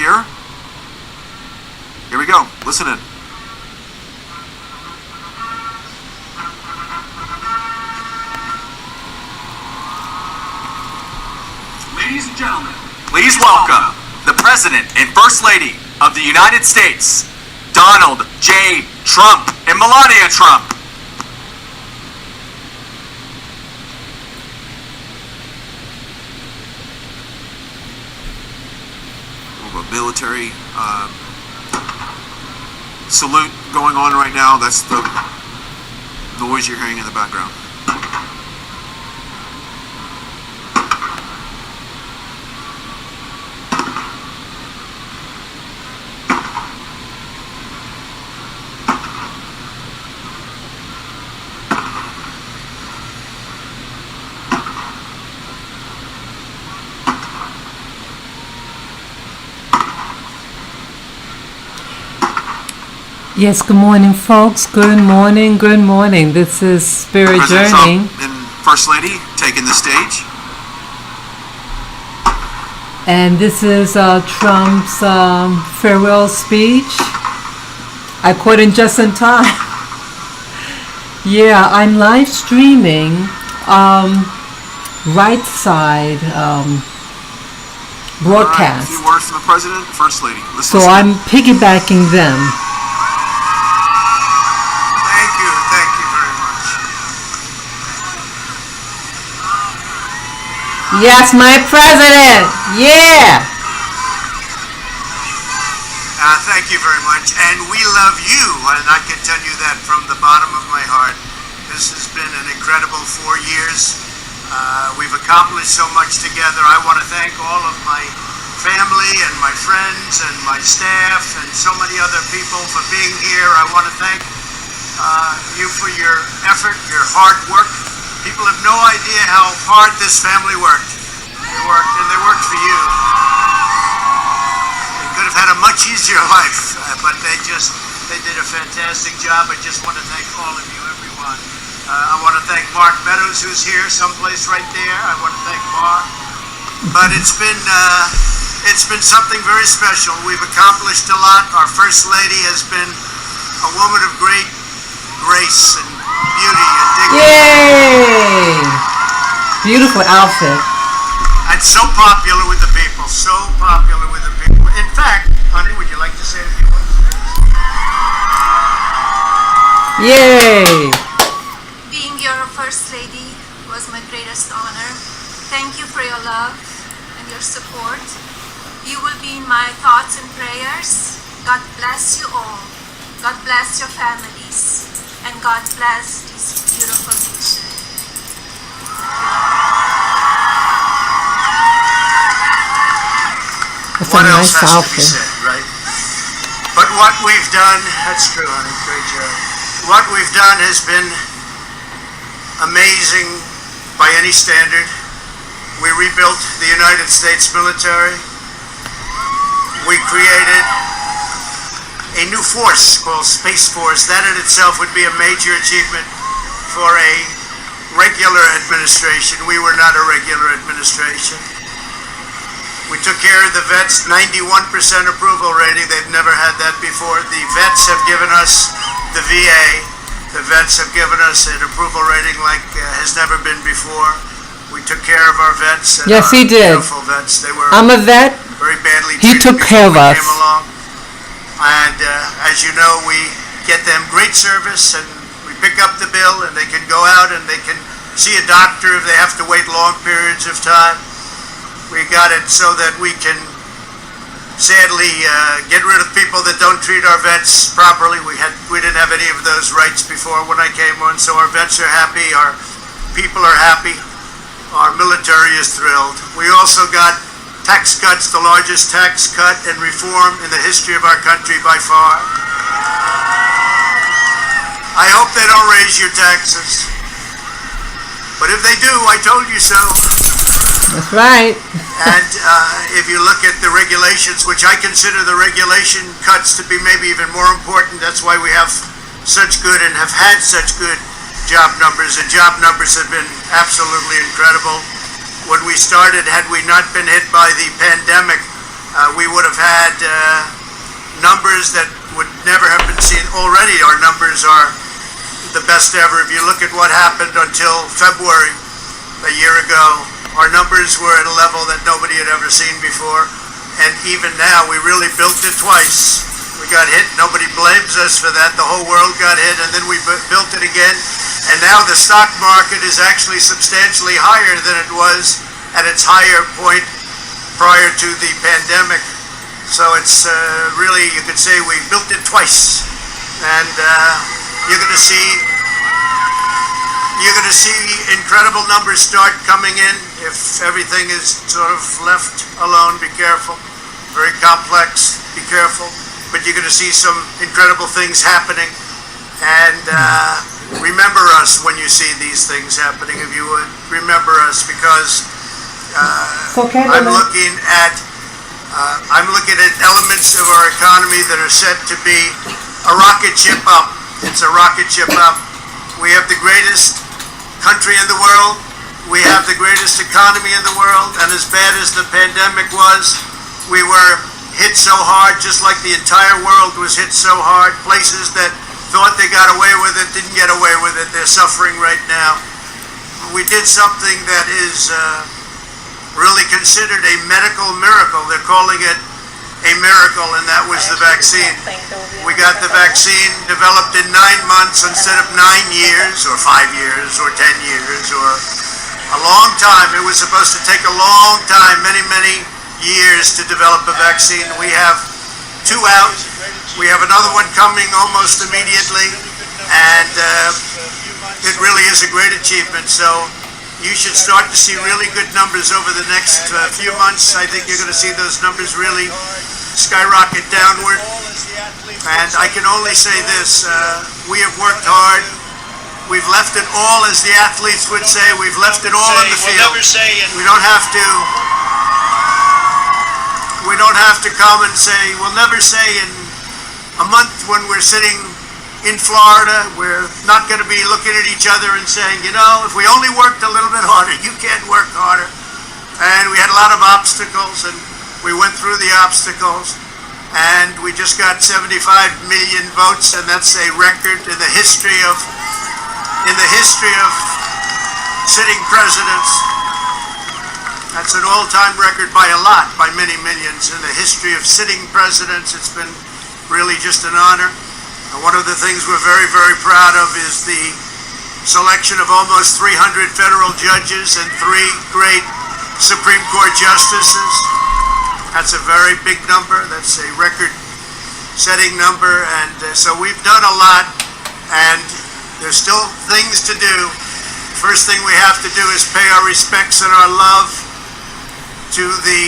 here. Here we go. Listen in. Ladies and gentlemen, Please welcome the President and First Lady of the United States, Donald J. Trump and Melania Trump. A military salute going on right now. That's the noise you're hearing in the background. Yes, good morning, folks. Good morning, good morning. This is Spirit President Journey. Trump and First Lady taking the stage. And this is Trump's farewell speech. I caught it just in time. Yeah, I'm live streaming right side broadcast. All right, a few words from the President and First Lady. Let's So listen. I'm piggybacking them. thank you very much. Yes, my president. Yeah. Thank you very much, and we love you, and I can tell you that from the bottom of my heart. This has been an incredible 4 years. We've accomplished so much together. I want to thank all of my family and my friends and my staff and so many other people for being here. I want to thank you for your effort, your hard work. People have no idea how hard this family worked. They worked for you. They could have had a much easier life, but they did a fantastic job. I just want to thank all of you, everyone. I want to thank Mark Meadows, who's here someplace right there. I want to thank Mark. But it's been something very special. We've accomplished a lot. Our First Lady has been a woman of great grace and beauty and dignity. Yay! Beautiful outfit. And so popular with the people. So popular with the people. In fact, honey, would you like to say a few words? Yay! Being your First Lady was my greatest honor. Thank you for your love and your support. You will be in my thoughts and prayers. God bless you all. God bless your families. And God bless this beautiful nation. That's What a else nice has to be outfit. said, right? But what we've done, that's true, honey, great job. What we've done has been amazing by any standard. We rebuilt the United States military. We created a new force called Space Force. That in itself would be a major achievement for a regular administration. We were not a regular administration. We took care of the vets, 91% approval rating. They've never had that before. The vets have given us, the VA, the vets have given us an approval rating like has never been before. We took care of our vets. And Yes, our he did. Beautiful vets. They were I'm a vet. very badly He treated took before care of we us. came along. And as you know, we get them great service, and we pick up the bill, and they can go out and they can see a doctor if they have to wait long periods of time. We got it so that we can sadly get rid of people that don't treat our vets properly. We didn't have any of those rights before when I came on, so our vets are happy, our people are happy, our military is thrilled. We also got tax cuts, the largest tax cut and reform in the history of our country by far. I hope they don't raise your taxes, but if they do, I told you so. That's right. And if you look at the regulations, which I consider the regulation cuts to be maybe even more important, that's why we have such good and have had such good job numbers. The job numbers have been absolutely incredible. When we started, had we not been hit by the pandemic, we would have had numbers that would never have been seen. Already our numbers are the best ever. If you look at what happened until February a year ago, our numbers were at a level that nobody had ever seen before. And even now, we really built it twice. We got hit, nobody blames us for that. The whole world got hit, and then we built it again. And now the stock market is actually substantially higher than it was at its higher point prior to the pandemic. So it's really, you could say we built it twice. And you're going to see incredible numbers start coming in if everything is sort of left alone. Be careful. Very complex. Be careful. But you're going to see some incredible things happening. And remember us when you see these things happening, if you would. Remember us, because I'm looking at elements of our economy that are set to be a rocket ship up. It's a rocket ship up. We have the greatest country in the world. We have the greatest economy in the world. And as bad as the pandemic was, we were hit so hard, just like the entire world was hit so hard. Places that thought they got away with it didn't get away with it. They're suffering right now. We did something that is really considered a medical miracle. They're calling it a miracle, and that was the vaccine. We got the vaccine developed in 9 months instead of 9 years or 5 years or 10 years or a long time. It was supposed to take a long time, many, many years to develop a vaccine. We have 2 out. We have another one coming almost immediately, and it really is a great achievement. So you should start to see really good numbers over the next few months. I think you're going to see those numbers really skyrocket downward. And I can only say this, we have worked hard. We've left it all, as the athletes would say, we've left it all in the field. We don't have to come and say, we'll never say in a month when we're sitting in Florida, we're not going to be looking at each other and saying, you know, if we only worked a little bit harder, you can't work harder. And we had a lot of obstacles, and we went through the obstacles, and we just got 75 million votes, and that's a record in the history of sitting presidents. That's an all-time record by a lot, by many millions. In the history of sitting presidents, it's been really just an honor. And one of the things we're very, very proud of is the selection of almost 300 federal judges and 3 great Supreme Court justices. That's a very big number. That's a record-setting number. And so we've done a lot, and there's still things to do. First thing we have to do is pay our respects and our love to the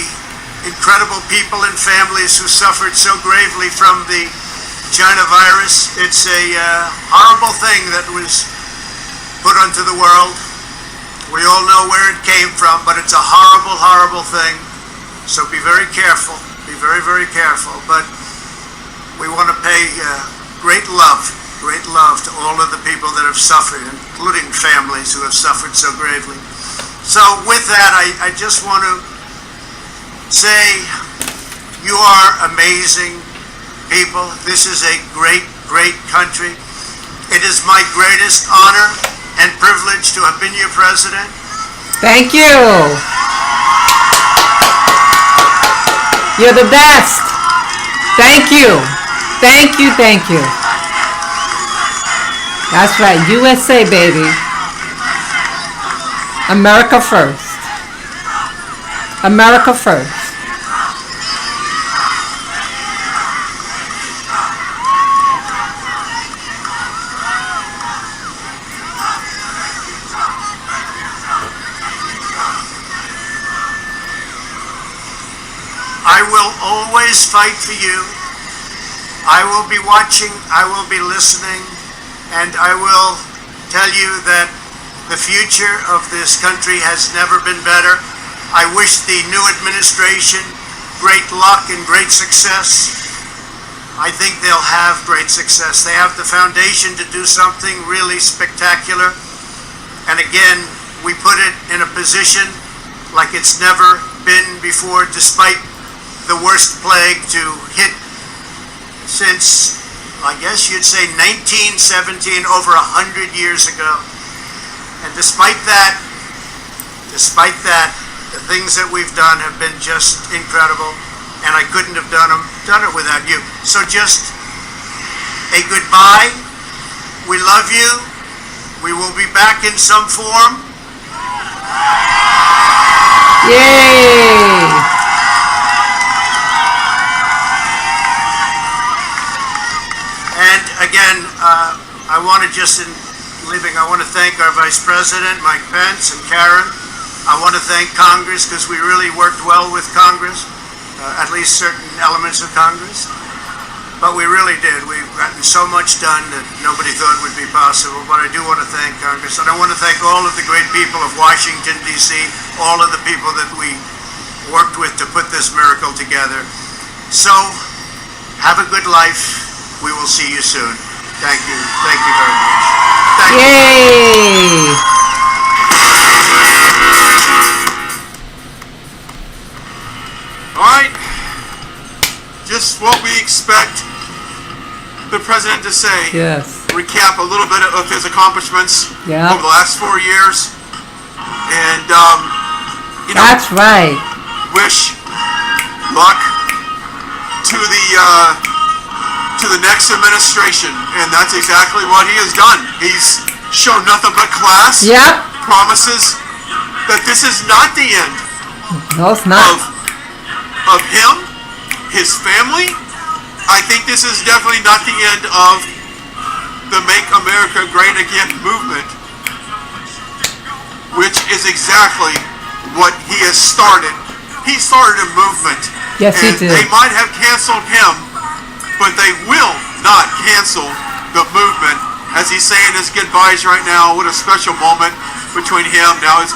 incredible people and families who suffered so gravely from the China virus. It's a horrible thing that was put onto the world. We all know where it came from, but it's a horrible, horrible thing. So be very careful. Be very, very careful. But we want to pay great love to all of the people that have suffered, including families who have suffered so gravely. So with that, I just want to say you are amazing people. This is a great, great country. It is my greatest honor and privilege to have been your president. Thank you. You're the best. Thank you. Thank you, thank you. That's right, USA, baby. America first. America first. I will always fight for you. I will be watching, I will be listening, and I will tell you that the future of this country has never been better. I wish the new administration great luck and great success. I think they'll have great success. They have the foundation to do something really spectacular. And again, we put it in a position like it's never been before, despite the worst plague to hit since, I guess you'd say 1917, over 100 years ago. And despite that, the things that we've done have been just incredible, and I couldn't have done it without you. So just a goodbye. We love you. We will be back in some form. Yay! And again, I want to just, in leaving, I want to thank our Vice President, Mike Pence, and Karen. I want to thank Congress, because we really worked well with Congress, at least certain elements of Congress. But we really did. We've gotten so much done that nobody thought would be possible. But I do want to thank Congress. And I want to thank all of the great people of Washington, D.C., all of the people that we worked with to put this miracle together. So, have a good life. We will see you soon. Thank you. Thank you very much. Thank you. Yay! All right. Just what we expect the president to say. Yes. Recap a little bit of his accomplishments Yeah. over the last 4 years, and That's right. wish luck to the next administration, and that's exactly what he has done. He's shown nothing but class. Yep. Promises that this is not the end No, it's not. of him, his family. I think this is definitely not the end of the Make America Great Again movement, which is exactly what he has started. He started a movement. Yes, he and did. They might have canceled him, but they will not cancel the movement. As he's saying his goodbyes right now, what a special moment between him. Now he's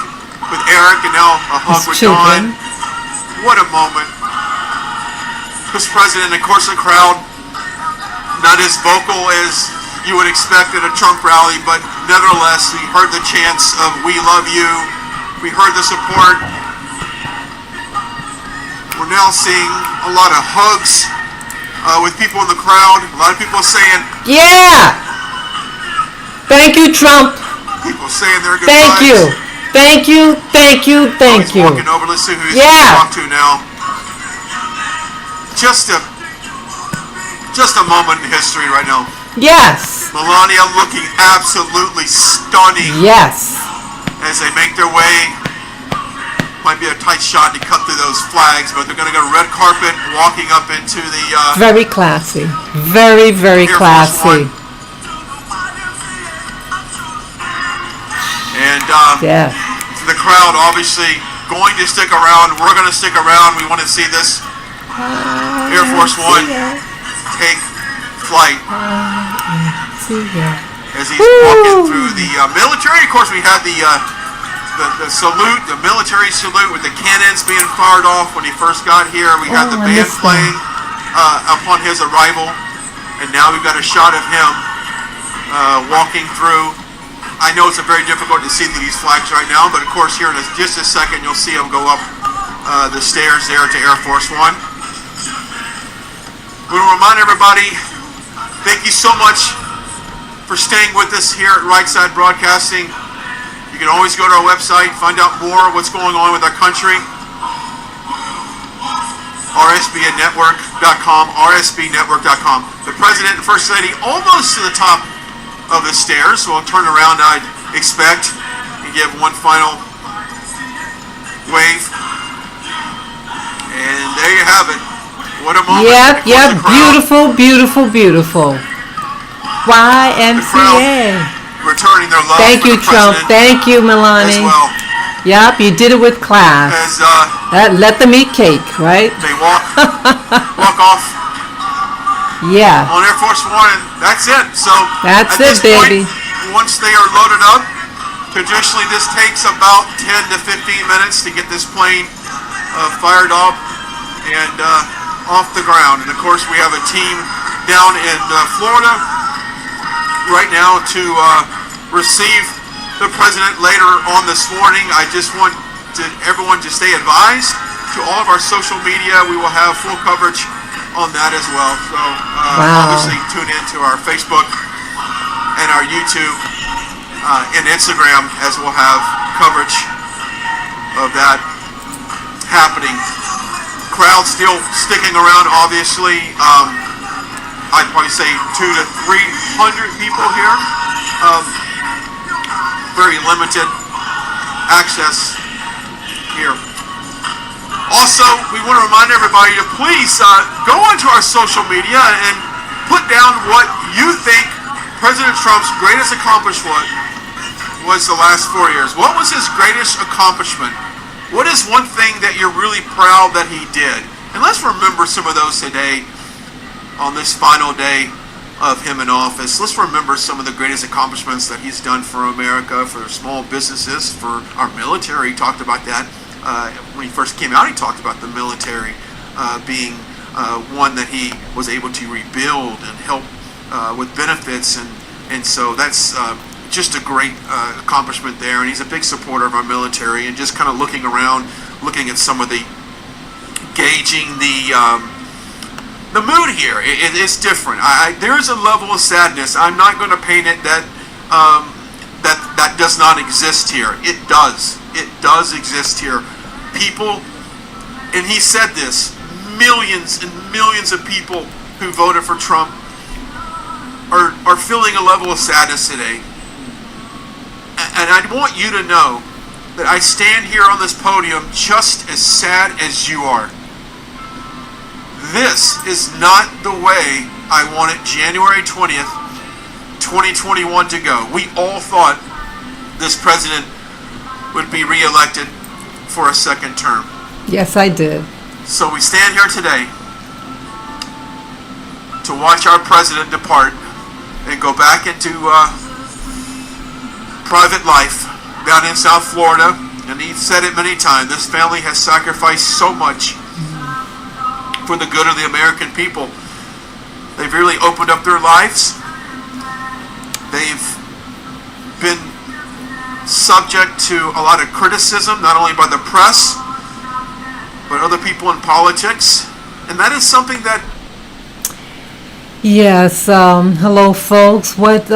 with Eric, and now a hug His with children. Dawn. What a moment. This president, of course, the crowd, not as vocal as you would expect at a Trump rally, but nevertheless, we heard the chants of "We love you." We heard the support. We're now seeing a lot of hugs with people in the crowd. A lot of people saying, Yeah! Thank you, Trump. people saying their goodbyes. Thank you. Thank you. Thank you. Oh, Thank he's you. walking over. Let's see who he's Yeah. going to talk to now. Just a moment in history right now. Yes. Melania looking absolutely stunning Yes. as they make their way. Might be a tight shot to cut through those flags, but they're going to go red carpet, walking up into the Very classy. Very, very Air Force classy. One. And Yeah. the crowd obviously going to stick around. We're going to stick around. We want to see this Air Force One take flight as he's walking through the military. Of course, we had the salute, the military salute with the cannons being fired off when he first got here. We had the I band missed that. playing upon his arrival, and now we've got a shot of him walking through. I know it's very difficult to see these flags right now, but of course here in just a second you'll see him go up the stairs there to Air Force One. We want to remind everybody, thank you so much for staying with us here at Right Side Broadcasting. You can always go to our website, find out more of what's going on with our country. rsbnetwork.com, rsbnetwork.com. The President and First Lady almost to the top of the stairs, so we'll turn around, I'd expect, and give one final wave. And there you have it. What a moment. Yep, Of course, yep. the crowd- Beautiful, beautiful, beautiful. YMCA. returning their love Thank for you, the Trump. president Thank you, as Melania. well Yep, you did it with class. as Let them eat cake, right? they walk off Yeah. on Air Force One, and that's it. So That's at this it, baby. point, once they are loaded up, traditionally this takes about 10 to 15 minutes to get this plane fired up and off the ground. And of course, we have a team down in Florida right now to receive the president later on this morning. I just want everyone to stay advised to all of our social media. We will have full coverage on that as well. So Wow. obviously tune into our Facebook and our YouTube and Instagram, as we'll have coverage of that happening. Crowd still sticking around, obviously. I'd probably say 200 to 300 people here. Very limited access here. Also, we want to remind everybody to please go onto our social media and put down what you think President Trump's greatest accomplishment was the last 4 years. What was his greatest accomplishment? What is one thing that you're really proud that he did? And let's remember some of those today on this final day of him in office. Let's remember some of the greatest accomplishments that he's done for America, for small businesses, for our military. He talked about that. When he first came out, he talked about the military being one that he was able to rebuild and help with benefits. And so that's just a great accomplishment there. And he's a big supporter of our military. And just kind of looking around, looking at some of the, gauging the mood here, it's different. There is a level of sadness. I'm not going to paint it that that does not exist here. It does. It does exist here. People, and he said this, millions and millions of people who voted for Trump are feeling a level of sadness today. And I want you to know that I stand here on this podium just as sad as you are. This is not the way I wanted January 20th, 2021 to go. We all thought this president would be reelected for a second term. Yes, I did. So we stand here today to watch our president depart and go back into private life down in South Florida. And he said it many times, this family has sacrificed so much for the good of the American people. They've really opened up their lives. They've been subject to a lot of criticism, not only by the press, but other people in politics. And that is something that... Yes, hello folks. What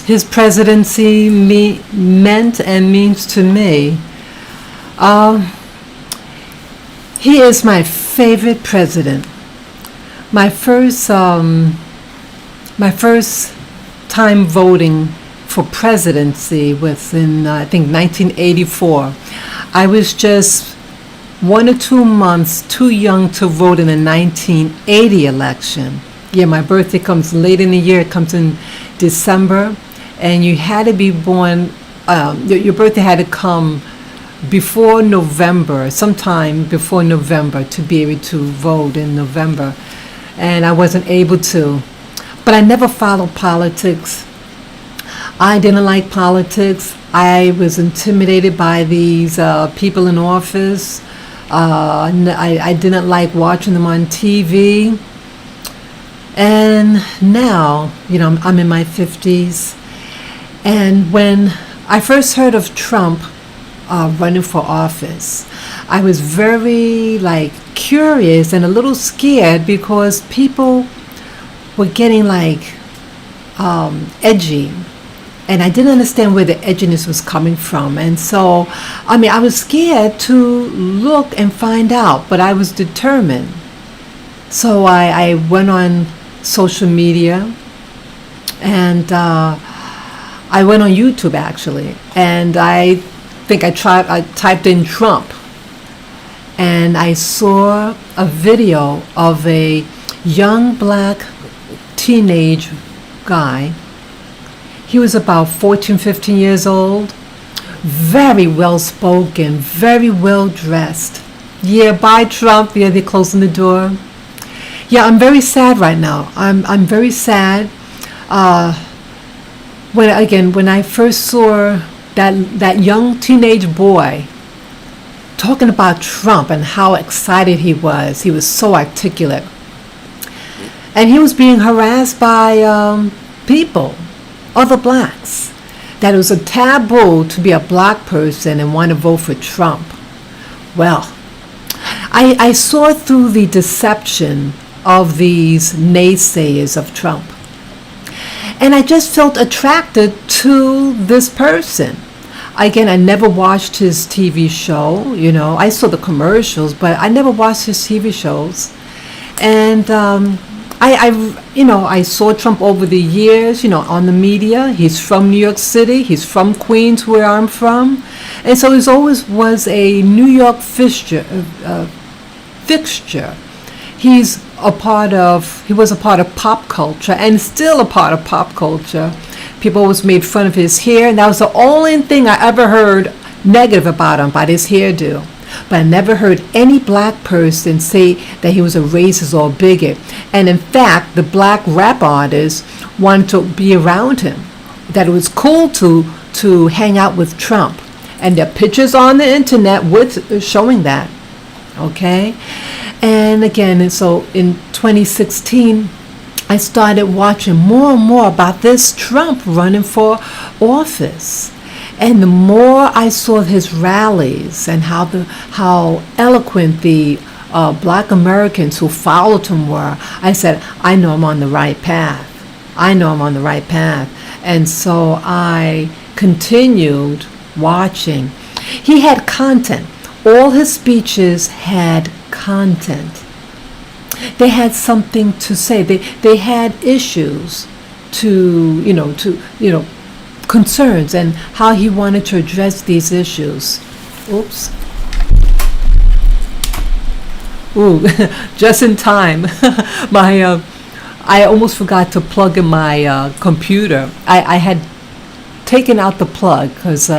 his presidency meant and means to me. He is my favorite president. My first time voting for presidency was in, I think, 1984. I was just 1 or 2 months too young to vote in the 1980 election. Yeah, my birthday comes late in the year. It comes in December, and you had to be born, your birthday had to come before November, sometime before November, to be able to vote in November. And I wasn't able to. But I never followed politics. I didn't like politics. I was intimidated by these people in office. I didn't like watching them on TV. And now, you know, I'm in my 50s. And when I first heard of Trump running for office, I was very curious and a little scared because people were getting edgy, and I didn't understand where the edginess was coming from. And so, I was scared to look and find out, but I was determined. So I went on social media, and I went on YouTube actually, and I think I typed in Trump, and I saw a video of a young black teenage guy. He was about 14, 15 years old, very well spoken, very well dressed. Yeah, bye Trump. Yeah, they're closing the door. Yeah, I'm very sad right now. I'm very sad. When I first saw that young teenage boy talking about Trump and how excited he was so articulate. And he was being harassed by people, other blacks, that it was a taboo to be a black person and want to vote for Trump. Well, I saw through the deception of these naysayers of Trump. And I just felt attracted to this person. Again, I never watched his TV show, I saw the commercials, but I never watched his TV shows. And I saw Trump over the years, on the media. He's from New York City. He's from Queens, where I'm from. And so he always was a New York fixture. He was a part of pop culture and still a part of pop culture. People always made fun of his hair, and that was the only thing I ever heard negative about him, about his hairdo. But I never heard any black person say that he was a racist or a bigot. And in fact, the black rap artists wanted to be around him, that it was cool to hang out with Trump. And there are pictures on the internet showing that. Okay? And again, so in 2016, I started watching more and more about this Trump running for office. And the more I saw his rallies and how eloquent the black Americans who followed him were, I said, I know I'm on the right path. And so I continued watching. He had content. All his speeches had content. They had something to say. They had issues concerns and how he wanted to address these issues. Oops. Ooh, just in time. I almost forgot to plug in my computer. I had taken out the plug because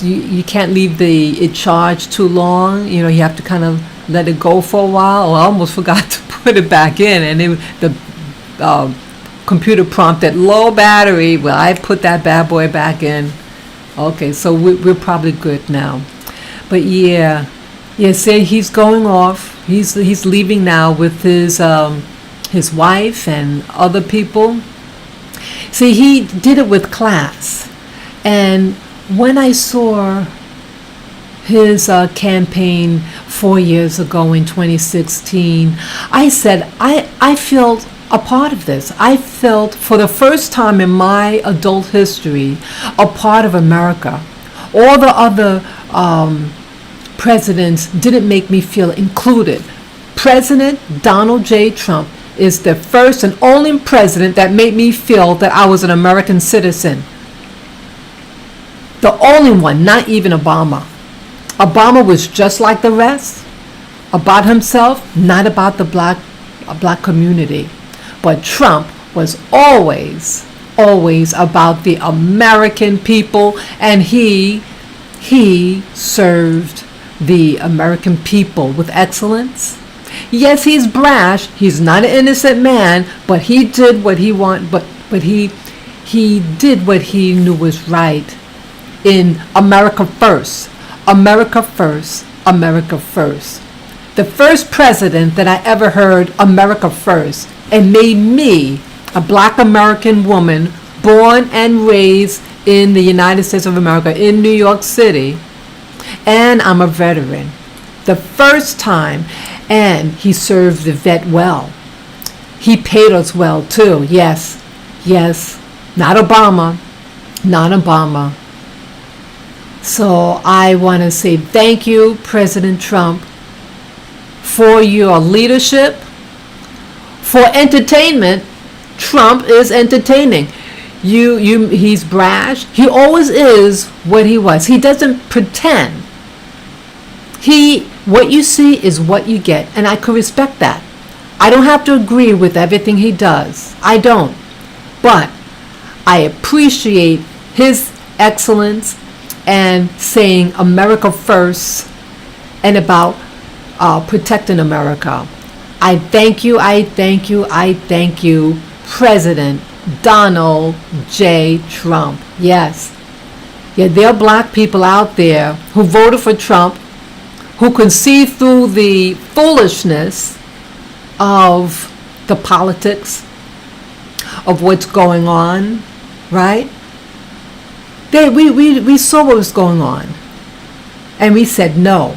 you can't leave it charged too long. You have to kind of let it go for a while. Well, I almost forgot to put it back in, and the computer prompted low battery. Well, I put that bad boy back in. Okay, so we're probably good now. But say he's going off. He's leaving now with his wife and other people. See, he did it with class. And when I saw his campaign 4 years ago in 2016, I said, I feel a part of this. I felt for the first time in my adult history a part of America. All the other presidents didn't make me feel included. President Donald J. Trump is the first and only president that made me feel that I was an American citizen. The only one, not even Obama. Obama was just like the rest, about himself, not about the black community. But Trump was always about the American people, and he served the American people with excellence. Yes, he's brash. He's not an innocent man, but he did what he wanted. But he did what he knew was right. In America first, America first, America first. The first president that I ever heard America first, and made me, a black American woman, born and raised in the United States of America, in New York City, and I'm a veteran. The first time, and he served the vet well. He paid us well too, yes, not Obama. So I want to say thank you, President Trump, for your leadership. For entertainment, Trump is entertaining. He's brash. He always is what he was. He doesn't pretend. What you see is what you get, and I could respect that. I don't have to agree with everything he does. I don't. But I appreciate his excellence and saying America first and about protecting America. I thank you, President Donald J. Trump. Yes. Yeah, there are black people out there who voted for Trump, who can see through the foolishness of the politics of what's going on, right? We saw what was going on, and we said no.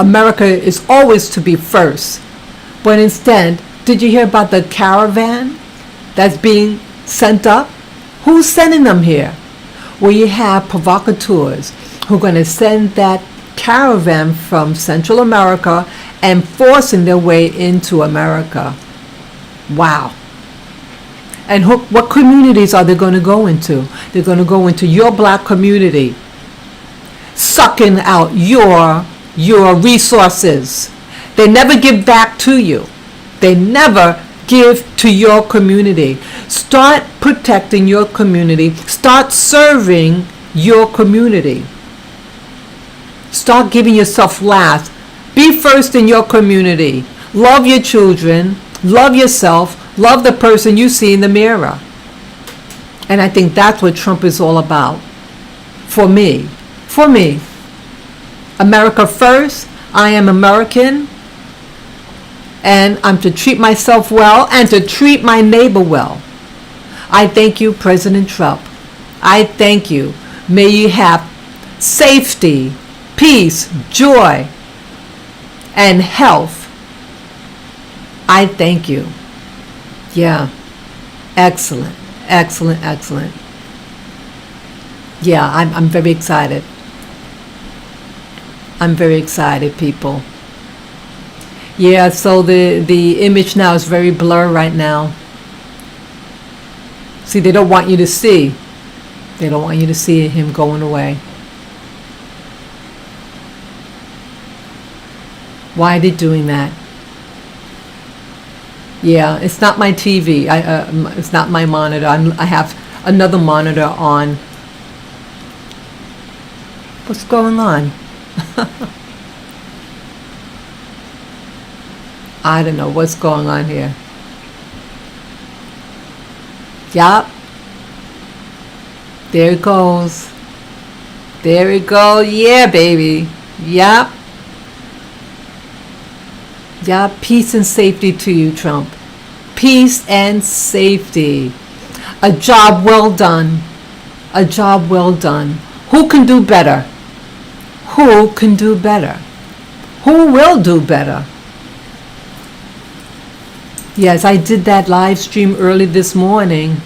America is always to be first. But instead, did you hear about the caravan that's being sent up? Who's sending them here? Well, you have provocateurs who are going to send that caravan from Central America and forcing their way into America. Wow. And what communities are they going to go into? They're going to go into your black community, sucking out your resources. They never give back to you. They never give to your community. Start protecting your community. Start serving your community. Start giving yourself last. Be first in your community. Love your children. Love yourself. Love the person you see in the mirror. And I think that's what Trump is all about. For me. For me. America first. I am American. And I'm to treat myself well and to treat my neighbor well. I thank you, President Trump. I thank you. May you have safety, peace, joy, and health. I thank you. Yeah. Excellent. Excellent. Excellent. Yeah, I'm very excited. I'm very excited, people. Yeah, so the image now is very blurred right now. See, they don't want you to see. They don't want you to see him going away. Why are they doing that? Yeah, it's not my TV. It's not my monitor. I have another monitor on. What's going on? I don't know what's going on here. Yup. There it goes. There it goes. Yeah, baby. Yup. Yup. Peace and safety to you, Trump. Peace and safety. A job well done. A job well done. Who can do better? Who can do better? Who will do better? Yes, I did that live stream early this morning.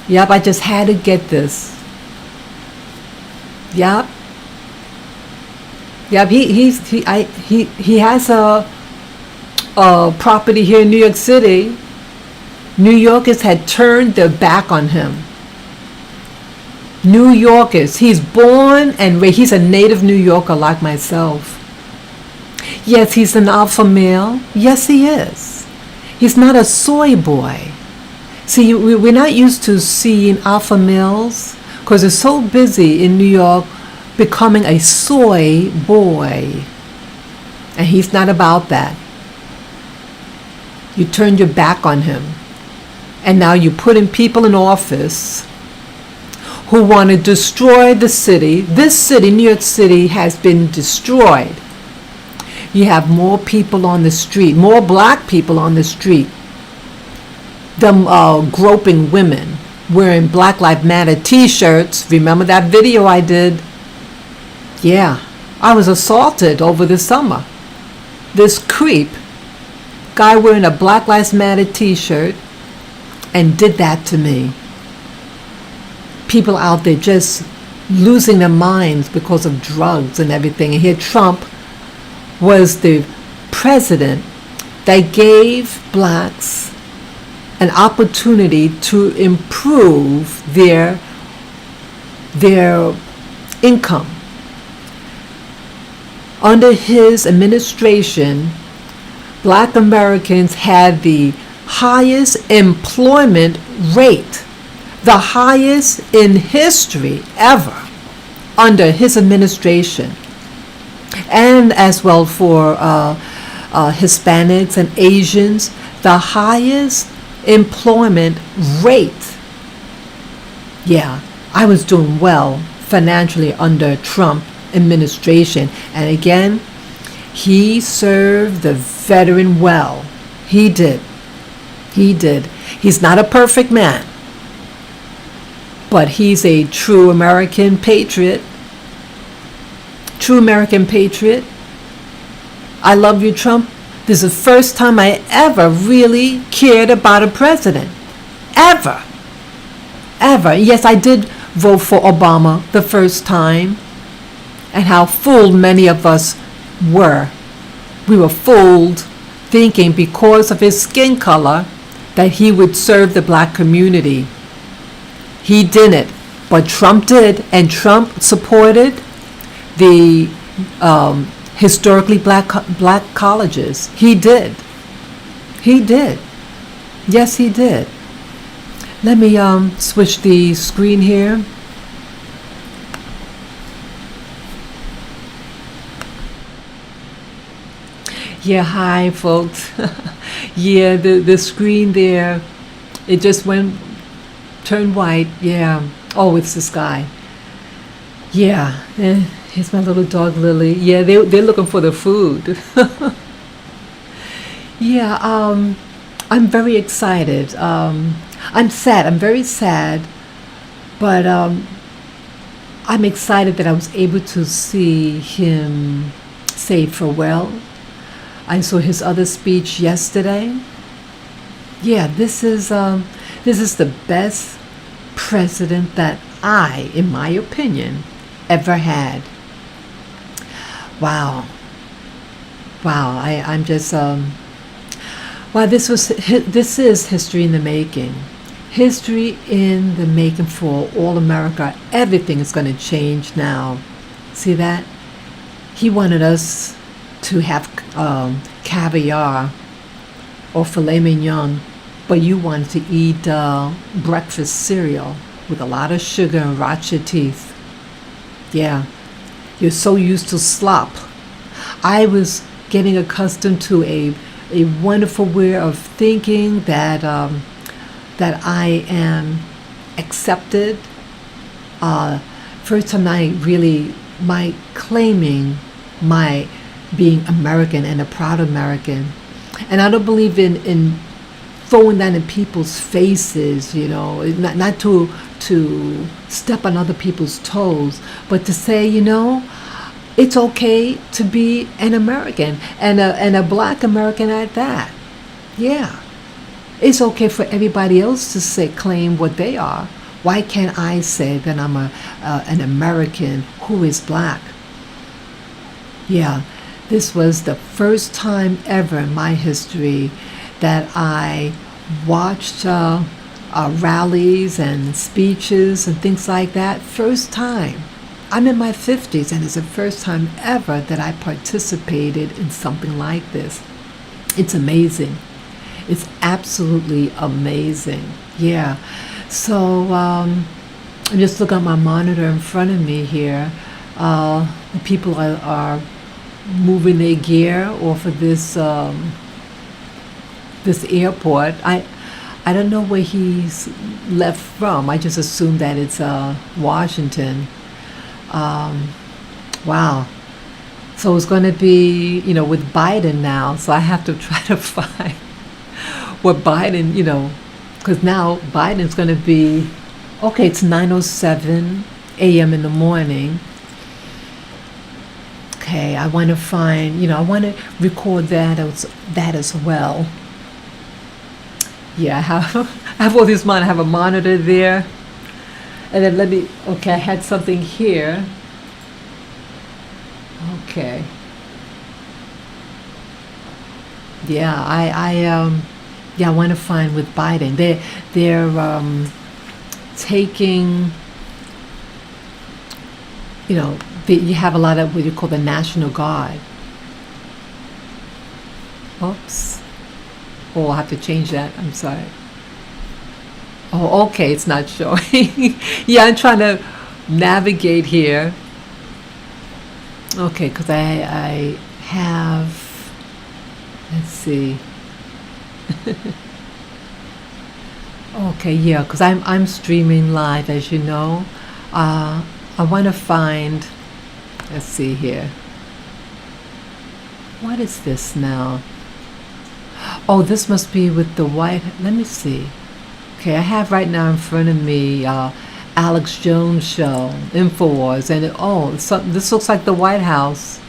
Yep, I just had to get this. Yep. Yep, he has a property here in New York City. New Yorkers had turned their back on him. New Yorkers. He's born and raised. He's a native New Yorker like myself. Yes, he's an alpha male. Yes, he is. He's not a soy boy. See, we're not used to seeing alpha males because they're so busy in New York becoming a soy boy. And he's not about that. You turned your back on him. And now you're putting people in office who want to destroy the city. This city, New York City, has been destroyed. You have more people on the street, more black people on the street. Them groping women, wearing Black Lives Matter t-shirts. Remember that video I did? Yeah, I was assaulted over the summer. This creep, guy wearing a Black Lives Matter t-shirt, and did that to me. People out there just losing their minds because of drugs and everything. And here Trump was the president that gave blacks an opportunity to improve their income. Under his administration, black Americans had the highest employment rate, the highest in history ever under his administration. And as well for Hispanics and Asians, the highest employment rate. Yeah, I was doing well financially under Trump administration. And again, he served the veteran well. He did. He did. He's not a perfect man, but he's a true American patriot. True American patriot. I love you, Trump. This is the first time I ever really cared about a president. Ever. Ever. Yes, I did vote for Obama the first time, and how fooled many of us were. We were fooled thinking because of his skin color that he would serve the black community. He didn't, but Trump did, and Trump supported the historically black colleges. He did. He did. Yes, he did. Let me switch the screen here. Yeah, hi folks. Yeah, the screen there, it just turned white. Yeah. Oh, it's this guy. Yeah. Here's my little dog Lily. Yeah, they're looking for the food. Yeah, I'm very excited. I'm sad. I'm very sad, but I'm excited that I was able to see him say farewell. I saw his other speech yesterday. Yeah, this is the best president that I, in my opinion, ever had. Wow. I'm just wow. This is history in the making. History in the making for all America. Everything is going to change now. See that? He wanted us to have caviar or filet mignon, but you wanted to eat breakfast cereal with a lot of sugar and rot your teeth. Yeah, you're so used to slop. I was getting accustomed to a wonderful way of thinking that that I am accepted. First time my claiming my being American and a proud American. And I don't believe in throwing that in people's faces, you know, not to step on other people's toes, but to say, you know, it's okay to be an American and a black American at that. Yeah. It's okay for everybody else to claim what they are. Why can't I say that I'm an American who is black? Yeah. This was the first time ever in my history that I watched rallies and speeches and things like that. First time. I'm in my 50s, and it's the first time ever that I participated in something like this. It's amazing. It's absolutely amazing. Yeah. So I'm just looking at my monitor in front of me here. The people are moving their gear off of this this airport. I don't know where he's left from. I just assume that it's Washington. Wow. So it's going to be, you know, with Biden now. So I have to try to find what Biden, you know, because now Biden's going to be, okay, it's 9:07 a.m. in the morning. Okay, I want to find, you know, I want to record that as well. Yeah, I have all these monitors. I have a monitor there. And then okay, I had something here. Okay. Yeah, I want to find with Biden. They're taking, you know, you have a lot of what you call the National Guard. Oops. Oh, I'll have to change that. I'm sorry. Oh, okay, it's not showing. Yeah, I'm trying to navigate here. Okay, because I have, let's see. Okay, yeah, because I'm streaming live, as you know. I want to find, let's see here. What is this now? Oh, this must be with the white, let me see. Okay, I have right now in front of me Alex Jones show, Infowars, and this looks like the White House.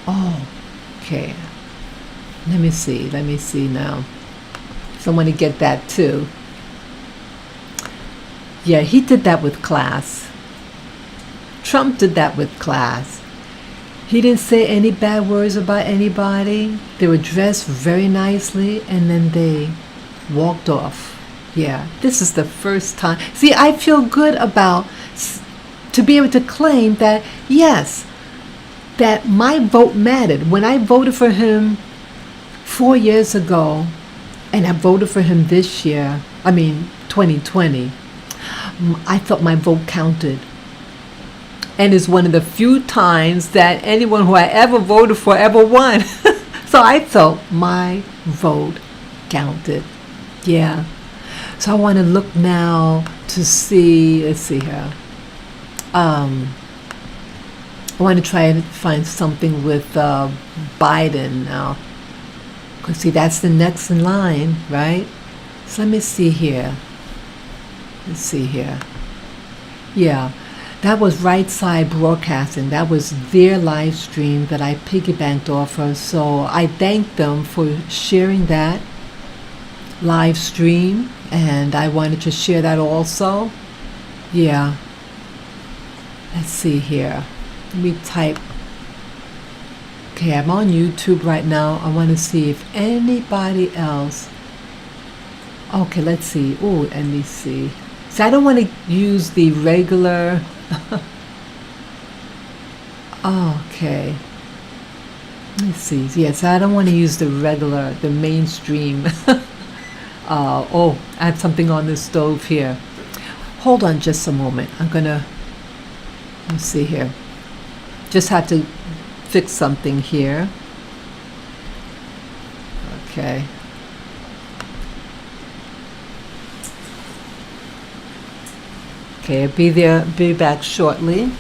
Oh, okay. Let me see. Let me see now. So I want to get that too. Yeah, he did that with class. Trump did that with class. He didn't say any bad words about anybody. They were dressed very nicely and then they walked off. Yeah, this is the first time. See, I feel good about to be able to claim that, yes, that my vote mattered. When I voted for him 4 years ago, and I voted for him this year, 2020, I thought my vote counted. And it's one of the few times that anyone who I ever voted for ever won. So I felt my vote counted. Yeah. So I want to look now to see, let's see here. I want to try and find something with Biden now. Because see, that's the next in line, right? So let me see here. Let's see here. Yeah, that was Right Side Broadcasting. That was their live stream that I piggybacked off of. So I thank them for sharing that live stream. And I wanted to share that also. Yeah. Let's see here. Let me type. Okay, I'm on YouTube right now. I want to see if anybody else. Okay, let's see. Oh, let me see. So I don't want to use the regular. Okay. Let's see. Yes, I don't want to use the regular, the mainstream. Oh, I have something on the stove here. Hold on just a moment. Let's see here. Just have to fix something here. Okay. Okay, I'll be back shortly.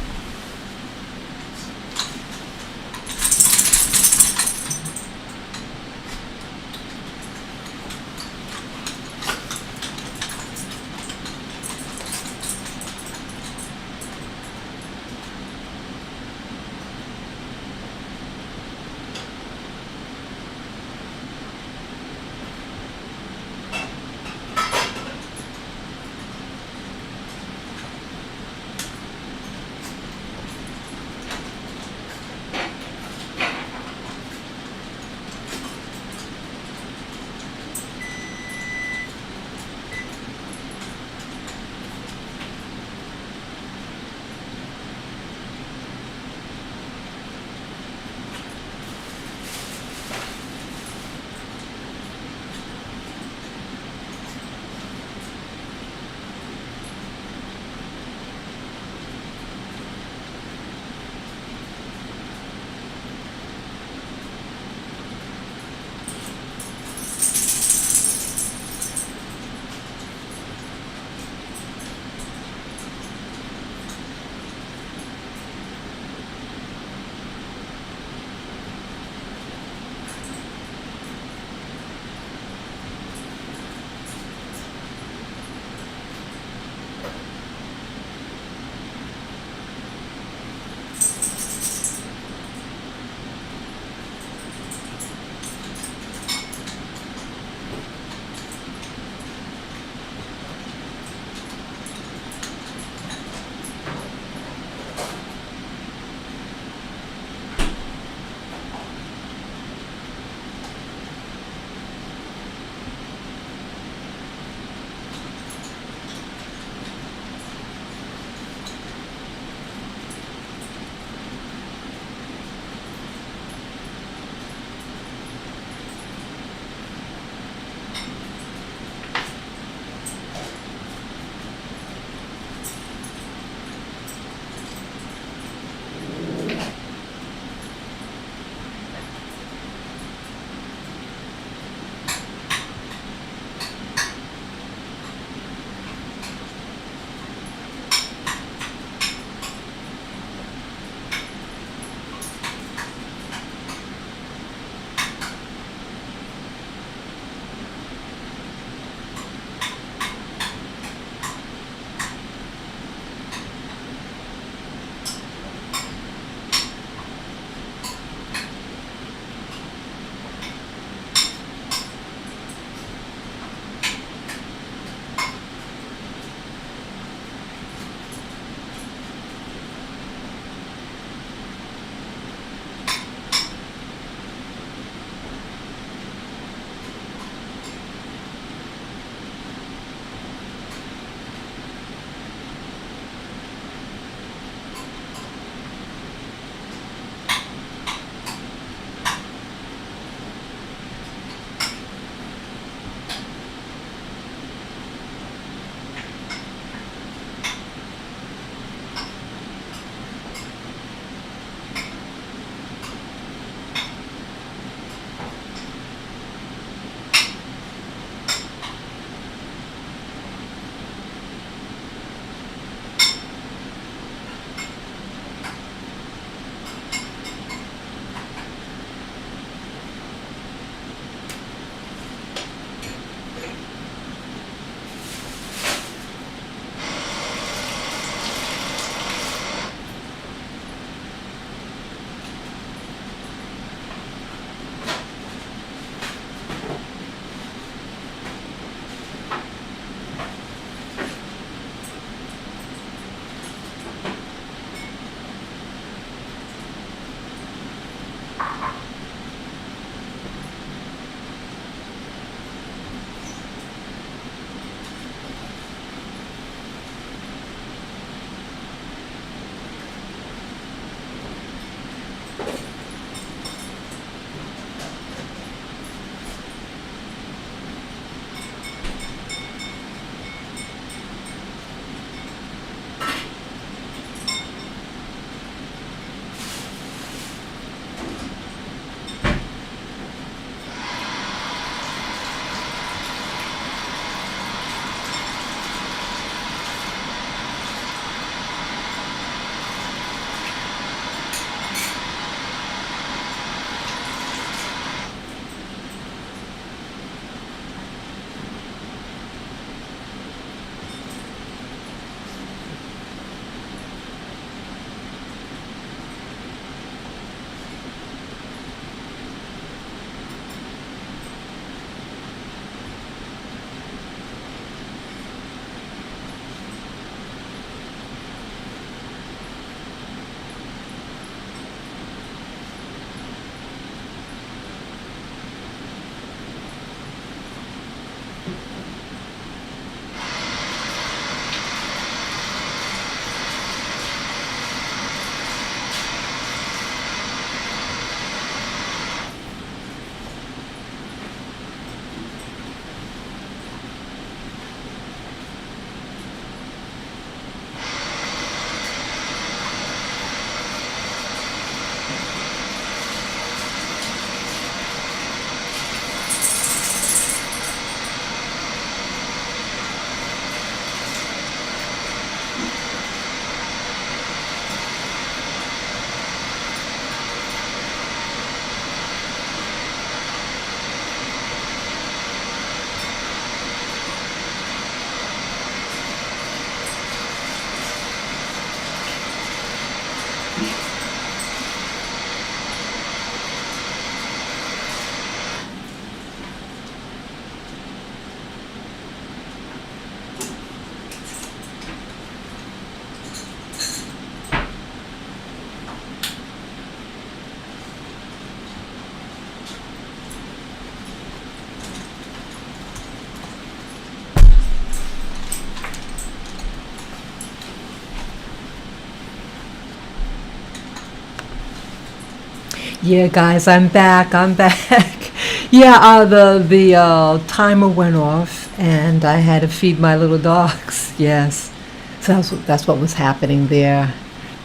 Yeah, guys, I'm back. I'm back. Yeah, the timer went off, and I had to feed my little dogs. Yes, so that's what was happening there.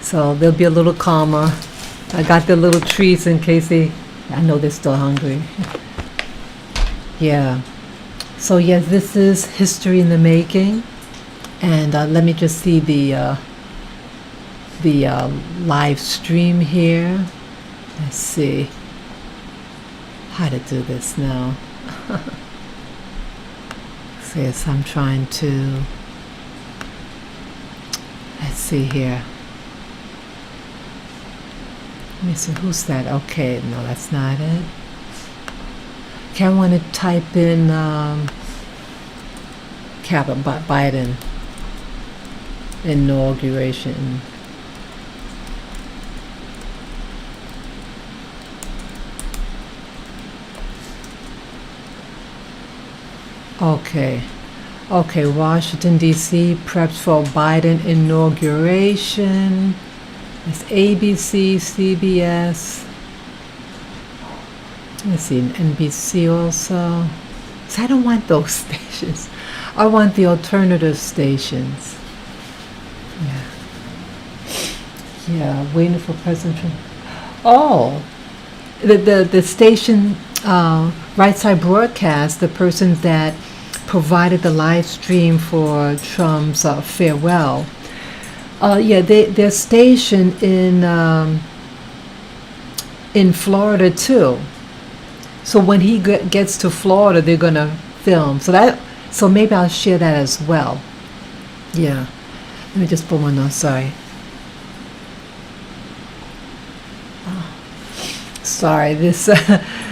So they'll be a little calmer. I got their little treats in case I know they're still hungry. Yeah. So yes, this is history in the making, and let me just see the live stream here. Let's see how to do this now. So yes, I'm trying to, let's see here. Let me see, who's that? Okay, no, that's not it. Okay, I want to type in Biden inauguration. Okay. Okay, Washington, D.C. preps for Biden inauguration. It's ABC, CBS. Let's see, NBC also. So I don't want those stations. I want the alternative stations. Yeah. Yeah, waiting for President Trump. Oh, the station, Right Side Broadcast, the person that provided the live stream for Trump's farewell. Yeah, they're stationed in Florida too. So when he gets to Florida, they're gonna film. So maybe I'll share that as well. Yeah. Let me just put one on. Sorry. Sorry, this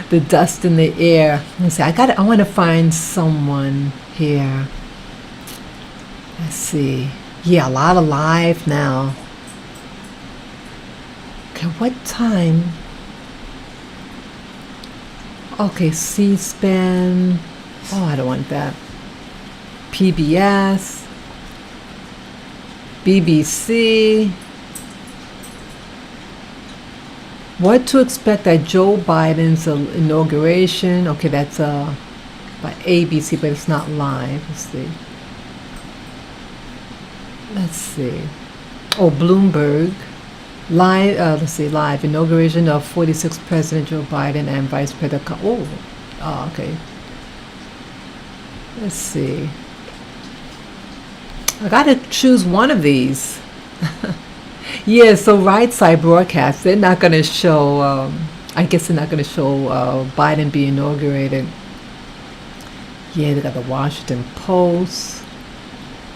the dust in the air. Let's see. I want to find someone here. Let's see. Yeah, a lot of live now. Okay, what time? Okay, C-SPAN. Oh, I don't want that. PBS. BBC. What to expect at Joe Biden's inauguration. Okay, that's by ABC, but it's not live. Let's see. Let's see. Oh, Bloomberg. Live, let's see, live inauguration of 46th President Joe Biden and Vice President. Oh, okay. Let's see. I gotta choose one of these. Yeah, so Right Side Broadcast, they're not gonna show, I guess they're not gonna show Biden be inaugurated. Yeah, they got the Washington Post.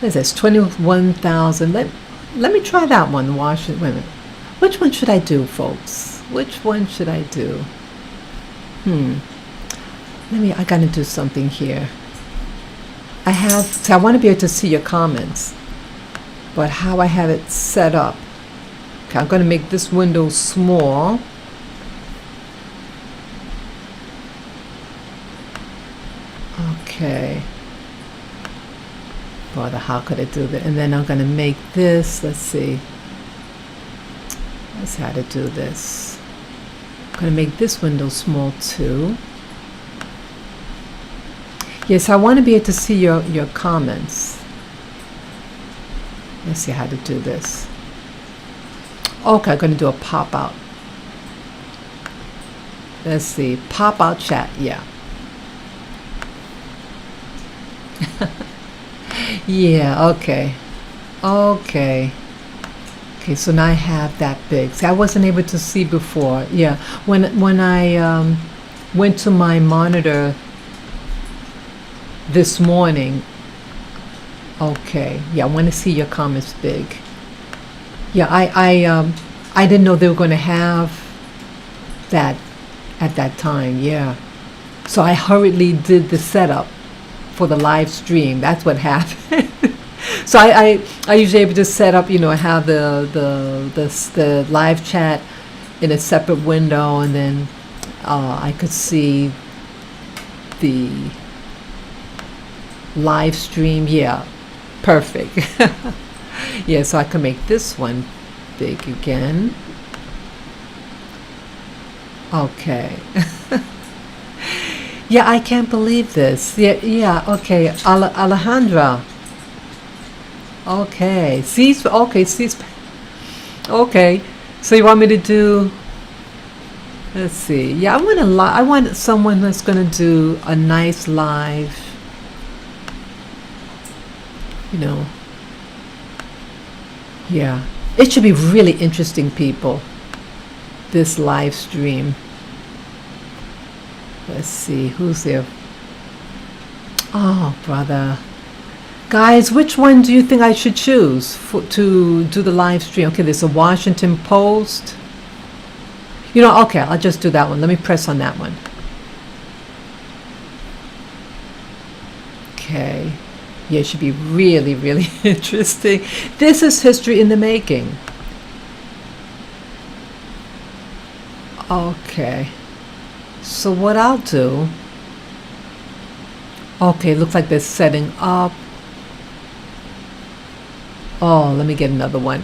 What is this? 21,000. Let me try that one, Washington. Wait a minute. Which one should I do, folks? Which one should I do? I gotta do something here. I want to be able to see your comments, but how I have it set up. Okay, I'm gonna make this window small. Okay. Brother, how could I do that? And then I'm going to make this, let's see. Let's how to do this. I'm going to make this window small too. Yes, I want to be able to see your comments. Let's see how to do this. Okay, I'm going to do a pop-out. Let's see, pop-out chat, yeah. Yeah, okay. Okay, so now I have that big. See, I wasn't able to see before. Yeah, when I went to my monitor this morning. Okay, yeah, I want to see your comments big. Yeah, I didn't know they were going to have that at that time. Yeah, so I hurriedly did the setup for the live stream. That's what happened. So I usually able to set up, have the live chat in a separate window, and then I could see the live stream. Yeah, perfect. Yeah, so I can make this one big again. Okay. Yeah, I can't believe this. Yeah, okay. Alejandra. Okay. Okay. So you want me to do, let's see. Yeah, I want someone that's going to do a nice live, Yeah. It should be really interesting, people, this live stream. Let's see, who's there? Oh, brother. Guys, which one do you think I should choose to do the live stream? Okay, there's a Washington Post. Okay, I'll just do that one. Let me press on that one. Okay. Yeah, it should be really, really interesting. This is history in the making. Okay. So what I'll do, okay, looks like they're setting up. Oh, let me get another one.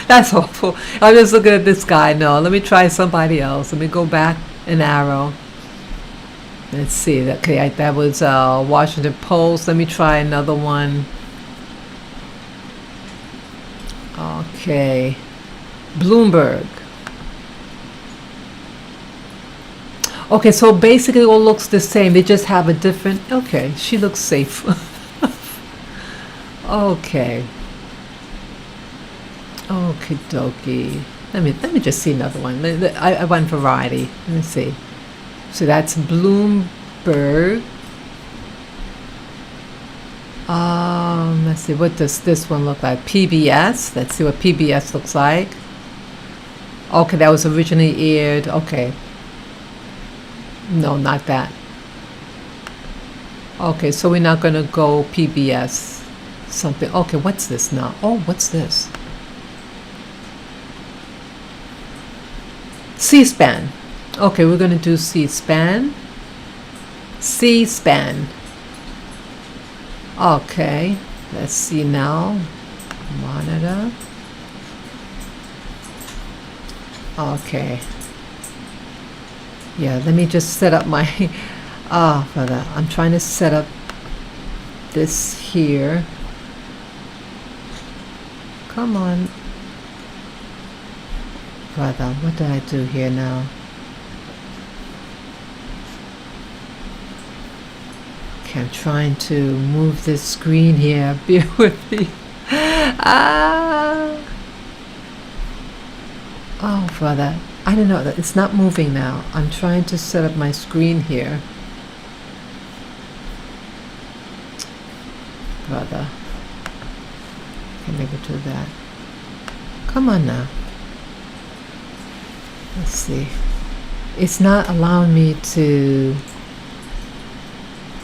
That's awful. I'm just looking at this guy. No, let me try somebody else. Let me go back an arrow. Let's see. Okay, that was Washington Post. Let me try another one. Okay. Bloomberg. Okay, so basically it all looks the same. They just have a different. Okay, she looks safe. Okay. Okie dokie. Let me just see another one. I want variety. Let me see. So that's Bloomberg. Let's see. What does this one look like? PBS. Let's see what PBS looks like. Okay, that was originally aired. Okay. No, not that. Okay, so we're not gonna go PBS. Something. Okay, what's this now? Oh, what's this? C-SPAN. Okay, we're gonna do C-SPAN. C-SPAN. Okay, let's see now. Monitor. Okay. Yeah, let me just set up my. Brother, I'm trying to set up this here. Come on. Brother, what did I do here now? Okay, I'm trying to move this screen here. Bear with me. Oh, brother. I don't know. It's not moving now. I'm trying to set up my screen here. Brother. Can maybe do that. Come on now. Let's see. It's not allowing me to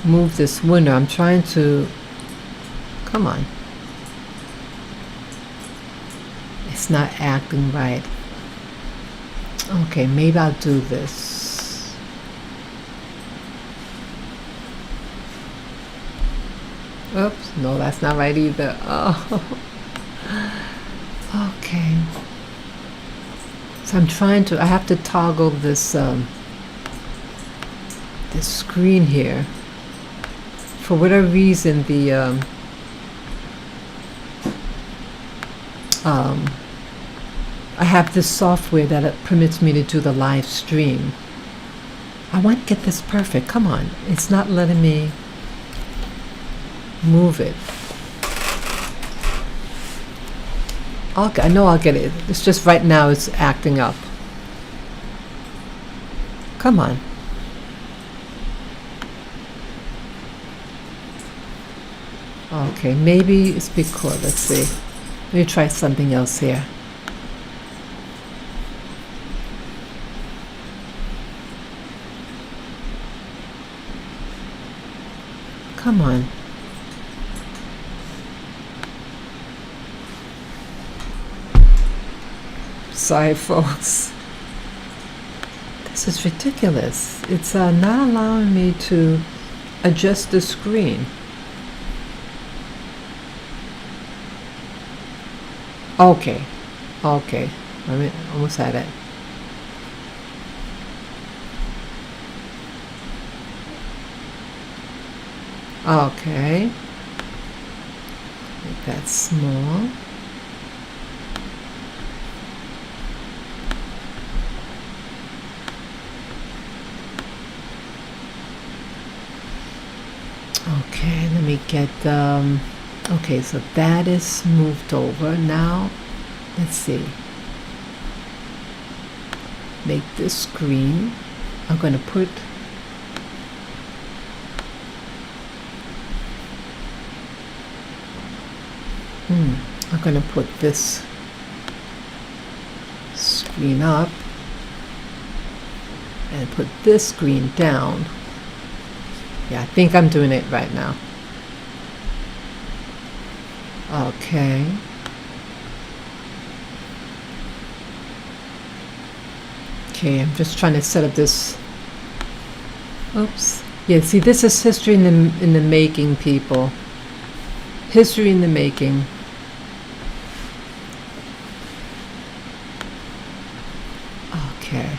move this window. I'm trying to. Come on. It's not acting right. Okay, maybe I'll do this. Oops, no, that's not right either. Oh, okay. So I have to toggle this, this screen here. For whatever reason, I have this software that it permits me to do the live stream. I want to get this perfect. Come on. It's not letting me move it. I know I'll get it. It's just right now it's acting up. Come on. Okay, maybe it's because, let's see. Let me try something else here. Come on. Sorry, folks. This is ridiculous. It's not allowing me to adjust the screen. Okay. Okay. I almost had it. Okay. Make that small. Okay, let me get okay, so that is moved over. Now let's see. Make this green. I'm going to put I'm going to put this screen up and put this screen down. Yeah, I think I'm doing it right now. Okay. Okay, I'm just trying to set up this. Oops. Yeah, see, this is history in the making, people. History in the making. Okay.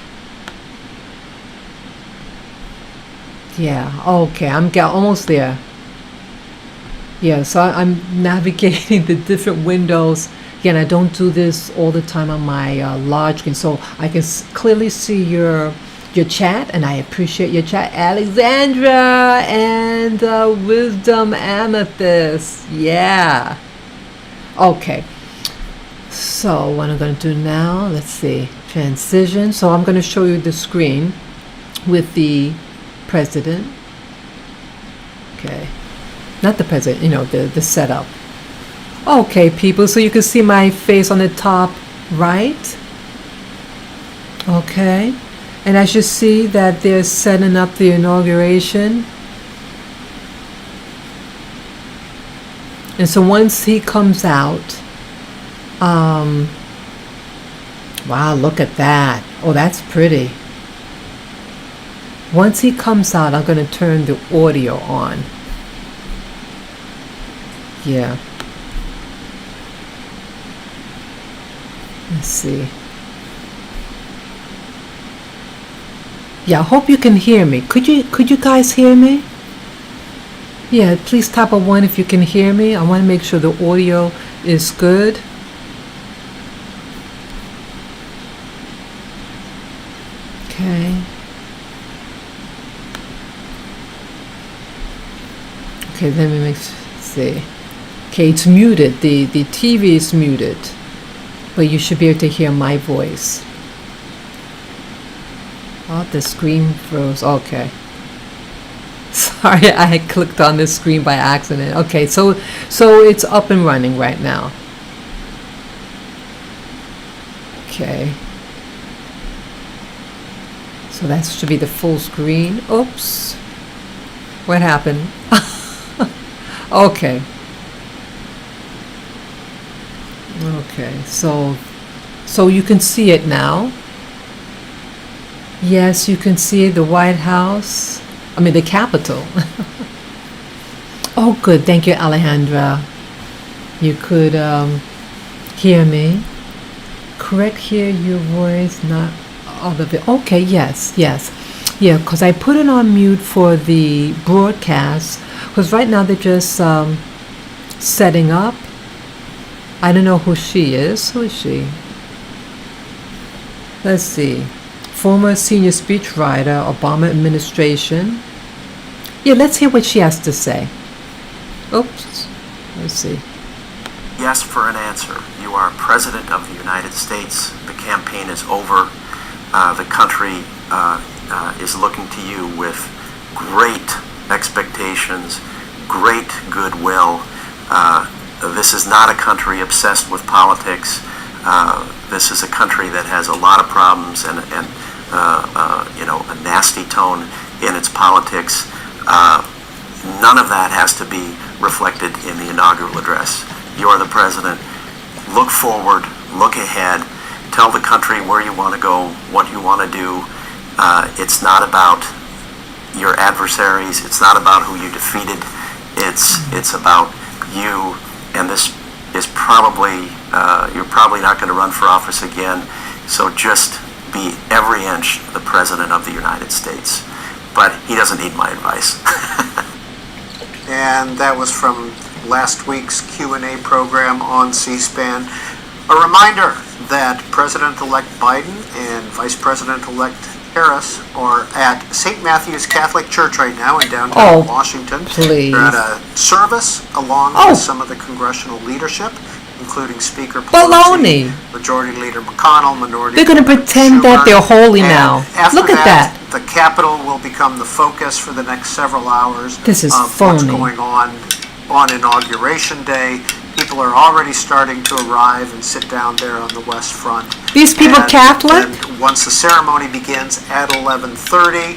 Yeah, okay, I'm almost there. Yeah, so I'm navigating the different windows. Again, I don't do this all the time on my large screen, so I can clearly see your chat, and I appreciate your chat. Alexandra and Wisdom Amethyst. Yeah. Okay. So what I'm going to do now, let's see, transition. So I'm going to show you the screen with the president. Okay. Not the president, you know, the setup. Okay, people, so you can see my face on the top right. Okay. And as you see that they're setting up the inauguration. And so once he comes out, wow, look at that. Oh, that's pretty. Once he comes out, I'm going to turn the audio on. Yeah. Let's see. Yeah, I hope you can hear me. Could you guys hear me? Yeah, please type a 1 if you can hear me. I want to make sure the audio is good. Okay. Okay, let me see. Okay, it's muted. The TV is muted, but you should be able to hear my voice. Oh, the screen froze. Okay. Sorry, I had clicked on this screen by accident. Okay, so it's up and running right now. Okay. So that should be the full screen. Oops. What happened? Okay. Okay, so you can see it now. Yes, you can see the White House. I mean, the Capitol. Oh, good. Thank you, Alejandra. You could hear me. Correct, hear your voice, not all of it. Okay, yes, yes. Yeah, because I put it on mute for the broadcast, because right now they're just setting up. I don't know who she is. Who is she? Let's see. Former senior speechwriter, Obama administration. Yeah, let's hear what she has to say. Oops. Let's see. Yes, for an answer. You are President of the United States. The campaign is over. The country is looking to you with great expectations, great goodwill. This is not a country obsessed with politics. This is a country that has a lot of problems and a nasty tone in its politics. None of that has to be reflected in the inaugural address. You are the president. Look forward, look ahead, tell the country where you want to go, what you want to do. It's not about your adversaries. It's not about who you defeated. It's about you, and this is probably, you're probably not going to run for office again, so just be every inch the President of the United States. But he doesn't need my advice. And that was from last week's Q&A program on C-SPAN. A reminder that President-elect Biden and Vice President-elect Harris are at St. Matthew's Catholic Church right now in downtown Washington. Please. They're at a service along with some of the congressional leadership, including Speaker Pelosi, Majority Leader McConnell, Minority They're going to pretend Schumer, that they're holy and now. After Look at that. The Capitol will become the focus for the next several hours This is of phony. what's going on Inauguration Day. People are already starting to arrive and sit down there on the West Front. These people Catholic? And once the ceremony begins at 11:30,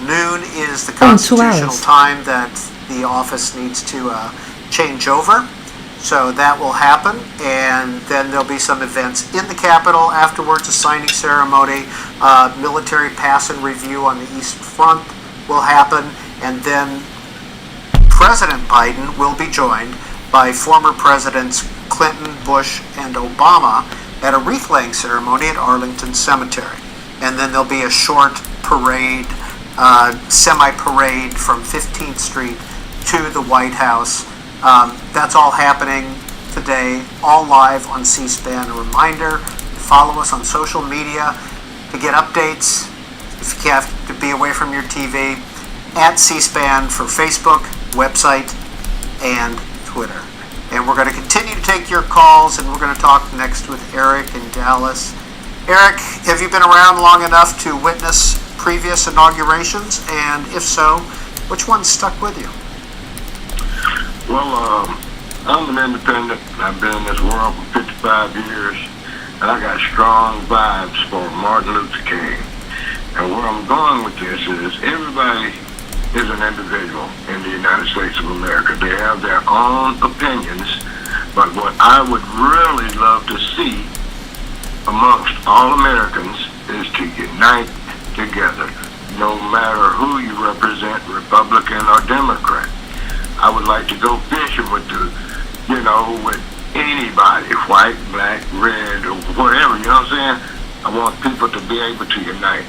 noon is the 2 constitutional hours. time that the office needs to change over. So that will happen, and then there'll be some events in the Capitol afterwards, a signing ceremony, military pass and review on the East Front will happen, and then President Biden will be joined by former Presidents Clinton, Bush, and Obama at a wreath-laying ceremony at Arlington Cemetery. And then there'll be a short parade, semi-parade from 15th Street to the White House. That's all happening today, all live on C-SPAN. A reminder, follow us on social media to get updates. If you have to be away from your TV, at C-SPAN for Facebook, website, and Twitter. And we're going to continue to take your calls, and we're going to talk next with Eric in Dallas. Eric, have you been around long enough to witness previous inaugurations? And if so, which one stuck with you? Well, I'm an independent. I've been in this world for 55 years, and I got strong vibes for Martin Luther King. And where I'm going with this is everybody is an individual in the United States of America. They have their own opinions, but what I would really love to see amongst all Americans is to unite together, no matter who you represent, Republican or Democrat. I would like to go fishing with with anybody, white, black, red, or whatever, you know what I'm saying? I want people to be able to unite.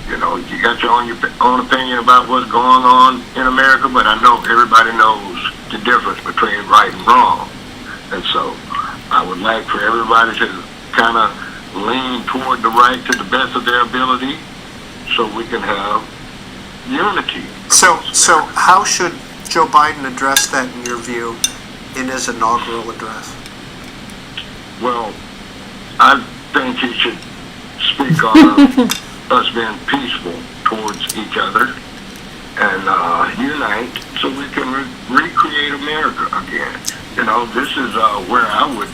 You got your own opinion about what's going on in America, but I know everybody knows the difference between right and wrong. And so I would like for everybody to kind of lean toward the right to the best of their ability so we can have unity. So how should Joe Biden address that, in your view, in his inaugural address? Well, I think he should speak on us being peaceful towards each other and unite so we can recreate America again. This is where I would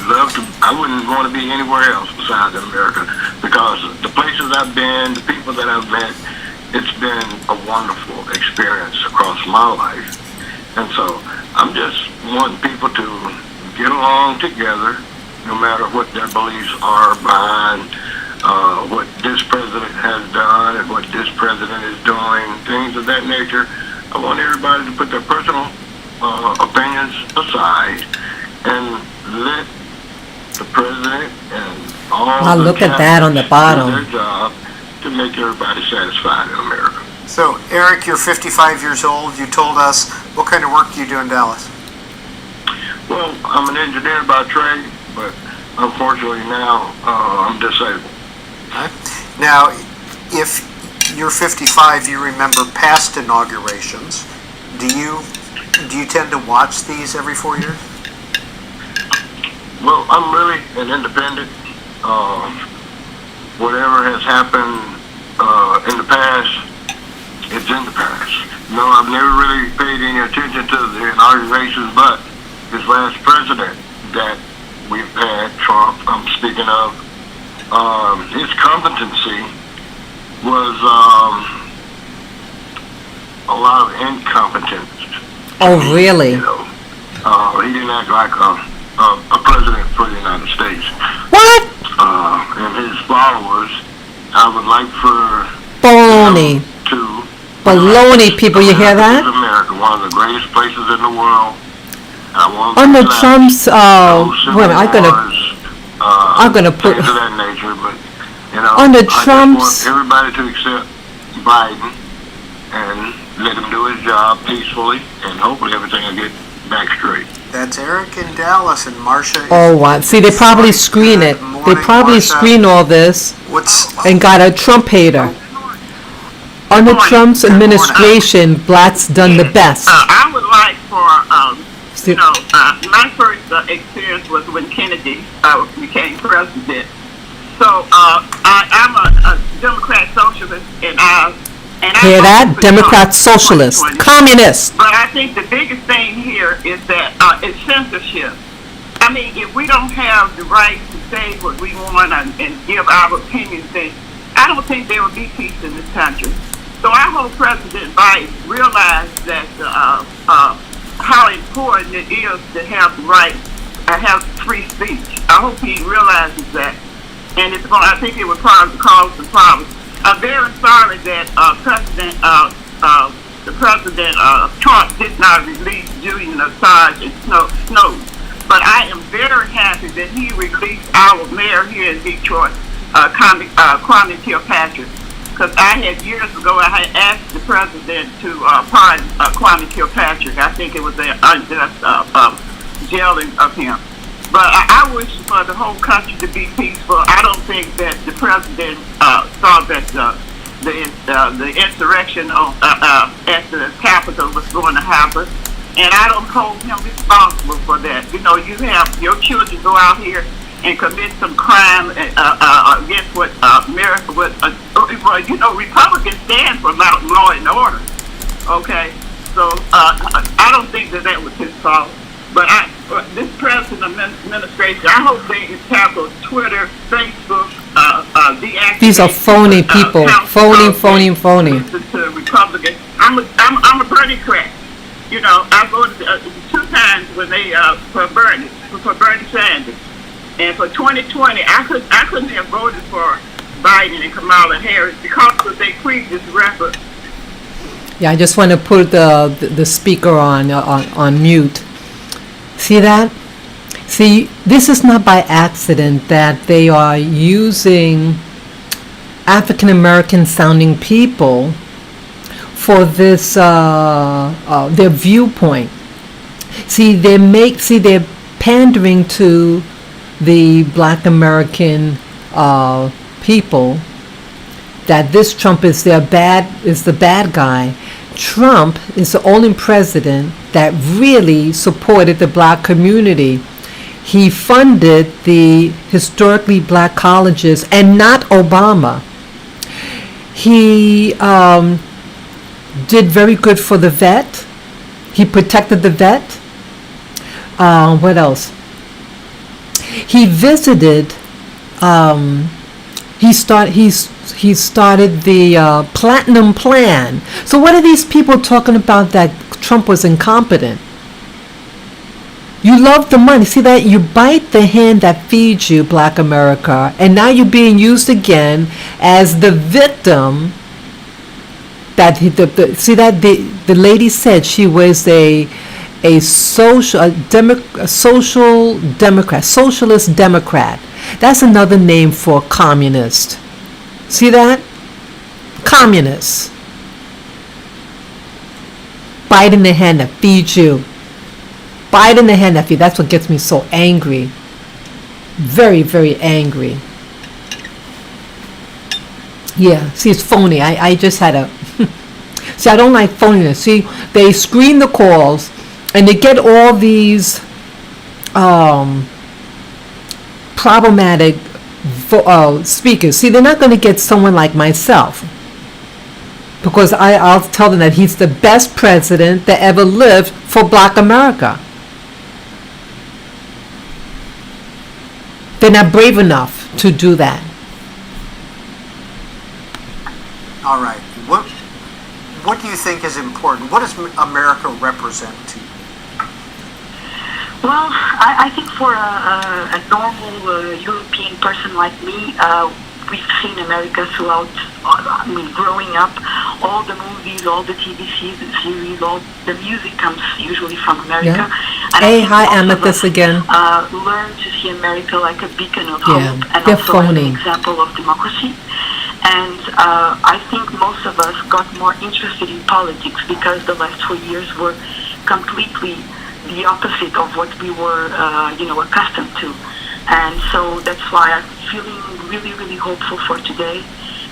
love to. I wouldn't want to be anywhere else besides America, because the places I've been, the people that I've met, it's been a wonderful experience across my life. And so I'm just wanting people to get along together, no matter what their beliefs are behind what this president has done and what this president is doing, things of that nature. I want everybody to put their personal opinions aside and let the president and all the look at that on the cabinets bottom. do their job to make everybody satisfied in America. So, Eric, you're 55 years old. You told us, what kind of work do you do in Dallas? Well, I'm an engineer by trade, but unfortunately now I'm disabled. Now, if you're 55, you remember past inaugurations. Do you tend to watch these every 4 years? Well, I'm really an independent. Whatever has happened in the past, it's in the past. No, I've never really paid any attention to the inaugurations, but this last president that we've had, Trump, I'm speaking of, his competency was a lot of incompetence. Oh, really? You know, he didn't act like a president for the United States. What? And his followers, I would like for Baloney. them to Baloney, people, you hear that? America, one of the greatest places in the world. Under Trump's, wait a minute, I'm gonna put, things of that nature, but you know, under I just Trump's, want everybody to accept Biden and let him do his job peacefully, and hopefully everything will get back straight. That's Eric in Dallas, and Marcia is... oh, what? See, they probably screen it. Good They morning, probably Marcia. screen all this What's... and got a Trump hater. Under Trump's administration, blacks done the best. I would like for, See- my first experience was when Kennedy became president. So I'm a Democrat socialist, and I Hear that? voted for Democrat Trump socialist. 2020. Communist. But I think the biggest thing here is that it's censorship. I mean, if we don't have the right to say what we want and give our opinions, then I don't think there will be peace in this country. So I hope President Biden realizes that how important it is to have the right to have free speech. I hope he realizes that, and it's going. I think it would probably cause some problems. I'm very sorry that the president Trump did not release Julian Assange and Snowden, but I am very happy that he released our mayor here in Detroit, Kwame Kilpatrick. Because years ago, I had asked the president to pardon Kwame Kilpatrick. I think it was an unjust jailing of him. But I wish for the whole country to be peaceful. I don't think that the president saw that the insurrection at the Capitol was going to happen. And I don't hold him responsible for that. You know, you have your children go out here and commit some crime against what America would, Republicans stand for law and order. Okay, so I don't think that was his fault. But this president administration, I hope they tackle Twitter, Facebook, deactivate. These are phony people. Phony. To Republicans. I'm a Bernie crack. You know, I voted 2 times when they for Bernie Sanders. And for 2020, I couldn't have voted for Biden and Kamala Harris because of their previous record. Yeah, I just want to put the speaker on mute. See that? See, this is not by accident that they are using African American sounding people for this their viewpoint. See, they're pandering to the Black American people that this Trump is the bad guy. Trump is the only president that really supported the Black community. He funded the historically Black colleges, and not Obama. He did very good for the vet. He protected the vet. What else? He visited. He started the Platinum Plan. So what are these people talking about that Trump was incompetent? You love the money. See that? You bite the hand that feeds you, Black America, and now you're being used again as the victim. That see that the lady said she was a a social democrat, socialist democrat. That's another name for communist. See that? Communist. Bite in the hand that feeds you. Bite in the hand that feeds. That's what gets me so angry. Very, very angry. Yeah, see, it's phony. I just had a... See, I don't like phoniness. See, they screen the calls, and they get all these problematic speakers. See, they're not going to get someone like myself, because I'll tell them that he's the best president that ever lived for Black America. They're not brave enough to do that. All right. What do you think is important? What does America represent to you? Well, I think for a normal European person like me, we've seen America throughout, growing up. All the movies, all the TV series, all the music comes usually from America. Yeah. And Hey, I think hi, most of Amethyst us, again. Learn to see America like a beacon of Yeah, hope and they're also as phony. an example of democracy. And I think most of us got more interested in politics because the last 4 years were completely the opposite of what we were, accustomed to. And so that's why I'm feeling really, really hopeful for today.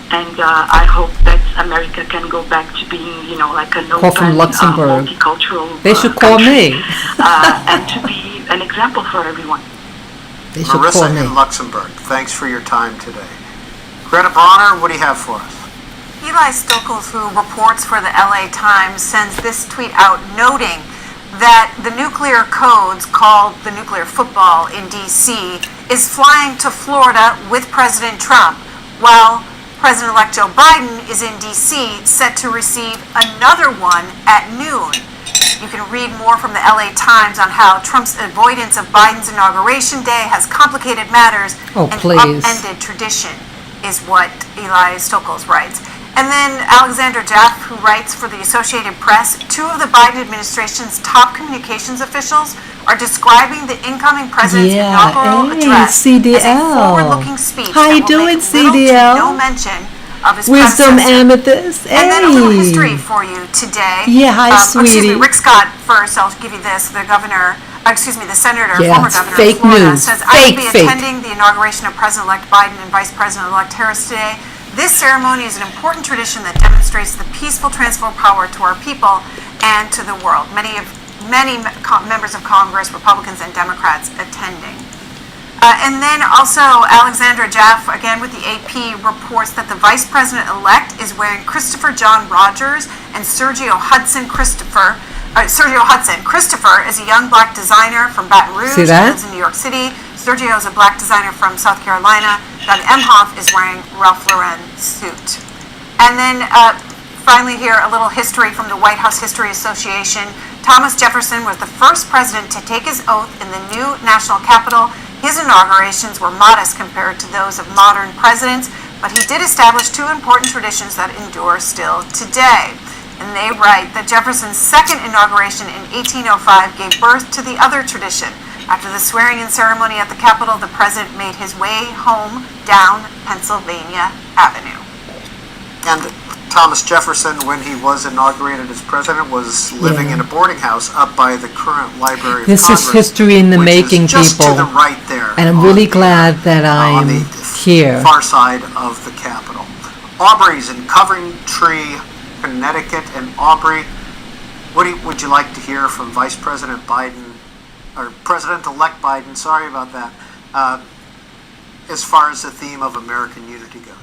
And I hope that America can go back to being, like an Call from open, Luxembourg. multicultural They should call country, me. and to be an example for everyone. They should call Marissa me. in Luxembourg, thanks for your time today. Greta Bronner, what do you have for us? Eli Stokols, who reports for the LA Times, sends this tweet out noting that the nuclear codes, called the nuclear football in D.C., is flying to Florida with President Trump, while President-elect Joe Biden is in D.C., set to receive another one at noon. You can read more from the LA Times on how Trump's avoidance of Biden's Inauguration Day has complicated matters Oh, and please. upended tradition, is what Eli Stokols writes. And then Alexander Jaff, who writes for the Associated Press, two of the Biden administration's top communications officials are describing the incoming president's inaugural hey, address CDL. as a forward-looking speech How you that will doing, make little to CDL? no mention of his Wisdom predecessor. Amethyst. Hey. And then a little history for you today. Yeah, hi, Excuse me, sweetie. Rick Scott first. I'll give you this. The senator, Yeah, former it's governor fake of Florida, news. says, I will be Fake. attending the inauguration of President-elect Biden and Vice President-elect Harris today. This ceremony is an important tradition that demonstrates the peaceful transfer of power to our people and to the world. Many members of Congress, Republicans and Democrats, attending. And then also Alexandra Jaff, again with the AP, reports that the Vice President-elect is wearing Christopher John Rogers and Sergio Hudson. Christopher is a young black designer from Baton Rouge. See that? He lives in New York City. Sergio is a black designer from South Carolina. Doug Emhoff is wearing Ralph Lauren suit. And then finally here, a little history from the White House History Association. Thomas Jefferson was the first president to take his oath in the new national Capitol. His inaugurations were modest compared to those of modern presidents, but he did establish two important traditions that endure still today. And they write that Jefferson's second inauguration in 1805 gave birth to the other tradition. After the swearing-in ceremony at the Capitol, the president made his way home down Pennsylvania Avenue. And Thomas Jefferson, when he was inaugurated as president, was living in a boarding house up by the current Library of This Congress. is history in the which making, is just people. to the right there. And I'm on really the, glad that on I'm the here. far side of the Capitol. Aubrey's in Coventry, Connecticut. And Aubrey, would you like to hear from Vice President Biden, or President-elect Biden, sorry about that, as far as the theme of American unity goes?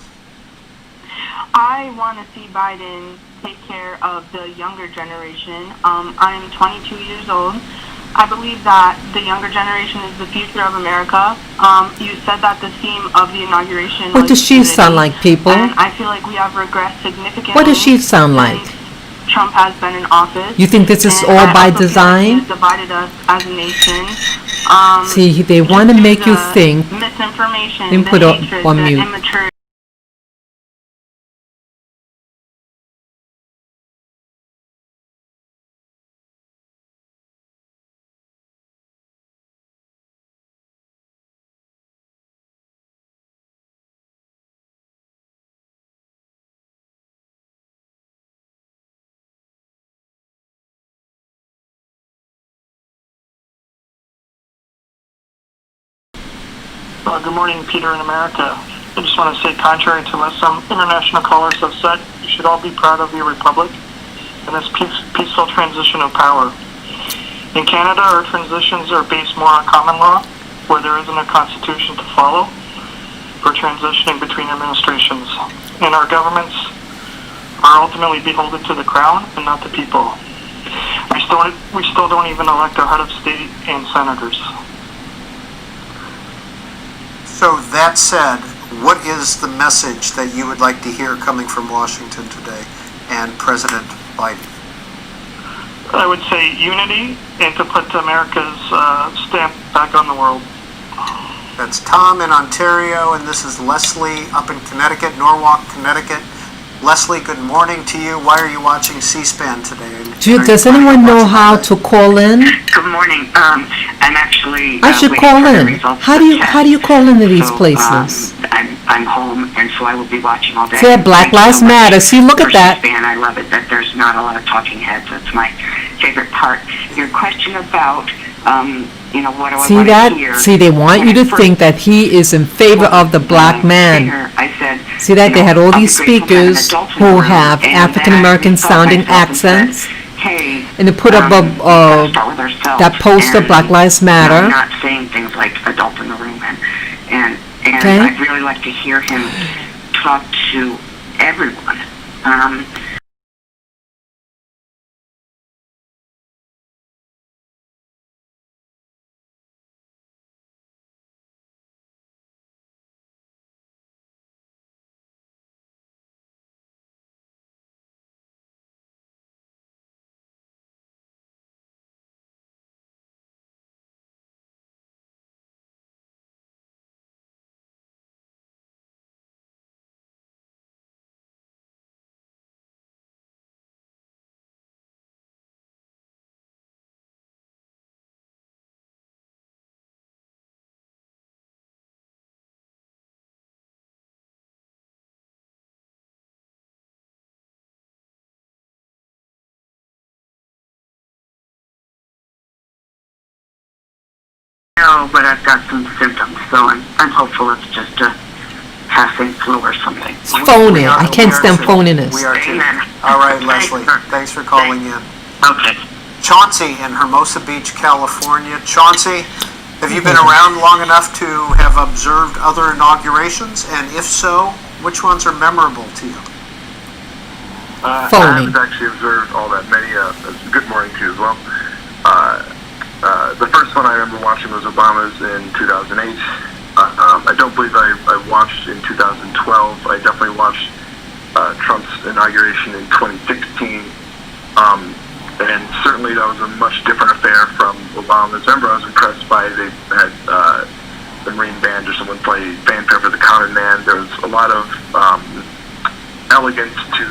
I want to see Biden take care of the younger generation. I'm 22 years old. I believe that the younger generation is the future of America. You said that the theme of the inauguration What was does she unity, sound like, people? And I feel like we have regressed significantly. What does she sound like? since Trump has been in office. You think this is And all I by also feel like design? he has divided us as a nation. See, they want to make you think. Misinformation, Then put the on hatred, the mute. immaturity. Good morning, Peter in America. I just want to say, contrary to what some international callers have said, you should all be proud of your republic and this peaceful transition of power. In Canada, our transitions are based more on common law, where there isn't a constitution to follow for transitioning between administrations. And our governments are ultimately beholden to the crown and not the people. We still don't even elect our head of state and senators. So that said, what is the message that you would like to hear coming from Washington today and President Biden? I would say unity and to put America's stamp back on the world. That's Tom in Ontario, and this is Leslie up in Connecticut, Norwalk, Connecticut. Leslie, good morning to you. Why are you watching C-SPAN today? Does anyone know how to call in? Good morning. I'm actually. I should call in. How do you call into these places? I'm home, and so I will be watching all day. See, Black Lives Matter. See, look at that. And I love it that there's not a lot of talking heads. That's my favorite part. Your question about, what do I See want that? to hear? See, they want you to think that he is in favor of the black man. I said, See that? They had all these speakers who have African American sounding accents. Hey, and they put up that poster, Black Lives Matter. Not saying things like adult in the room, and okay. I'd really like to hear him talk to everyone. No, but I've got some symptoms, so I'm hopeful it's just a passing flu or something. It's phoning. I can't stand phoniness. We are too. Amen. All right, Leslie. Thanks for calling in. Okay. Chauncey in Hermosa Beach, California. Chauncey, have you been around long enough to have observed other inaugurations? And if so, which ones are memorable to you? I haven't actually observed all that many. Good morning to you as well. The first one I remember watching was Obama's in 2008. I don't believe I watched in 2012. I definitely watched Trump's inauguration in 2016. And certainly that was a much different affair from Obama's. Remember, I was impressed by they had the Marine Band or someone play fanfare for the Common Man. There was a lot of elegance to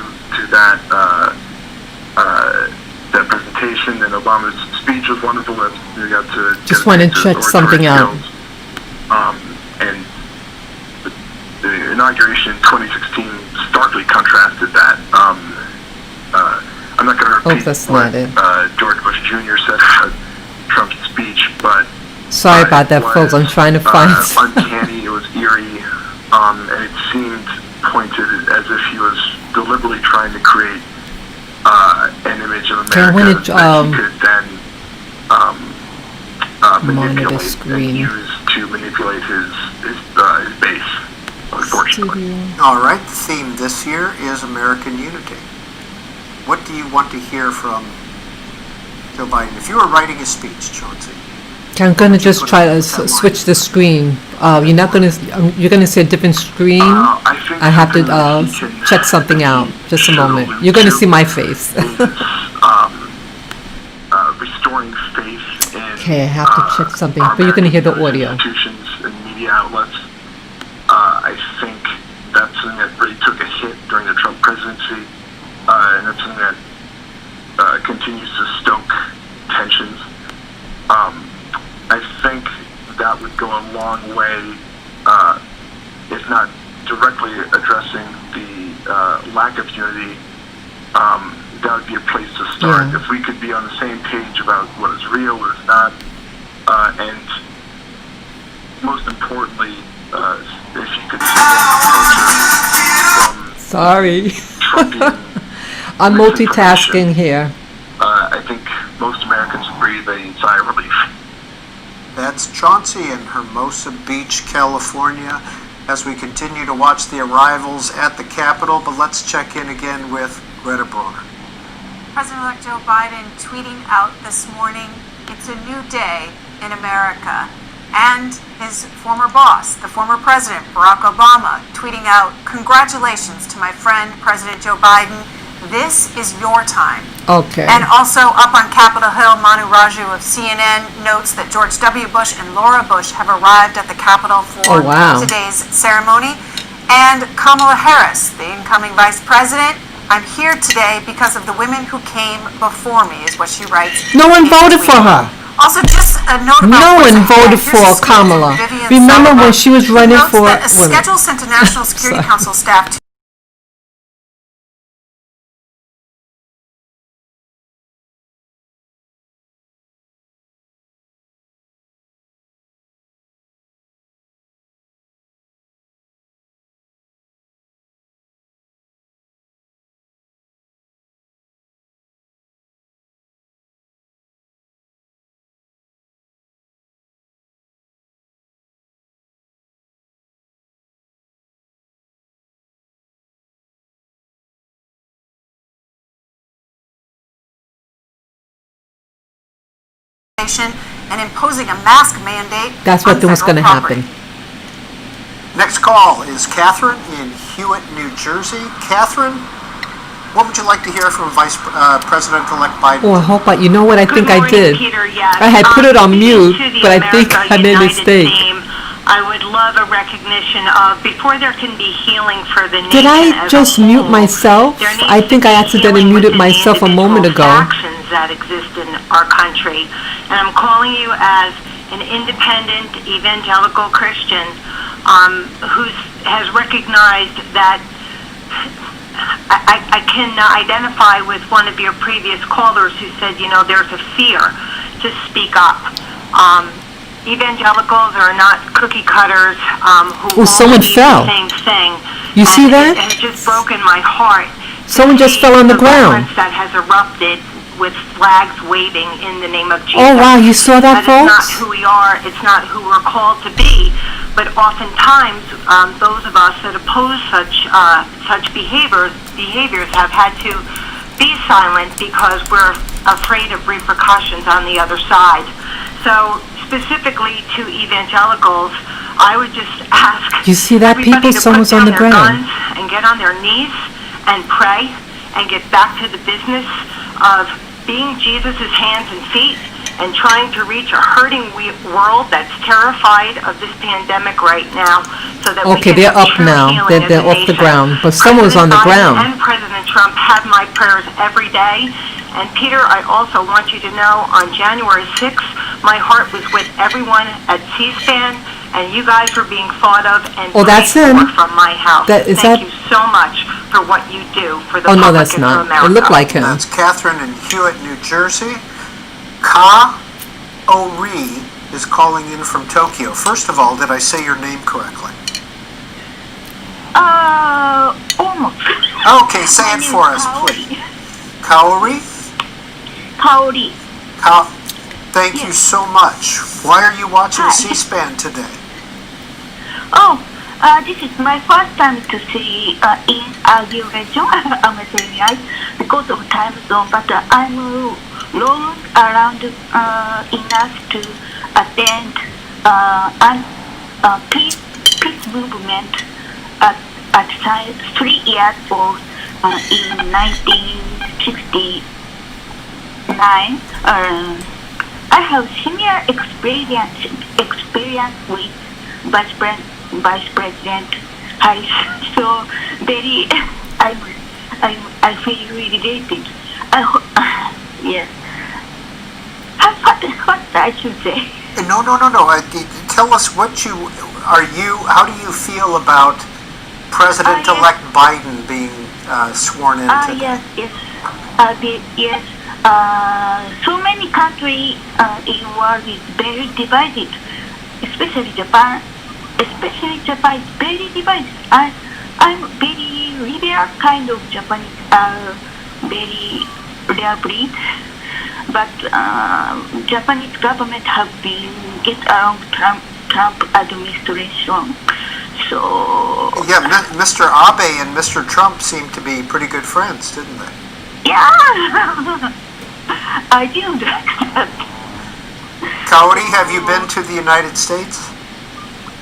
that that presentation, and Obama's speech was wonderful. We got to just want to check something out. And the inauguration in 2016 starkly contrasted that. I'm not going to repeat what George Bush Jr. said about Trump's speech, but sorry about that, folks. I'm trying to find uncanny. It was eerie, and it seemed pointed as if he was deliberately trying to create an image of America that he could then manipulate and use to manipulate his base, unfortunately. All right, the theme this year is American unity. What do you want to hear from Joe Biden? If you were writing a speech, Chauncey. I'm going to just try to switch the screen. You're going to see a different screen. I have to check something out. Just a moment. You're going to see my face. Restoring faith in okay, I have to check something, but you're going to hear the audio. Institutions and media outlets. I think that's something that really took a hit during the Trump presidency, and that's something that continues to stoke tensions. I think that would go a long way, if not directly addressing the lack of unity. That would be a place to start. Yeah. If we could be on the same page about what is real, what is not, and most importantly, if you could from Sorry. Trumpian I'm multitasking here. I think most Americans would breathe a sigh of relief. That's Chauncey in Hermosa Beach, California, as we continue to watch the arrivals at the Capitol, but let's check in again with Greta Broner. President-elect Joe Biden tweeting out this morning, "It's a new day in America." And his former boss, the former president, Barack Obama, tweeting out, "Congratulations to my friend, President Joe Biden. This is your time." Okay. And also up on Capitol Hill, Manu Raju of CNN notes that George W. Bush and Laura Bush have arrived at the Capitol for today's ceremony. And Kamala Harris, the incoming vice president, "I'm here today because of the women who came before me," is what she writes. No one voted for her. Also, just a note about no one voted for Kamala. Remember when she was running for women? A schedule sent to National Security Council staff to and imposing a mask mandate. That's what was going to happen. Next call is Catherine in Hewitt, New Jersey. Catherine, what would you like to hear from Vice President-elect Biden? Oh, I hope you know what I think I did? Peter, yes. I had put it on mute, but I think I made a mistake. I would love a recognition of, before there can be healing for the nation. Did I just mute myself? I think I accidentally muted myself a moment ago. Factions that exist in our country. And I'm calling you as an independent evangelical Christian who has recognized that I can identify with one of your previous callers who said, there's a fear to speak up. Evangelicals are not cookie cutters who someone fell. The same thing. You see that? It's just broken my heart. Someone just fell on the ground. That has erupted with flags waving in the name of Jesus. Oh wow, you saw that, folks? It's not who we are. It's not who we're called to be. But oftentimes, those of us that oppose such behaviors have had to be silent because we're afraid of repercussions on the other side. So specifically to evangelicals, I would just ask you see that, people? Someone's on the ground. And get on their knees and pray and get back to the business of being Jesus' hands and feet and trying to reach a hurting world that's terrified of this pandemic right now, so that okay, they're up now. They're off the ground, but someone's on the ground. And President Trump have my prayers every day. And Peter, I also want you to know, on January 6th, my heart was with everyone at C-SPAN, and you guys were being thought of and prayed for from my house. Thank you so much for what you do for the public that's and not. for America. It looked like him. That's Catherine in Hewitt, New Jersey. Ka Ori is calling in from Tokyo. First of all, did I say your name correctly? Almost. Okay, say it for us, please. Kaori? Kaori. Thank you so much. Why are you watching C-SPAN today? This is my first time to see Inauguration. I'm sorry, because of time zone, but I'm long around enough to attend peace movement at Street Airport in 1969. I have similar experience with Vice President Harris. So very, I feel related. Yes. What I should say? No. Tell us how do you feel about President-elect Biden being sworn in today? Yes. So many countries in the world is very divided, especially Japan especially Japanese, very device. I'm very rare kind of Japanese, very rare breed. But Japanese government have been get around Trump administration. So Yeah, Mr. Abe and Mr. Trump seemed to be pretty good friends, didn't they? yeah, I didn't accept. Kaori, have you been to the United States?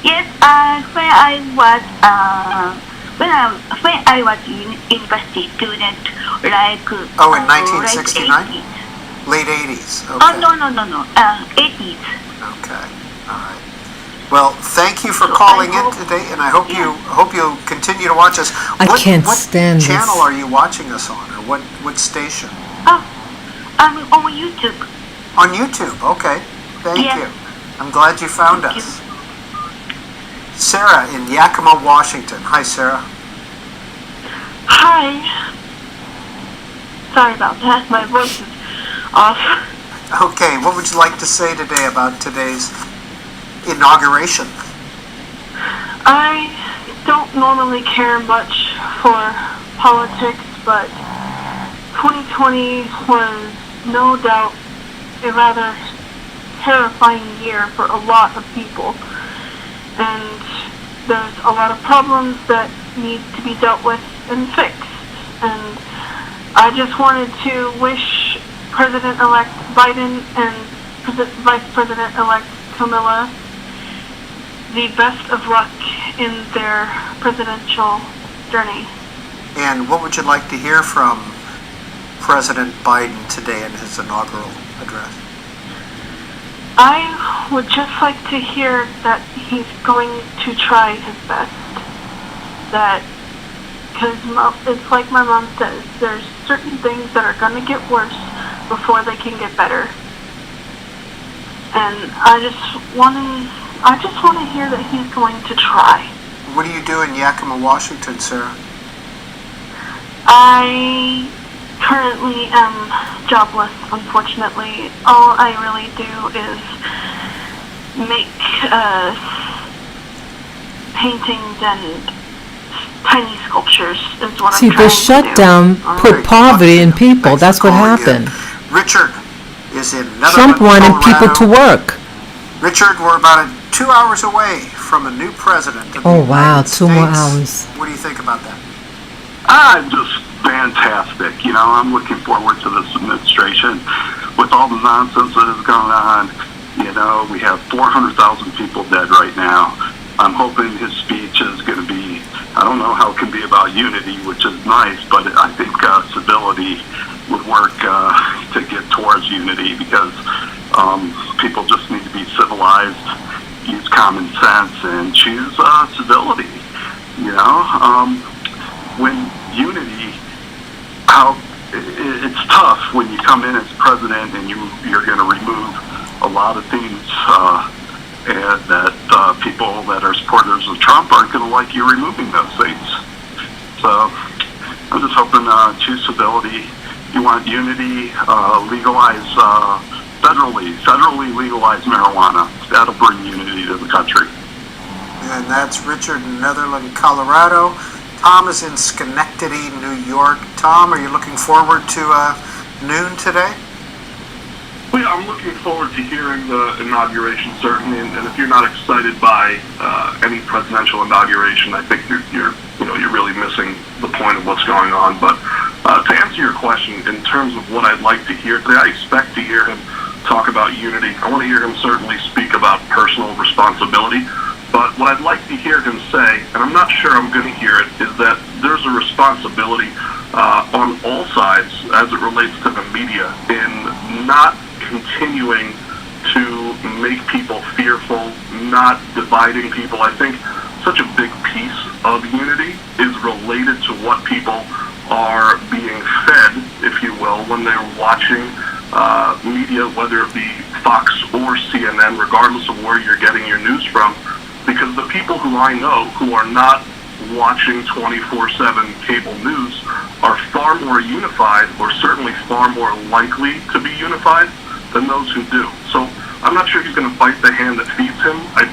Yes, when I was university student, like Oh, in 1969? Late 80s. Okay. Oh no, 80s. Okay. All right. Well, thank you for calling in today, and I hope you continue to watch us. I can't stand What channel this. are you watching us on, or what station? I'm on YouTube. On YouTube. Okay. Thank Yes. you. I'm glad you found us. Sarah in Yakima, Washington. Hi, Sarah. Hi. Sorry about that. My voice is off. Okay. What would you like to say today about today's inauguration? I don't normally care much for politics, but 2020 was no doubt a rather terrifying year for a lot of people. And there's a lot of problems that need to be dealt with and fixed. And I just wanted to wish President-elect Biden and Vice President-elect Kamala the best of luck in their presidential journey. And what would you like to hear from President Biden today in his inaugural address? I would just like to hear that he's going to try his best. That, because it's like my mom says, there's certain things that are going to get worse before they can get better. And I just want to hear that he's going to try. What do you do in Yakima, Washington, Sarah? I currently am jobless, unfortunately. All I really do is make paintings and tiny sculptures is what See, I'm trying the to do. shutdown put poverty in people. That's what happened. Richard is in Netherlands, Trump wanted people to work. Richard, we're about 2 hours away from a new president of the Oh, wow, United 2 more States. hours. What do you think about that? Just fantastic. You know, I'm looking forward to this administration with all the nonsense that is going on. You know, we have 400,000 people dead right now. I'm hoping his speech is going to be, I don't know how it can be about unity, which is nice, but I think civility would work to get towards unity because people just need to be civilized, use common sense, and choose civility. You know, when unity, it's tough when you come in as president and you're going to remove a lot of things and that people that are supporters of Trump aren't going to like you removing those things. So I'm just hoping choose civility. You want unity, legalize federally legalize marijuana. That'll bring unity to the country. And that's Richard in Netherlands, Colorado. Tom is in Schenectady, New York. Tom, are you looking forward to noon today? Well, yeah, I'm looking forward to hearing the inauguration, certainly. And if you're not excited by any presidential inauguration, I think you're really missing the point of what's going on. But to answer your question, in terms of what I'd like to hear today, I expect to hear him talk about unity. I want to hear him certainly speak about personal responsibility. But what I'd like to hear him say, and I'm not sure I'm going to hear it, is that there's a responsibility on all sides as it relates to the media in not continuing to make people fearful, not dividing people. I think such a big piece of unity is related to what people are being fed, if you will, when they're watching media, whether it be Fox or CNN, regardless of where you're getting your news from. Because the people who I know who are not watching 24/7 cable news are far more unified, or certainly far more likely to be unified, than those who do. So I'm not sure he's going to bite the hand that feeds him. I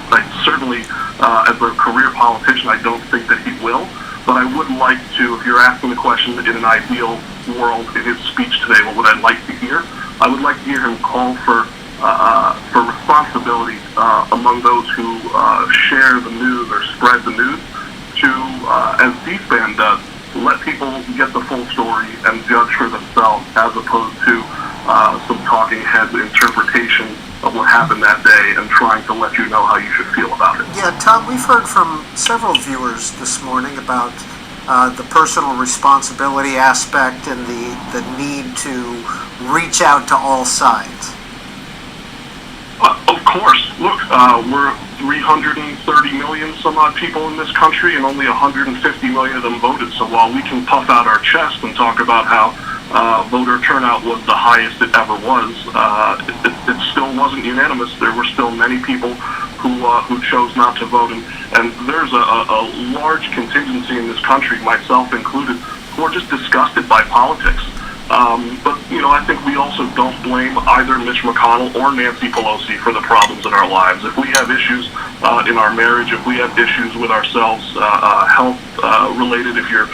certainly, as a career politician, I don't think that he will. But I would like to, if you're asking the question in an ideal world in his speech today, what would I like to hear? I would like to hear him call for responsibility among those who share the news or spread the news to, as C-SPAN does, let people get the full story and judge for themselves as opposed to some talking head interpretation of what happened that day and trying to let you know how you should feel about it. Yeah, Tom, we've heard from several viewers this morning about the personal responsibility aspect and the need to reach out to all sides. Of course. Look, we're 330 million some odd people in this country, and only 150 million of them voted. So while we can puff out our chest and talk about how voter turnout was the highest it ever was, it still wasn't unanimous. There were still many people who chose not to vote, and there's a large contingency in this country, myself included, who are just disgusted by politics. But, I think we also don't blame either Mitch McConnell or Nancy Pelosi for the problems in our lives. If we have issues in our marriage, if we have issues with ourselves, health related, if you're,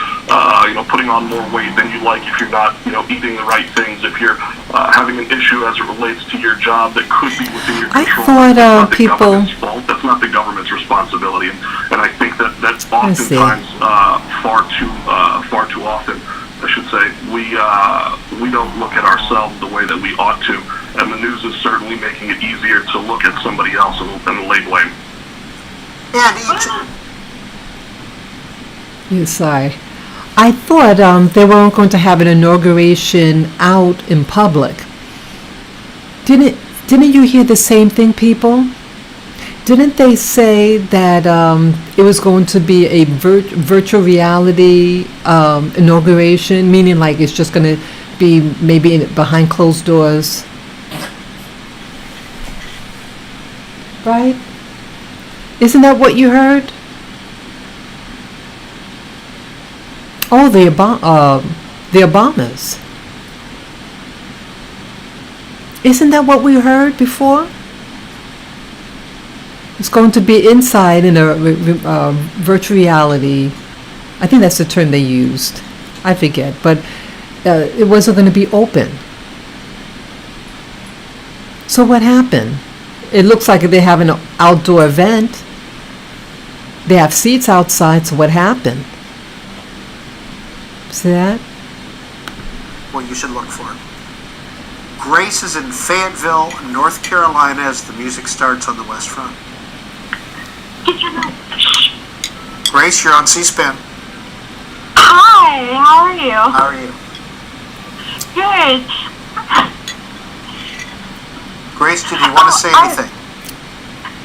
putting on more weight than you like, if you're not, eating the right things, if you're having an issue as it relates to your job that could be within your control, that's not the government's responsibility. And I think that's oftentimes far too often, I should say, we don't look at ourselves the way that we ought to, and the news is certainly making it easier to look at somebody else and lay blame. Sorry. I thought they weren't going to have an inauguration out in public. Didn't you hear the same thing, people? Didn't they say that it was going to be a virtual reality inauguration, meaning like it's just going to be maybe behind closed doors? Right? Isn't that what you heard? Oh, the Obamas. Isn't that what we heard before? It's going to be inside in a virtual reality. I think that's the term they used. I forget, but it wasn't going to be open. So what happened? It looks like they have an outdoor event. They have seats outside, so what happened? See that? Well, you should look for it. Grace is in Fayetteville, North Carolina, as the music starts on the West Front. Grace, you're on C-SPAN. Hi, how are you? How are you? Good. Grace, did you want to say anything?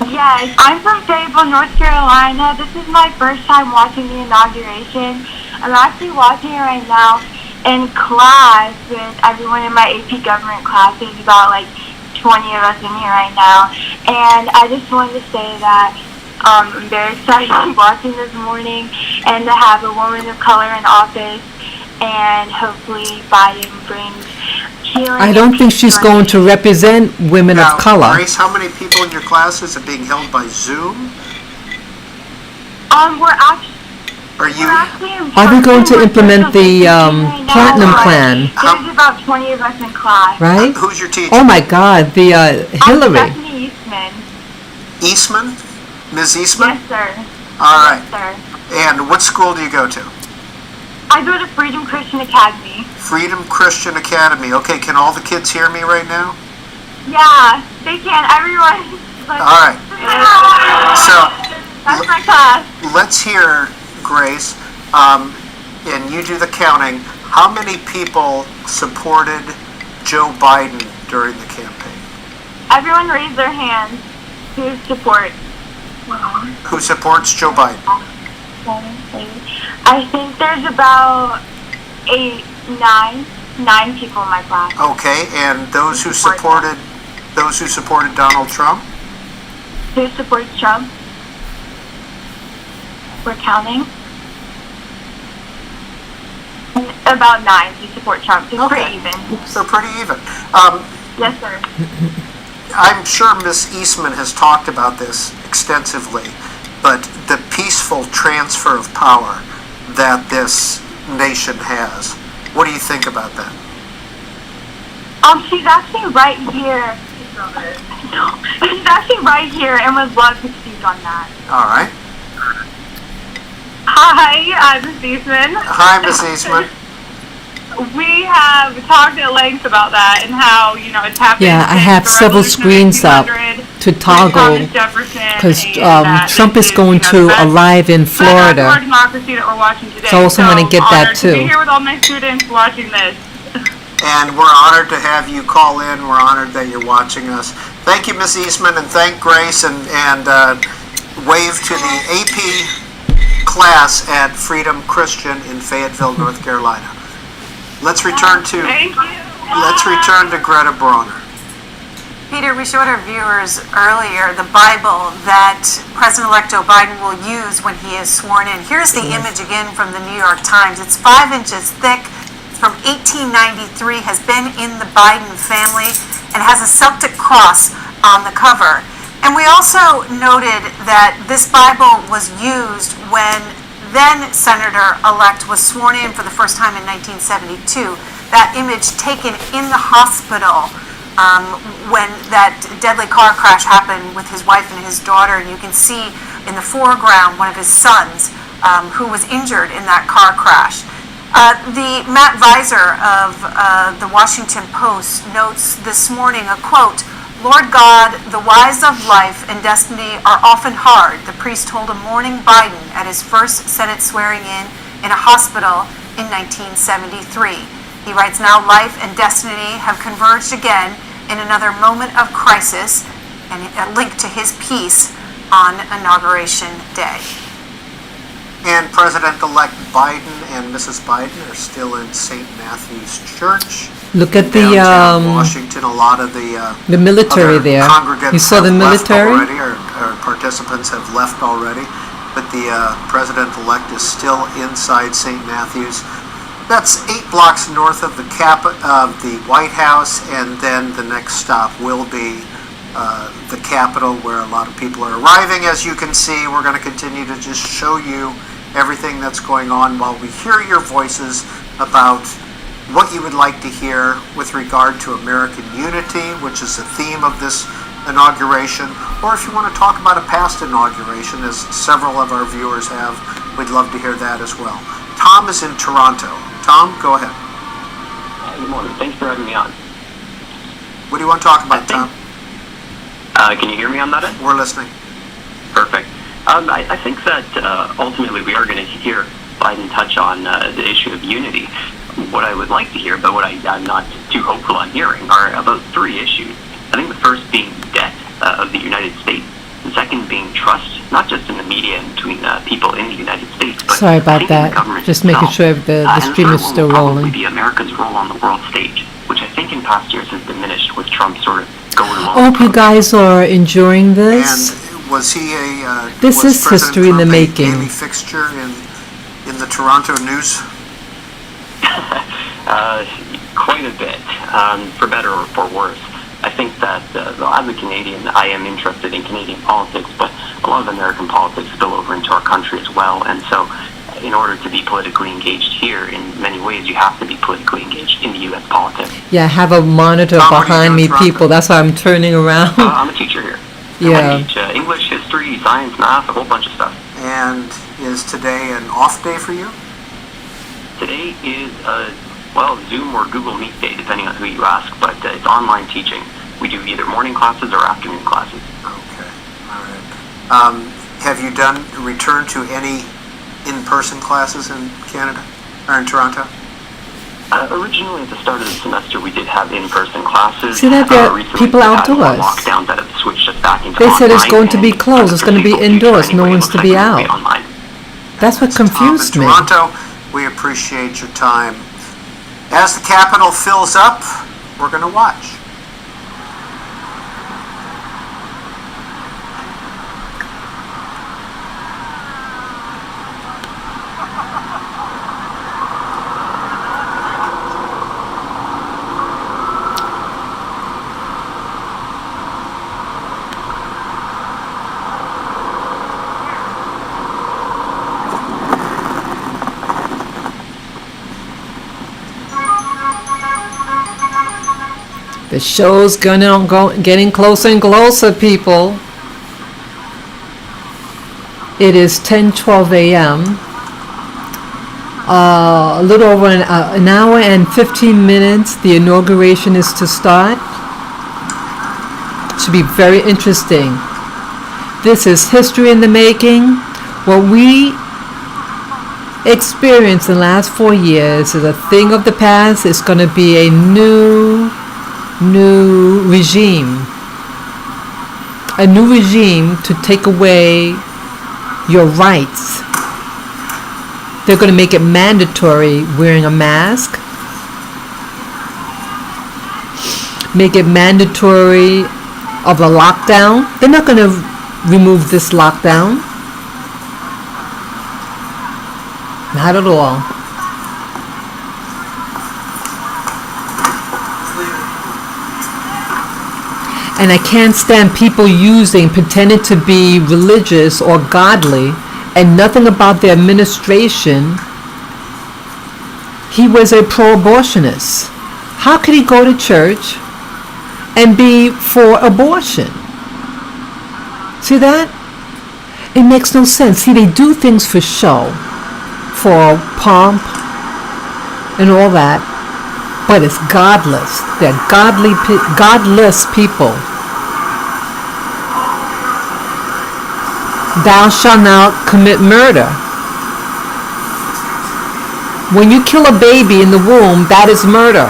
Yes, I'm from Fayetteville, North Carolina. This is my first time watching the inauguration. I'm actually watching it right now in class with everyone in my AP government class. There's about like 20 of us in here right now. And I just wanted to say that I'm very excited to be watching this morning and to have a woman of color in office, and hopefully Biden brings healing. I don't think she's going to represent women of color. Grace, how many people in your classes are being held by Zoom? We're actually... Are we going to implement the platinum plan? There's about 20 of us in class. Right? Who's your teacher? Oh my God, the Hillary. I'm Stephanie Eastman. Eastman? Ms. Eastman? Yes, sir. All right. Yes, sir. And what school do you go to? I go to Freedom Christian Academy. Freedom Christian Academy. Okay, can all the kids hear me right now? Yeah, they can. Everyone. All right. So, that's my class. Let's hear, Grace, and you do the counting. How many people supported Joe Biden during the campaign? Everyone raise their hands. Who supports? Who supports Joe Biden? I think there's about nine people in my class. Okay, and those who supported Donald Trump? Who supports Trump? We're counting. About 9 who support Trump. So it's pretty even. So pretty even. Yes, sir. I'm sure Ms. Eastman has talked about this extensively, but the peaceful transfer of power that this nation has. What do you think about that? She's actually right here. No, she's actually right here and would love to speak on that. All right. Hi, Ms. Eastman. Hi, Ms. Eastman. We have talked at length about that and how, it's happened. Yeah, I have several screens up to toggle because Trump is going to a live in Florida. Our democracy that we're watching today. So I also want to get that To be too. here with all my students watching this. And we're honored to have you call in. We're honored that you're watching us. Thank you, Ms. Eastman, and thank Grace, and wave to the AP class at Freedom Christian in Fayetteville, North Carolina. Let's return to Greta Bronner. Peter, we showed our viewers earlier the Bible that President-elect Joe Biden will use when he is sworn in. Here's the image again from the New York Times. It's 5 inches thick. It's from 1893, has been in the Biden family, and has a Celtic cross on the cover. And we also noted that this Bible was used when then Senator-elect was sworn in for the first time in 1972. That image taken in the hospital when that deadly car crash happened with his wife and his daughter. And you can see in the foreground one of his sons who was injured in that car crash. The Matt Visor of the Washington Post notes this morning a quote, "Lord God, the wise of life and destiny are often hard," the priest told a mourning Biden at his first Senate swearing in a hospital in 1973. He writes, "Now life and destiny have converged again in another moment of crisis," and a link to his piece on Inauguration Day. And President-elect Biden and Mrs. Biden are still in St. Matthew's Church. Look at the downtown Washington. A lot of the military other there. Congregants You saw the have military? left already, or participants have left already, but the President-elect is still inside St. Matthew's. That's 8 blocks north of the White House, and then the next stop will be the Capitol, where a lot of people are arriving. As you can see, we're going to continue to just show you everything that's going on while we hear your voices about what you would like to hear with regard to American unity, which is the theme of this inauguration, or if you want to talk about a past inauguration, as several of our viewers have, we'd love to hear that as well. Tom is in Toronto. Tom, go ahead. Good morning. Thanks for having me on. What do you want to talk about, Tom? Can you hear me on that end? We're listening. Perfect. I think that ultimately we are going to hear Biden touch on the issue of unity. What I would like to hear, but what I'm not too hopeful on hearing, are about 3 issues. I think the first being debt of the United States. The second being trust, not just in the media and between people in the United States, but Sorry about in the that. government Just making itself. sure the stream is still And the third one will rolling. probably be America's role on the world stage, which I think in past years has diminished with Trump sort of going along. I hope you guys are enjoying this. And was he a This was is President history in the Trump a making. daily fixture in the Toronto news? Quite a bit, for better or for worse. I think that as a Canadian, I am interested in Canadian politics, but a lot of American politics spill over into our country as well. And so in order to be politically engaged here, in many ways, you have to be politically engaged in the U.S. politics. Yeah, I have a monitor Tom, what do you behind do me, in Toronto? people. That's why I'm turning around. I'm a teacher here. Yeah. I teach English, history, science, math, a whole bunch of stuff. And is today an off day for you? Today is, Zoom or Google Meet day, depending on who you ask, but it's online teaching. We do either morning classes or afternoon classes. Okay, all right. Have you returned to any in-person classes in Canada, or in Toronto? Originally, at the start of the semester, we did have in-person classes. See that there are Recently, people we've had outdoors. more lockdowns that have switched us back into They said it's online, going to be and closed. It's going to be for the foreseeable indoors. future, No anyway, one's it to looks be like we'll out. online. That's what Tom in confused me. Toronto, we appreciate your time. As the Capitol fills up, we're going to watch. The show's getting closer and closer, people. It is 10:12 a.m. A little over an hour and 15 minutes. The inauguration is to start. Should be very interesting. This is history in the making. What we experienced in the last 4 years is a thing of the past. It's going to be a new regime. A new regime to take away your rights. They're going to make it mandatory wearing a mask. Make it mandatory of a lockdown. They're not going to remove this lockdown. Not at all. And I can't stand people pretending to be religious or godly and nothing about their administration. He was a pro-abortionist. How could he go to church and be for abortion? See that? It makes no sense. See, they do things for show, for pomp and all that, but it's godless. They're godless people. Thou shalt not commit murder. When you kill a baby in the womb, that is murder.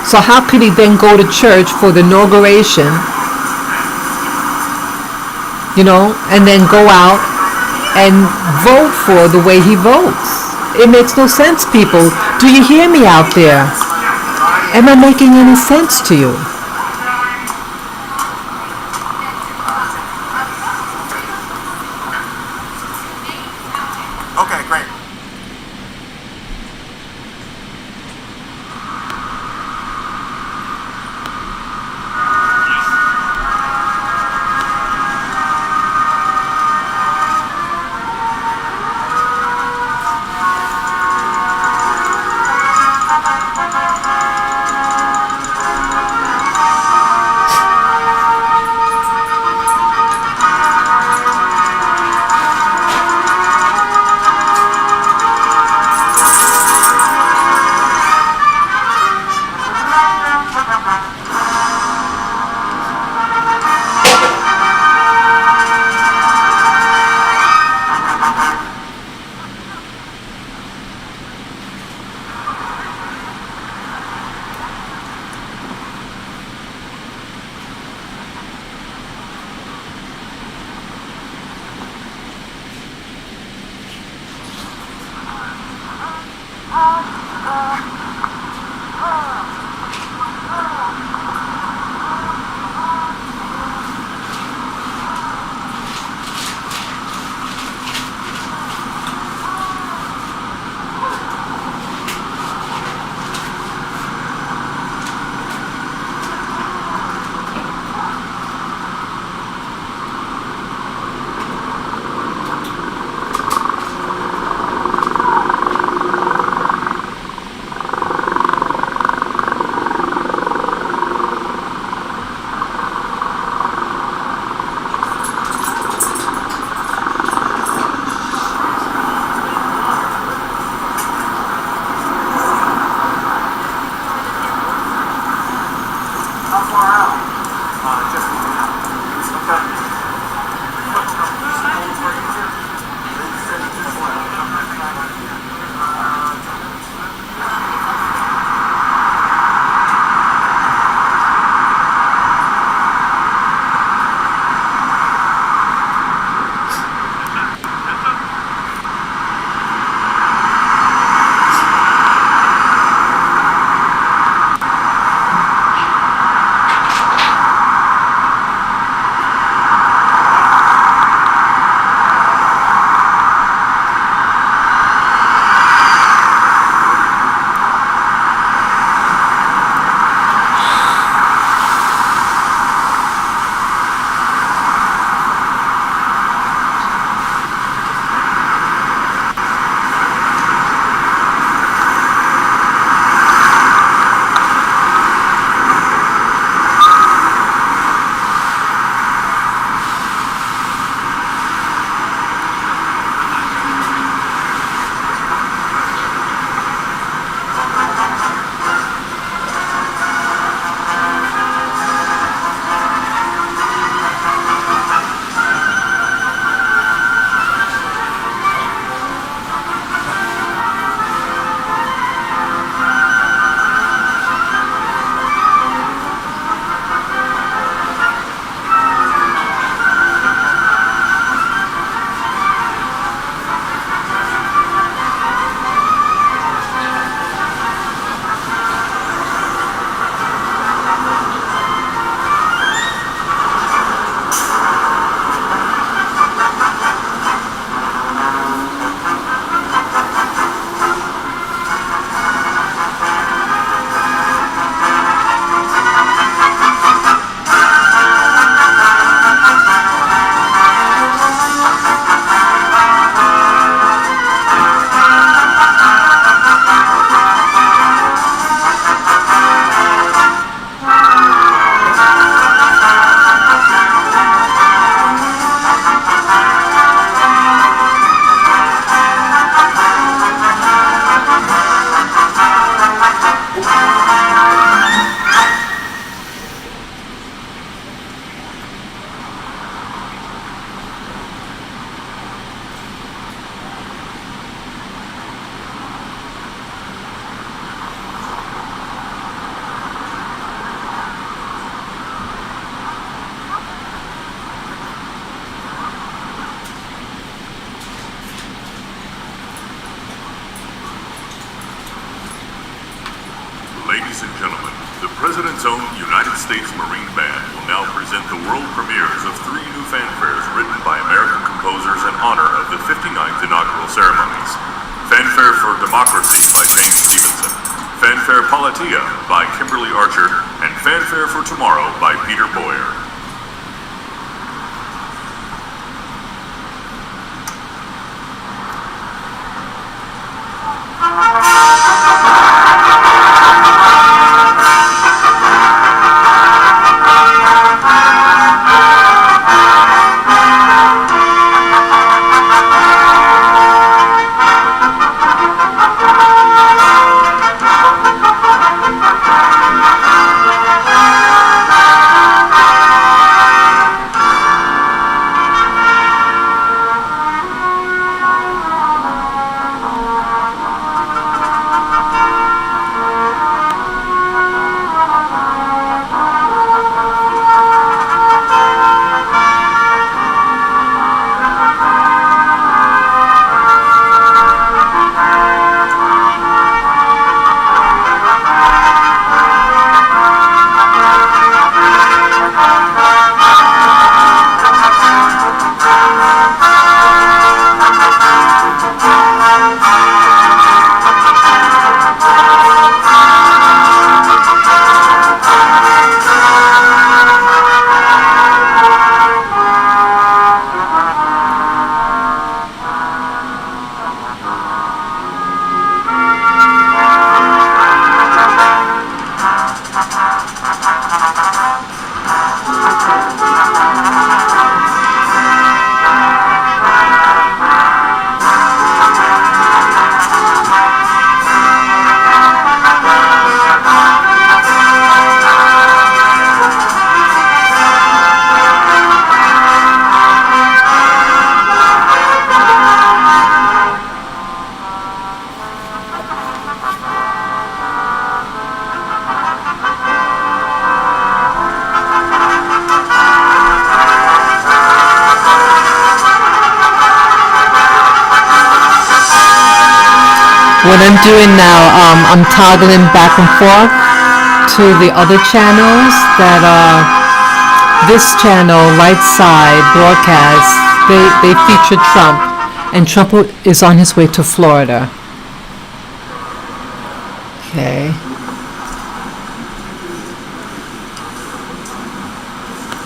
So how could he then go to church for the inauguration, and then go out and vote for the way he votes? It makes no sense, people. Do you hear me out there? Am I making any sense to you? Okay, great. Ladies and gentlemen, the President's own United States Marine Band will now present the world premieres of 3 new fanfares written by American composers in honor of the 59th inaugural ceremonies. Fanfare for Democracy by James Stevenson, Fanfare Politia by Kimberly Archer, and Fanfare for Tomorrow by Peter Boyer. What I'm doing now, I'm toggling back and forth to the other channels that this channel, right side, broadcast, they feature Trump, and Trump is on his way to Florida. Okay.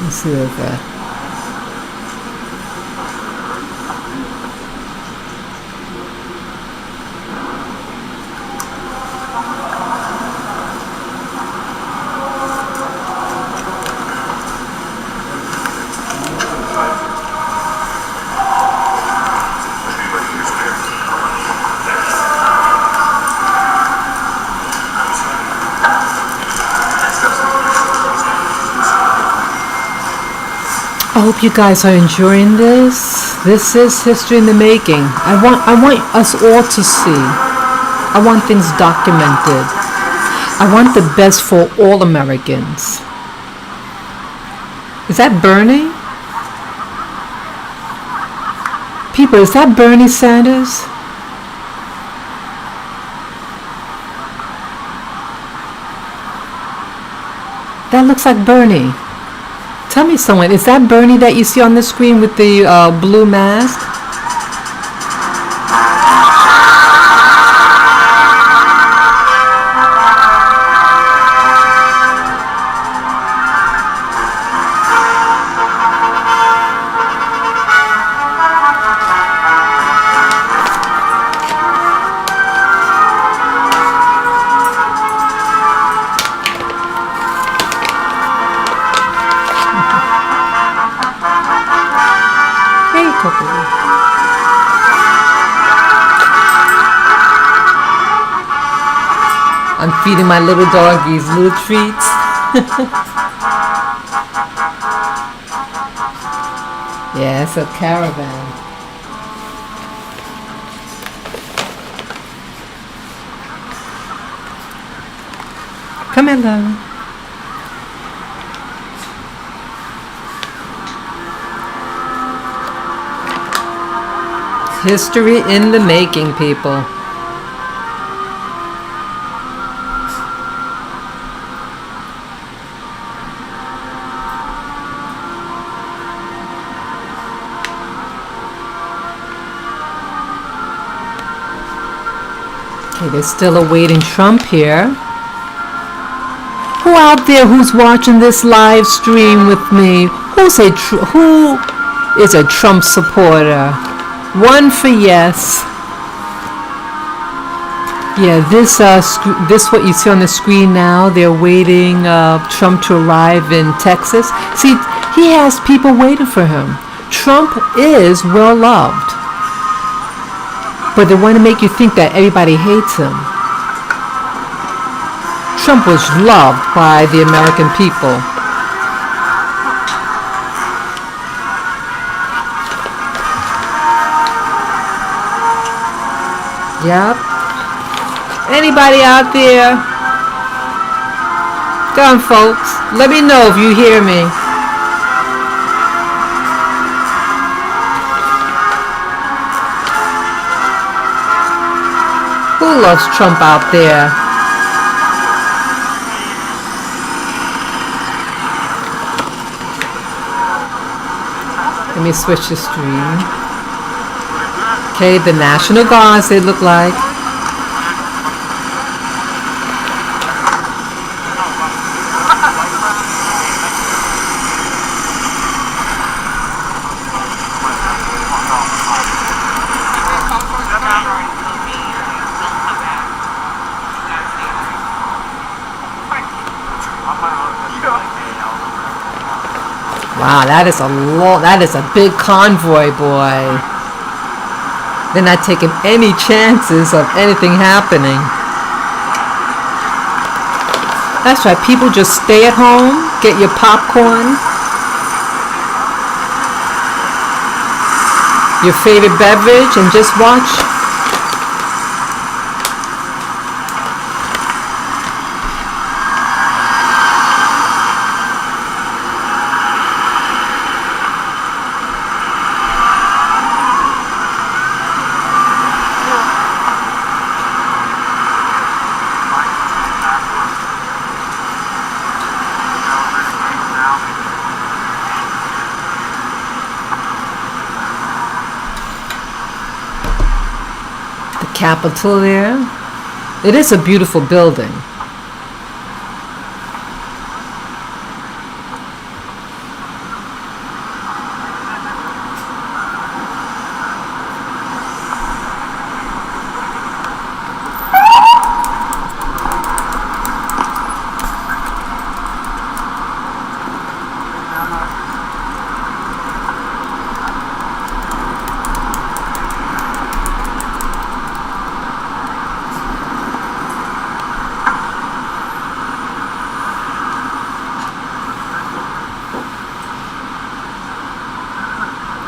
Let's see what that. I hope you guys are enjoying this. This is history in the making. I want us all to see. I want things documented. I want the best for all Americans. Is that Bernie? People, is that Bernie Sanders? That looks like Bernie. Tell me someone, is that Bernie that you see on the screen with the blue mask? I'm feeding my little doggies little treats. Yeah, it's a caravan. Come here, love. History in the making, people. Okay, they're still awaiting Trump here. Who out there who's watching this live stream with me? Who is a Trump supporter? One for yes. Yeah, this what you see on the screen now. They're waiting Trump to arrive in Texas. See, he has people waiting for him. Trump is well loved, but they want to make you think that everybody hates him. Trump was loved by the American people. Yep. Anybody out there? Come on, folks. Let me know if you hear me. Who loves Trump out there? Let me switch the stream. Okay, the National Guards, they look like. Wow, that is a big convoy, boy. They're not taking any chances of anything happening. That's right, people just stay at home, get your popcorn, your favorite beverage, and just watch. Capitol there. It is a beautiful building.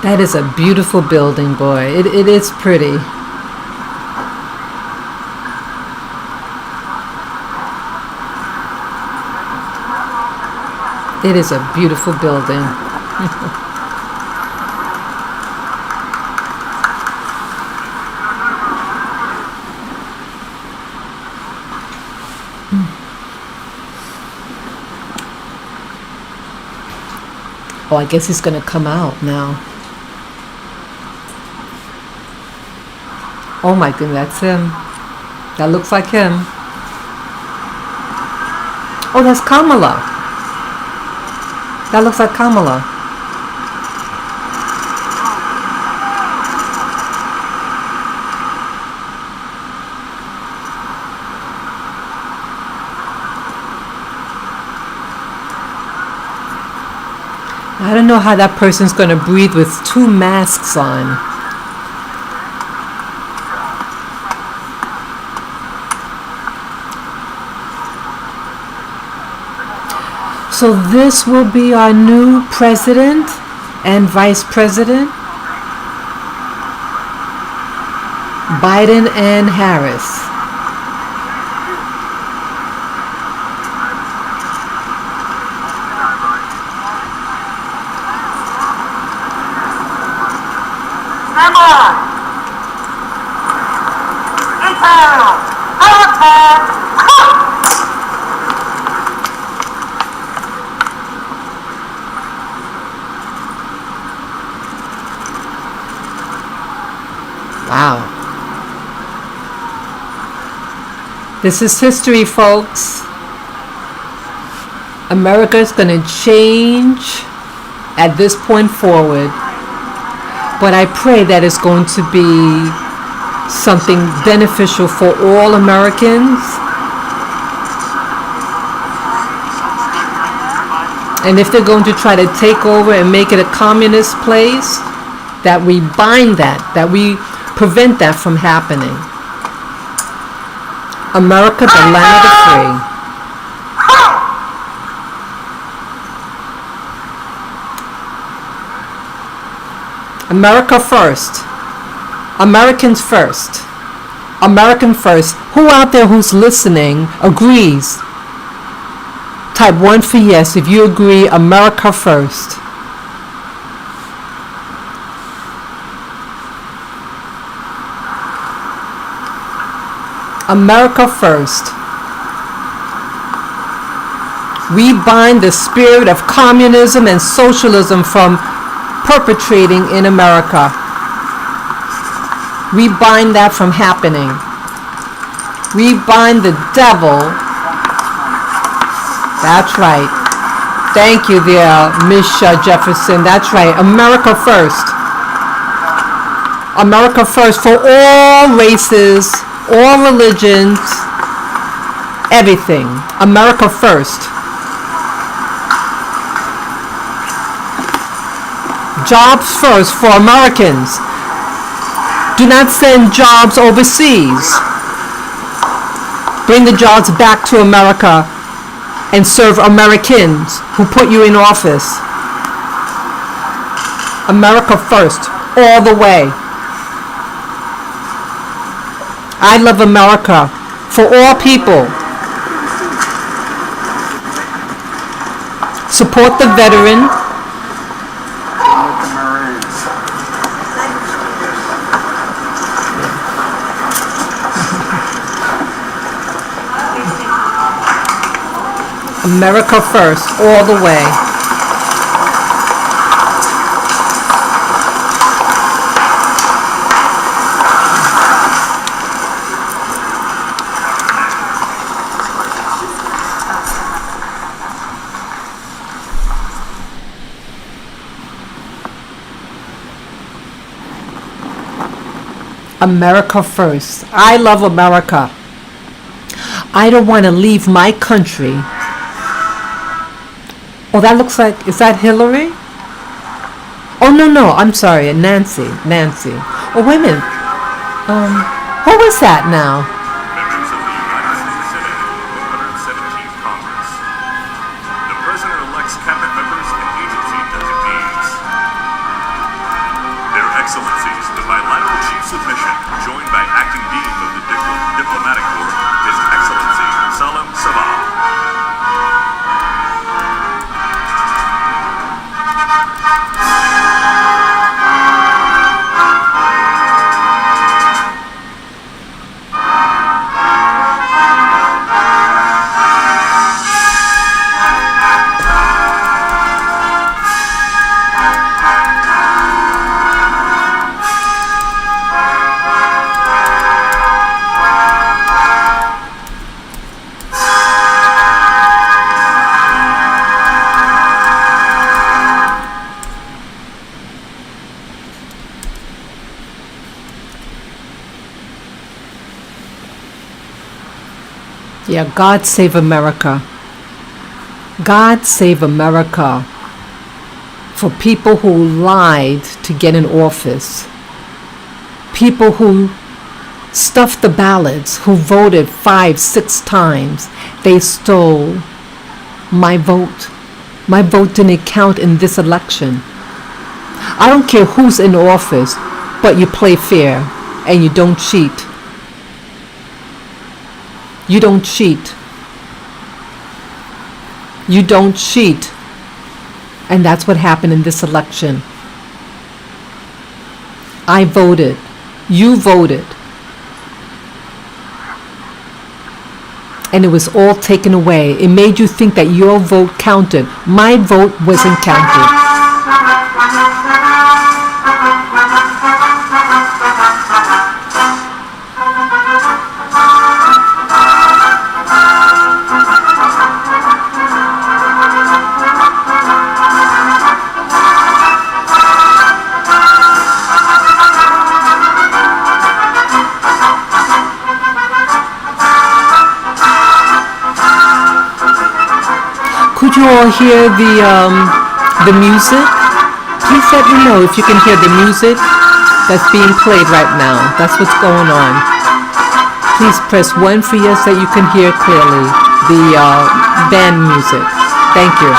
That is a beautiful building, boy. It is pretty. It is a beautiful building. Oh, I guess he's going to come out now. Oh my goodness, that's him. That looks like him. Oh, that's Kamala. That looks like Kamala. I don't know how that person's going to breathe with two masks on. So this will be our new president and vice president, Biden and Harris. Wow. This is history, folks. America is going to change at this point forward. But I pray that it's going to be something beneficial for all Americans. And if they're going to try to take over and make it a communist place, that we bind that we prevent that from happening. America, the land of the free. America first. Americans first. American first. Who out there who's listening agrees? Type 1 for yes if you agree America first. America first. We bind the spirit of communism and socialism from perpetrating in America. We bind that from happening. We bind the devil. That's right. Thank you there, Miss Jefferson. That's right. America first. America first for all races, all religions, everything. America first. Jobs first for Americans. Do not send jobs overseas. Bring the jobs back to America and serve Americans who put you in office. America first, all the way. I love America for all people. Support the veteran. America first, all the way. America first. I love America. I don't want to leave my country. Oh, that looks like, is that Hillary? Oh, no, I'm sorry, Nancy. Oh, wait a minute. Who was that now? Members of the United States Senate 117th Congress. The President-elect's cabinet members and agency designees. Their Excellencies, the bilateral chiefs of mission, joined by Acting Dean of the Diplomatic Corps, His Excellency Salam Sabah. Yeah, God save America. God save America for people who lied to get in office. People who stuffed the ballots, who voted 5, 6 times. They stole my vote. My vote didn't count in this election. I don't care who's in office, but you play fair and you don't cheat. You don't cheat. You don't cheat. And that's what happened in this election. I voted. You voted. And it was all taken away. It made you think that your vote counted. My vote wasn't counted. Could you all hear the music? Please let me know if you can hear the music that's being played right now. That's what's going on. Please press 1 for yes that you can hear clearly the band music. Thank you.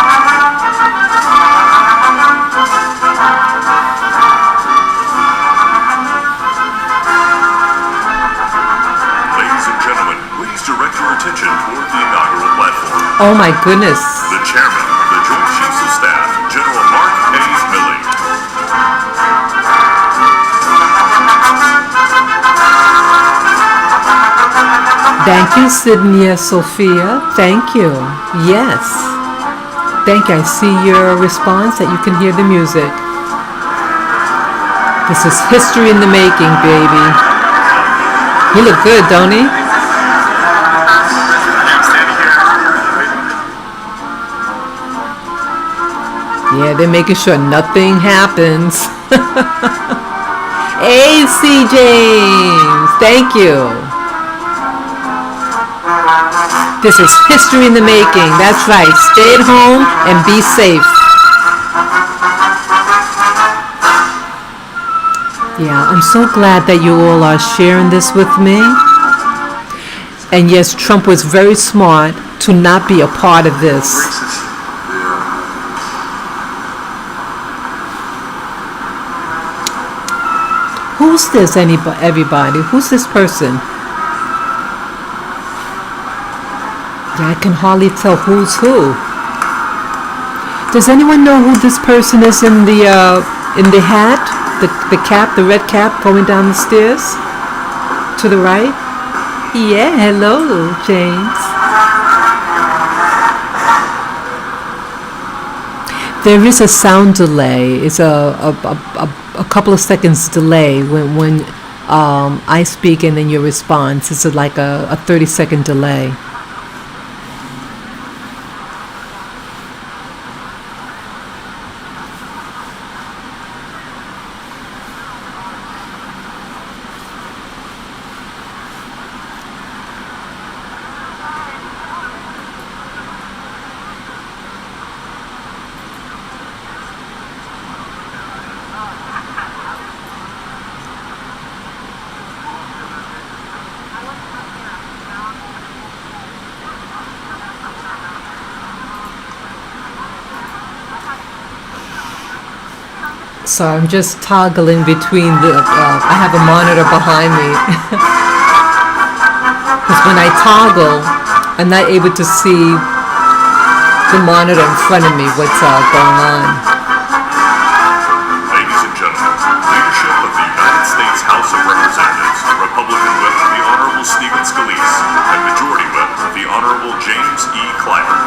Ladies and gentlemen, please direct your attention toward the inaugural platform. Oh my goodness. The Chairman of the Joint Chiefs of Staff, General Mark A. Milley. Thank you, Sydney Sophia. Thank you. Yes. Thank you. I see your response that you can hear the music. This is history in the making, baby. He look good, don't he? Yeah, they're making sure nothing happens. Hey, C. James. Thank you. This is history in the making. That's right. Stay at home and be safe. Yeah, I'm so glad that you all are sharing this with me. And yes, Trump was very smart to not be a part of this. Who's this, everybody? Who's this person? Yeah, I can hardly tell who's who. Does anyone know who this person is in the hat? The cap, the red cap going down the stairs? To the right? Yeah, hello, James. There is a sound delay. It's a couple of seconds delay when I speak and then your response. It's like a 30-second delay. So I'm just toggling between I have a monitor behind me. Because when I toggle, I'm not able to see the monitor in front of me, what's going on. Ladies and gentlemen, leadership of the United States House of Representatives, Republican Whip the Honorable Stephen Scalise, and Majority Whip the Honorable James E. Clyburn.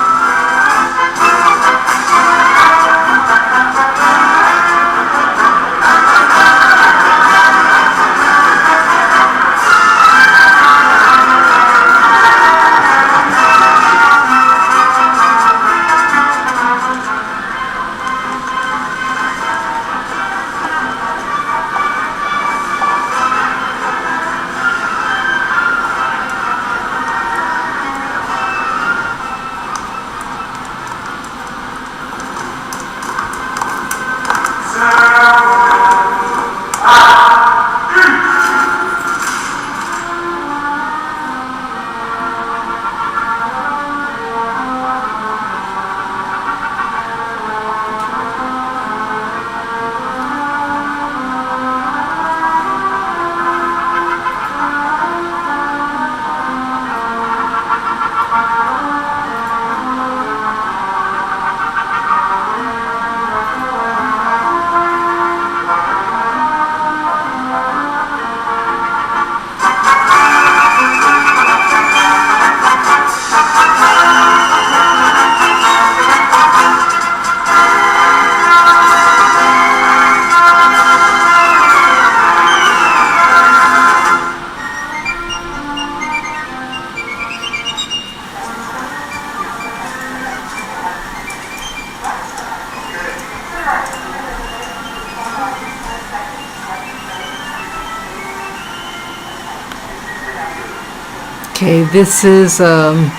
Okay, this is the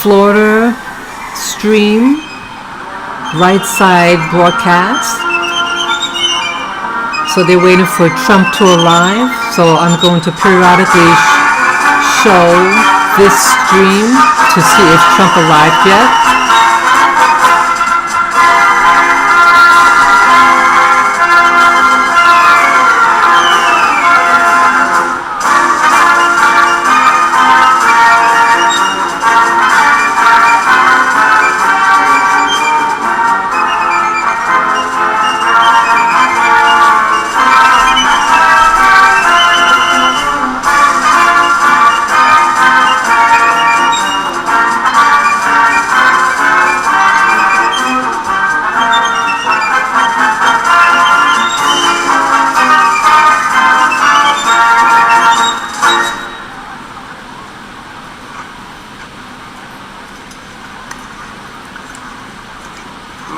Florida stream, right side broadcast. So they're waiting for Trump to arrive. So I'm going to periodically show this stream to see if Trump arrived yet.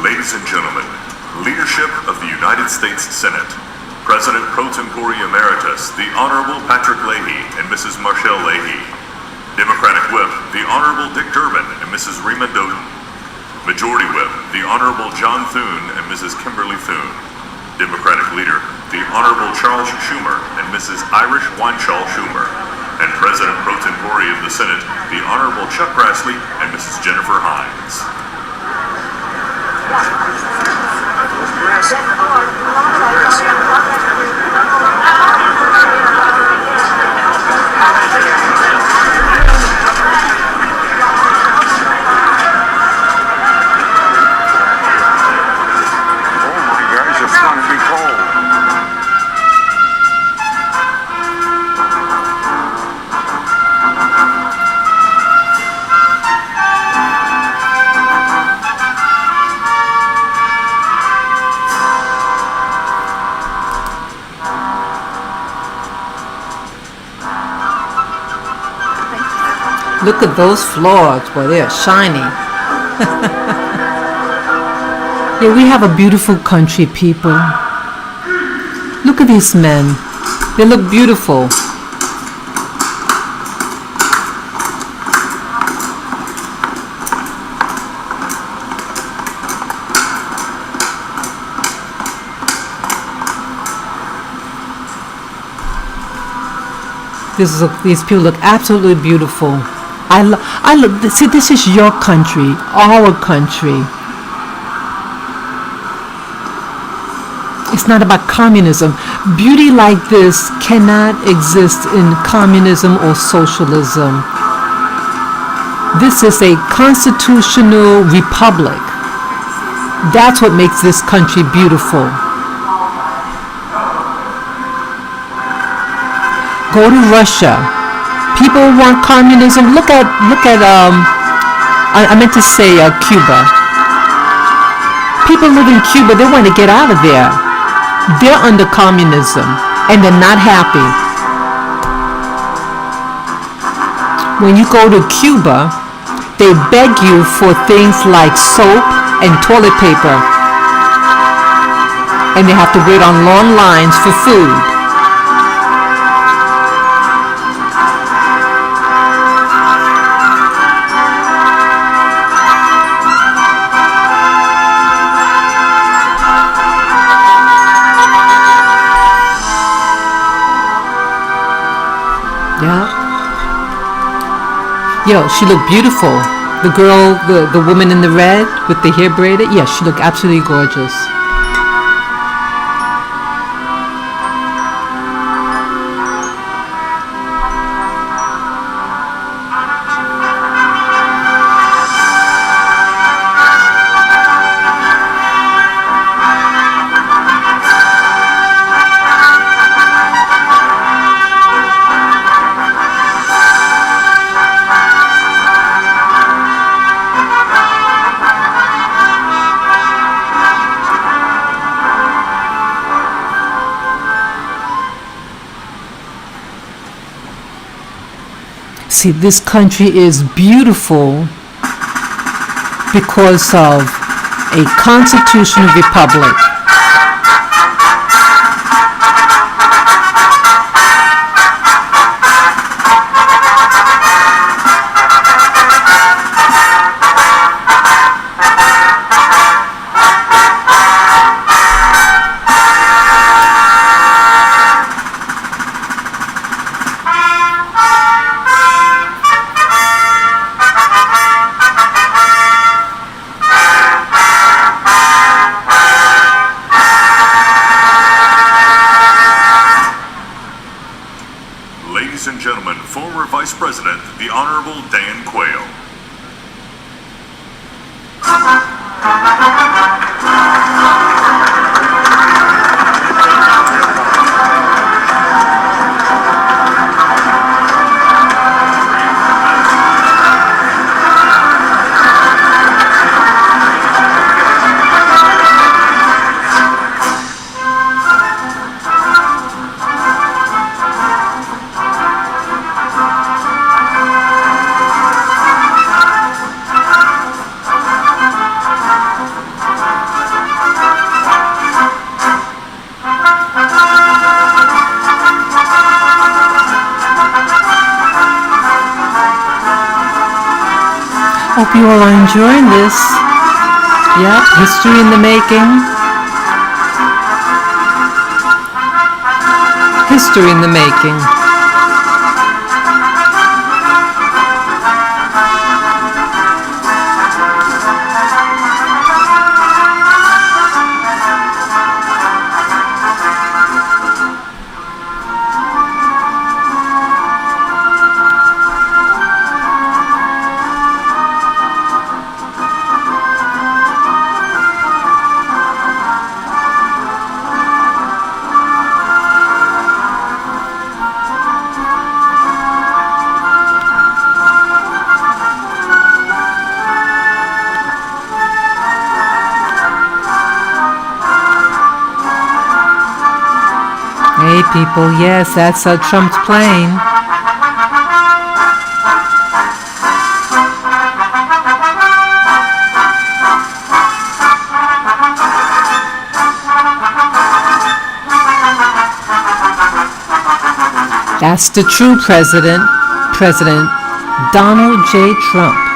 Ladies and gentlemen, leadership of the United States Senate, President Pro Tempore Emeritus, the Honorable Patrick Leahy and Mrs. Marshall Leahy, Democratic Whip, the Honorable Dick Durbin and Mrs. Rima Doden, Majority Whip, the Honorable John Thune and Mrs. Kimberly Thune, Democratic Leader, the Honorable Charles Schumer and Mrs. Irish Wineshaw Schumer, and President Pro Tempore of the Senate, the Honorable Chuck Grassley and Mrs. Jennifer Hines. Look at those floors, boy, they are shiny. Yeah, we have a beautiful country, people. Look at these men. They look beautiful. These people look absolutely beautiful. See, this is your country, our country. It's not about communism. Beauty like this cannot exist in communism or socialism. This is a constitutional republic. That's what makes this country beautiful. Go to Russia. People want communism. Look at I meant to say Cuba. People live in Cuba. They want to get out of there. They're under communism and they're not happy. When you go to Cuba, they beg you for things like soap and toilet paper, and they have to wait on long lines for food. Yo, she looked beautiful. The girl, the woman in the red with the hair braided, yeah, she looked absolutely gorgeous. See, this country is beautiful because of a constitutional republic. Vice President, the Honorable Dan Quayle. Hope you all are enjoying this. Yeah, history in the making. History in the making. Hey people, yes, that's Trump's plane. That's the true president, President Donald J. Trump.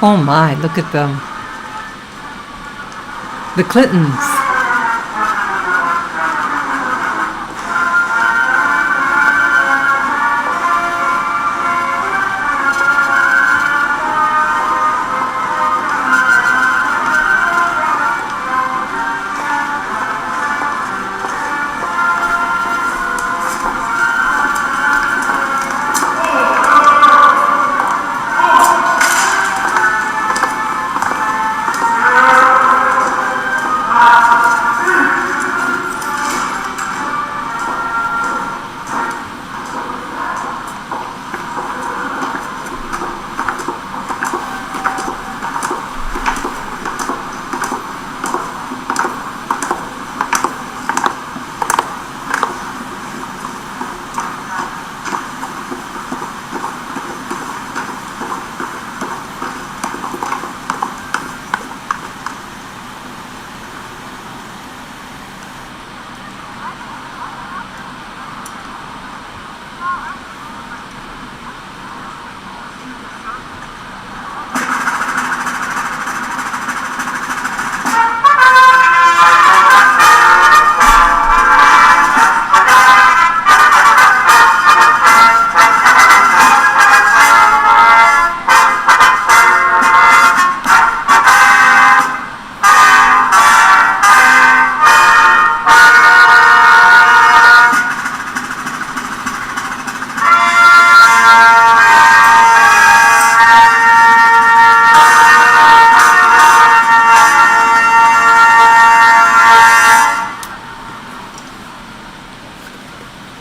Oh my, look at them. The Clintons.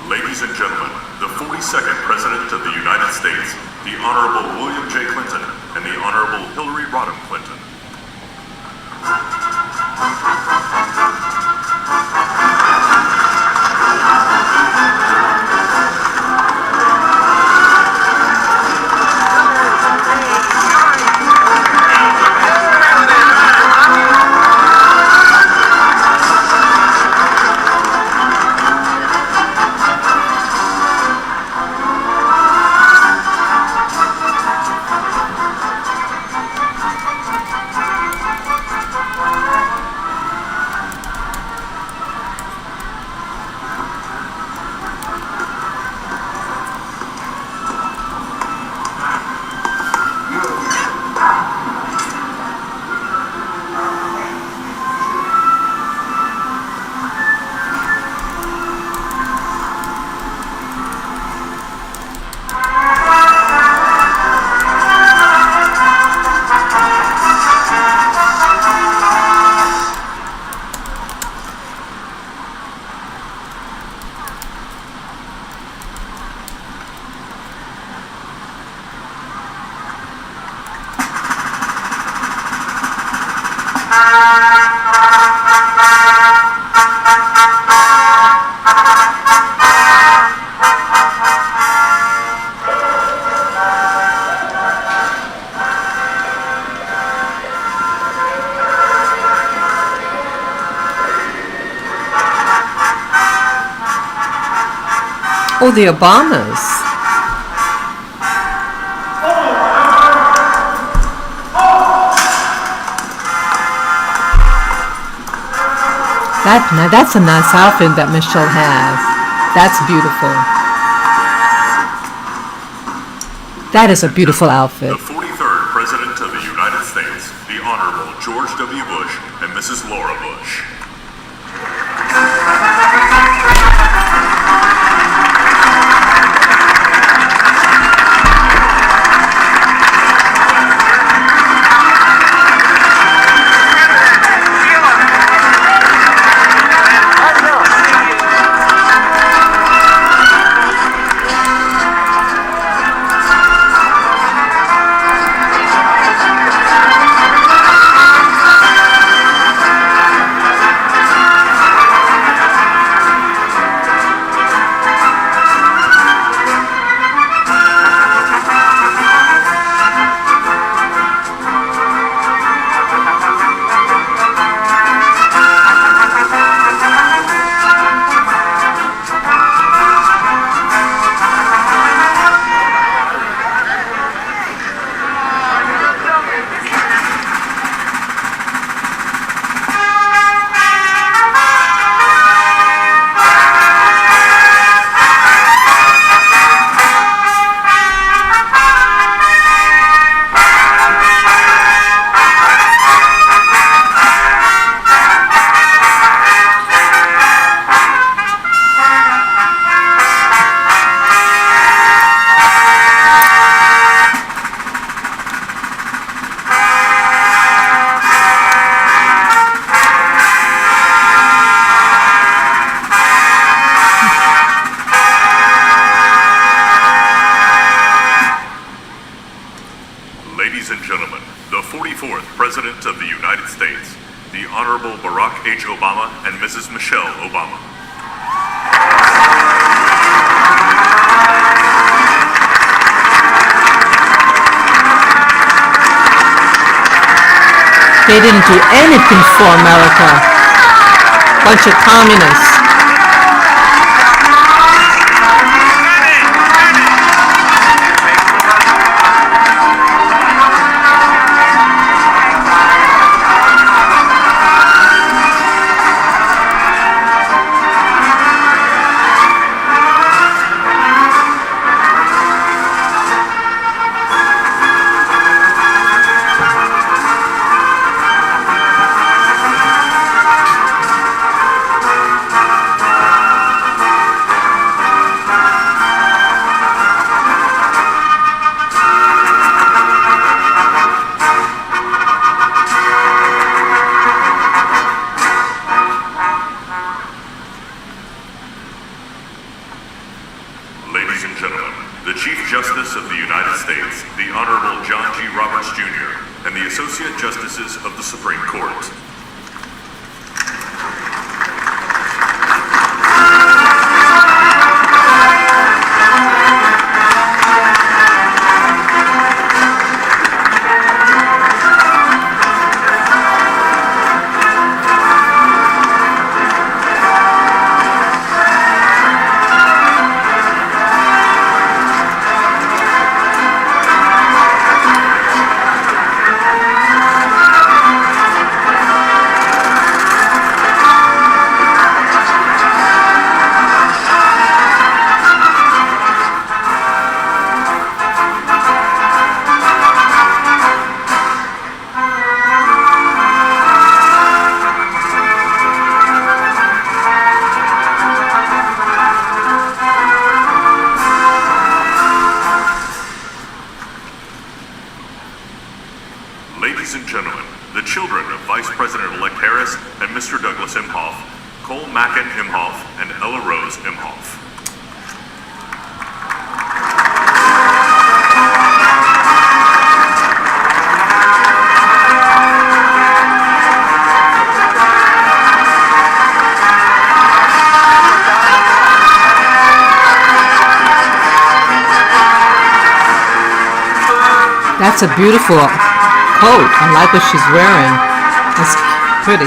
Ladies and gentlemen, the 42nd President of the United States, the Honorable William J. Clinton and the Honorable Hillary Rodham Clinton. Oh, the Obamas. That's a nice outfit that Michelle has. That's beautiful. That is a beautiful outfit. The 43rd President of the United States, the Honorable George W. Bush and Mrs. Laura Bush. Ladies and gentlemen, the 44th President of the United States, the Honorable Barack H. Obama and Mrs. Michelle Obama. They didn't do anything for America. Bunch of communists. Ladies and gentlemen, the Chief Justice of the United States, the Honorable John G. Roberts Jr., and the Associate Justices of the Supreme Court. Ladies and gentlemen, the children of Vice President-elect Harris and Mr. Douglas Imhoff, Cole Mackin Imhoff, and Ella Rose Imhoff. That's a beautiful coat. I like what she's wearing. It's pretty.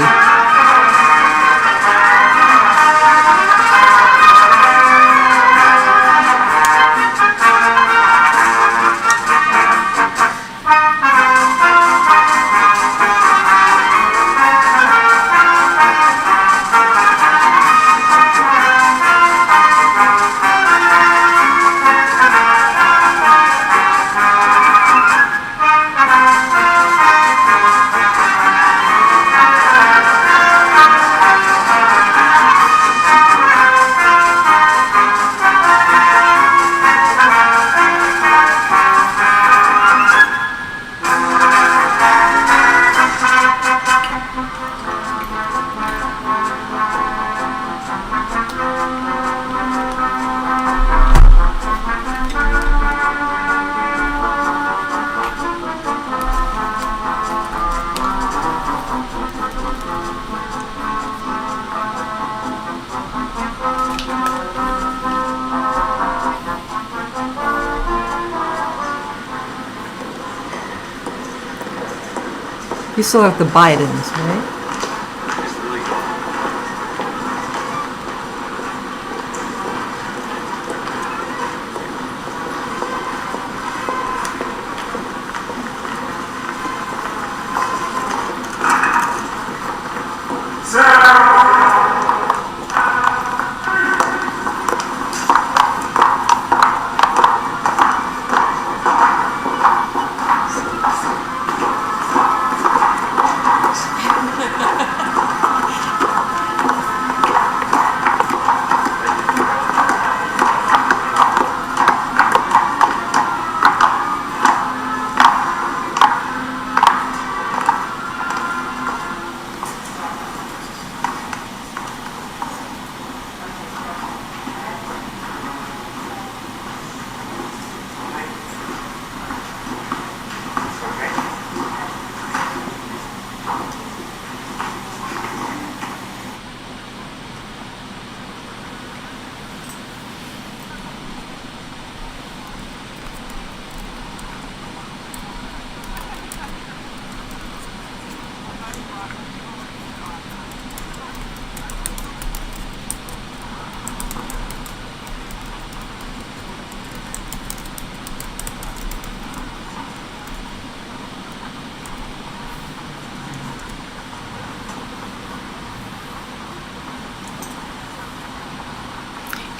You still have the Bidens, right?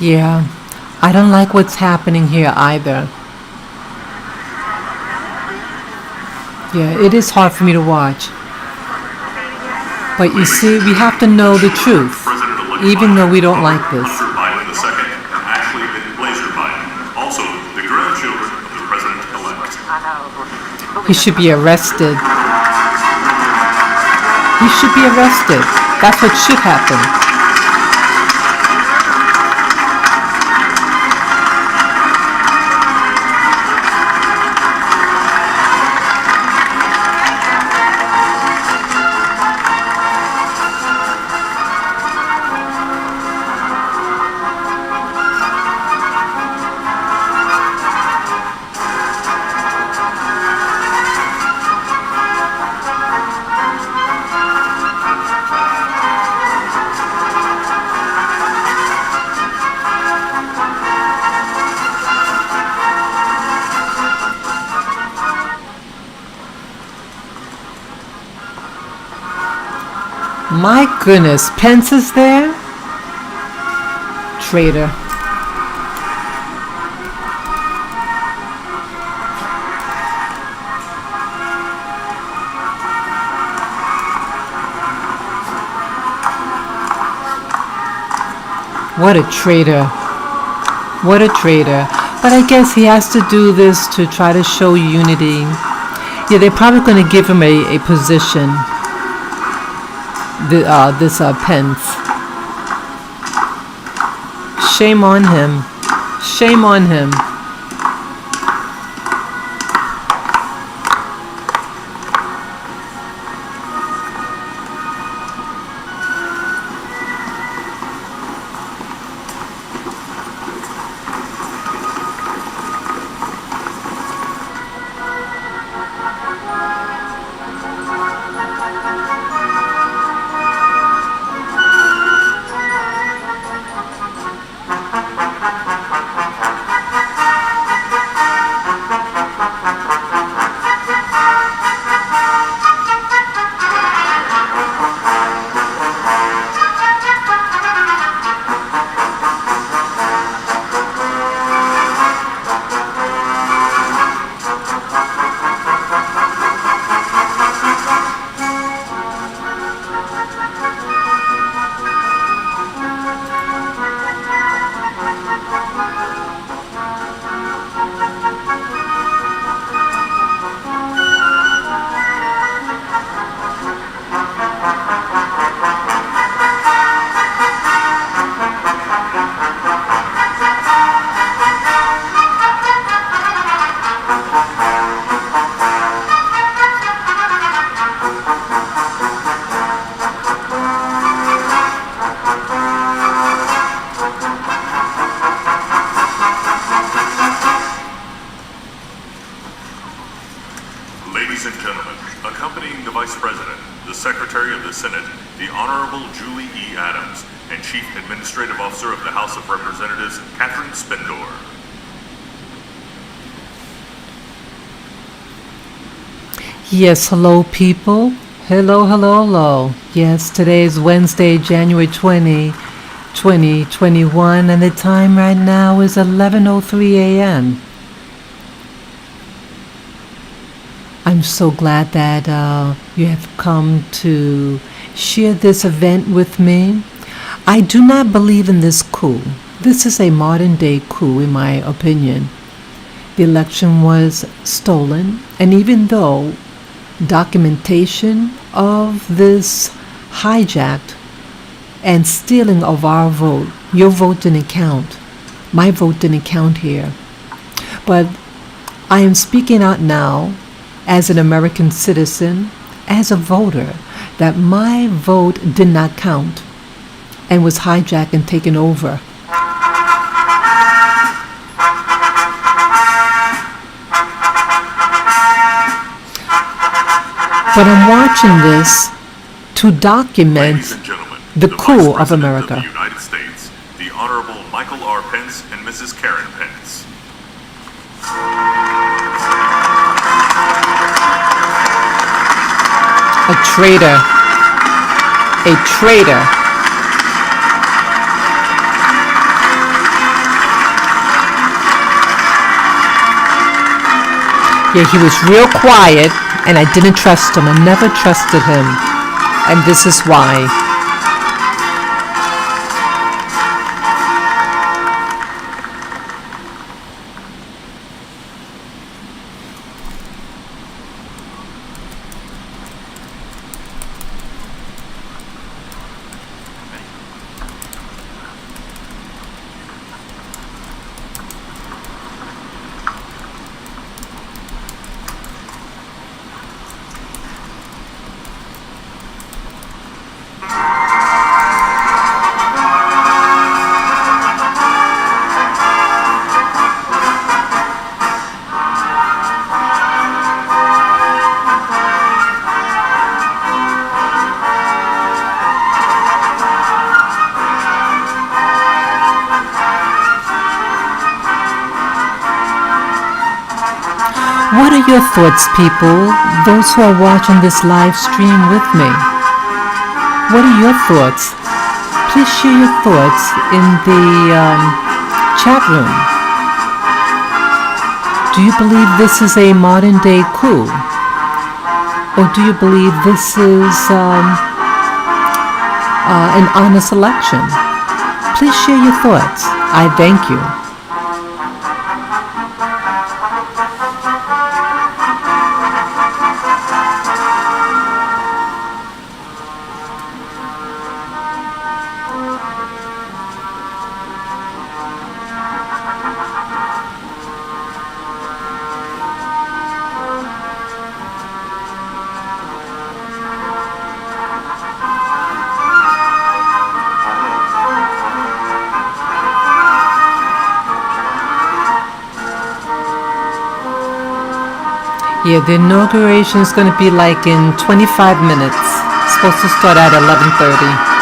Yeah, I don't like what's happening here either. Yeah, it is hard for me to watch. But you see, we have to know the truth, even though we don't like this. Biden II and Ashley Blazer Biden, also the grandchildren of the president-elect. He should be arrested. He should be arrested. That's what should happen. My goodness, Pence is there? Traitor. What a traitor. What a traitor. But I guess he has to do this to try to show unity. Yeah, they're probably going to give him a position. This Pence. Shame on him. Shame on him. Ladies and gentlemen, accompanying the Vice President, the Secretary of the Senate, the Honorable Julie E. Adams, and Chief Administrative Officer of the House of Representatives, Catherine Spendor. Yes, hello people. Hello, hello, hello. Yes, today is Wednesday, January 20, 2021, and the time right now is 11:03 a.m. I'm so glad that you have come to share this event with me. I do not believe in this coup. This is a modern day coup, in my opinion. The election was stolen, and even though documentation of this hijacked and stealing of our vote, your vote didn't count. My vote didn't count here. But I am speaking out now as an American citizen, as a voter, that my vote did not count and was hijacked and taken over. But I'm watching this to document the coup of America. Of the United States, the Honorable Michael R. Pence and Mrs. Karen Pence. A traitor. A traitor. Yeah, he was real quiet, and I didn't trust him. I never trusted him. And this is why. What are your thoughts, people, those who are watching this live stream with me? What are your thoughts? Please share your thoughts in the chat room. Do you believe this is a modern day coup? Or do you believe this is an honest election? Please share your thoughts. I thank you. Yeah, the inauguration is going to be like in 25 minutes. It's supposed to start at 11:30.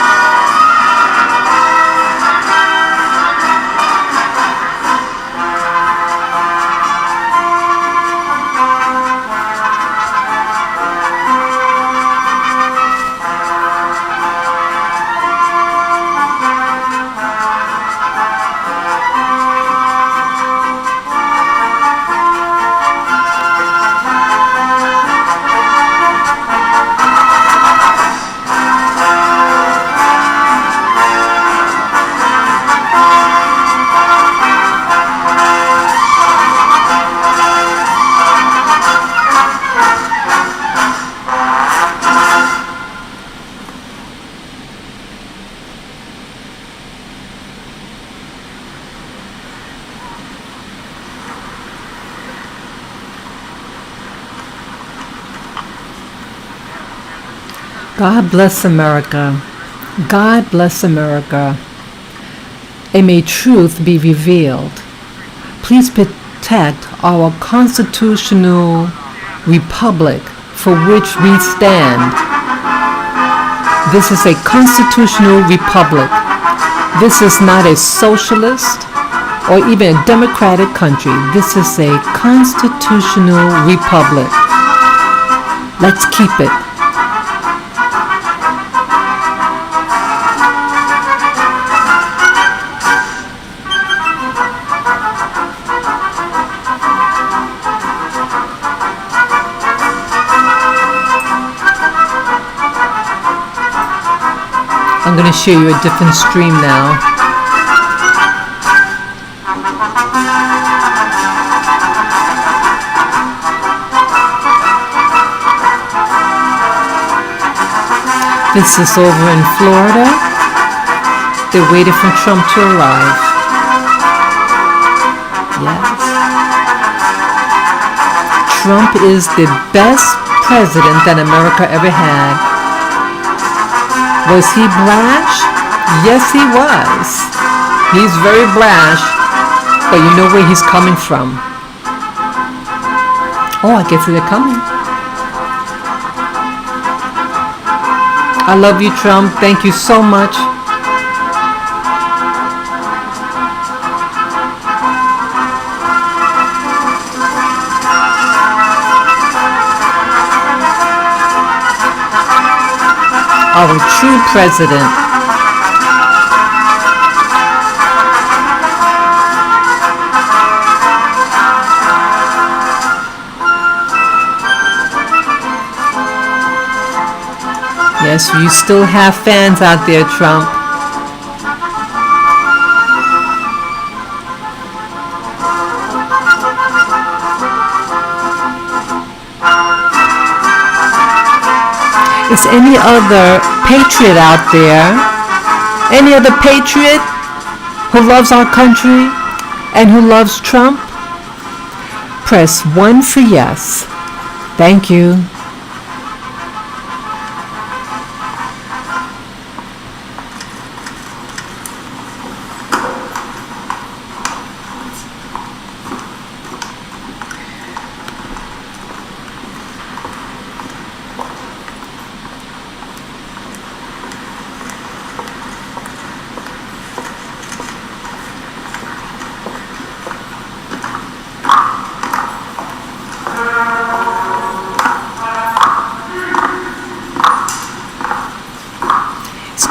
God bless America. God bless America. And may truth be revealed. Please protect our constitutional republic for which we stand. This is a constitutional republic. This is not a socialist or even a democratic country. This is a constitutional republic. Let's keep it. I'm going to show you a different stream now. This is over in Florida. They're waiting for Trump to arrive. Yes. Trump is the best president that America ever had. Was he brash? Yes, he was. He's very brash, but you know where he's coming from. Oh, I guess they're coming. I love you, Trump. Thank you so much. Our true president. Yes, you still have fans out there, Trump. Is any other patriot out there? Any other patriot who loves our country and who loves Trump? Press 1 for yes. Thank you.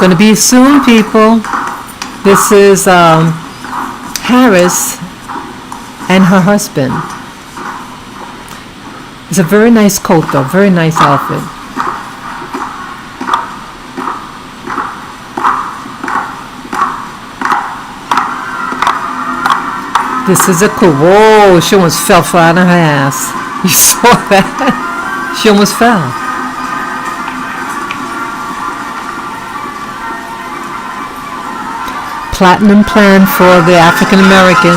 Going to be soon, people. This is Harris and her husband. It's a very nice coat, though. Very nice outfit. This is a cool. Whoa! She almost fell flat on her ass. You saw that? She almost fell. Platinum plan for the African American.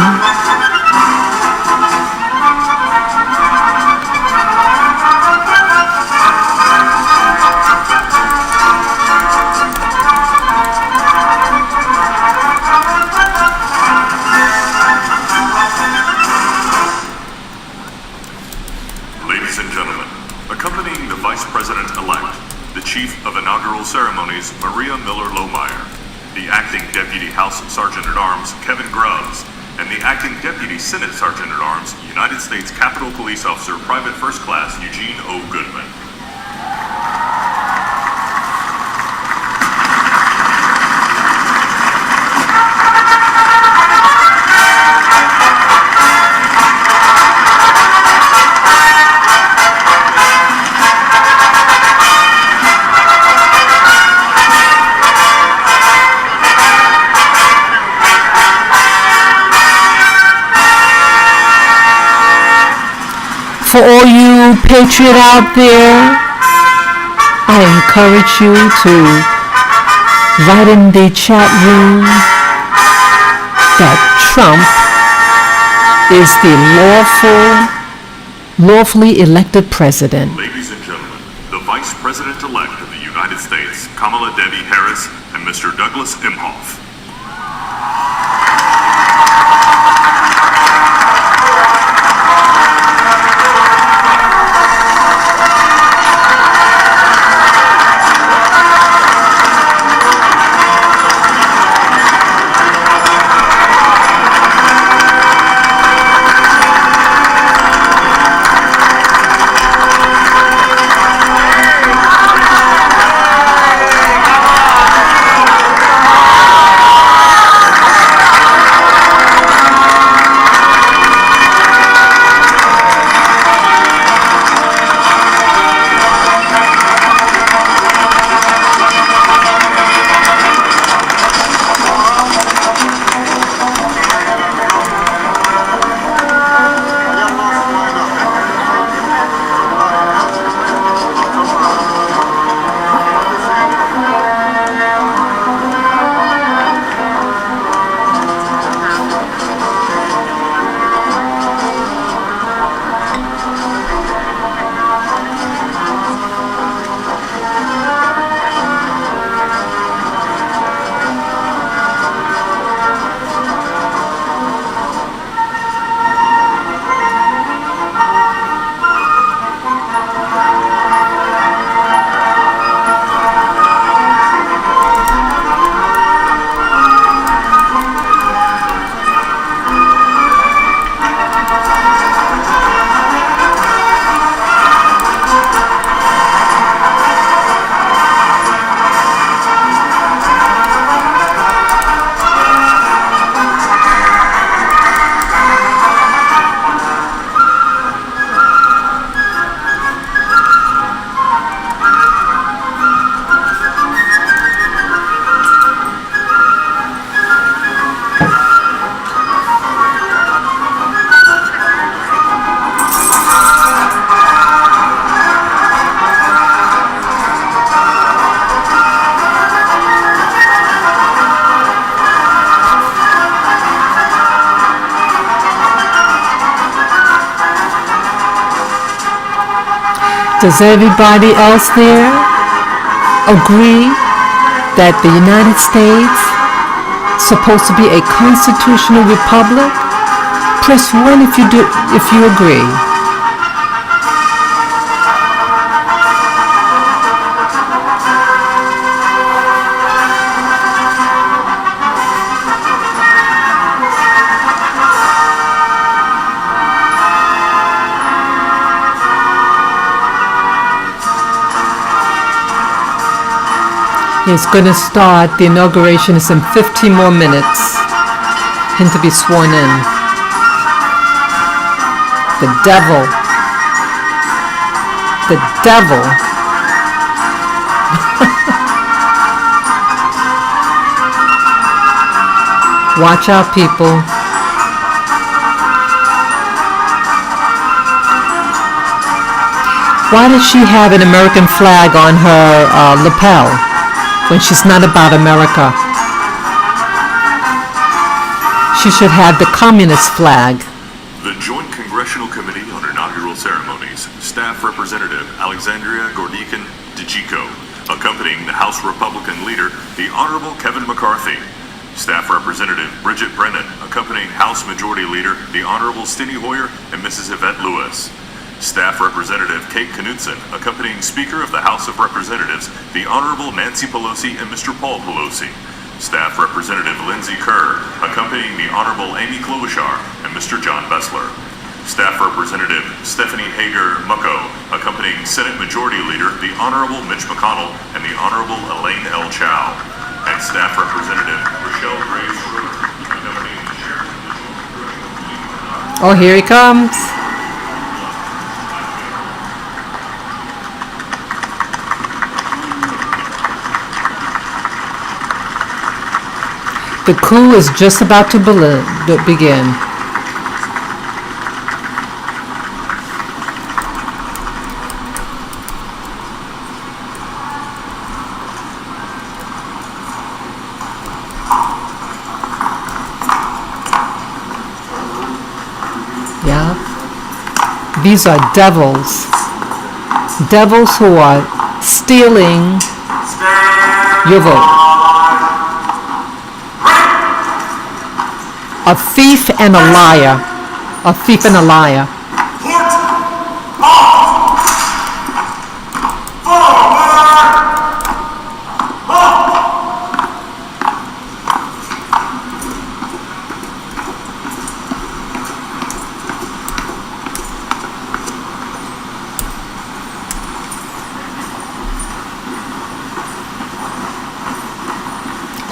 Ladies and gentlemen, accompanying the Vice President-elect, the Chief of Inaugural Ceremonies, Maria Miller-Lohmeyer, the Acting Deputy House Sergeant-at-Arms, Kevin Grubbs, and the Acting Deputy Senate Sergeant-at-Arms, United States Capitol Police Officer Private First Class Eugene O. Goodman. For all you patriot out there, I encourage you to write in the chat room that Trump is the lawfully elected president. Ladies and gentlemen, the Vice President-elect of the United States, Kamala Devi Harris, and Mr. Douglas Emhoff. Does everybody else there agree that the United States is supposed to be a constitutional republic? Press 1 if you agree. It's going to start. The inauguration is in 15 more minutes. Him to be sworn in. The devil. The devil. Watch out, people. Why does she have an American flag on her lapel when she's not about America? She should have the communist flag. The Joint Congressional Committee on Inaugural Ceremonies, Staff Representative Alexandria Gordican-DeGico, accompanying the House Republican leader, the Honorable Kevin McCarthy. Staff Representative Bridget Brennan, accompanying House Majority Leader, the Honorable Steny Hoyer and Mrs. Yvette Lewis. Staff Representative Kate Knutson, accompanying Speaker of the House of Representatives, the Honorable Nancy Pelosi and Mr. Paul Pelosi. Staff Representative Lindsey Kerr, accompanying the Honorable Amy Klobuchar and Mr. John Bessler. Staff Representative Stephanie Hager-Mucko, accompanying Senate Majority Leader, the Honorable Mitch McConnell and the Honorable Elaine L. Chao. And Staff Representative Rochelle Graves Schroeder, accompanying the Chairman of the Joint Oh, here he comes. The coup is just about to begin. Yeah. These are devils. Devils who are stealing your vote. A thief and a liar. A thief and a liar.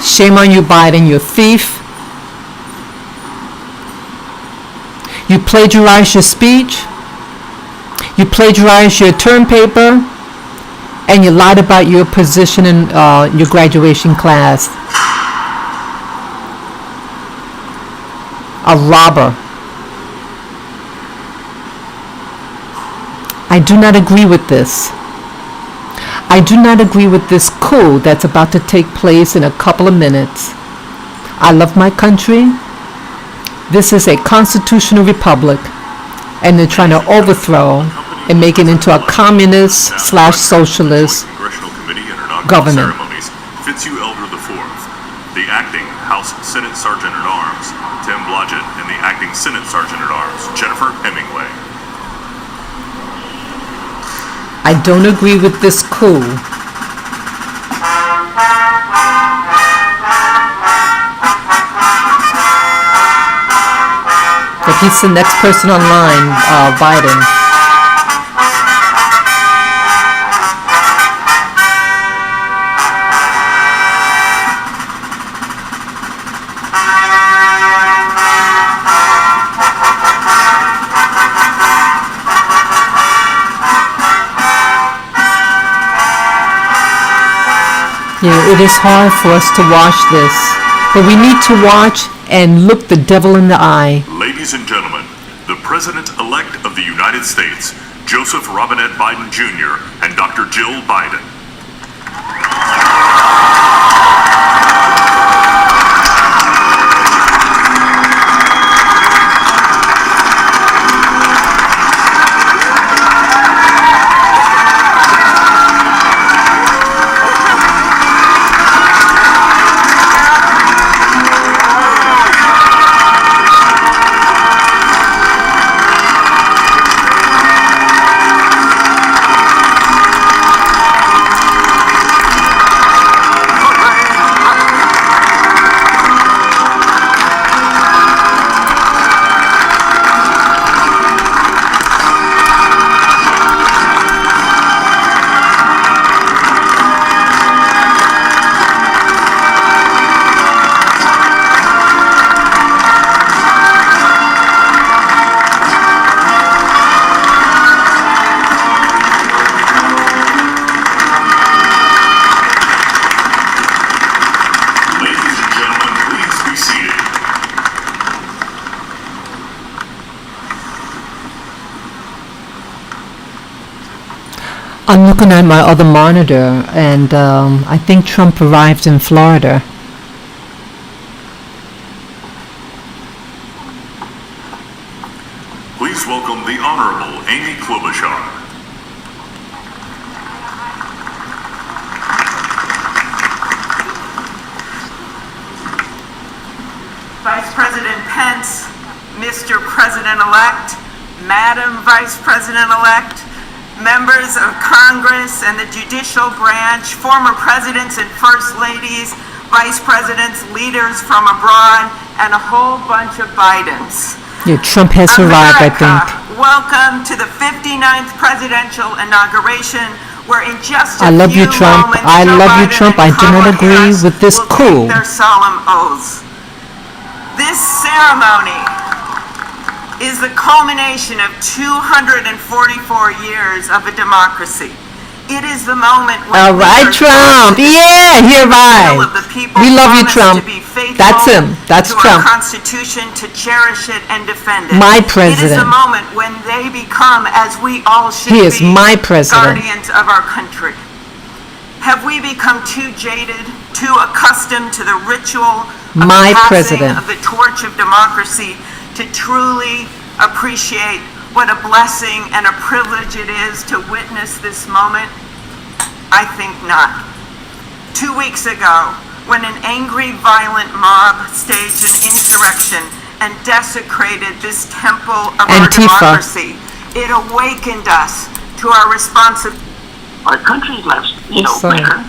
Shame on you, Biden, you thief. You plagiarized your speech, you plagiarized your term paper, and you lied about your position in your graduation class. A robber. I do not agree with this. I do not agree with this coup that's about to take place in a couple of minutes. I love my country. This is a constitutional republic, and they're trying to overthrow and make it into a communist/socialist government. Fitzhugh Elder IV, the acting House Senate Sergeant at Arms, Tim Blodgett, and the acting Senate Sergeant at Arms, Jennifer Hemingway. I don't agree with this coup. But he's the next person online, Biden. It is hard for us to watch this, but we need to watch and look the devil in the eye. Ladies and gentlemen, the President-elect of the United States, Joseph Robinette Biden Jr. and Dr. Jill Biden. I'm looking at my other monitor, and I think Trump arrived in Florida. Please welcome the Honorable Amy Klobuchar. Vice President Pence, Mr. President-elect, Madam Vice President-elect, members of Congress and the judicial branch, former presidents and first ladies, vice presidents, leaders from abroad, and a whole bunch of Bidens. Yeah, Trump has arrived, I think. Welcome to the 59th presidential inauguration, where in just a I love you, few Trump. moments, I Joe love you, Biden Trump. and I do not Kamala agree Harris with this will coup. take their solemn oaths. This ceremony is the culmination of 244 years of a democracy. It is the moment when All right, Trump. Yeah, he arrived. We love you, Trump. That's him. That's to Trump. our Constitution, to cherish it and defend it. My It is president. the moment when they become, as we all should He is be, my president. guardians of our country. Have we become too jaded, too accustomed to the ritual of My the passing president. of the torch of democracy to truly appreciate what a blessing and a privilege it is to witness this moment? I think not. 2 weeks ago, when an angry, violent mob staged an insurrection and desecrated this temple of our Antifa. democracy, it awakened us to our responsibility. Our country's left, Sorry. better.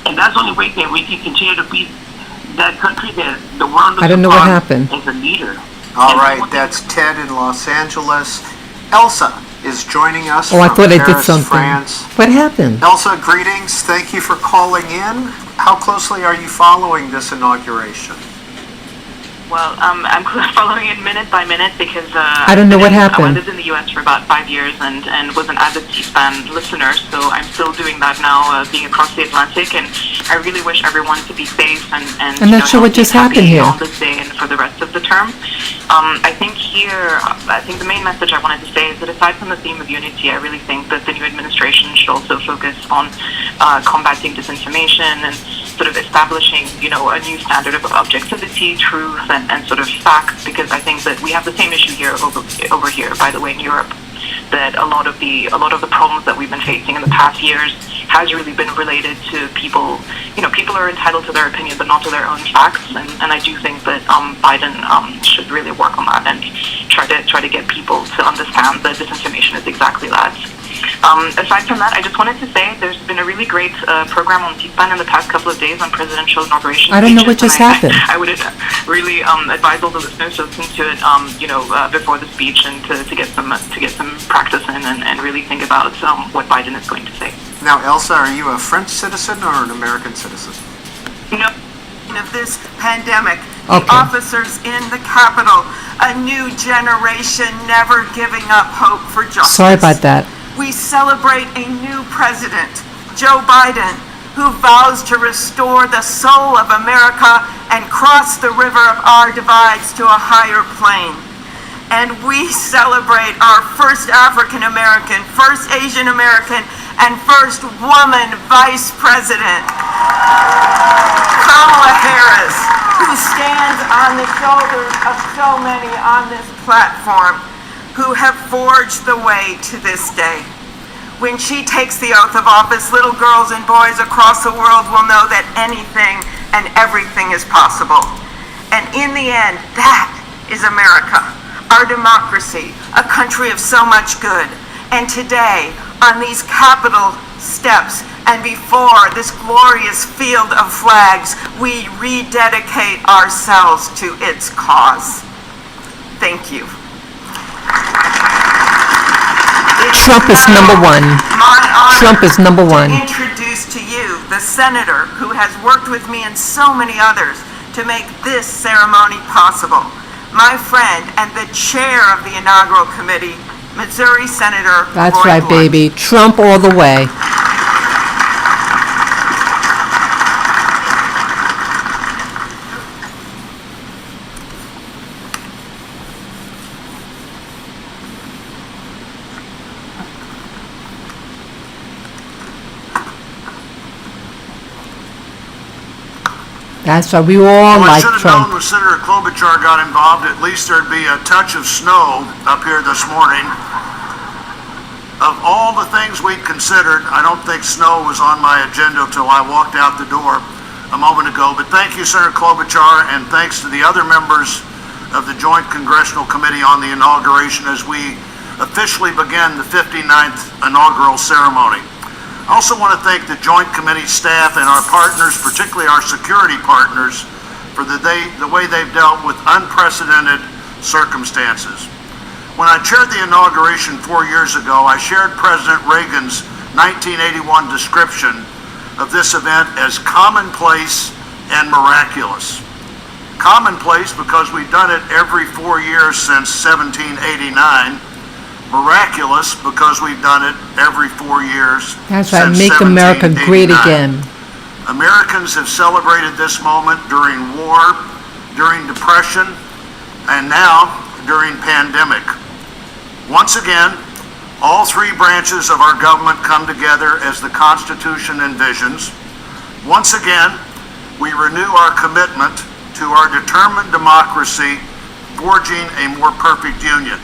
And that's the only way that we can continue to be that country that the world looks I don't know what upon happened. as a leader. All right, that's Ted in Los Angeles. Elsa is joining us Oh, I from thought I did Paris, something. France. What happened? Elsa, greetings. Thank you for calling in. How closely are you following this inauguration? Well, I'm following it minute by minute because I don't know what I happened. lived in the U.S. for about 5 years and was an avid C-SPAN listener, so I'm still doing that now, being across the Atlantic, and I really wish everyone to be safe and I'm not sure what just happened here. on this day and for the rest of the term. I think the main message I wanted to say is that aside from the theme of unity, I really think that the new administration should also focus on combating disinformation and sort of establishing, a new standard of objectivity, truth, and sort of facts, because I think that we have the same issue here over here, by the way, in Europe, that a lot of the problems that we've been facing in the past years has really been related to people. People are entitled to their opinion, but not to their own facts, and I do think that Biden should really work on that and try to get people to understand that disinformation is exactly that. Aside from that, I just wanted to say there's been a really great program on C-SPAN in the past couple of days on presidential inauguration. I don't know what speeches, just and happened. I would really advise all the listeners to listen to it, before the speech and to get some practice in and really think about what Biden is going to say. Now, Elsa, are you a French citizen or an American citizen? No. Of this pandemic, Okay. the officers in the Capitol, a new generation never giving up hope for justice. Sorry about that. We celebrate a new president, Joe Biden, who vows to restore the soul of America and cross the river of our divides to a higher plane. And we celebrate our first African American, first Asian American, and first woman vice president, Kamala Harris, who stands on the shoulders of so many on this platform who have forged the way to this day. When she takes the oath of office, little girls and boys across the world will know that anything and everything is possible. And in the end, that is America, our democracy, a country of so much good. And today, on these Capitol steps and before this glorious field of flags, we rededicate ourselves to its cause. Thank you. Trump is number one. Trump is number one. To introduce to you the senator who has worked with me and so many others to make this ceremony possible. My friend and the chair of the inaugural committee, Missouri Senator That's Roy right, Blunt. baby. Trump all the way. That's right. We all Well, I like should have known Trump. when Senator Klobuchar got involved, at least there'd be a touch of snow up here this morning. Of all the things we'd considered, I don't think snow was on my agenda until I walked out the door a moment ago. But thank you, Senator Klobuchar, and thanks to the other members of the Joint Congressional Committee on the Inauguration as we officially begin the 59th inaugural ceremony. I also want to thank the Joint Committee staff and our partners, particularly our security partners, for the way they've dealt with unprecedented circumstances. When I chaired the inauguration 4 years ago, I shared President Reagan's 1981 description of this event as commonplace and miraculous. Commonplace because we've done it every 4 years since 1789. Miraculous because we've done it every 4 years. That's right. since Make America great 1789. again. Americans have celebrated this moment during war, during depression, and now during pandemic. Once again, all three branches of our government come together as the Constitution envisions. Once again, we renew our commitment to our determined democracy, forging a more perfect union.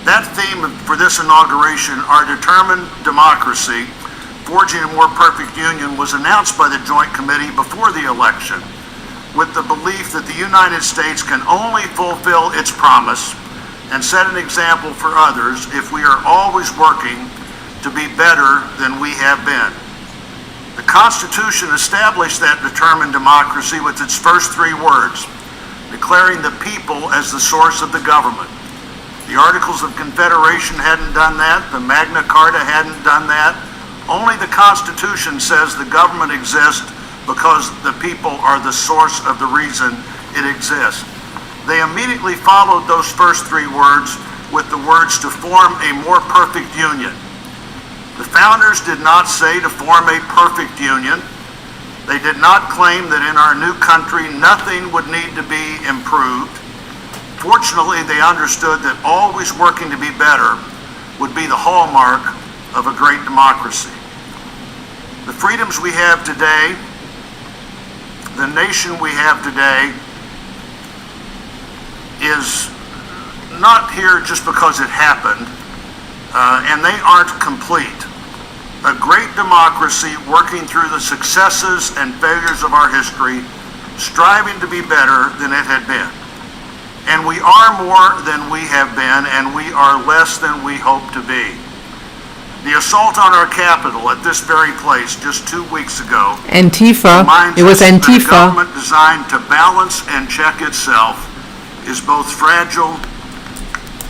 That theme for this inauguration, our determined democracy, forging a more perfect union, was announced by the Joint Committee before the election with the belief that the United States can only fulfill its promise and set an example for others if we are always working to be better than we have been. The Constitution established that determined democracy with its first three words, declaring the people as the source of the government. The Articles of Confederation hadn't done that. The Magna Carta hadn't done that. Only the Constitution says the government exists because the people are the source of the reason it exists. They immediately followed those first three words with the words to form a more perfect union. The founders did not say to form a perfect union. They did not claim that in our new country nothing would need to be improved. Fortunately, they understood that always working to be better would be the hallmark of a great democracy. The freedoms we have today, the nation we have today, is not here just because it happened, and they aren't complete. A great democracy working through the successes and failures of our history, striving to be better than it had been. And we are more than we have been, and we are less than we hope to be. The assault on our Capitol at this very place just 2 weeks ago Antifa. reminds It was us that a Antifa. government designed to balance and check itself is both fragile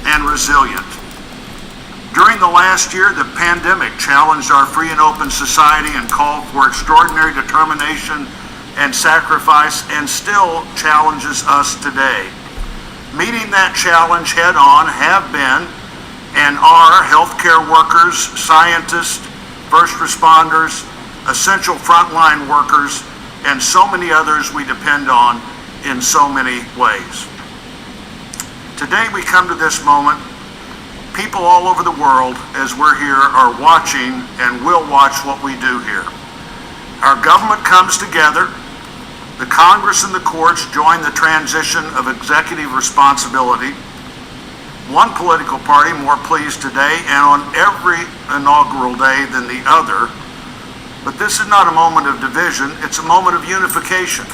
and resilient. During the last year, the pandemic challenged our free and open society and called for extraordinary determination and sacrifice, and still challenges us today. Meeting that challenge head on have been and are healthcare workers, scientists, first responders, essential frontline workers, and so many others we depend on in so many ways. Today we come to this moment, people all over the world, as we're here, are watching and will watch what we do here. Our government comes together. The Congress and the courts join the transition of executive responsibility. One political party more pleased today and on every inaugural day than the other. But this is not a moment of division, it's a moment of unification.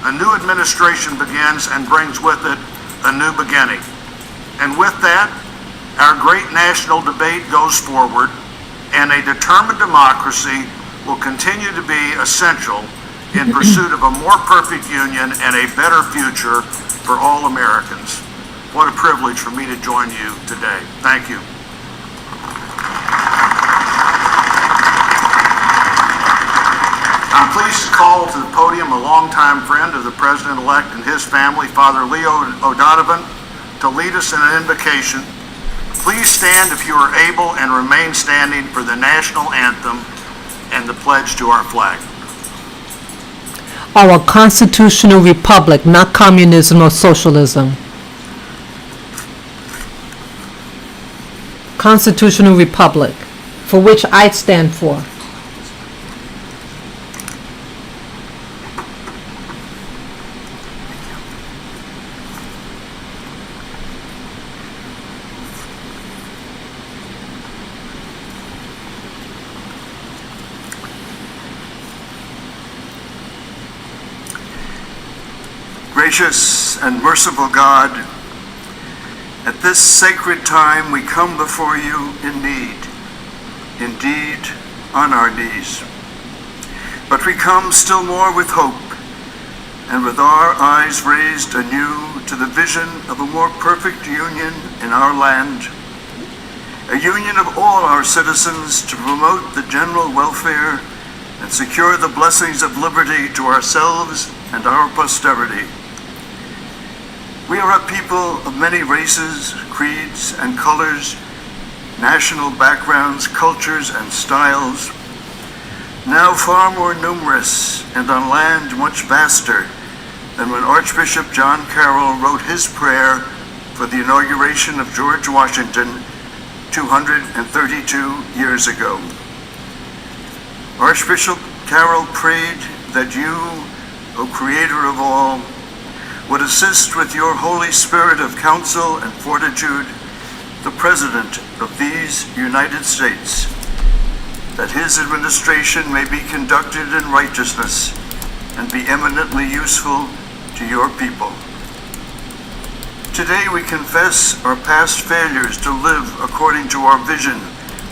A new administration begins and brings with it a new beginning. And with that, our great national debate goes forward, and a determined democracy will continue to be essential in pursuit of a more perfect union and a better future for all Americans. What a privilege for me to join you today. Thank you. I'm pleased to call to the podium a longtime friend of the President-elect and his family, Father Leo O'Donovan, to lead us in an invocation. Please stand if you are able and remain standing for the national anthem and the pledge to our flag. Our constitutional republic, not communism or socialism. Constitutional republic, for which I stand for. Gracious and merciful God, at this sacred time we come before you in need, indeed on our knees. But we come still more with hope and with our eyes raised anew to the vision of a more perfect union in our land, a union of all our citizens to promote the general welfare and secure the blessings of liberty to ourselves and our posterity. We are a people of many races, creeds, and colors, national backgrounds, cultures, and styles, now far more numerous and on land much vaster than when Archbishop John Carroll wrote his prayer for the inauguration of George Washington 232 years ago. Archbishop Carroll prayed that you, O Creator of all, would assist with your Holy Spirit of counsel and fortitude the President of these United States, that his administration may be conducted in righteousness and be eminently useful to your people. Today we confess our past failures to live according to our vision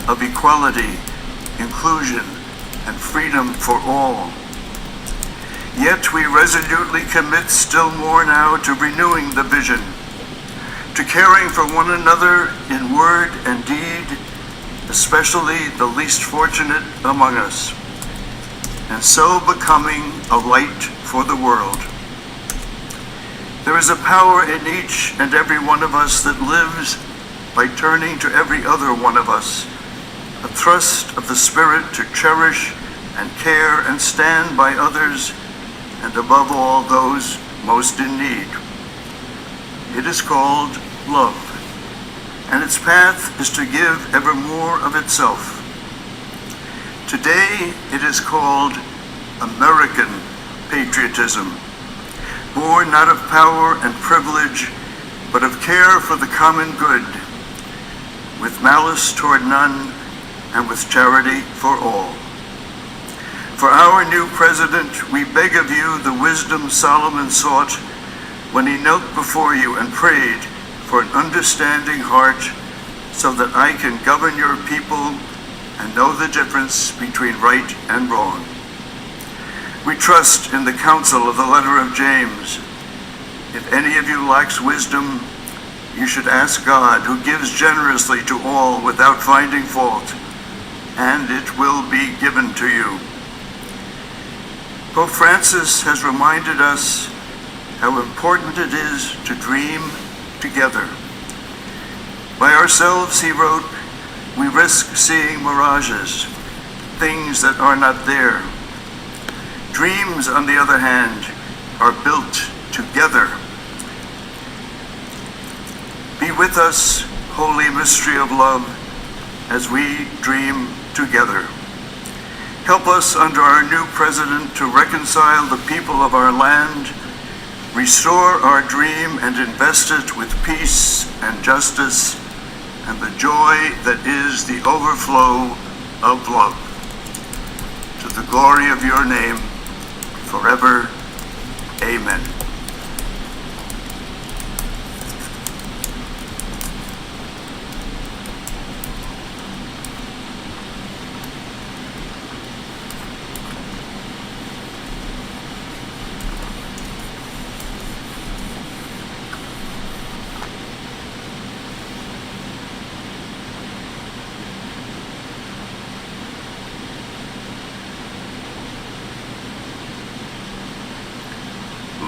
of equality, inclusion, and freedom for all. Yet we resolutely commit still more now to renewing the vision, to caring for one another in word and deed, especially the least fortunate among us, and so becoming a light for the world. There is a power in each and every one of us that lives by turning to every other one of us, a thrust of the Spirit to cherish and care and stand by others, and above all those most in need. It is called love, and its path is to give ever more of itself. Today it is called American patriotism, born not of power and privilege, but of care for the common good, with malice toward none and with charity for all. For our new president, we beg of you the wisdom Solomon sought when he knelt before you and prayed for an understanding heart so that I can govern your people and know the difference between right and wrong. We trust in the counsel of the letter of James. If any of you lacks wisdom, you should ask God, who gives generously to all without finding fault, and it will be given to you. Pope Francis has reminded us how important it is to dream together. By ourselves, he wrote, we risk seeing mirages, things that are not there. Dreams, on the other hand, are built together. Be with us, holy mystery of love, as we dream together. Help us under our new president to reconcile the people of our land, restore our dream and invest it with peace and justice and the joy that is the overflow of love. To the glory of your name, forever. Amen.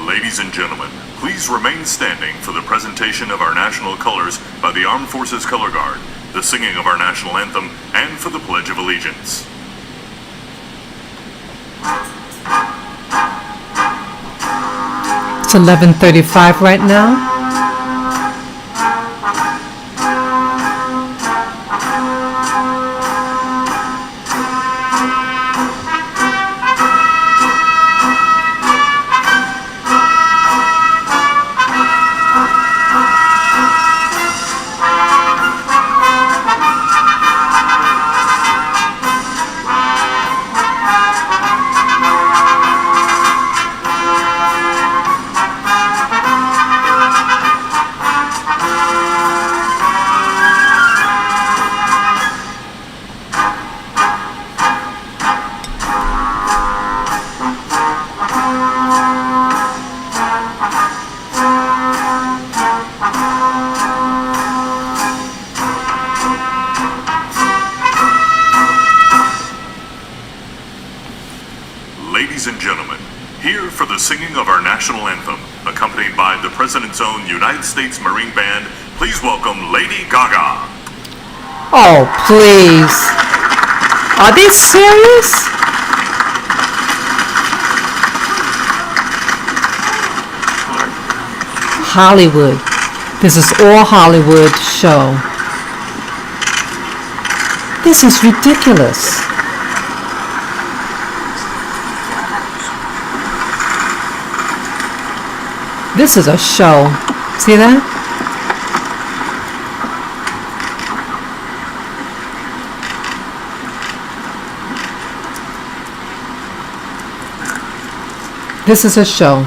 Ladies and gentlemen, please remain standing for the presentation of our national colors by the Armed Forces Color Guard, the singing of our national anthem, and for the Pledge of Allegiance. It's 11:35 right now. Ladies and gentlemen, here for the singing of our national anthem, accompanied by the President's own United States Marine Band, please welcome Lady Gaga. Oh, please. Are they serious? Hollywood. This is all Hollywood show. This is ridiculous. This is a show. See that? This is a show.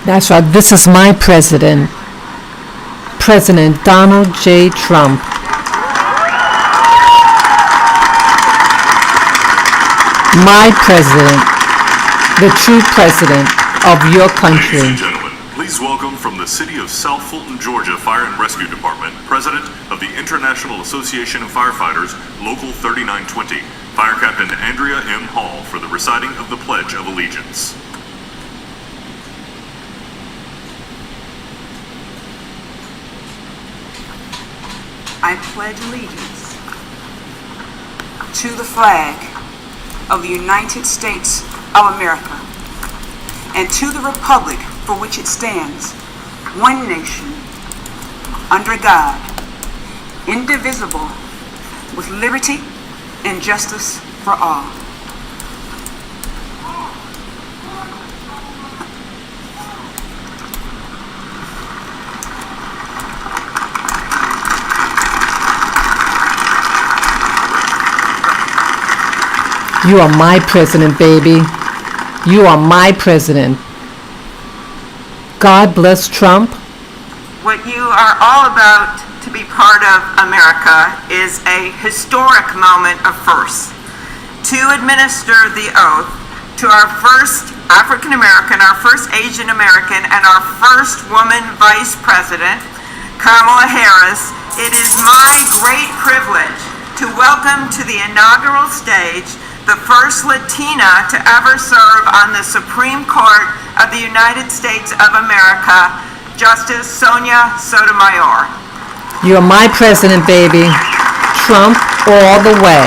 That's right. This is my president, President Donald J. Trump. My president, the true president of your country. Ladies and gentlemen, please welcome from the city of South Fulton, Georgia Fire and Rescue Department, President of the International Association of Firefighters, Local 3920, Fire Captain Andrea M. Hall, for the reciting of the Pledge of Allegiance. I pledge allegiance to the flag of the United States of America and to the republic for which it stands, one nation, under God, indivisible, with liberty and justice for all. You are my president, baby. You are my president. God bless Trump. What you are all about to be part of, America, is a historic moment of firsts. To administer the oath to our first African American, our first Asian American, and our first woman vice president, Kamala Harris, it is my great privilege to welcome to the inaugural stage the first Latina to ever serve on the Supreme Court of the United States of America, Justice Sonia Sotomayor. You're my president, baby. Trump all the way.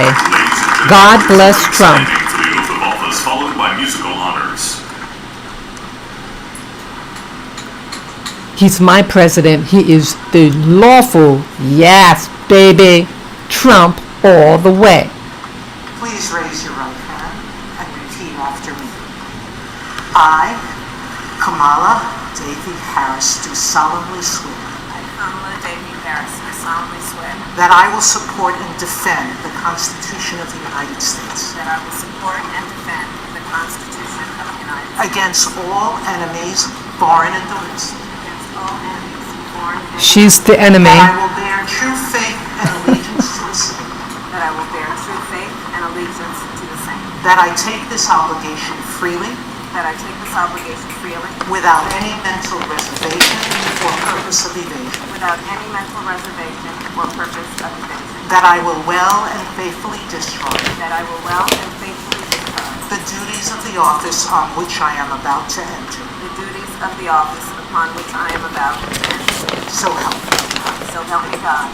God bless Trump. For the oath of office, followed by musical honors. He's my president. He is the lawful, yes, baby, Trump all the way. Please raise your right hand and repeat after me. I, Kamala Davy Harris, do solemnly swear Kamala Davy Harris, I solemnly swear that I will support and defend the Constitution of the United States that I will support and defend the Constitution of the United States against all enemies, foreign and domestic. against all enemies, foreign and She's the enemy. That I will bear true faith and allegiance to the same. that I will bear true faith and allegiance to the same. That I take this obligation freely, That I take this obligation freely, without any mental reservation or purpose of evasion. without any mental reservation or purpose of evasion. That I will well and faithfully discharge That I will well and faithfully discharge the duties of the office on which I am about to enter. the duties of the office upon which I am about to enter. So help me God. So help me God.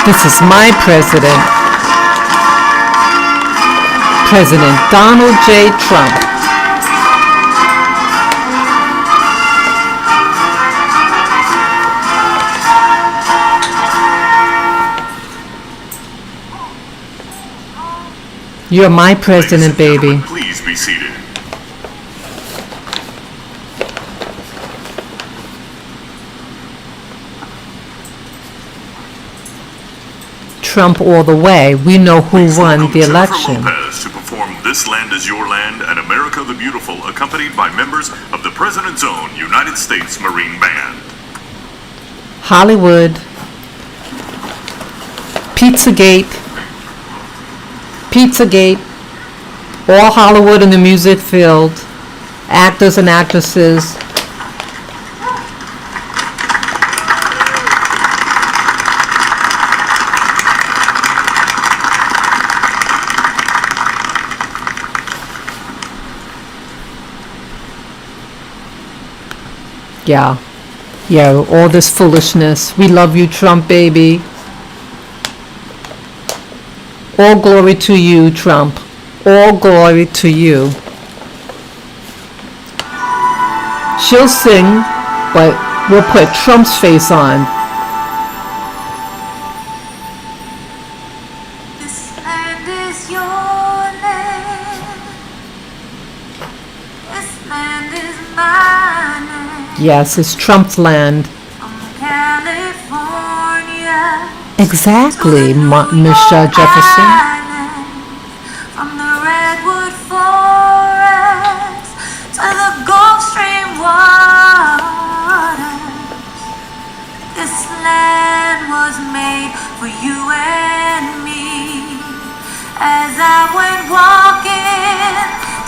This is my president, President Donald J. Trump. You're my president, baby. Please be seated. Trump all the way. We know who won the election. Lopez to perform This Land Is Your Land and America the Beautiful, accompanied by members of the President's Own United States Marine Band. Hollywood, Pizzagate, all Hollywood in the music field, actors and actresses. Yeah, all this foolishness. We love you, Trump, baby. All glory to you, Trump. All glory to you. She'll sing, but we'll put Trump's face on. This land is your land. This land is my land. Yes, it's Trump's land. California. Exactly, Miss Jefferson. From the redwood forest to the Gulf Stream waters, this land was made for you and me. As I went walking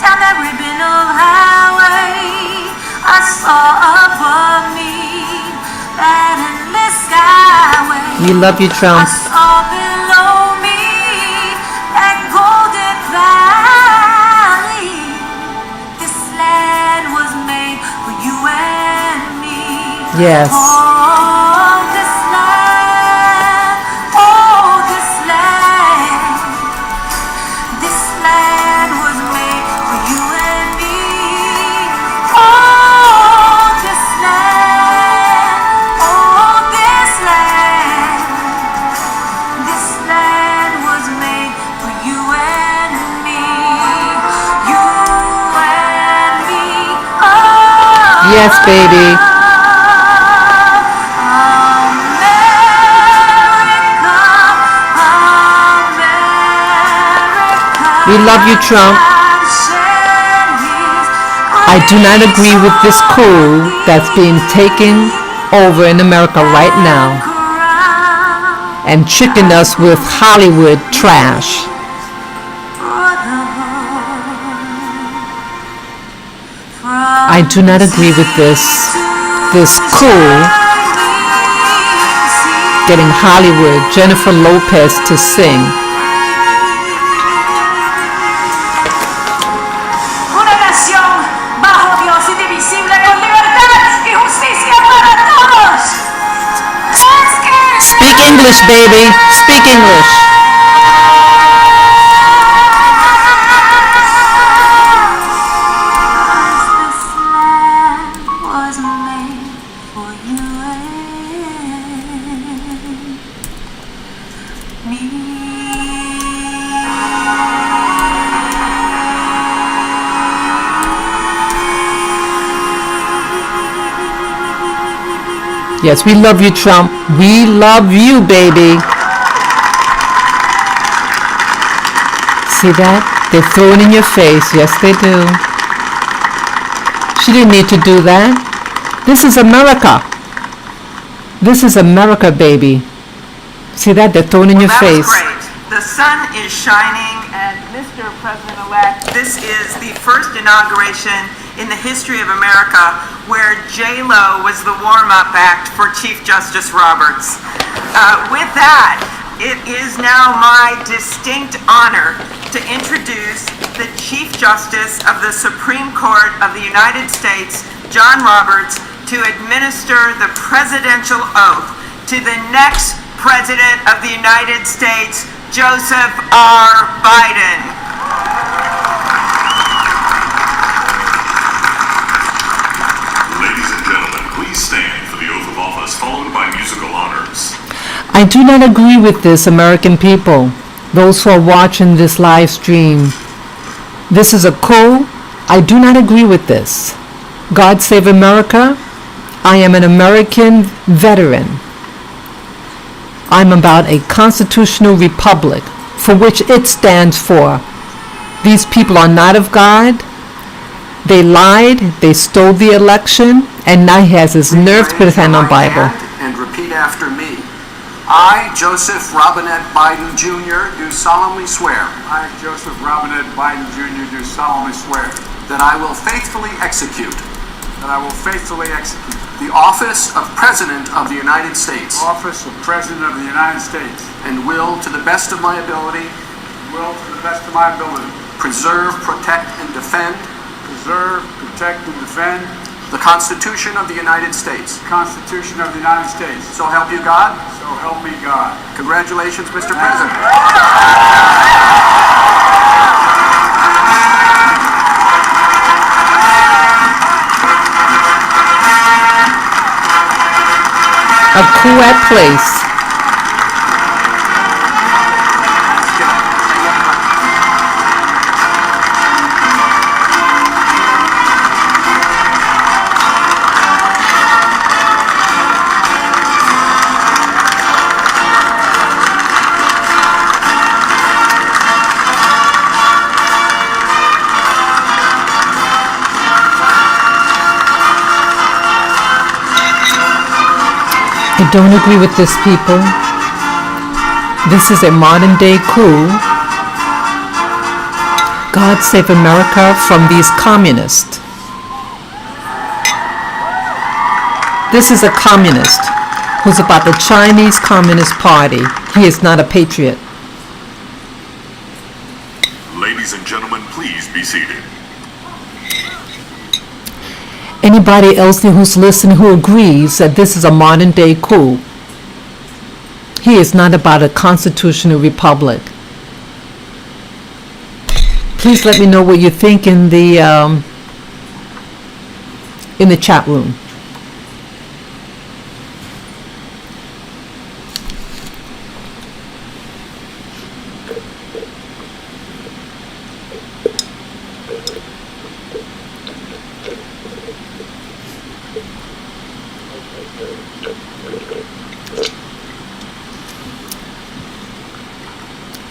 down that ribbon of highway, I saw above me that endless skyway. We love you, Trump. I saw below me that golden valley. This land was made for you and me. Yes. Oh, this land. Oh, this land. This land was made for you and me. Oh, this land. Oh, this land. This land was made for you and me. You and me. Oh. Yes, baby. We love you, Trump. I do not agree with this coup that's being taken over in America right now. and tricking us with Hollywood trash. I do not agree with this coup getting Hollywood, Jennifer Lopez to sing. Una nación bajo Dios indivisible con libertad y justicia para todos. Speak English, baby. Speak English. Was made for you and me. Yes, we love you, Trump. We love you, baby. See that? They throw it in your face. Yes, they do. She didn't need to do that. This is America. This is America, baby. See that? They're throwing it in your That was face. great. The sun is shining, and Mr. President-elect, this is the first inauguration in the history of America where J-Lo was the warm-up act for Chief Justice Roberts. With that, it is now my distinct honor to introduce the Chief Justice of the Supreme Court of the United States, John Roberts, to administer the presidential oath to the next President of the United States, Joseph R. Biden. Ladies and gentlemen, please stand for the oath of office followed by musical honors. I do not agree with this, American people. Those who are watching this live stream. This is a coup. I do not agree with this. God save America. I am an American veteran. I'm about a constitutional republic for which it stands for. These people are not of God. They lied, they stole the election, and now he has his nerve to put his hand on Bible. And repeat after me. I, Joseph Robinette Biden Jr., do solemnly swear. I, Joseph Robinette Biden Jr., do solemnly swear. That I will faithfully execute. That I will faithfully execute. The office of President of the United States. Office of President of the United States. And will, to the best of my ability. Will, to the best of my ability. Preserve, protect, and defend. Preserve, protect, and defend. The Constitution of the United States. The Constitution of the United States. So help you God. So help me God. Congratulations, Mr. President. A coup at place. I don't agree with this, people. This is a modern day coup. God save America from these communists. This is a communist who's about the Chinese Communist Party. He is not a patriot. Ladies and gentlemen, please be seated. Anybody else who's listening who agrees that this is a modern day coup, he is not about a constitutional republic. Please let me know what you think in the chat room.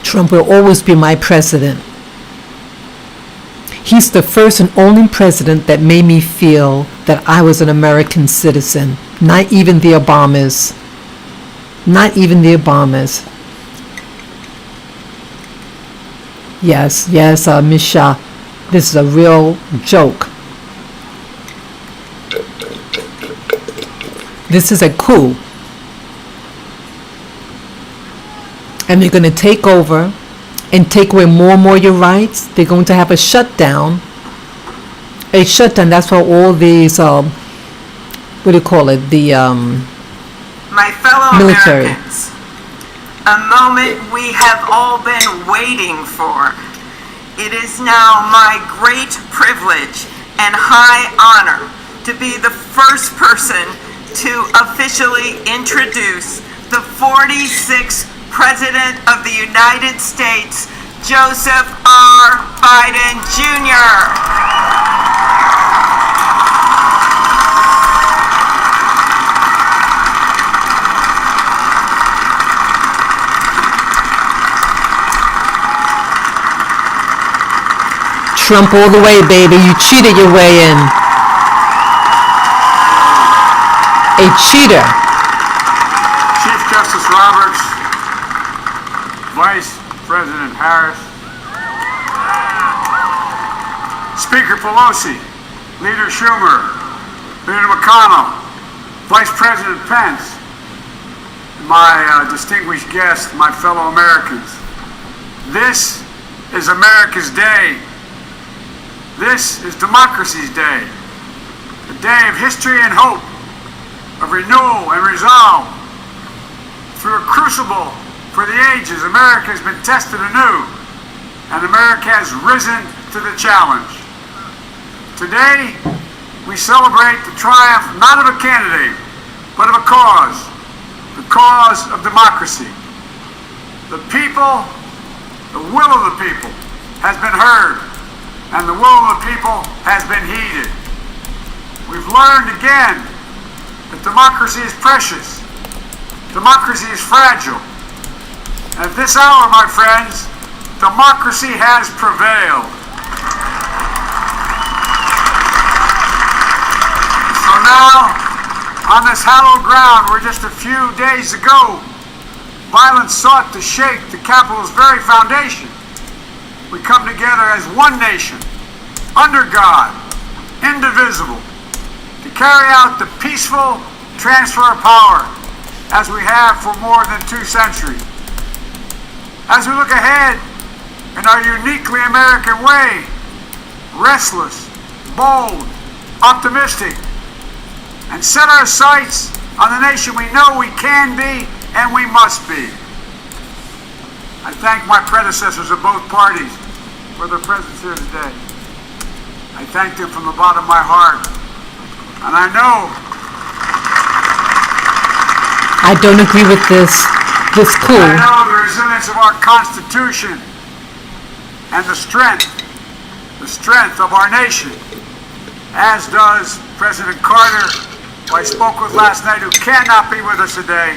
Trump will always be my president. He's the first and only president that made me feel that I was an American citizen, not even the Obamas. Not even the Obamas. Yes, Ms. Shah, this is a real joke. This is a coup. And they're going to take over and take away more and more your rights. They're going to have a shutdown. A shutdown, that's why all these, what do you call it, the My fellow military. Americans, a moment we have all been waiting for. It is now my great privilege and high honor to be the first person to officially introduce the 46th President of the United States, Joseph R. Biden Jr. Trump all the way, baby. You cheated your way in. A cheater. Chief Justice Roberts, Vice President Harris, Speaker Pelosi, Leader Schumer, Leader McConnell, Vice President Pence, my distinguished guests, my fellow Americans. This is America's day. This is democracy's day, a day of history and hope, of renewal and resolve. Through a crucible for the ages, America has been tested anew, and America has risen to the challenge. Today, we celebrate the triumph not of a candidate, but of a cause, the cause of democracy. The people, the will of the people, has been heard, and the will of the people has been heeded. We've learned again that democracy is precious. Democracy is fragile. And at this hour, my friends, democracy has prevailed. So now, on this hallowed ground where just a few days ago, violence sought to shake the Capitol's very foundation, we come together as one nation, under God, indivisible, to carry out the peaceful transfer of power as we have for more than 2 centuries. As we look ahead in our uniquely American way, restless, bold, optimistic, and set our sights on the nation we know we can be and we must be. I thank my predecessors of both parties for their presence here today. I thank them from the bottom of my heart. And I know I don't agree with this coup. I know the resilience of our Constitution and the strength of our nation, as does President Carter, who I spoke with last night, who cannot be with us today,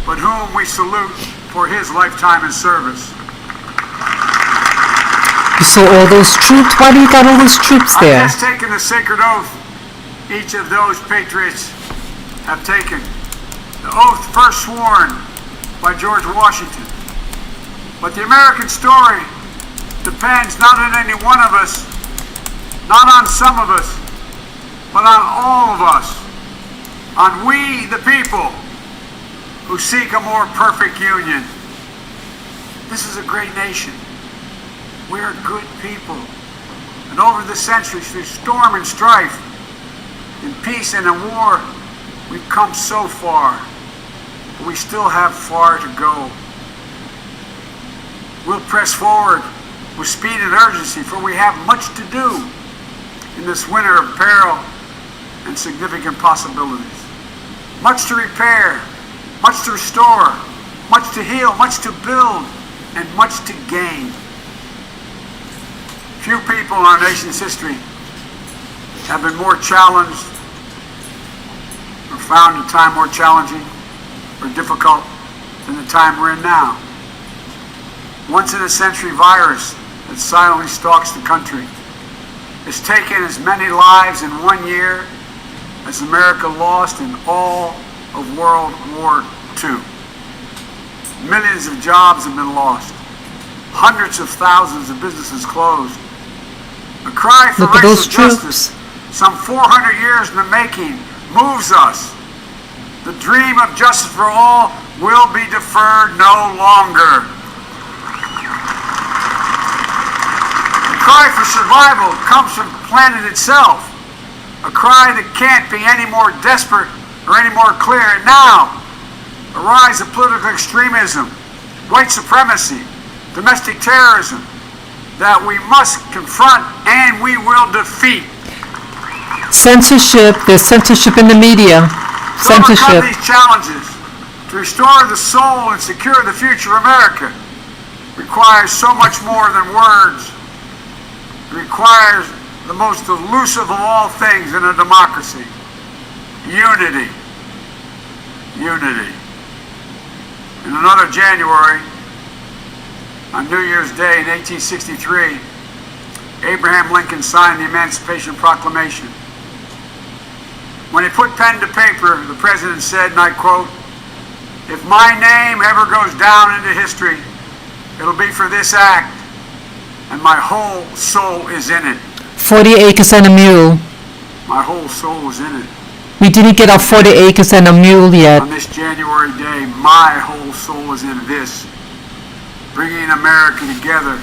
but whom we salute for his lifetime in service. You saw all those troops? Why do you got all those troops there? I've just taken the sacred oath each of those patriots have taken. The oath first sworn by George Washington. But the American story depends not on any one of us, not on some of us, but on all of us. On we, the people, who seek a more perfect union. This is a great nation. We're good people. And over the centuries, through storm and strife, in peace and in war, we've come so far. But we still have far to go. We'll press forward with speed and urgency, for we have much to do in this winter of peril and significant possibilities. Much to repair, much to restore, much to heal, much to build, and much to gain. Few people in our nation's history have been more challenged or found a time more challenging or difficult than the time we're in now. Once-in-a-century virus that silently stalks the country has taken as many lives in 1 year as America lost in all of World War II. Millions of jobs have been lost. Hundreds of thousands of businesses closed. A cry for Look at racial those justice, troops. some 400 years in the making, moves us. The dream of justice for all will be deferred no longer. The cry for survival comes from the planet itself. A cry that can't be any more desperate or any more clear. And now, a rise of political extremism, white supremacy, domestic terrorism, that we must confront and we will defeat. Censorship, there's censorship in the media. To overcome Censorship. these challenges, to restore the soul and secure the future of America, requires so much more than words. It requires the most elusive of all things in a democracy: unity. Unity. In another January, on New Year's Day in 1863, Abraham Lincoln signed the Emancipation Proclamation. When he put pen to paper, the president said, and I quote, "If my name ever goes down into history, it'll be for this act, and my whole soul is in it." 40 acres and a mule. My whole soul is in it. We didn't get our 40 acres and a mule yet. On this January day, my whole soul is in this. Bringing America together,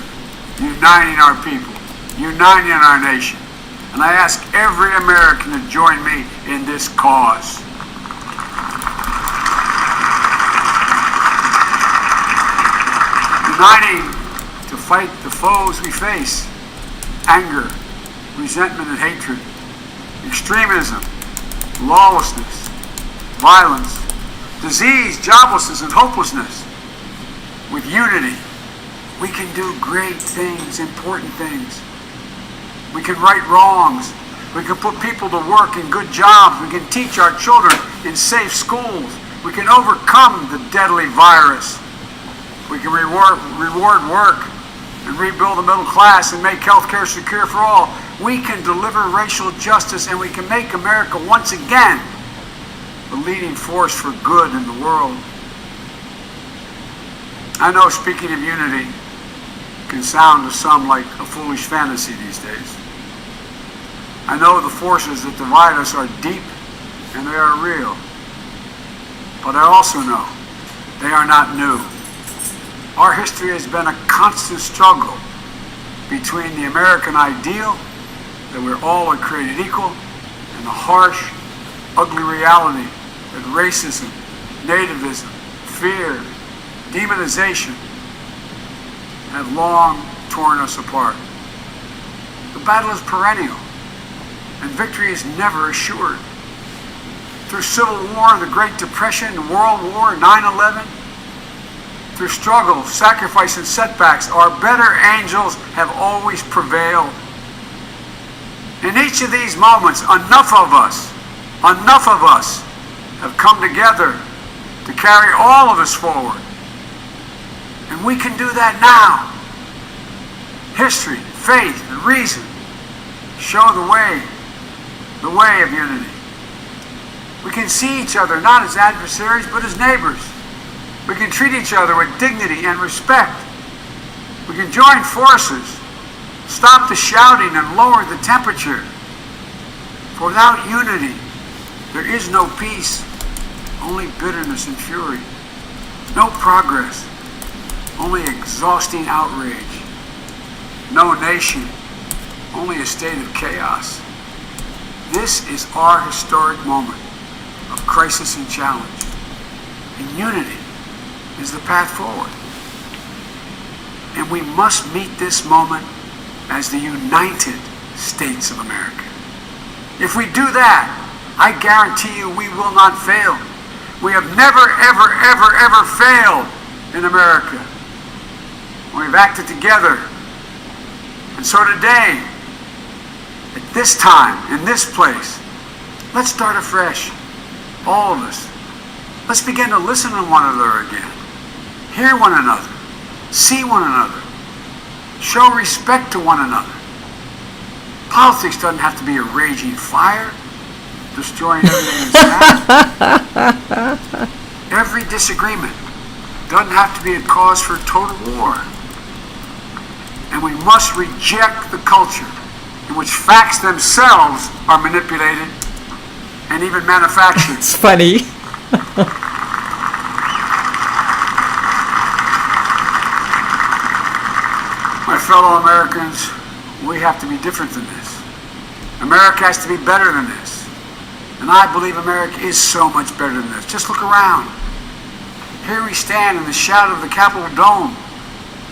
uniting our people, uniting our nation. And I ask every American to join me in this cause. Uniting to fight the foes we face: anger, resentment and hatred, extremism, lawlessness, violence, disease, joblessness, and hopelessness. With unity, we can do great things, important things. We can right wrongs. We can put people to work in good jobs. We can teach our children in safe schools. We can overcome the deadly virus. We can reward work and rebuild the middle class and make health care secure for all. We can deliver racial justice, and we can make America once again the leading force for good in the world. I know speaking of unity can sound to some like a foolish fantasy these days. I know the forces that divide us are deep and they are real. But I also know they are not new. Our history has been a constant struggle between the American ideal that we're all created equal and the harsh, ugly reality that racism, nativism, fear, demonization have long torn us apart. The battle is perennial, and victory is never assured. Through Civil War, the Great Depression, World War, 9/11, through struggle, sacrifice, and setbacks, our better angels have always prevailed. In each of these moments, enough of us have come together to carry all of us forward. And we can do that now. History, faith, and reason show the way of unity. We can see each other not as adversaries, but as neighbors. We can treat each other with dignity and respect. We can join forces, stop the shouting, and lower the temperature. For without unity, there is no peace, only bitterness and fury. No progress, only exhausting outrage. No nation, only a state of chaos. This is our historic moment of crisis and challenge. And unity is the path forward. And we must meet this moment as the United States of America. If we do that, I guarantee you we will not fail. We have never, ever, ever, ever failed in America. We've acted together. And so today, at this time, in this place, let's start afresh. All of us. Let's begin to listen to one another again. Hear one another. See one another. Show respect to one another. Politics doesn't have to be a raging fire, destroying everything in its path. Every disagreement doesn't have to be a cause for total war. And we must reject the culture in which facts themselves are manipulated and even manufactured. It's funny. My fellow Americans, we have to be different than this. America has to be better than this. And I believe America is so much better than this. Just look around. Here we stand in the shadow of the Capitol Dome,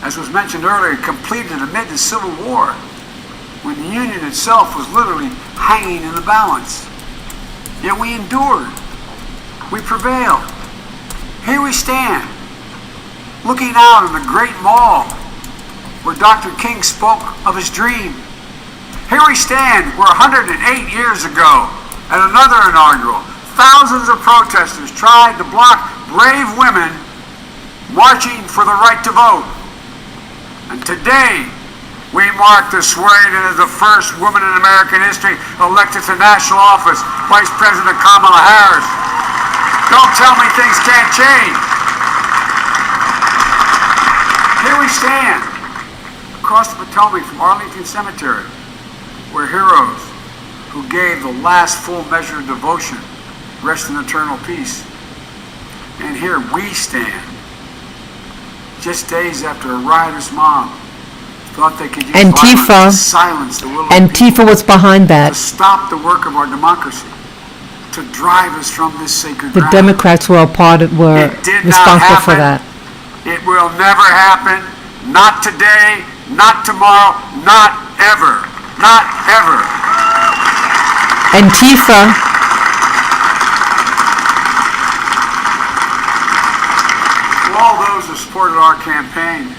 as was mentioned earlier, completed amid the Civil War, when the Union itself was literally hanging in the balance. Yet we endured. We prevailed. Here we stand, looking out on the great mall where Dr. King spoke of his dream. Here we stand where 108 years ago, at another inaugural, thousands of protesters tried to block brave women marching for the right to vote. And today, we mark the swearing in of the first woman in American history elected to national office, Vice President Kamala Harris. Don't tell me things can't change. Here we stand, across the Potomac from Arlington Cemetery, where heroes who gave the last full measure of devotion rest in eternal peace. And here we stand, just days after a riotous mob thought they could use violence to silence the will of Antifa was behind that. to stop the work of our democracy, to drive us from this sacred The ground. Democrats were It did not responsible for happen. that. It will never happen. Not today, not tomorrow, not ever. Not ever. Antifa To all those who supported our campaign,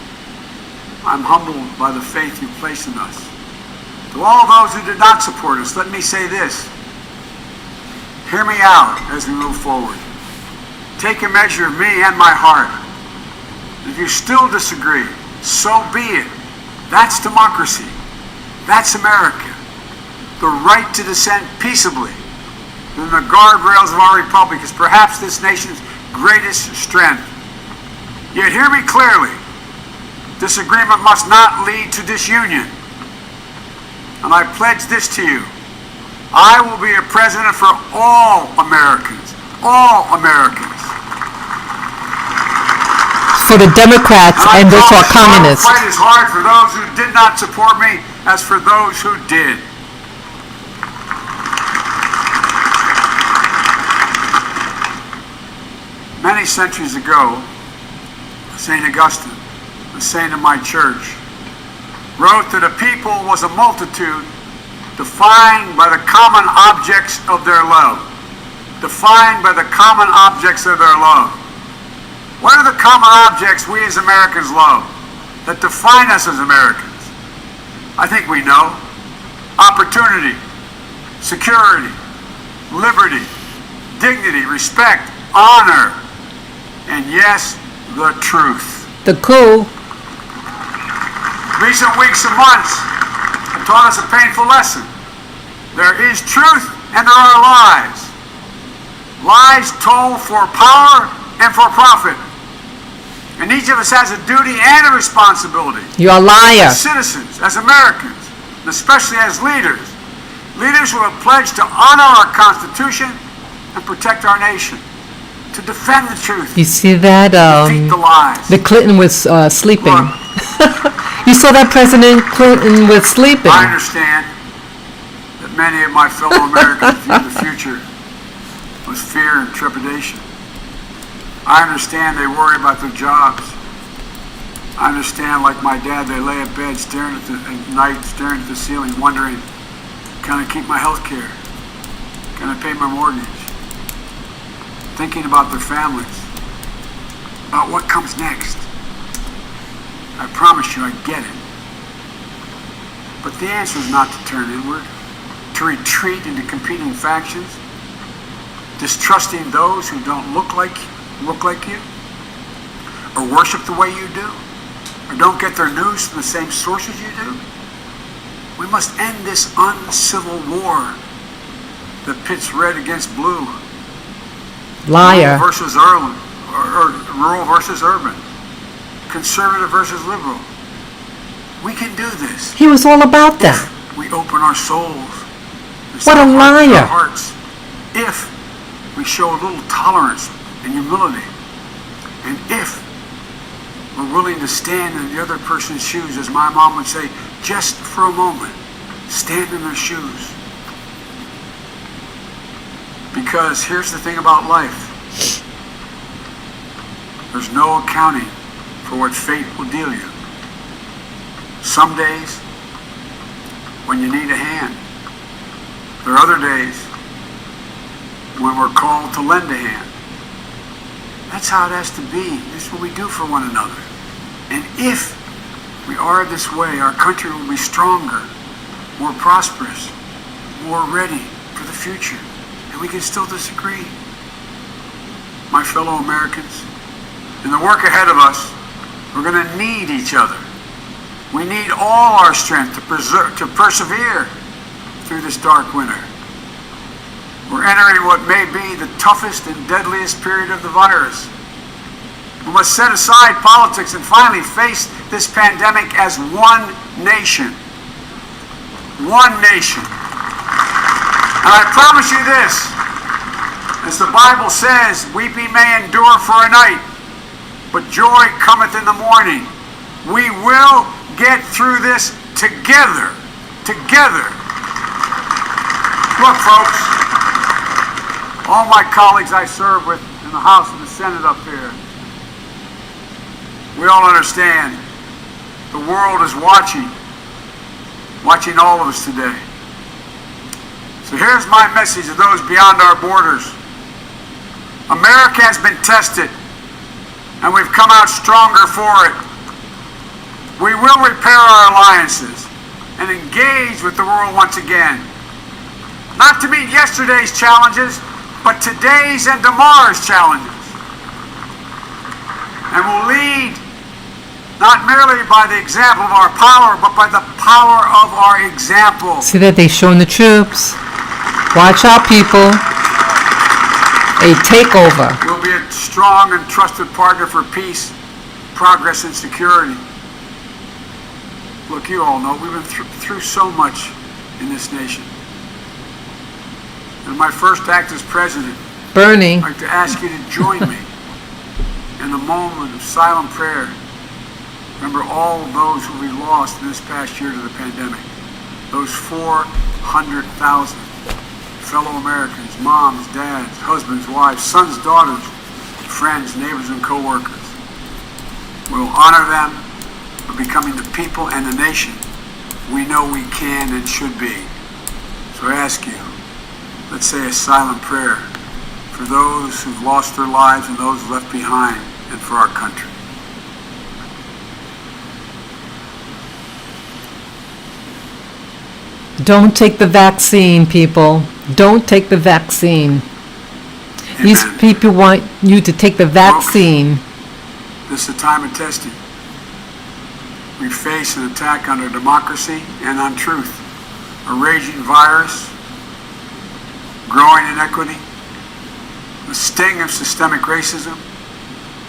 I'm humbled by the faith you placed in us. To all those who did not support us, let me say this. Hear me out as we move forward. Take a measure of me and my heart. If you still disagree, so be it. That's democracy. That's America. The right to dissent peaceably within the guardrails of our republic is perhaps this nation's greatest strength. Yet hear me clearly. Disagreement must not lead to disunion. And I pledge this to you. I will be a president for all Americans. All Americans. for the Democrats and those who are communists. I will fight as hard for those who did not support me as for those who did. Many centuries ago, St. Augustine, the saint of my church, wrote that a people was a multitude defined by the common objects of their love. Defined by the common objects of their love. What are the common objects we as Americans love that define us as Americans? I think we know. Opportunity, security, liberty, dignity, respect, honor, and yes, the truth. The coup. Recent weeks and months have taught us a painful lesson. There is truth and there are lies. Lies told for power and for profit. And each of us has a duty and a responsibility. You're a liar. As citizens, as Americans, and especially as leaders. Leaders who have pledged to honor our Constitution and protect our nation. To defend the truth. You see that? Defeat the lies. The Clinton was sleeping. You saw that President Clinton was sleeping. I understand that many of my fellow Americans view the future with fear and trepidation. I understand they worry about their jobs. I understand, like my dad, they lay in bed staring at the ceiling, wondering, can I keep my health care? Can I pay my mortgage? Thinking about their families, about what comes next. I promise you, I get it. But the answer is not to turn inward, to retreat into competing factions, distrusting those who don't look like you, or worship the way you do, or don't get their news from the same sources you do. We must end this uncivil war that pits red against blue. Liar. Versus or rural versus urban, conservative versus liberal. We can do this. He was all about that. We open our souls. What a liar. Our hearts. If we show a little tolerance and humility, and if we're willing to stand in the other person's shoes, as my mom would say, just for a moment, stand in their shoes. Because here's the thing about life. There's no accounting for what fate will deal you. Some days, when you need a hand. There are other days when we're called to lend a hand. That's how it has to be. This is what we do for one another. And if we are this way, our country will be stronger, more prosperous, more ready for the future. And we can still disagree. My fellow Americans, in the work ahead of us, we're going to need each other. We need all our strength to persevere through this dark winter. We're entering what may be the toughest and deadliest period of the virus. We must set aside politics and finally face this pandemic as one nation. One nation. And I promise you this, as the Bible says, weeping may endure for a night, but joy cometh in the morning. We will get through this together. Together. Look, folks, all my colleagues I serve with in the House and the Senate up here, we all understand the world is watching all of us today. So here's my message to those beyond our borders. America has been tested, and we've come out stronger for it. We will repair our alliances and engage with the world once again. Not to meet yesterday's challenges, but today's and tomorrow's challenges. And we'll lead not merely by the example of our power, but by the power of our example. See that they're showing the troops. Watch out, people. A takeover. We'll be a strong and trusted partner for peace, progress, and security. Look, you all know we've been through so much in this nation. And my first act as president, Bernie, I'd like to ask you to join me in a moment of silent prayer. Remember all of those who we lost in this past year to the pandemic. Those 400,000 fellow Americans, moms, dads, husbands, wives, sons, daughters, friends, neighbors, and co-workers. We'll honor them for becoming the people and the nation we know we can and should be. So I ask you, let's say a silent prayer for those who've lost their lives and those left behind, and for our country. don't take the vaccine, people. Don't take the vaccine. Amen. These people want you to take the vaccine. This is a time of testing. We face an attack on our democracy and on truth. A raging virus, growing inequity, the sting of systemic racism,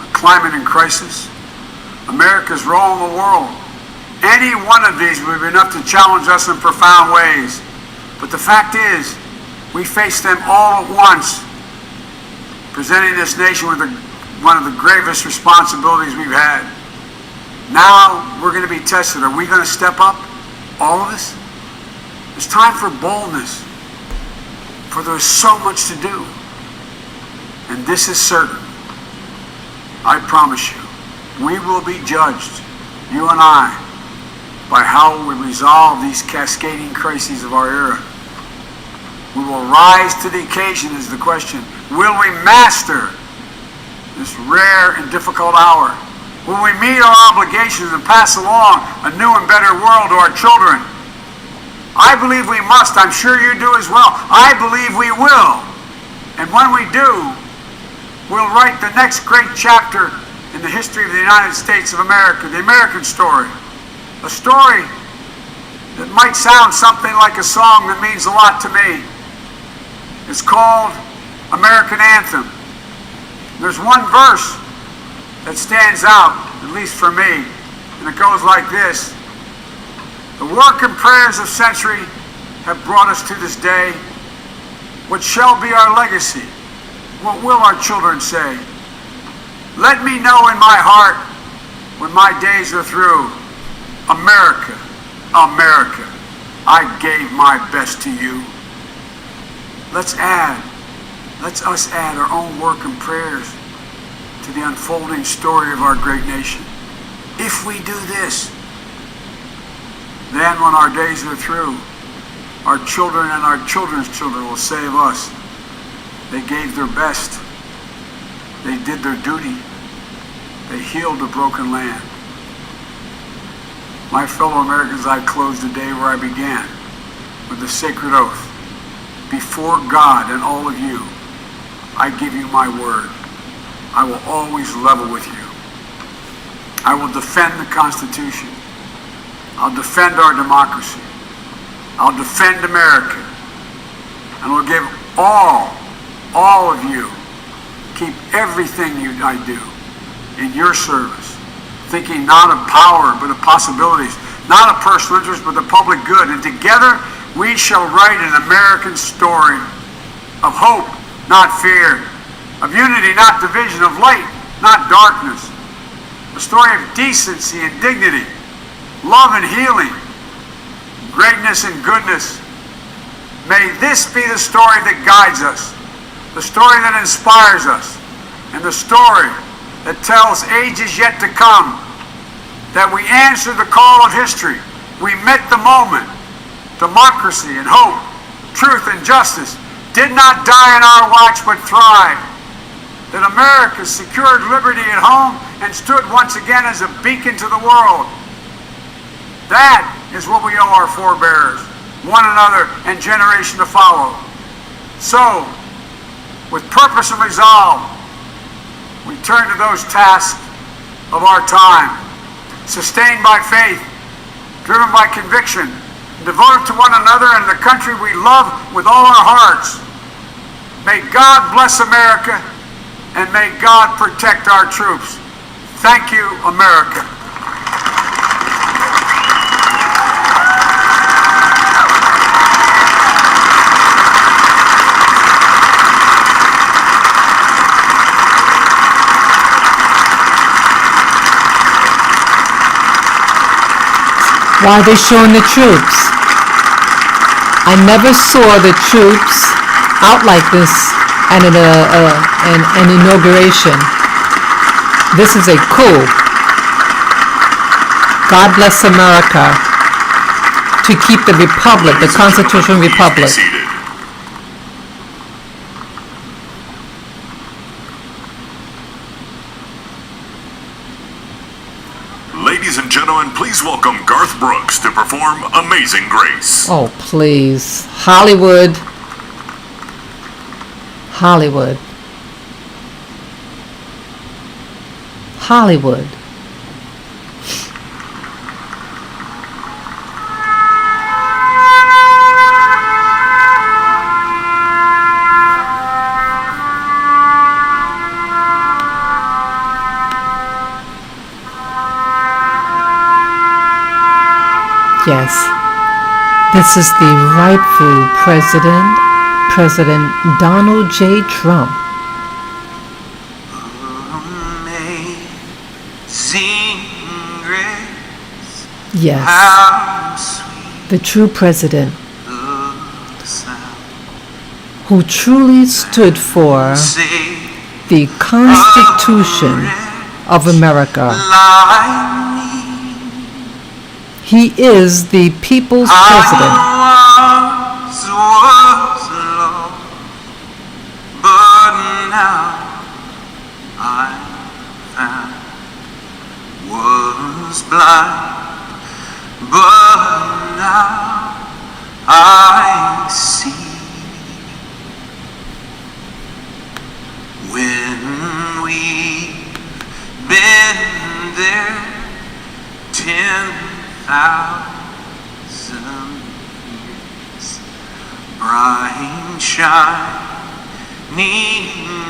a climate in crisis, America's role in the world. Any one of these would be enough to challenge us in profound ways. But the fact is, we face them all at once, presenting this nation with one of the gravest responsibilities we've had. Now we're going to be tested. Are we going to step up? All of us? It's time for boldness, for there's so much to do. And this is certain. I promise you, we will be judged, you and I, by how we resolve these cascading crises of our era. We will rise to the occasion is the question. Will we master this rare and difficult hour? Will we meet our obligations and pass along a new and better world to our children? I believe we must. I'm sure you do as well. I believe we will. And when we do, we'll write the next great chapter in the history of the United States of America, the American story. A story that might sound something like a song that means a lot to me. It's called American Anthem. There's one verse that stands out, at least for me, and it goes like this. The work and prayers of century have brought us to this day. What shall be our legacy? What will our children say? Let me know in my heart when my days are through. America, America, I gave my best to you. Let's us add our own work and prayers to the unfolding story of our great nation. If we do this, then when our days are through, our children and our children's children will say of us, they gave their best, they did their duty, they healed a broken land. My fellow Americans, I close the day where I began, with the sacred oath. Before God and all of you, I give you my word. I will always level with you. I will defend the Constitution. I'll defend our democracy. I'll defend America. And will give all of you, keep everything I do in your service, thinking not of power, but of possibilities, not of personal interest, but the public good. And together, we shall write an American story of hope, not fear, of unity, not division, of light, not darkness, a story of decency and dignity, love and healing, greatness and goodness. May this be the story that guides us, the story that inspires us, and the story that tells ages yet to come that we answered the call of history. We met the moment. Democracy and hope, truth and justice did not die in our watch but thrived. That America secured liberty at home and stood once again as a beacon to the world. That is what we owe our forebears, one another, and generation to follow. So, with purpose and resolve, we turn to those tasks of our time, sustained by faith, driven by conviction, devoted to one another and the country we love with all our hearts. May God bless America, and may God protect our troops. Thank you, America. Why are they showing the troops? I never saw the troops out like this at an inauguration. This is a coup. God bless America to keep the republic, the constitutional republic. Ladies and gentlemen, please welcome Garth Brooks to perform Amazing Grace. Oh, please. Hollywood. Hollywood. Hollywood. Yes, this is the rightful president, President Donald J. Trump. Yes, the true president who truly stood for the Constitution of America. He is the people's president. But now I found was blind, but now I see. When we've been there 10,000 years, bright shining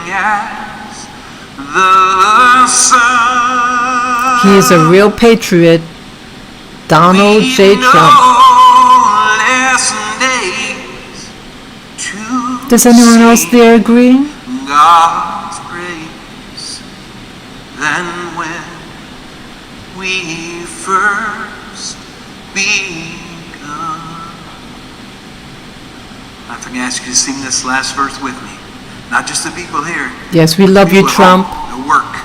as the sun. He is a real patriot, Donald J. Trump. Does anyone else there agree? God's grace than when we first begun. If I can ask you to sing this last verse with me, not just the people here. Yes, we love you, Trump. To work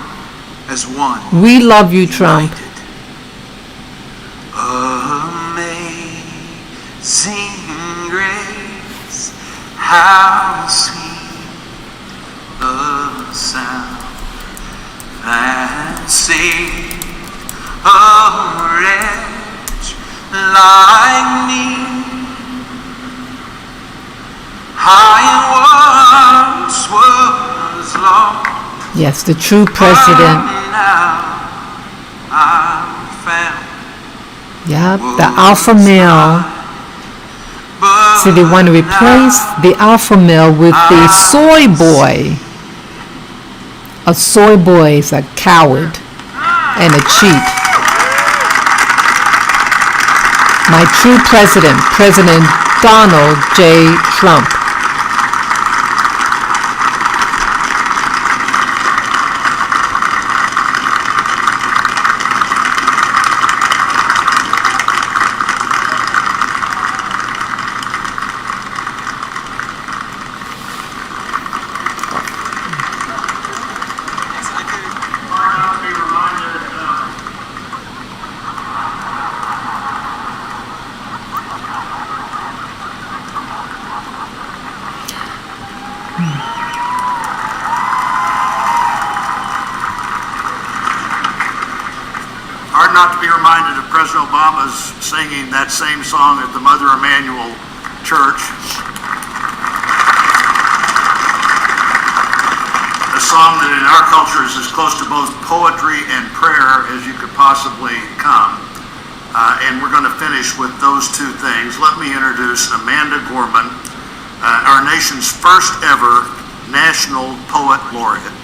as one. We love you, Trump. Amazing grace, how sweet the sound that saved a wretch like me. I once was lost. Yes, the true president. Yeah, the alpha male. See, they want to replace the alpha male with the soy boy. A soy boy is a coward and a cheat. My true president, President Donald J. Trump. Hard not to be reminded of President Obama's singing that same song at the Mother Emanuel Church. A song that in our culture is as close to both poetry and prayer as you could possibly come. And we're going to finish with those two things. Let me introduce Amanda Gorman, our nation's first ever National Poet Laureate.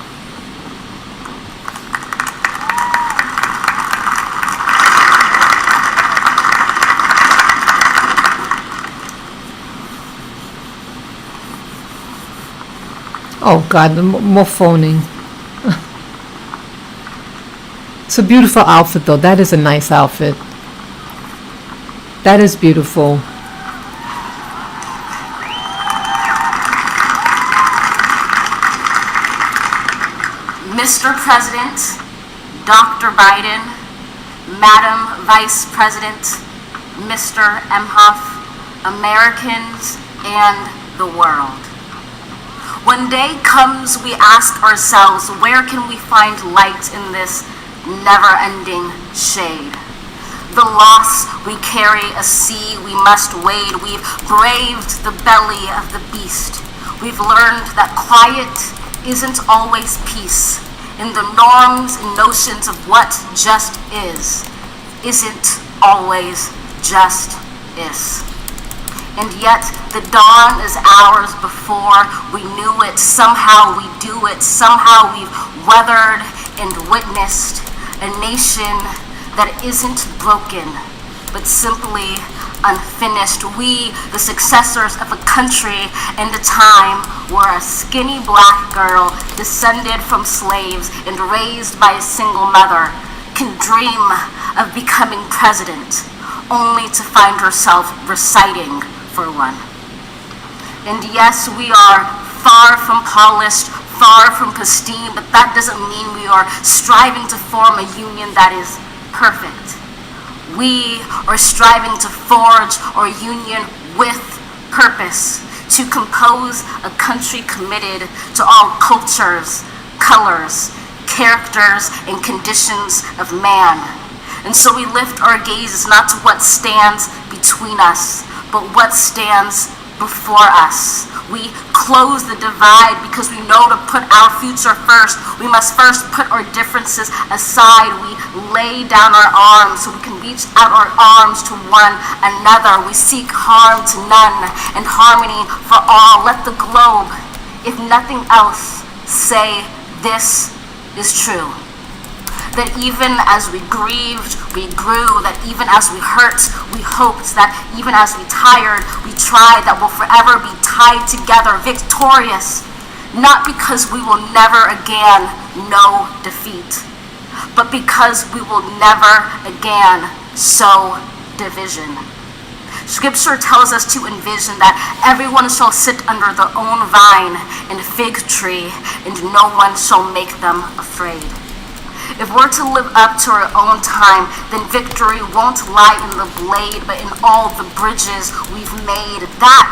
Oh God, more phoning. It's a beautiful outfit though. That is a nice outfit. That is beautiful. Mr. President, Dr. Biden, Madam Vice President, Mr. Emhoff, Americans, and the world. When day comes, we ask ourselves, where can we find light in this never-ending shade? The loss we carry, a sea we must wade. We've braved the belly of the beast. We've learned that quiet isn't always peace. In the norms and notions of what just is, isn't always just is. And yet the dawn is ours before we knew it. Somehow we do it. Somehow we've weathered and witnessed a nation that isn't broken, but simply unfinished. We, the successors of a country and a time where a skinny black girl descended from slaves and raised by a single mother can dream of becoming president, only to find herself reciting for one. And yes, we are far from polished, far from pristine, but that doesn't mean we are striving to form a union that is perfect. We are striving to forge our union with purpose, to compose a country committed to all cultures, colors, characters, and conditions of man. And so we lift our gazes not to what stands between us, but what stands before us. We close the divide because we know to put our future first, we must first put our differences aside. We lay down our arms so we can reach out our arms to one another. We seek harm to none and harmony for all. Let the globe, if nothing else, say this is true. That even as we grieved, we grew, that even as we hurt, we hoped, that even as we tired, we tried, that we'll forever be tied together, victorious, not because we will never again know defeat, but because we will never again sow division. Scripture tells us to envision that everyone shall sit under their own vine and fig tree, and no one shall make them afraid. If we're to live up to our own time, then victory won't lie in the blade, but in all the bridges we've made. That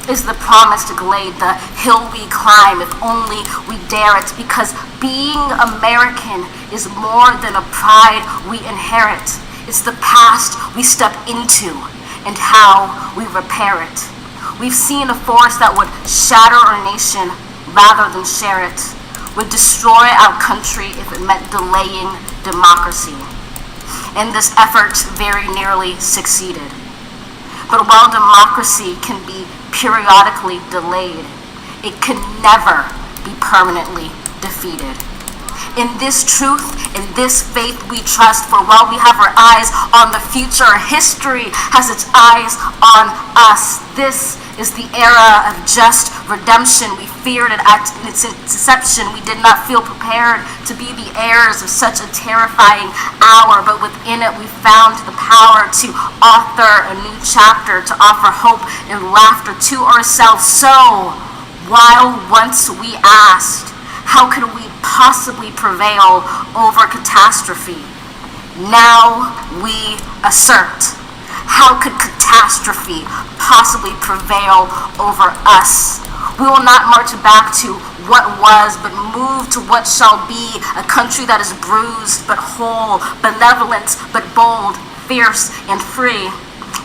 is the promised glade, the hill we climb, if only we dare it, because being American is more than a pride we inherit. It's the past we step into and how we repair it. We've seen a force that would shatter our nation rather than share it, would destroy our country if it meant delaying democracy. And this effort very nearly succeeded. But while democracy can be periodically delayed, it can never be permanently defeated. In this truth, in this faith we trust, for while we have our eyes on the future, history has its eyes on us. This is the era of just redemption. We feared it at its inception. We did not feel prepared to be the heirs of such a terrifying hour, but within it we found the power to author a new chapter, to offer hope and laughter to ourselves. So, while once we asked, how could we possibly prevail over catastrophe? Now we assert, how could catastrophe possibly prevail over us? We will not march back to what was, but move to what shall be, a country that is bruised but whole, benevolent but bold, fierce and free.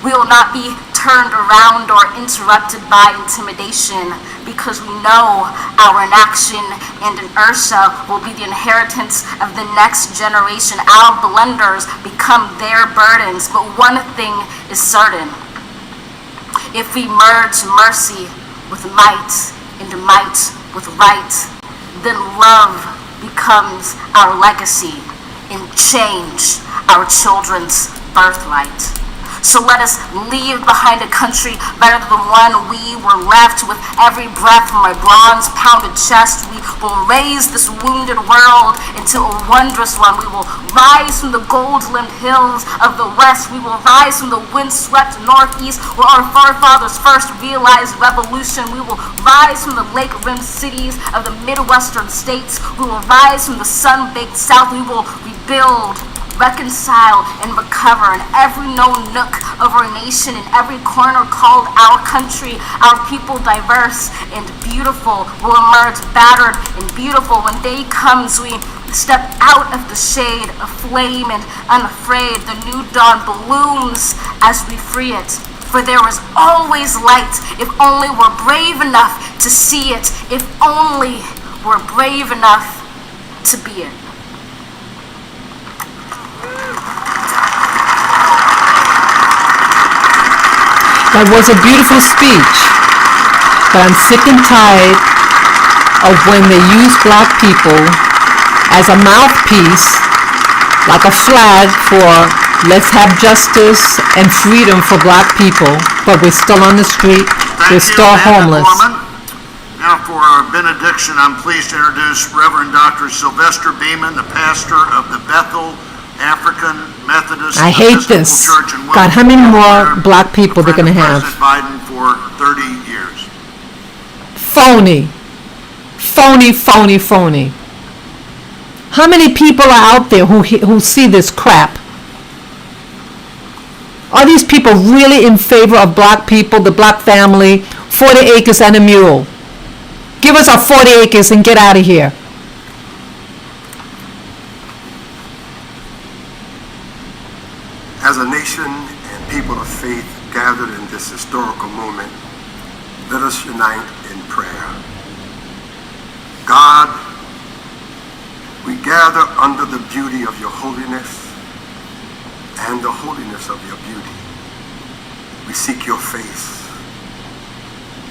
We will not be turned around or interrupted by intimidation, because we know our inaction and inertia will be the inheritance of the next generation. Our blunders become their burdens, but one thing is certain. If we merge mercy with might and might with right, then love becomes our legacy and change our children's birthright. So let us leave behind a country better than the one we were left. With every breath from my bronze-pounded chest, we will raise this wounded world into a wondrous one. We will rise from the gold-limbed hills of the west. We will rise from the wind-swept northeast, where our forefathers first realized revolution. We will rise from the lake-rimmed cities of the Midwestern states. We will rise from the sun-baked south. We will rebuild, reconcile, and recover in every known nook of our nation, in every corner called our country. Our people, diverse and beautiful, will emerge battered and beautiful. When day comes, we step out of the shade, aflame and unafraid. The new dawn blooms as we free it. For there is always light, if only we're brave enough to see it, if only we're brave enough to be it. That was a beautiful speech, but I'm sick and tired of when they use black people as a mouthpiece, like a flag for let's have justice and freedom for black people, but we're still on the street, we're still homeless. Now for our benediction, I'm pleased to introduce Reverend Dr. Sylvester Beeman, the pastor of the Bethel African Methodist I hate Episcopal this. Church in God, how many more black people they're going to have? President Biden for 30 years. Phony. Phony, phony, phony. How many people are out there who see this crap? Are these people really in favor of black people, the black family, 40 acres and a mule? Give us our 40 acres and get out of here. As a nation and people of faith gathered in this historical moment, let us unite in prayer. God, we gather under the beauty of your holiness and the holiness of your beauty. We seek your face,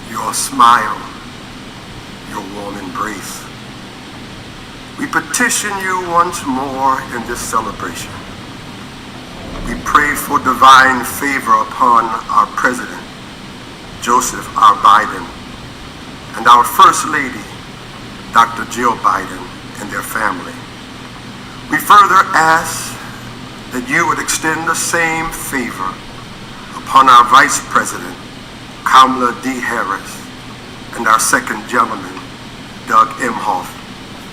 your smile, your warm embrace. we petition you once more in this celebration. We pray for divine favor upon our President, Joseph R. Biden, and our First Lady, Dr. Jill Biden, and their family. We further ask that you would extend the same favor upon our Vice President, Kamala D. Harris, and our second gentleman, Doug Emhoff,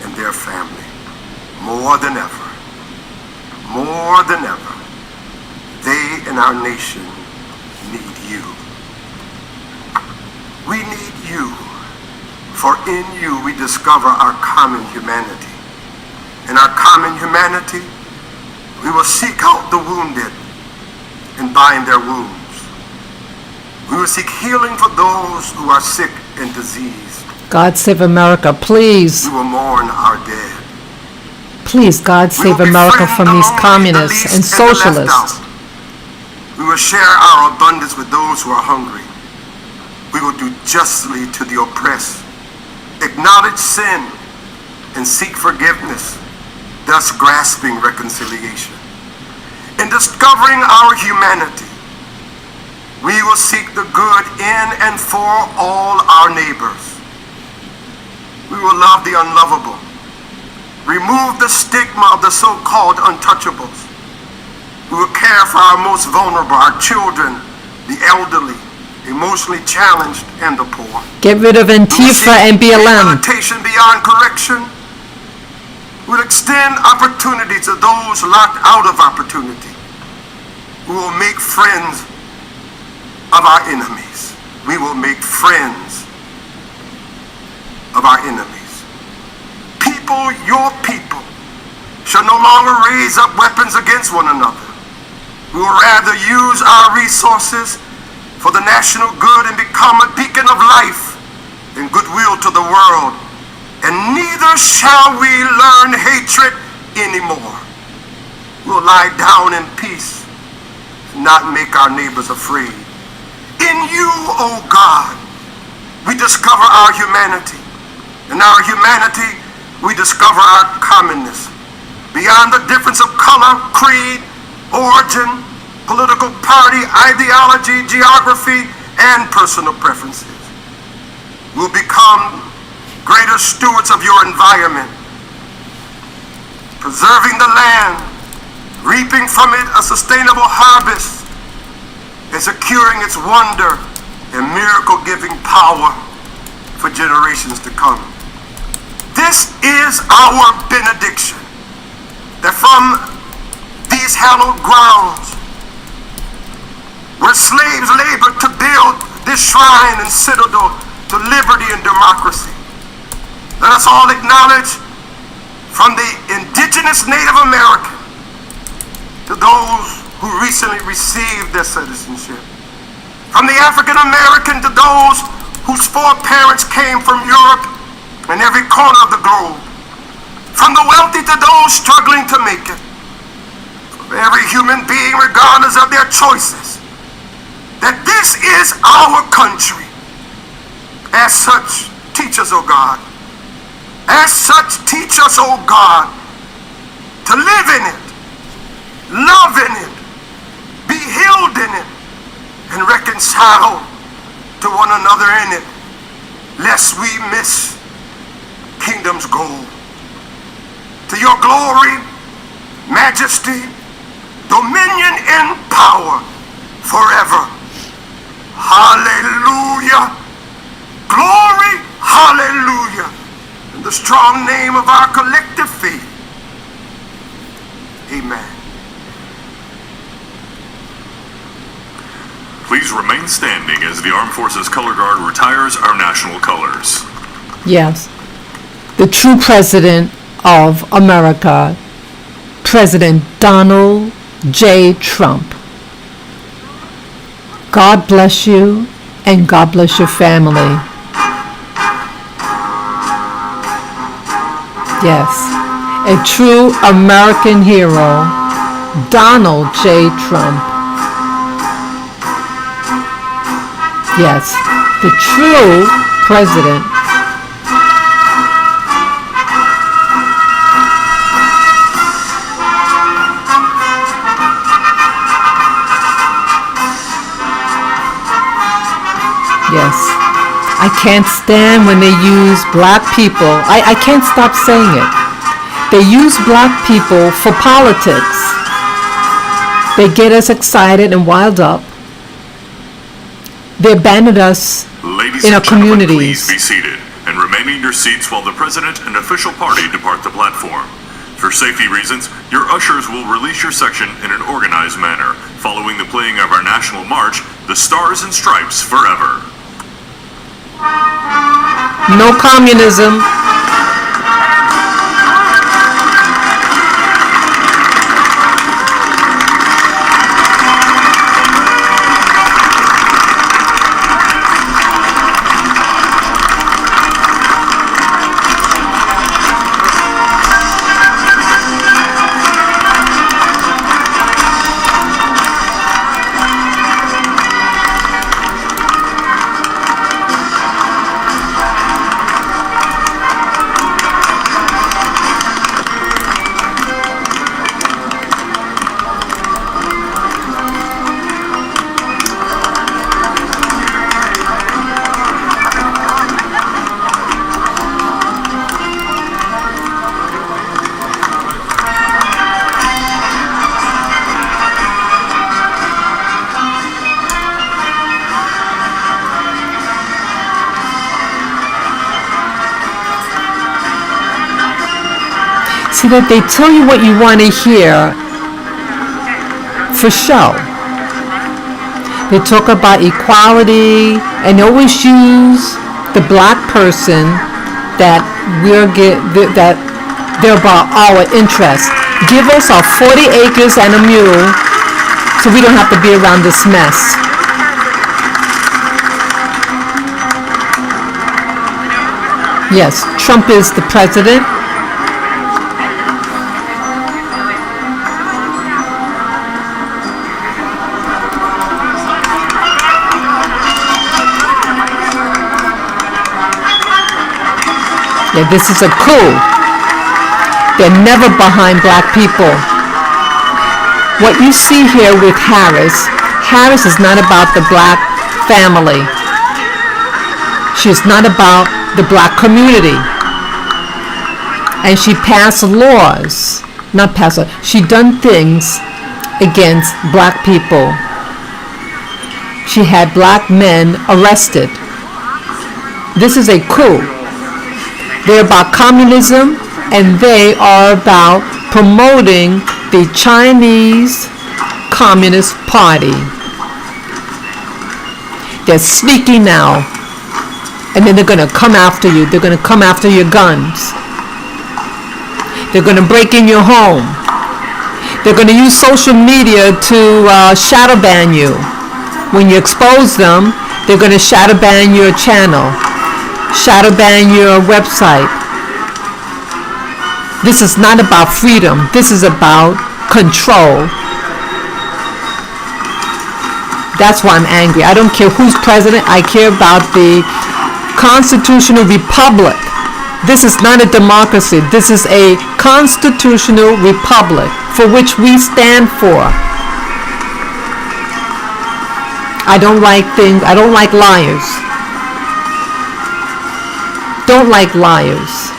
and their family. More than ever, they and our nation need you. We need you, for in you we discover our common humanity. In our common humanity, we will seek out the wounded and bind their wounds. We will seek healing for those who are sick and diseased. God save America, please. We will mourn our dead. Please, God save America from these communists and socialists. We will share our abundance with those who are hungry. We will do justly to the oppressed, acknowledge sin, and seek forgiveness, thus grasping reconciliation. In discovering our humanity, we will seek the good in and for all our neighbors. We will love the unlovable, remove the stigma of the so-called untouchables. We will care for our most vulnerable, our children, the elderly, emotionally challenged, and the poor. Get rid of Antifa and BLM. Rehabilitation beyond correction. We'll extend opportunity to those locked out of opportunity. We will make friends of our enemies. We will make friends of our enemies. People, your people, shall no longer raise up weapons against one another. We will rather use our resources for the national good and become a beacon of life and goodwill to the world. And neither shall we learn hatred anymore. We'll lie down in peace and not make our neighbors afraid. In you, O God, we discover our humanity. In our humanity, we discover our commonness. Beyond the difference of color, creed, origin, political party, ideology, geography, and personal preferences. We'll become greater stewards of your environment, preserving the land, reaping from it a sustainable harvest, and securing its wonder and miracle-giving power for generations to come. This is our benediction, that from these hallowed grounds, where slaves labored to build this shrine and citadel to liberty and democracy, let us all acknowledge, from the indigenous Native American to those who recently received their citizenship, from the African American to those whose foreparents came from Europe and every corner of the globe, from the wealthy to those struggling to make it, from every human being regardless of their choices, that this is our country. As such, teach us, O God. As such, teach us, O God, to live in it, love in it, be healed in it, and reconcile to one another in it, lest we miss kingdom's goal. To your glory, majesty, dominion, and power forever. Hallelujah. Glory, hallelujah. In the strong name of our collective faith. Amen. Please remain standing as the Armed Forces Color Guard retires our national colors. Yes. The true president of America, President Donald J. Trump. God bless you, and God bless your family. Yes, a true American hero, Donald J. Trump. Yes, the true president. I can't stand when they use black people. I can't stop saying it. They use black people for politics. They get us excited and wild up. They abandon us Ladies in our and gentlemen, communities. please be seated and remain in your seats while the President and official party depart the platform. For safety reasons, your ushers will release your section in an organized manner, following the playing of our national march, The Stars and Stripes Forever. No communism. See that they tell you what you want to hear for show. They talk about equality and they always use the black person that that they're about our interest. Give us our 40 acres and a mule so we don't have to be around this mess. Yes, Trump is the president. Yeah, this is a coup. They're never behind black people. What you see here with Harris is not about the black family. She's not about the black community. And she passed laws, she done things against black people. She had black men arrested. This is a coup. They're about communism, and they are about promoting the Chinese Communist Party. They're sneaky now, and then they're going to come after you. They're going to come after your guns. They're going to break in your home. They're going to use social media to shadow ban you. When you expose them, they're going to shadow ban your channel. Shadow ban your website. This is not about freedom. This is about control. That's why I'm angry. I don't care who's president. I care about the constitutional republic. This is not a democracy. This is a constitutional republic for which we stand for. I don't like liars. Don't like liars.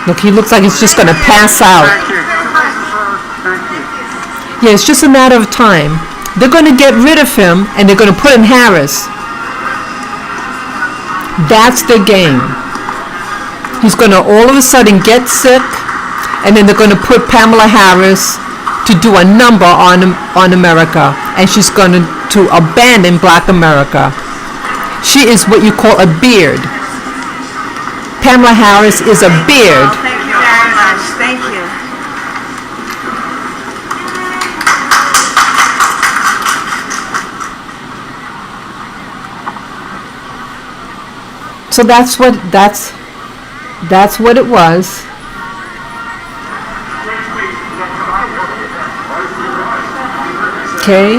Look, he looks like he's just going to pass out. Yeah, it's just a matter of time. They're going to get rid of him and they're going to put in Harris. That's the game. He's going to all of a sudden get sick and then they're going to put Pamela Harris to do a number on America, and she's going to abandon black America. She is what you call a beard. Pamela Harris is a beard. Oh, thank you very much. Thank you. So that's what it was. Okay?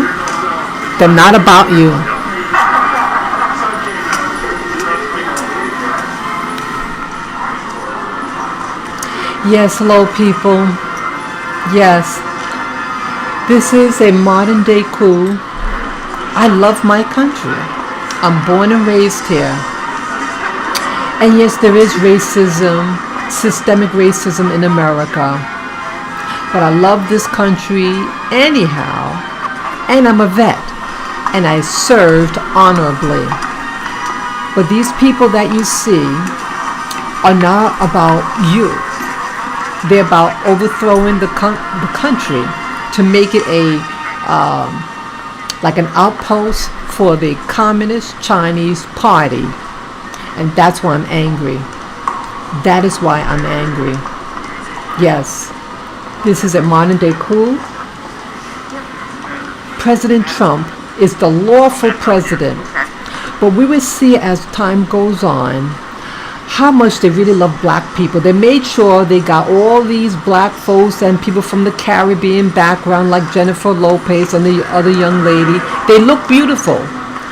They're not about you. Yes, hello people. Yes. This is a modern day coup. I love my country. I'm born and raised here. And yes, there is racism, systemic racism in America. But I love this country anyhow. And I'm a vet. And I served honorably. But these people that you see are not about you. They're about overthrowing the country to make it like an outpost for the Communist Chinese Party. And that's why I'm angry. That is why I'm angry. Yes, this is a modern day coup. President Trump is the lawful president. But we will see as time goes on how much they really love black people. They made sure they got all these black folks and people from the Caribbean background like Jennifer Lopez and the other young lady. They look beautiful.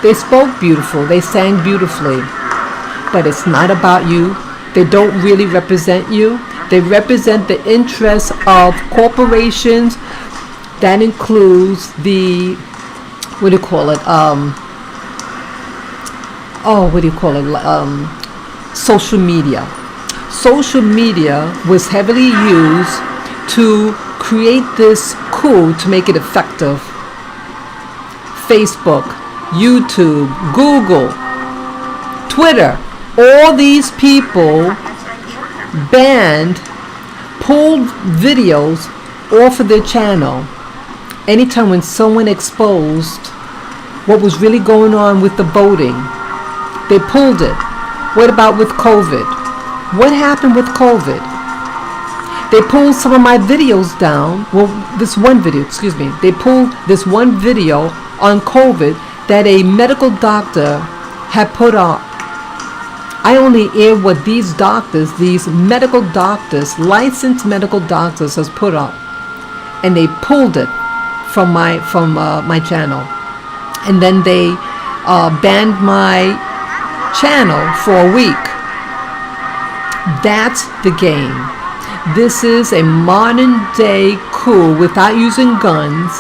They spoke beautiful. They sang beautifully. But it's not about you. They don't really represent you. They represent the interests of corporations. That includes the, social media. Social media was heavily used to create this coup to make it effective. Facebook, YouTube, Google, Twitter, all these people pulled videos off of their channel. Anytime when someone exposed what was really going on with the voting, they pulled it. What about with COVID? What happened with COVID? They pulled some of my videos down. Well, this one video, They pulled this one video on COVID that a medical doctor had put up. I only air what these medical doctors, licensed medical doctors has put up. And they pulled it from my channel. And then they banned my channel for a week. That's the game. This is a modern day coup without using guns.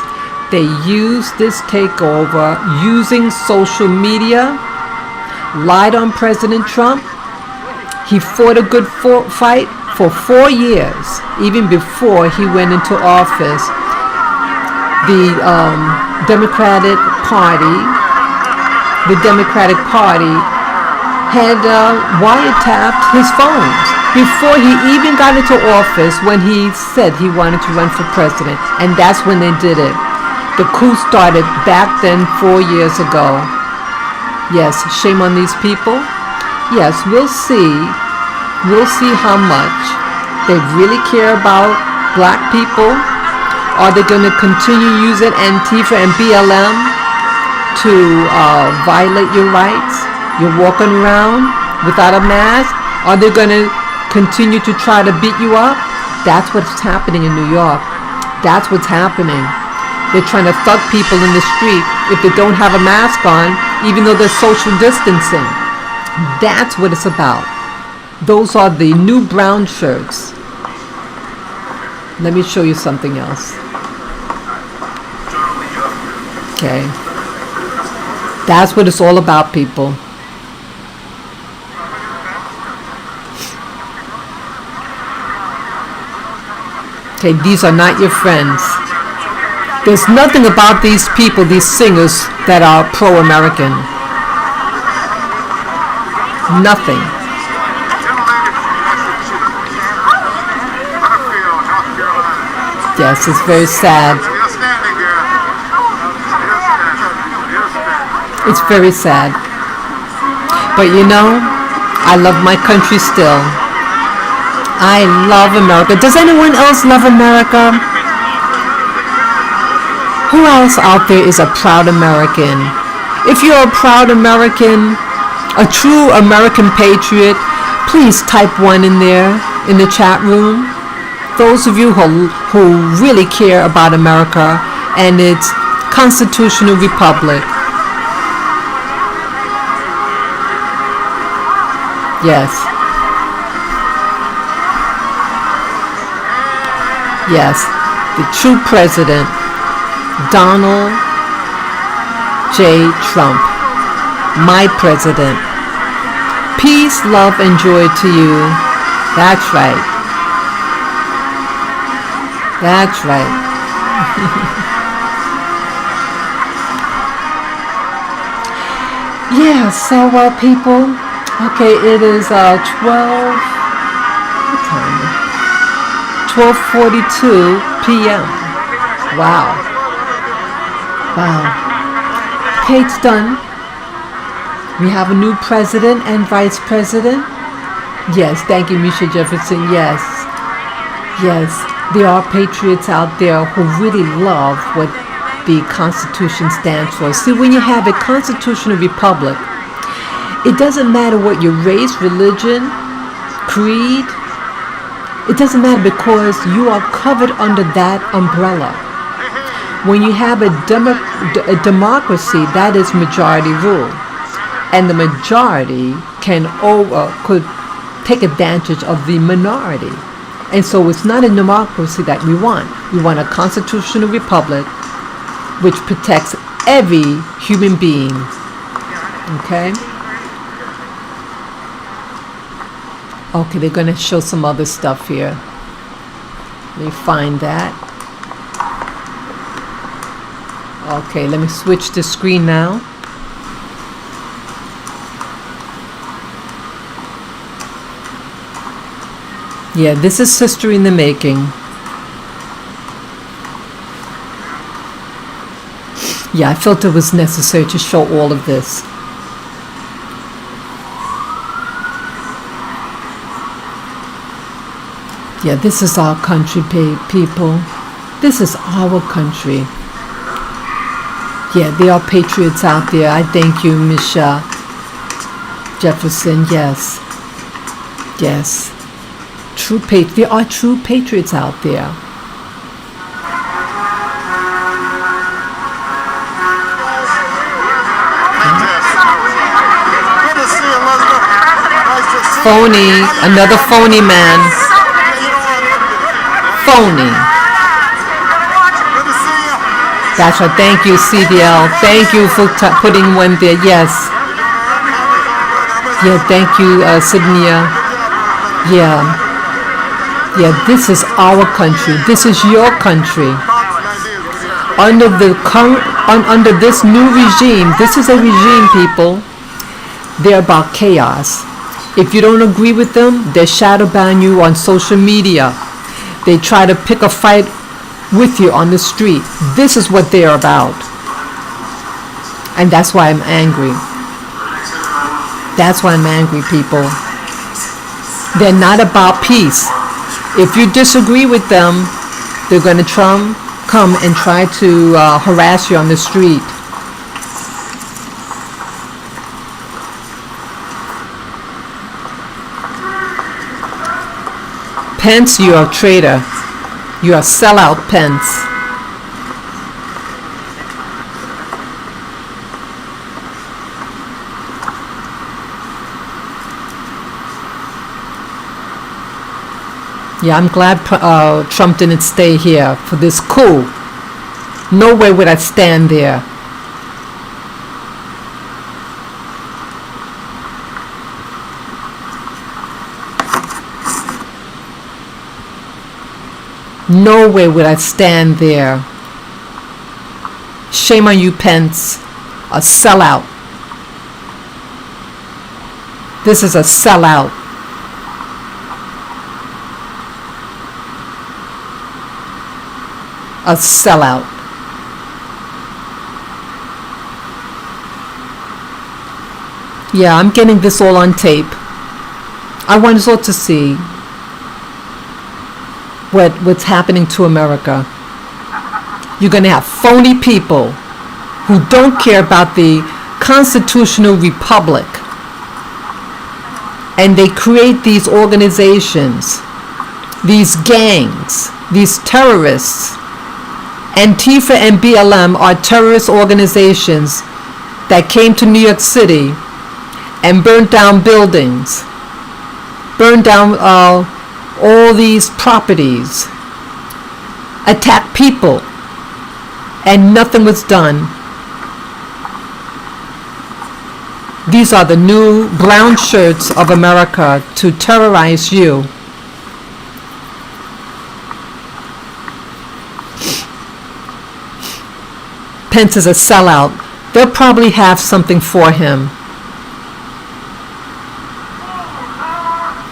They use this takeover using social media, lied on President Trump. He fought a good fight for 4 years, even before he went into office. The Democratic Party had wiretapped his phones before he even got into office when he said he wanted to run for president. And that's when they did it. The coup started back then 4 years ago. Yes, shame on these people. Yes, we'll see how much they really care about black people. Are they going to continue using Antifa and BLM to violate your rights? You're walking around without a mask? Are they going to continue to try to beat you up? That's what's happening in New York. That's what's happening. They're trying to thug people in the street if they don't have a mask on, even though they're social distancing. That's what it's about. Those are the new brown shirts. Let me show you something else. Okay. That's what it's all about, people. Okay, these are not your friends. There's nothing about these people, these singers, that are pro-American. Nothing. Yes, it's very sad. It's very sad. But you know, I love my country still. I love America. Does anyone else love America? Who else out there is a proud American? If you're a proud American, a true American patriot, please type one in there in the chat room. Those of you who really care about America and its constitutional republic. Yes. Yes, the true president, Donald J. Trump. my president. Peace, love, and joy to you. That's right. That's right. Yeah, so people, okay, it is 12, what time? 12:42 p.m. Wow. Wow. Okay, it's done. We have a new president and vice president. Yes, thank you, Misha Jefferson. Yes. Yes, there are patriots out there who really love what the Constitution stands for. See, when you have a constitutional republic, it doesn't matter what your race, religion, creed, it doesn't matter because you are covered under that umbrella. When you have a democracy, that is majority rule. And the majority could take advantage of the minority. And so it's not a democracy that we want. We want a constitutional republic which protects every human being. Okay? Okay, they're going to show some other stuff here. Let me find that. Okay, let me switch the screen now. Yeah, this is history in the making. Yeah, I felt it was necessary to show all of this. Yeah, this is our country, people. This is our country. Yeah, there are patriots out there. I thank you, Misha Jefferson. Yes. Yes. There are true patriots out there. Phony, another phony man. Phony. That's right. Thank you, CDL. Thank you for putting one there. Yes. Yeah, thank you, Sydney. Yeah. Yeah, this is our country. This is your country. Under this new regime, this is a regime, people. They're about chaos. If you don't agree with them, they shadow ban you on social media. They try to pick a fight with you on the street. This is what they're about. And that's why I'm angry. That's why I'm angry, people. They're not about peace. If you disagree with them, they're going to come and try to harass you on the street. Pence, you are a traitor. You are a sellout, Pence. Yeah, I'm glad Trump didn't stay here for this coup. No way would I stand there. No way would I stand there. Shame on you, Pence. A sellout. This is a sellout. A sellout. Yeah, I'm getting this all on tape. I want us all to see what's happening to America. You're going to have phony people who don't care about the constitutional republic. And they create these organizations, these gangs, these terrorists. Antifa and BLM are terrorist organizations that came to New York City and burned down buildings, burned down all these properties, attacked people, and nothing was done. These are the new brown shirts of America to terrorize you. Pence is a sellout. They'll probably have something for him.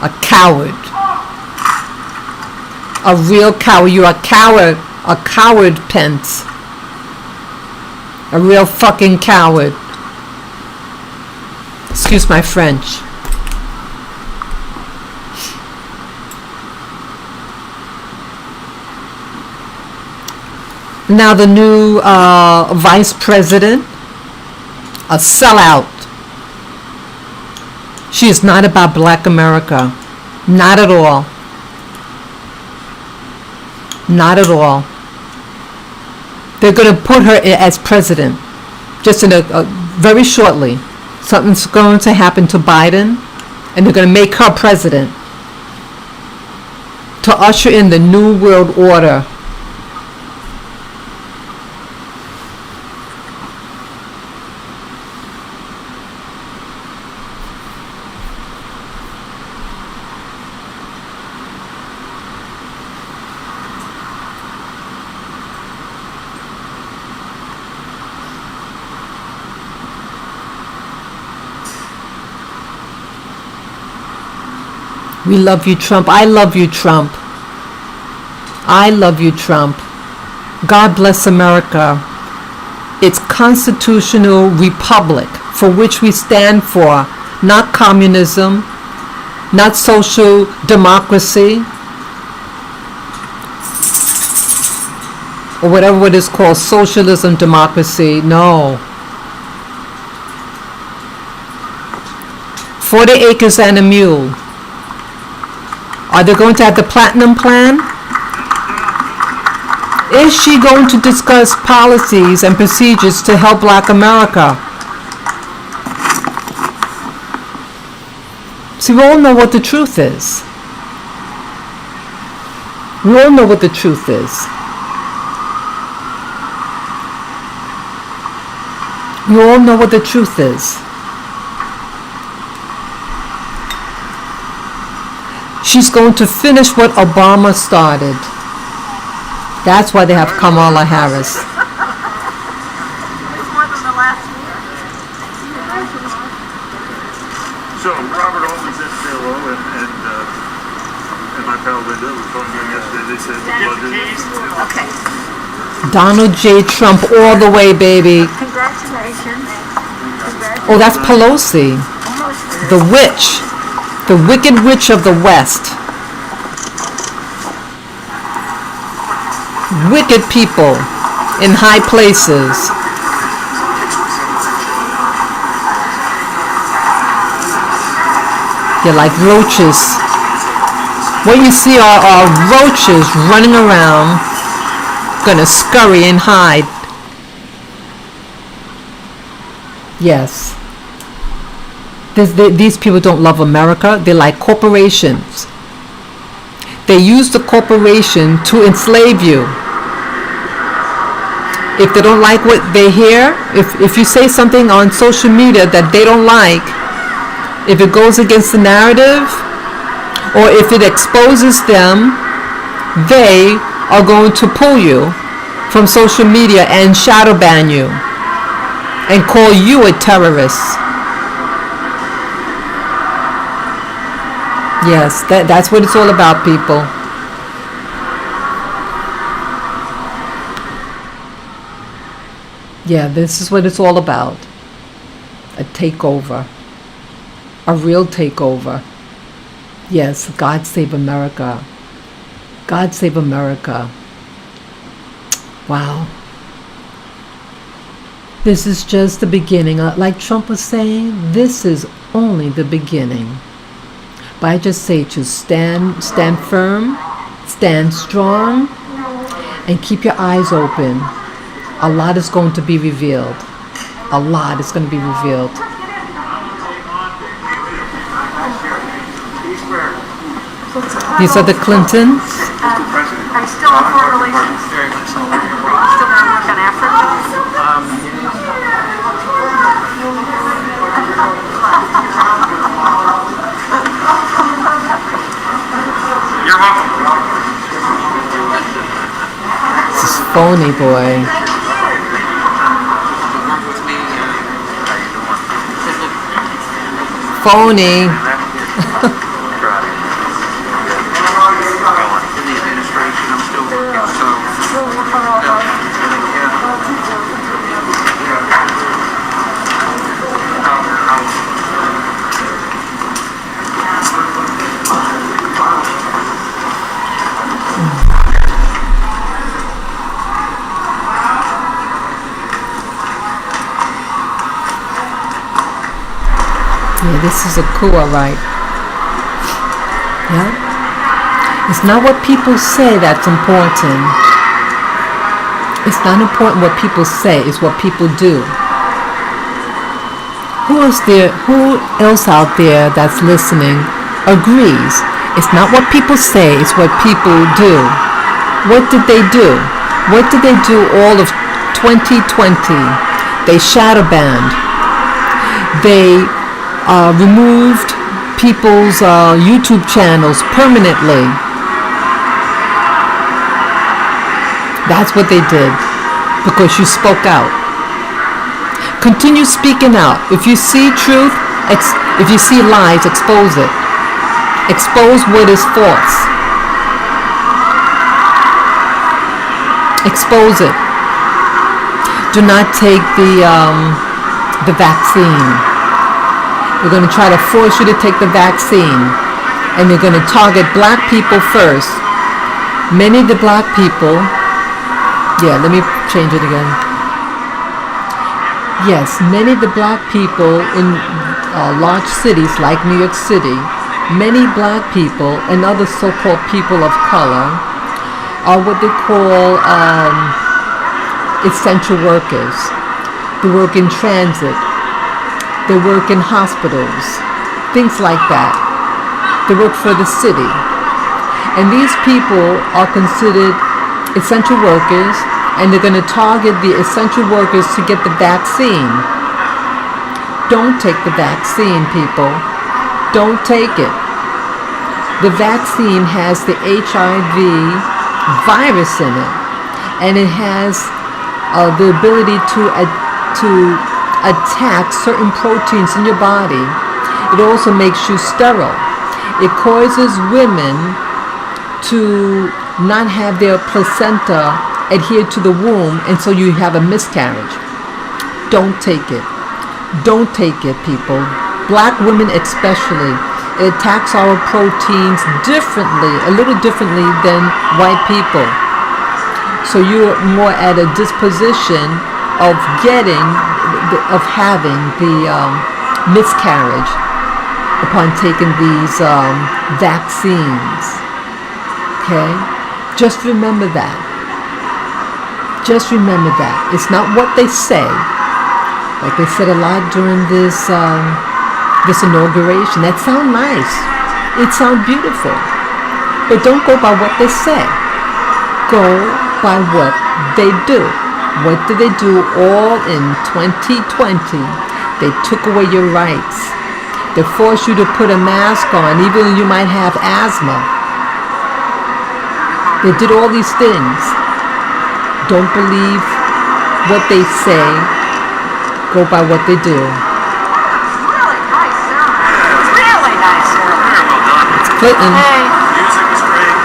A coward. A real coward. You're a coward. A coward, Pence. A real fucking coward. Excuse my French. Now the new vice president, a sellout. She is not about black America. Not at all. Not at all. They're going to put her as president just in a very shortly. Something's going to happen to Biden, and they're going to make her president to usher in the new world order. We love you, Trump. I love you, Trump. I love you, Trump. God bless America. It's constitutional republic for which we stand for, not communism, not social democracy, or whatever it is called, socialism, democracy. No. 40 acres and a mule. Are they going to have the platinum plan? Is she going to discuss policies and procedures to help black America? See, we all know what the truth is. We all know what the truth is. You all know what the truth is. She's going to finish what Obama started. That's why they have Kamala Harris. So Robert Altman said hello, and my pal Linda was calling in yesterday. They said Okay. Donald J. Trump all the way, baby. Congratulations. Oh, that's Pelosi. The witch. The wicked witch of the West. Wicked people in high places. They're like roaches. What you see are roaches running around, gonna scurry and hide. Yes. These people don't love America. They like corporations. They use the corporation to enslave you. If they don't like what they hear, if you say something on social media that they don't like, if it goes against the narrative, or if it exposes them, they are going to pull you from social media and shadow ban you and call you a terrorist. Yes, that's what it's all about, people. Yeah, this is what it's all about. A takeover. A real takeover. Yes, God save America. God save America. Wow. This is just the beginning. Like Trump was saying, this is only the beginning. But I just say to stand firm, stand strong, and keep your eyes open. A lot is going to be revealed. A lot is going to be revealed. These are the Clintons. Are you still on foreign relations? Very much so. Still going to work on Africa? You're welcome. This is phony, boy. Phony. Yeah, this is a coup, all right. Yeah? It's not what people say that's important. It's not important what people say, it's what people do. Who else out there that's listening agrees? It's not what people say, it's what people do. What did they do? What did they do all of 2020? They shadow banned. They removed people's YouTube channels permanently. That's what they did, because you spoke out. Continue speaking out. If you see truth, if you see lies, expose it. Expose what is false. Expose it. Do not take the vaccine. They're going to try to force you to take the vaccine, and they're going to target black people first. Many of the black people, let me change it again. Yes, many of the black people in large cities like New York City, many black people and other so-called people of color are what they call essential workers. They work in transit. They work in hospitals, things like that. They work for the city. And these people are considered essential workers, and they're going to target the essential workers to get the vaccine. Don't take the vaccine, people. Don't take it. The vaccine has the HIV virus in it, and it has the ability to attack certain proteins in your body. It also makes you sterile. It causes women to not have their placenta adhere to the womb, and so you have a miscarriage. Don't take it. Don't take it, people. Black women especially. It attacks our proteins differently, a little differently than white people. So you're more at a disposition of having the miscarriage upon taking these vaccines. Okay? Just remember that. Just remember that. It's not what they say. Like they said a lot during this inauguration. That sounds nice. It sounds beautiful. But don't go by what they say. Go by what they do. What did they do all in 2020? They took away your rights. They forced you to put a mask on, even though you might have asthma. They did all these things. Don't believe what they say. Go by what they do. Really nice ceremony. Really nice ceremony. Very well done. It's Clinton. Hey. Music was great.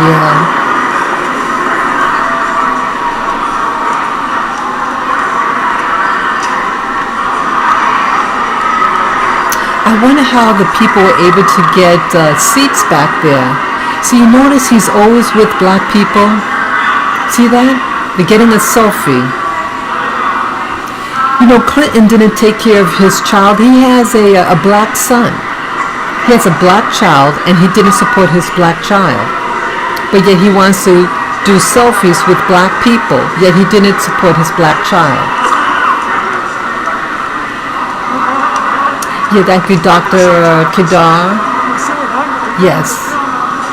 Yeah. I wonder how the people were able to get seats back there. So you notice he's always with black people. See that? They're getting a selfie. You know, Clinton didn't take care of his child. He has a black son. He has a black child, and he didn't support his black child. But yet he wants to do selfies with black people, yet he didn't support his black child. Yeah, thank you, Dr. Kedar. Yes.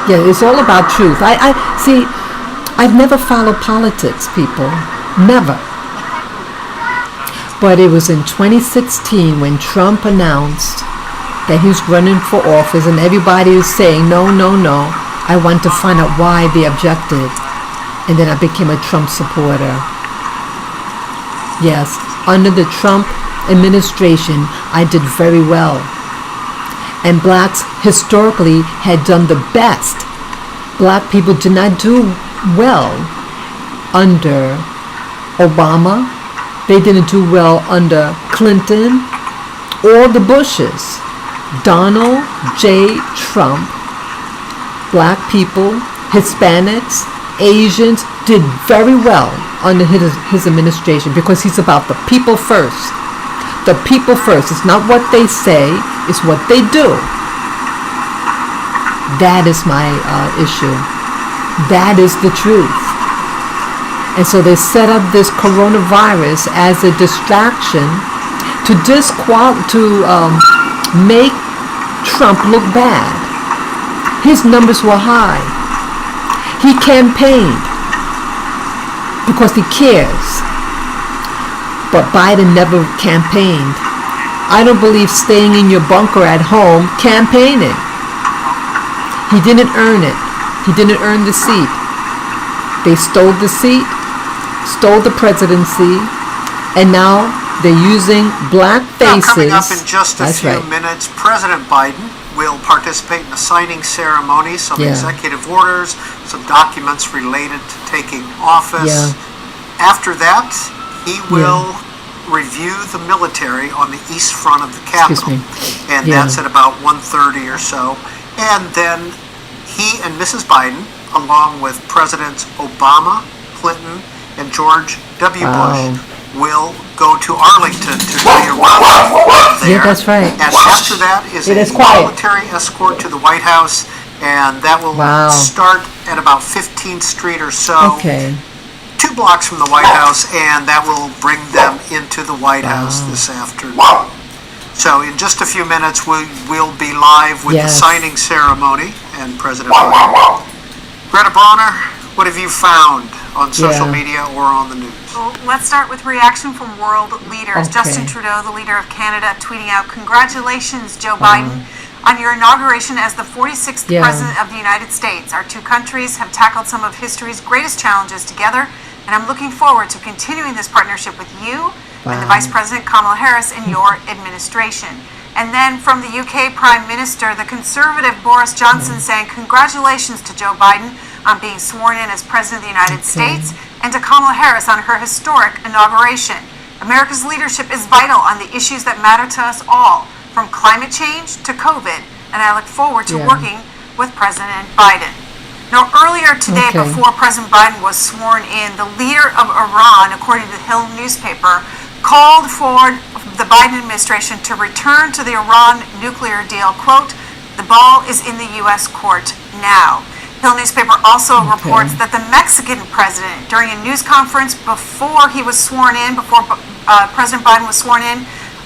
Yeah, it's all about truth. I see, I've never followed politics, people. Never. But it was in 2016 when Trump announced that he's running for office and everybody was saying, no, no, no. I want to find out why they objected. And then I became a Trump supporter. Yes, under the Trump administration, I did very well. And blacks historically had done the best. Black people did not do well under Obama. They didn't do well under Clinton or the Bushes. Donald J. Trump, black people, Hispanics, Asians did very well under his administration because he's about the people first. The people first. It's not what they say, it's what they do. That is my issue. That is the truth. And so they set up this coronavirus as a distraction to make Trump look bad. His numbers were high. He campaigned because he cares. But Biden never campaigned. I don't believe staying in your bunker at home campaigning. He didn't earn it. He didn't earn the seat. They stole the seat, stole the presidency, and now they're using black faces. Now, coming up in just a few minutes, President Biden will participate in the signing ceremony, some executive orders, some documents related to taking office. After that, he will review the military on the east front of the Capitol. And that's at about 1:30 or so. And then he and Mrs. Biden, along with Presidents Obama, Clinton, and George W. Bush, will go to Arlington to the rally there. Yeah, that's right. And after that is a military escort to the White House, and that will start at about 15th Street or so. Okay. 2 blocks from the White House, and that will bring them into the White House this afternoon. So in just a few minutes, we'll be live with the signing ceremony and President Biden. Greta Bronner, what have you found on social media or on the news? Well, let's start with reaction from world leaders. Justin Trudeau, the leader of Canada, tweeting out, "Congratulations, Joe Biden, on your inauguration as the 46th President of the United States. Our two countries have tackled some of history's greatest challenges together, and I'm looking forward to continuing this partnership with you and the Vice President Kamala Harris in your administration." And then from the UK Prime Minister, the Conservative Boris Johnson saying, "Congratulations to Joe Biden on being sworn in as President of the United States, and to Kamala Harris on her historic inauguration. America's leadership is vital on the issues that matter to us all, from climate change to COVID, and I look forward to working with President Biden." Now, earlier today, before President Biden was sworn in, the leader of Iran, according to the Hill newspaper, called for the Biden administration to return to the Iran nuclear deal. Quote, "The ball is in the U.S. court now." Hill newspaper also reports that the Mexican president, during a news conference before he was sworn in, before President Biden was sworn in,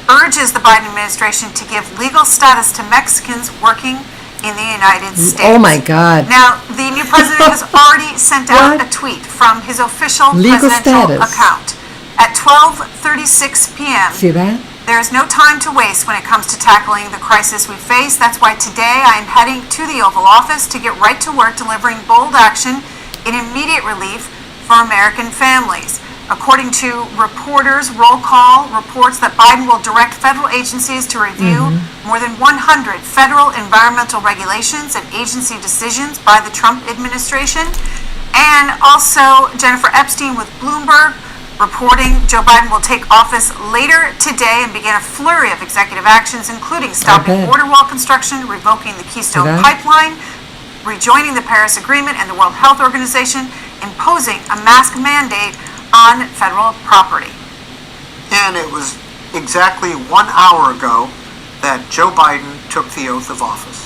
urges the Biden administration to give legal status to Mexicans working in the United States. Oh my God. Now, the new president has already sent out a tweet from his official presidential account. At 12:36 p.m., see that? There is no time to waste when it comes to tackling the crisis we face. That's why today I am heading to the Oval Office to get right to work delivering bold action in immediate relief for American families. According to Reporters Roll Call reports that Biden will direct federal agencies to review more than 100 federal environmental regulations and agency decisions by the Trump administration. And also Jennifer Epstein with Bloomberg reporting Joe Biden will take office later today and begin a flurry of executive actions, including stopping border wall construction, revoking the Keystone Pipeline, rejoining the Paris Agreement and the World Health Organization, imposing a mask mandate on federal property. And it was exactly 1 hour ago that Joe Biden took the oath of office.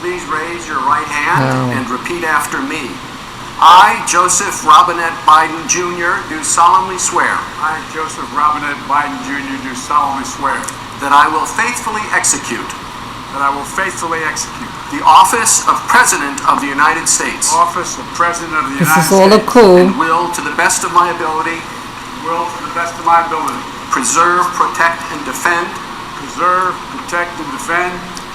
Please raise your right hand and repeat after me. I, Joseph Robinette Biden Jr., do solemnly swear. I, Joseph Robinette Biden Jr., do solemnly swear that I will faithfully execute that I will faithfully execute the office of President of the United States the office of President of the This United is all a States. coup. and will, to the best of my ability, Will, to the best of my ability, preserve, protect, and defend preserve, protect, and defend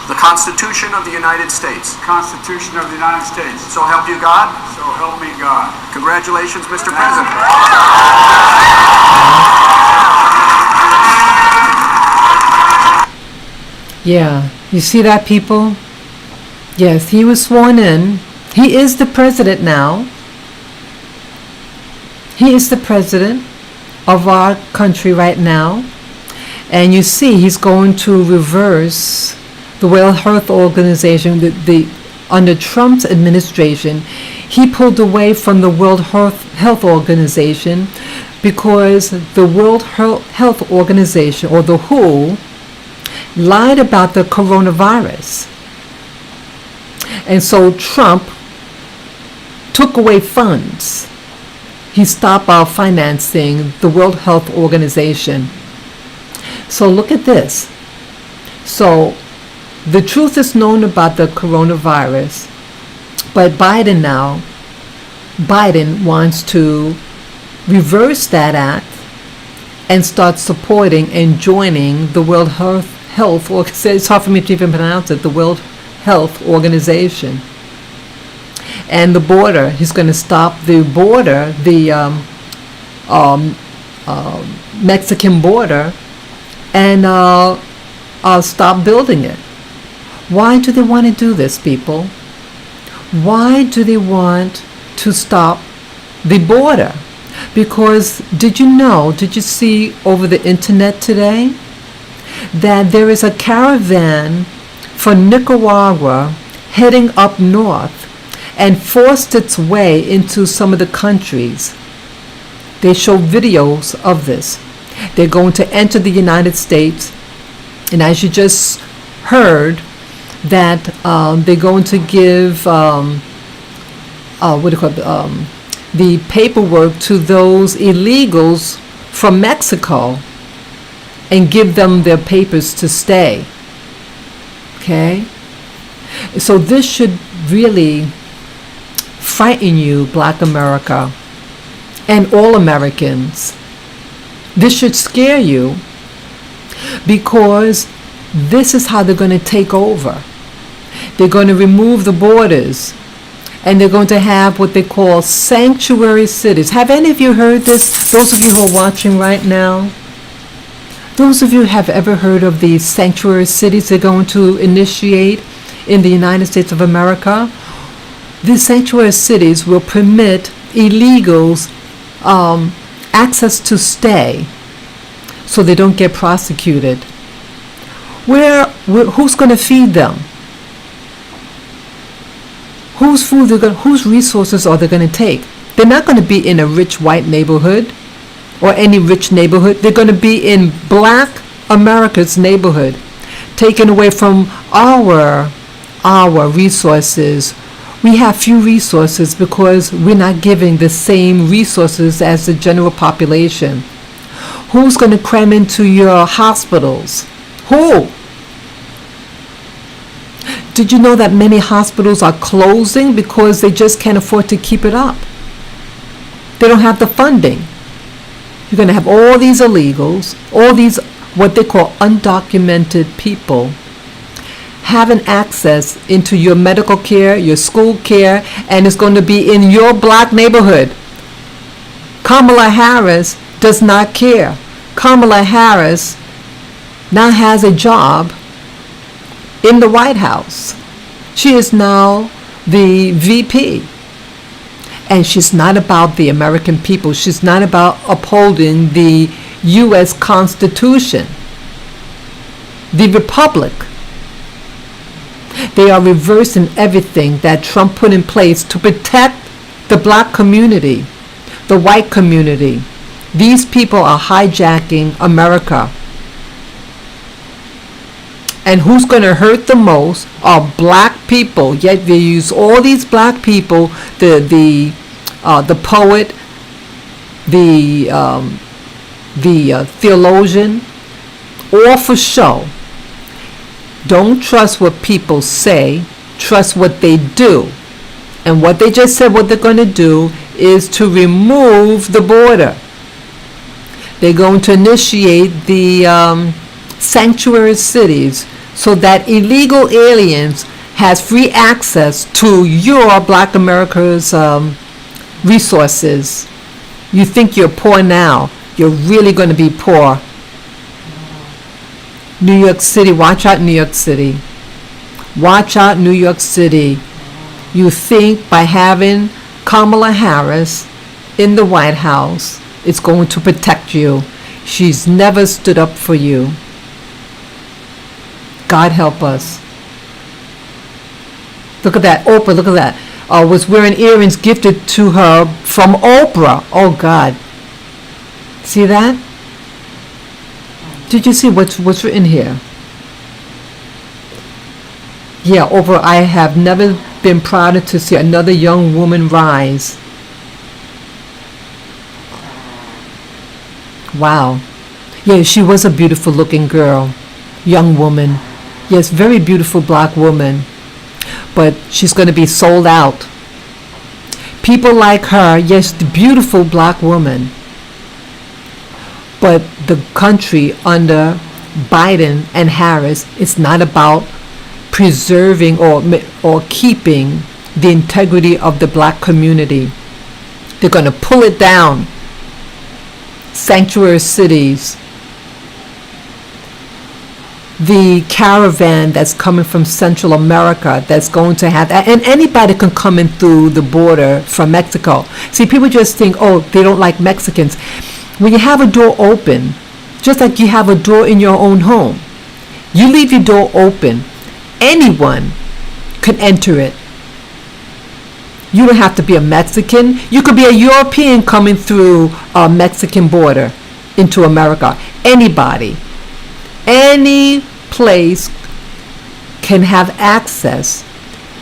the Constitution of the United States. the Constitution of the United States. So help you God. So help me God. Congratulations, Mr. Thank President. Yeah, you see that, people? Yes, he was sworn in. He is the president now. He is the president of our country right now. And you see, he's going to reverse the World Health Organization. Under Trump's administration, he pulled away from the World Health Organization because the World Health Organization, or the WHO, lied about the coronavirus. And so Trump took away funds. He stopped financing the World Health Organization. So look at this. So the truth is known about the coronavirus, but Biden wants to reverse that act and start supporting and joining the World Health Organization. It's hard for me to even pronounce it, the World Health Organization. And the border, he's going to stop the border, the Mexican border, and stop building it. Why do they want to do this, people? Why do they want to stop the border? Because did you see over the internet today that there is a caravan from Nicaragua heading up north and forced its way into some of the countries? They show videos of this. They're going to enter the United States, and as you just heard, that they're going to give the paperwork to those illegals from Mexico and give them their papers to stay. Okay? So this should really frighten you, Black America, and all Americans. This should scare you, because this is how they're going to take over. They're going to remove the borders, and they're going to have what they call sanctuary cities. Have any of you heard this? Those of you who are watching right now, those of you who have ever heard of these sanctuary cities they're going to initiate in the United States of America? These sanctuary cities will permit illegals access to stay so they don't get prosecuted. Who's going to feed them? Whose resources are they going to take? They're not going to be in a rich white neighborhood or any rich neighborhood. They're going to be in Black America's neighborhood, taken away from our resources. We have few resources because we're not giving the same resources as the general population. Who's going to cram into your hospitals? Who? Did you know that many hospitals are closing because they just can't afford to keep it up? They don't have the funding. You're going to have all these illegals, all these what they call undocumented people, having access into your medical care, your school care, and it's going to be in your Black neighborhood. Kamala Harris does not care. Kamala Harris now has a job in the White House. She is now the VP. And she's not about the American people. She's not about upholding the U.S. Constitution, the Republic. They are reversing everything that Trump put in place to protect the Black community, the white community. These people are hijacking America. And who's going to hurt the most are Black people. Yet they use all these Black people, the poet, the theologian, all for show. Don't trust what people say, trust what they do. And what they just said what they're going to do is to remove the border. They're going to initiate the sanctuary cities so that illegal aliens has free access to your Black America's resources. You think you're poor now, you're really going to be poor. New York City, watch out New York City. Watch out New York City. You think by having Kamala Harris in the White House, it's going to protect you. She's never stood up for you. God help us. Look at that, Oprah, look at that. Was wearing earrings gifted to her from Oprah. Oh God. See that? Did you see what's written here? Yeah, Oprah, I have never been prouder to see another young woman rise. Wow. Yeah, she was a beautiful looking girl. Young woman. Yes, very beautiful Black woman. But she's going to be sold out. People like her, yes, the beautiful Black woman. But the country under Biden and Harris, it's not about preserving or keeping the integrity of the Black community. They're going to pull it down. Sanctuary cities. The caravan that's coming from Central America that's going to have that, and anybody can come in through the border from Mexico. See, people just think, oh, they don't like Mexicans. When you have a door open, just like you have a door in your own home, you leave your door open, anyone can enter it. You don't have to be a Mexican. You could be a European coming through a Mexican border into America. Anybody. Any place can have access.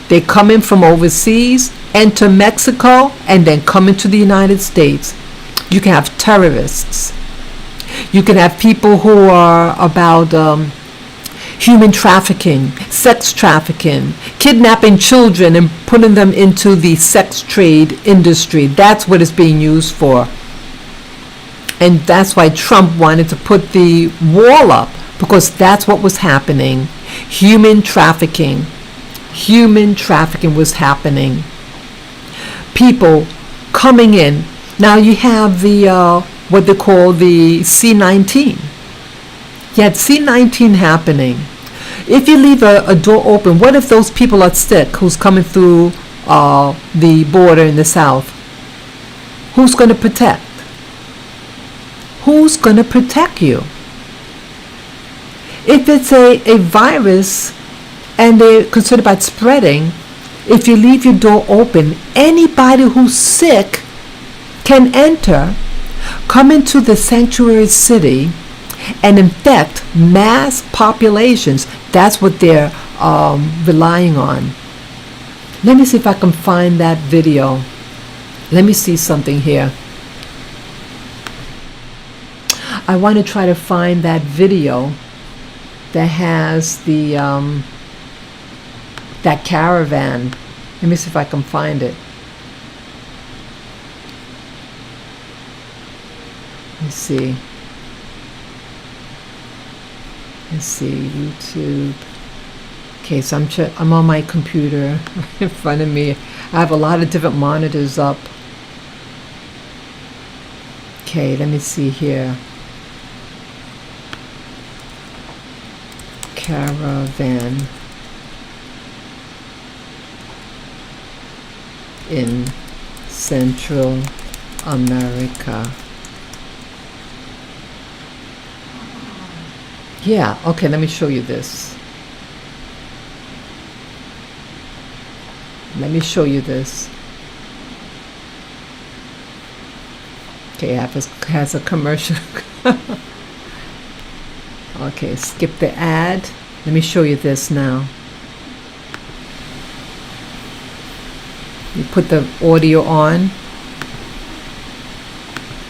They come in from overseas, enter Mexico, and then come into the United States. You can have terrorists. You can have people who are about human trafficking, sex trafficking, kidnapping children and putting them into the sex trade industry. That's what it's being used for. And that's why Trump wanted to put the wall up, because that's what was happening. Human trafficking. Human trafficking was happening. People coming in. Now you have the, what they call the C-19. You had C-19 happening. If you leave a door open, what if those people are sick who's coming through the border in the south? Who's going to protect? Who's going to protect you? If it's a virus and they're concerned about spreading, if you leave your door open, anybody who's sick can enter, come into the sanctuary city, and infect mass populations. That's what they're relying on. Let me see if I can find that video. Let me see something here. I want to try to find that video that has the that caravan. Let me see if I can find it. Let's see. Let's see, YouTube. Okay, so I'm on my computer in front of me. I have a lot of different monitors up. Okay, let me see here. Caravan in Central America. Yeah, okay, let me show you this. Let me show you this. Okay, it has a commercial. Okay, skip the ad. Let me show you this now. You put the audio on.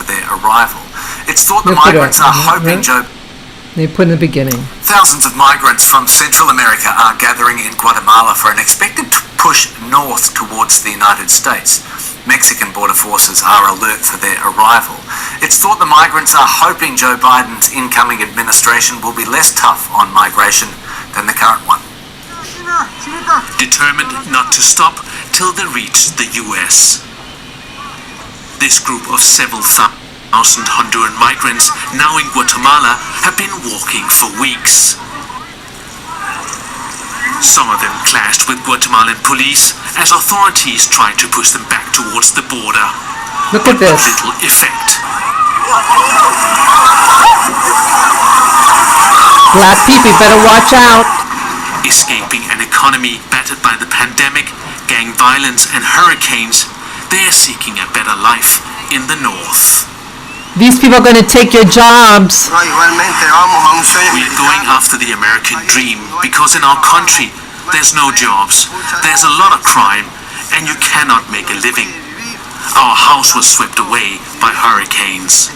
Their arrival. It's thought the migrants are hoping Joe They put in the beginning. Thousands of migrants from Central America are gathering in Guatemala for an expected push north towards the United States. Mexican border forces are alert for their arrival. It's thought the migrants are hoping Joe Biden's incoming administration will be less tough on migration than the current one. Determined not to stop till they reach the US. This group of several thousand Honduran migrants now in Guatemala have been walking for weeks. Some of them clashed with Guatemalan police as authorities tried to push them back towards the border. Look at this. Little effect. Black people, better watch out. Escaping an economy battered by the pandemic, gang violence and hurricanes, they are seeking a better life in the north. These people are going to take your jobs. We are going after the American dream because in our country there's no jobs, there's a lot of crime, and you cannot make a living. Our house was swept away by hurricanes.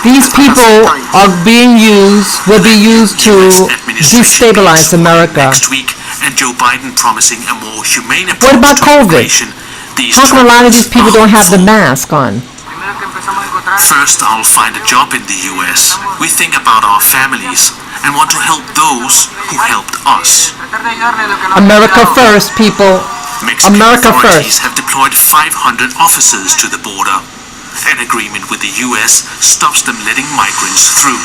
These people are will be used to destabilize America. Next week, and Joe Biden promising a more humane approach What about to COVID? immigration. How come a lot of these people don't have the mask on? First, I'll find a job in the US. We think about our families and want to help those who helped us. America first, people. Mexican America authorities first. have deployed 500 officers to the border. An agreement with the US stops them letting migrants through.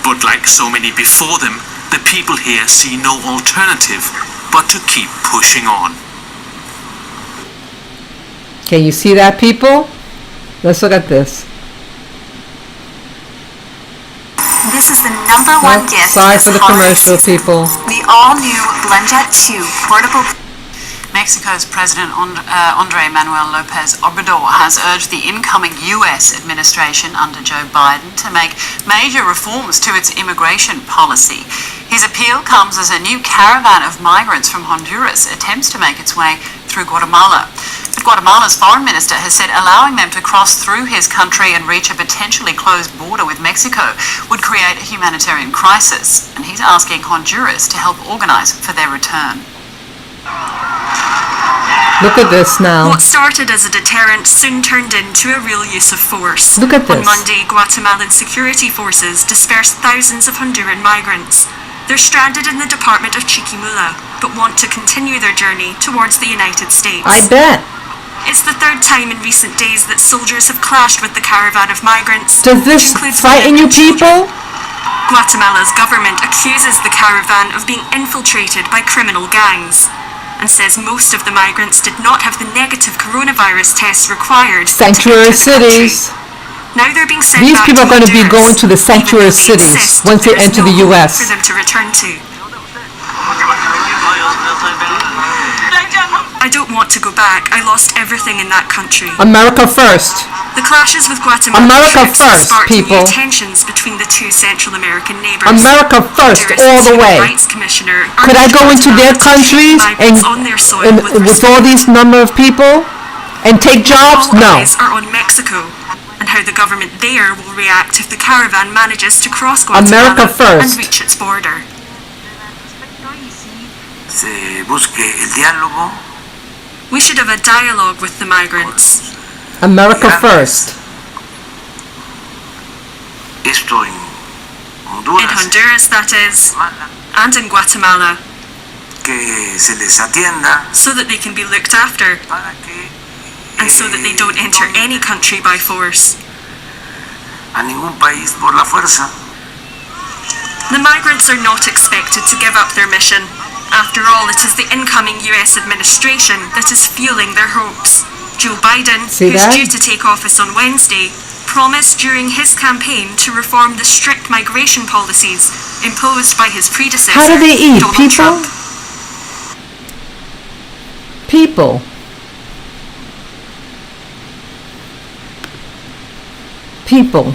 But like so many before them, the people here see no alternative but to keep pushing on. Can you see that, people? Let's look at this. This is the #1 gift. Sorry for the commercial, people. The all-new Blendjet 2 portable. Mexico's President Andrés Manuel López Obrador has urged the incoming U.S. administration under Joe Biden to make major reforms to its immigration policy. His appeal comes as a new caravan of migrants from Honduras attempts to make its way through Guatemala. But Guatemala's foreign minister has said allowing them to cross through his country and reach a potentially closed border with Mexico would create a humanitarian crisis, and he's asking Honduras to help organize for their return. Look at this now. What started as a deterrent soon turned into a real use of force. Look at this. On Monday, Guatemalan security forces dispersed thousands of Honduran migrants. They're stranded in the department of Chiquimula, but want to continue their journey towards the United States. I bet. It's the third time in recent days that soldiers have clashed with the caravan of migrants. Does this frighten you, people? Guatemala's government accuses the caravan of being infiltrated by criminal gangs and says most of the migrants did not have the negative coronavirus tests required. Sanctuary cities. Now they're being sent These back people are going to be Honduras, going to the sanctuary even though they cities insist once they there is enter no the home U.S. for them to return to. I don't want to go back. I lost everything in that country. America first. The clashes with Guatemala America troops have first, sparked people. new tensions between the two Central American neighbors. America first, Honduras' all the Human way. Rights Commissioner Could I go into their countries and on their soil with all these number of people and take jobs? All No. eyes are on Mexico and how the government there will react if the caravan manages to cross Guatemala America first. and reach its border. Se busque el diálogo. We should have a dialogue with the migrants. America first. Esto en In Honduras, that is, and in Guatemala, que se les atienda so that they can be looked after and so that they don't enter any country by force. a ningún país por la fuerza. The migrants are not expected to give up their mission. After all, it is the incoming US administration that is fueling their hopes. Joe Biden, See who's that? due to take office on Wednesday, promised during his campaign to reform the strict migration policies imposed by his predecessor, How do they eat, Donald people? Trump. People. People.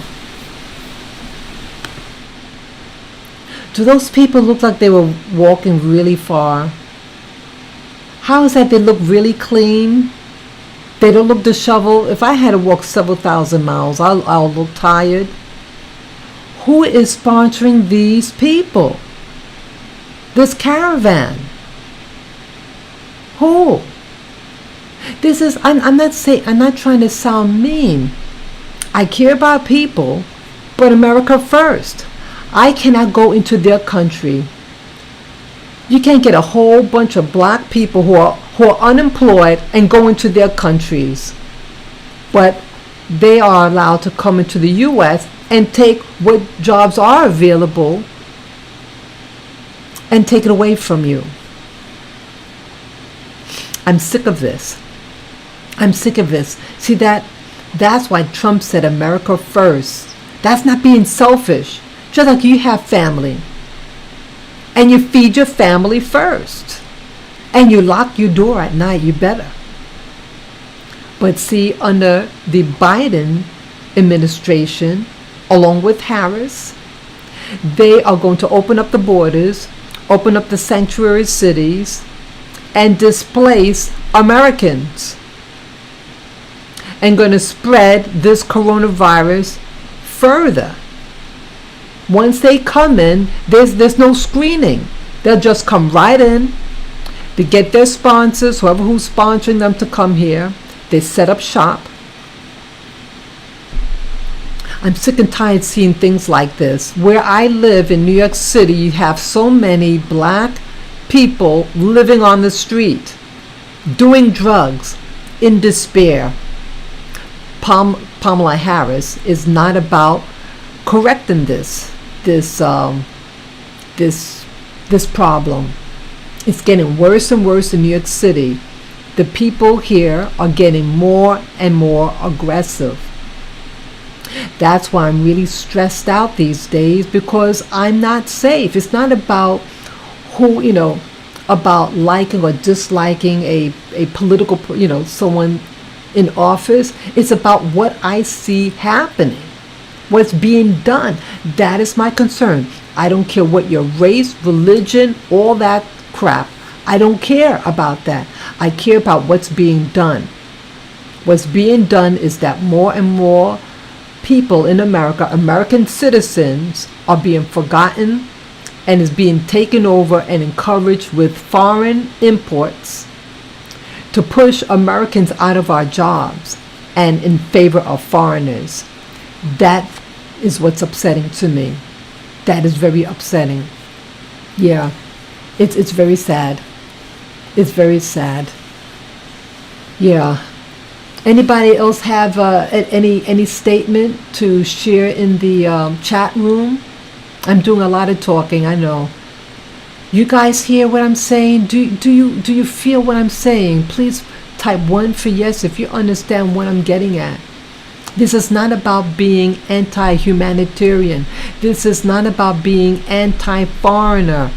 Do those people look like they were walking really far? How is that they look really clean? They don't look disheveled. If I had to walk several thousand miles, I'll look tired. Who is sponsoring these people? This caravan? Who? This is, I'm not trying to sound mean. I care about people, but America first. I cannot go into their country. You can't get a whole bunch of black people who are unemployed and go into their countries. But they are allowed to come into the U.S. and take what jobs are available and take it away from you. I'm sick of this. I'm sick of this. See, that's why Trump said America first. That's not being selfish. Just like you have family. And you feed your family first. And you lock your door at night, you better. But see, under the Biden administration, along with Harris, they are going to open up the borders, open up the sanctuary cities, and displace Americans. And going to spread this coronavirus further. Once they come in, there's no screening. They'll just come right in. They get their sponsors, whoever who's sponsoring them, to come here. They set up shop. I'm sick and tired seeing things like this. Where I live in New York City, you have so many black people living on the street, doing drugs, in despair. Kamala Harris is not about correcting this problem. It's getting worse and worse in New York City. The people here are getting more and more aggressive. That's why I'm really stressed out these days, because I'm not safe. It's not about about liking or disliking a political, someone in office. It's about what I see happening, what's being done. That is my concern. I don't care what your race, religion, all that crap. I don't care about that. I care about what's being done. What's being done is that more and more people in America, American citizens, are being forgotten and is being taken over and encouraged with foreign imports to push Americans out of our jobs and in favor of foreigners. That is what's upsetting to me. That is very upsetting. Yeah, it's very sad. It's very sad. Yeah. Anybody else have any statement to share in the chat room? I'm doing a lot of talking, I know. You guys hear what I'm saying? Do you feel what I'm saying? Please type 1 for yes if you understand what I'm getting at. This is not about being anti-humanitarian. This is not about being anti-foreigner.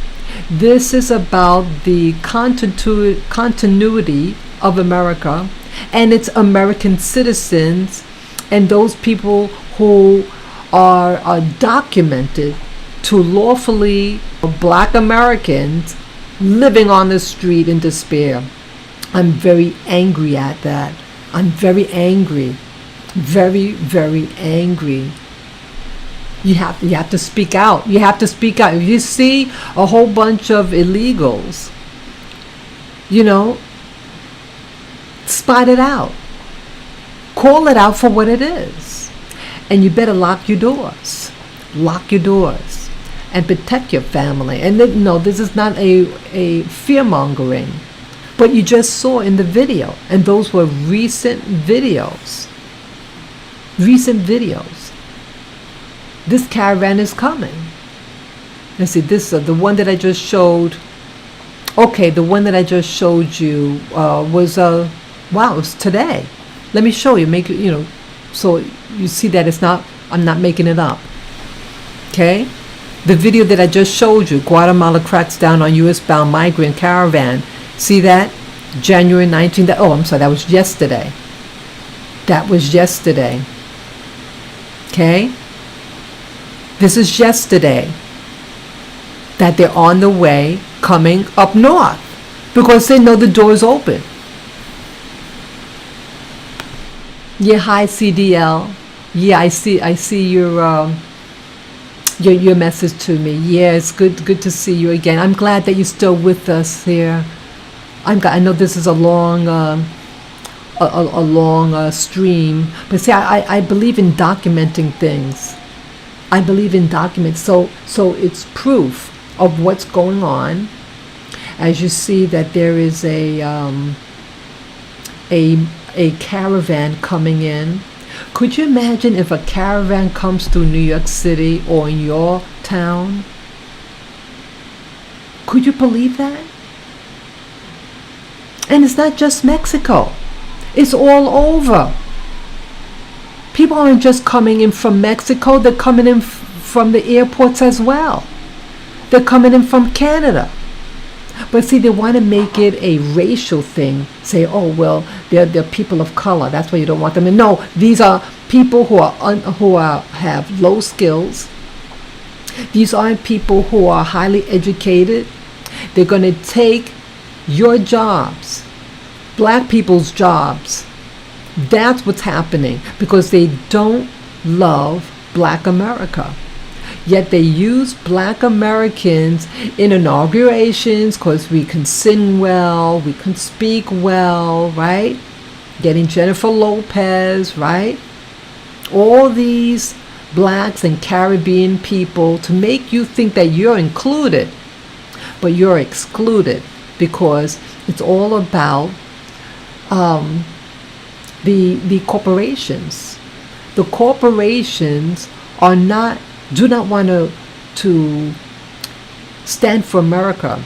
This is about the continuity of America and its American citizens and those people who are documented to lawfully black Americans living on the street in despair. I'm very angry at that. I'm very angry. Very, very angry. You have to speak out. You have to speak out. If you see a whole bunch of illegals, spot it out. Call it out for what it is. And you better lock your doors. Lock your doors. And protect your family. And no, this is not a fear-mongering. But you just saw in the video. And those were recent videos. Recent videos. This caravan is coming. Let's see, this the one that I just showed. Okay, the one that I just showed you was it was today. Let me show you. Make it, so you see that I'm not making it up. Okay, the video that I just showed you. Guatemala cracks down on U.S.-bound migrant caravan. See that? January 19th. Oh, I'm sorry. That was yesterday. That was yesterday. Okay? This is yesterday that they're on the way coming up north because they know the door is open. Yeah, hi CDL. Yeah, I see your message to me. Yeah, it's good to see you again. I'm glad that you're still with us here. I know this is a long stream, but see, I believe in documenting things. I believe in documents, so it's proof of what's going on. As you see that there is a caravan coming in. Could you imagine if a caravan comes through New York City or in your town? Could you believe that? And it's not just Mexico. It's all over. People aren't just coming in from Mexico, they're coming in from the airports as well. They're coming in from Canada. But see, they want to make it a racial thing. Say, oh, well, they're people of color. That's why you don't want them in. No, these are people who have low skills. These aren't people who are highly educated. They're going to take your jobs, black people's jobs. That's what's happening because they don't love black America. Yet they use black Americans in inaugurations because we can sing well, we can speak well, right? Getting Jennifer Lopez, right? All these blacks and Caribbean people to make you think that you're included, but you're excluded because it's all about the corporations. The corporations do not want to stand for America.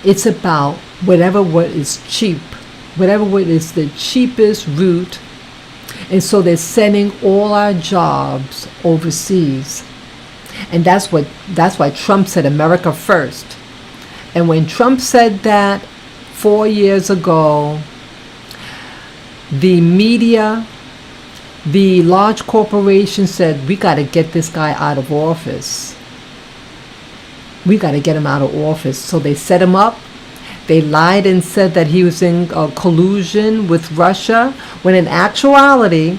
It's about whatever what is cheap, whatever what is the cheapest route. And so they're sending all our jobs overseas. And that's why Trump said America first. And when Trump said that 4 years ago, the media, the large corporations said, we got to get this guy out of office. We got to get him out of office. So they set him up. They lied and said that he was in collusion with Russia, when in actuality,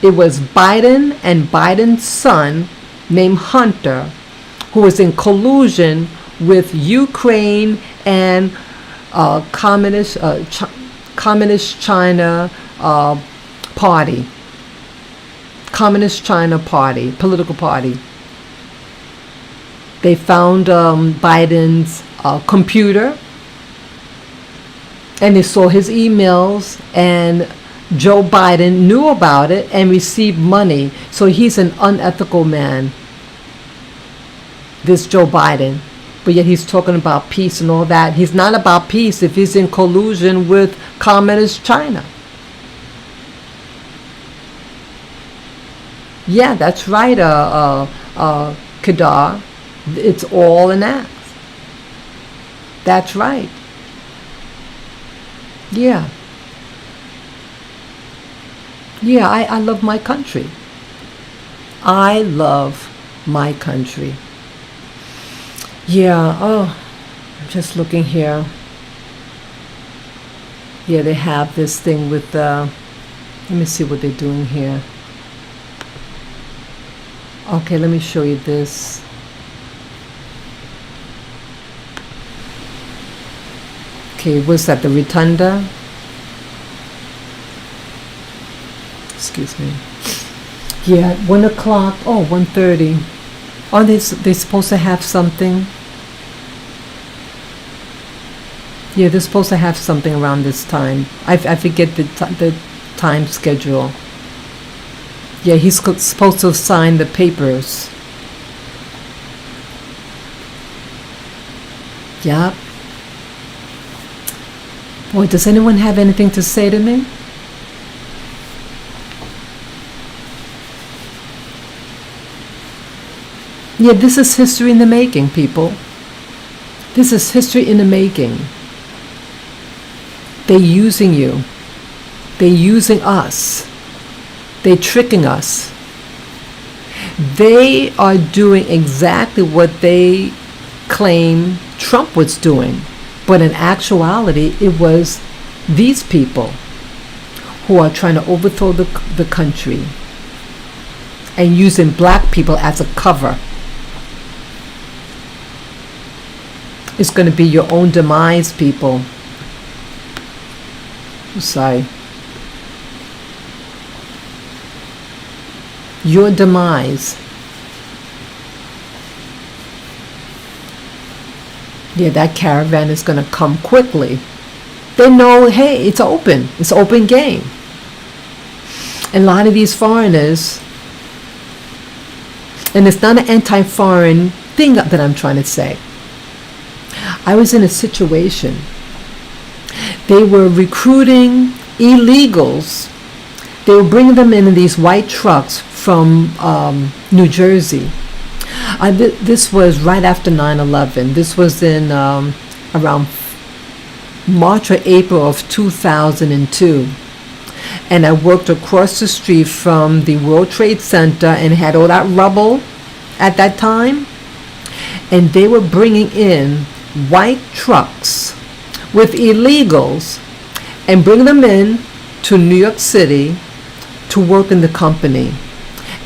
it was Biden and Biden's son, named Hunter, who was in collusion with Ukraine and Communist China party. Communist China party, political party. They found Biden's computer, and they saw his emails, and Joe Biden knew about it and received money. So he's an unethical man, this Joe Biden. But yet he's talking about peace and all that. He's not about peace if he's in collusion with Communist China. Yeah, that's right, Kedar. It's all an act. That's right. Yeah. Yeah, I love my country. I love my country. Yeah, I'm just looking here. Yeah, they have this thing with, let me see what they're doing here. Okay, let me show you this. Okay, what's that, the Rotunda? Excuse me. Yeah, 1 o'clock, 1:30. Oh, they're supposed to have something. Yeah, they're supposed to have something around this time. I forget the time schedule. Yeah, he's supposed to sign the papers. Yep. Boy, does anyone have anything to say to me? Yeah, this is history in the making, people. This is history in the making. They're using you. They're using us. They're tricking us. They are doing exactly what they claim Trump was doing. But in actuality, it was these people who are trying to overthrow the country and using black people as a cover. It's going to be your own demise, people. I'm sorry. Your demise. Yeah, that caravan is going to come quickly. They know, hey, it's open. It's open game. And a lot of these foreigners, and it's not an anti-foreign thing that I'm trying to say. I was in a situation. They were recruiting illegals. They were bringing them in these white trucks from New Jersey. This was right after 9/11. This was in around March or April of 2002. And I worked across the street from the World Trade Center and had all that rubble at that time. And they were bringing in white trucks with illegals and bringing them in to New York City to work in the company.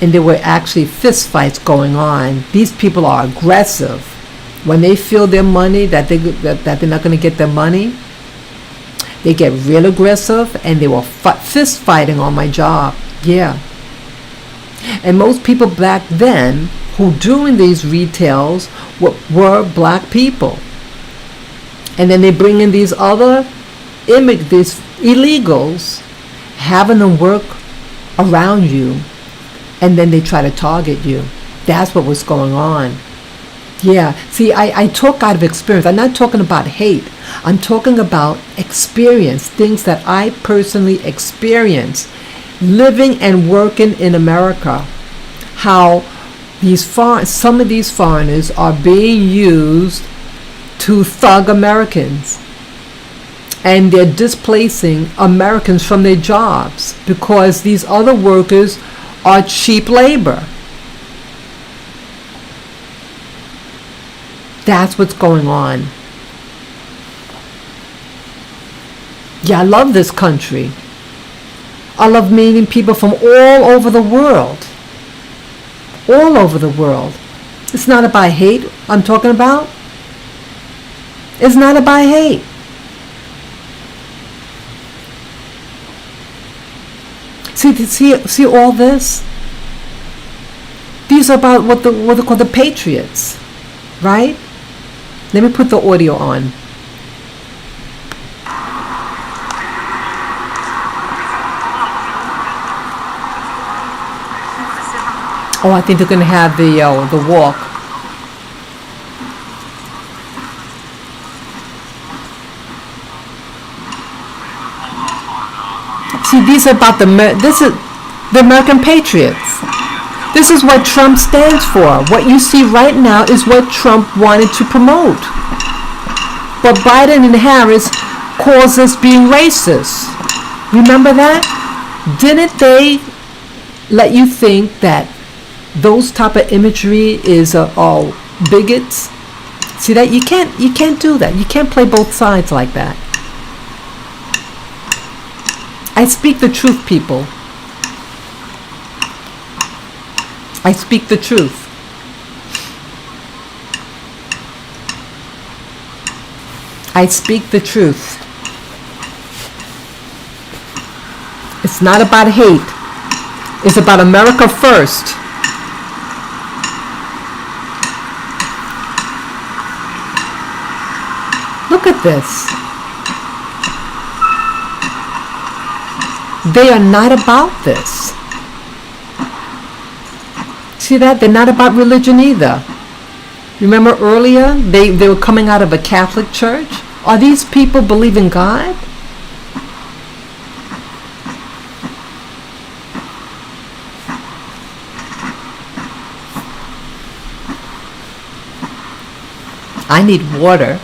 And there were actually fist fights going on. These people are aggressive. When they feel their money, that they're not going to get their money, they get real aggressive, and they were fist fighting on my job. Yeah. And most people back then who doing these retails were black people. And then they bring in these other these illegals, having them work around you, and then they try to target you. That's what was going on. Yeah, see, I talk out of experience. I'm not talking about hate. I'm talking about experience, things that I personally experienced living and working in America. How some of these foreigners are being used to thug Americans. And they're displacing Americans from their jobs because these other workers are cheap labor. That's what's going on. Yeah, I love this country. I love meeting people from all over the world. All over the world. It's not about hate I'm talking about. It's not about hate. See all this? These are about what they call the patriots, right? Let me put the audio on. Oh, I think they're going to have the walk. See, these are about this is the American patriots. This is what Trump stands for. What you see right now is what Trump wanted to promote. But Biden and Harris calls us being racist. Remember that? Didn't they let you think that those type of imagery is all bigots? See that? You can't do that. You can't play both sides like that. I speak the truth, people. I speak the truth. I speak the truth. It's not about hate. It's about America first. Look at this. They are not about this. See that? They're not about religion either. Remember earlier, they were coming out of a Catholic church? Are these people believe in God? I need water.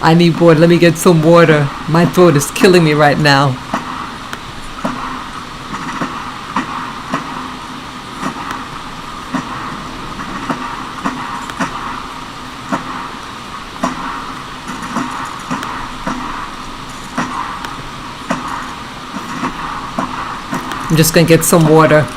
I need water. Let me get some water. My throat is killing me right now. I'm just going to get some water.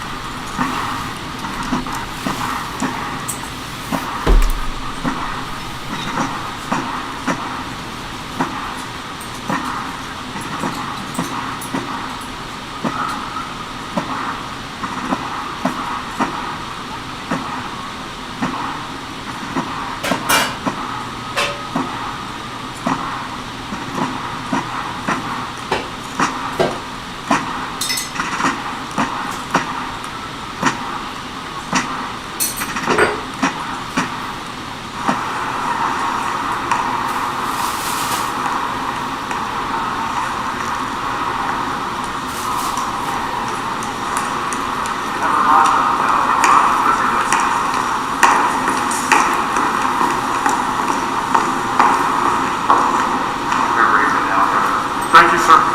Thank you, sir.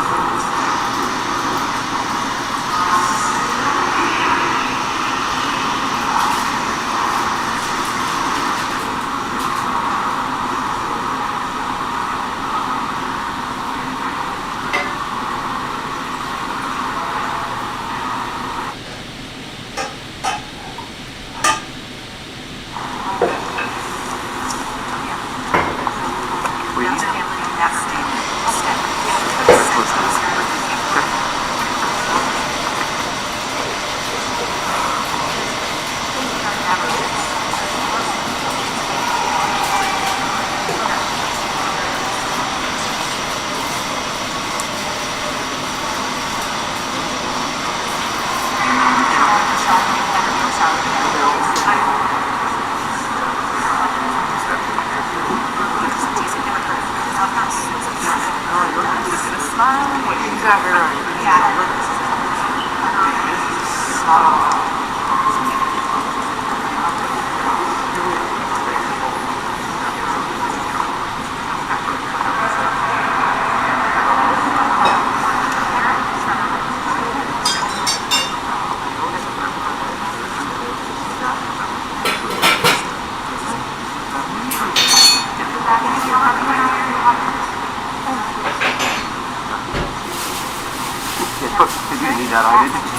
Did you need that? I didn't.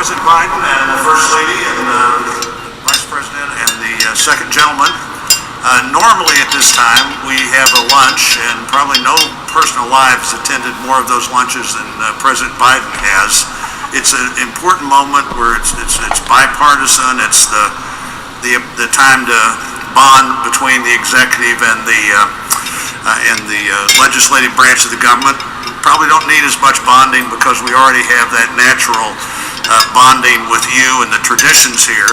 President Biden and the First Lady and Vice President and the second gentleman. Normally at this time we have a lunch, and probably no personal lives attended more of those lunches than President Biden has. It's an important moment where it's bipartisan. It's the time to bond between the executive and the legislative branch of the government. Probably don't need as much bonding because we already have that natural bonding with you and the traditions here.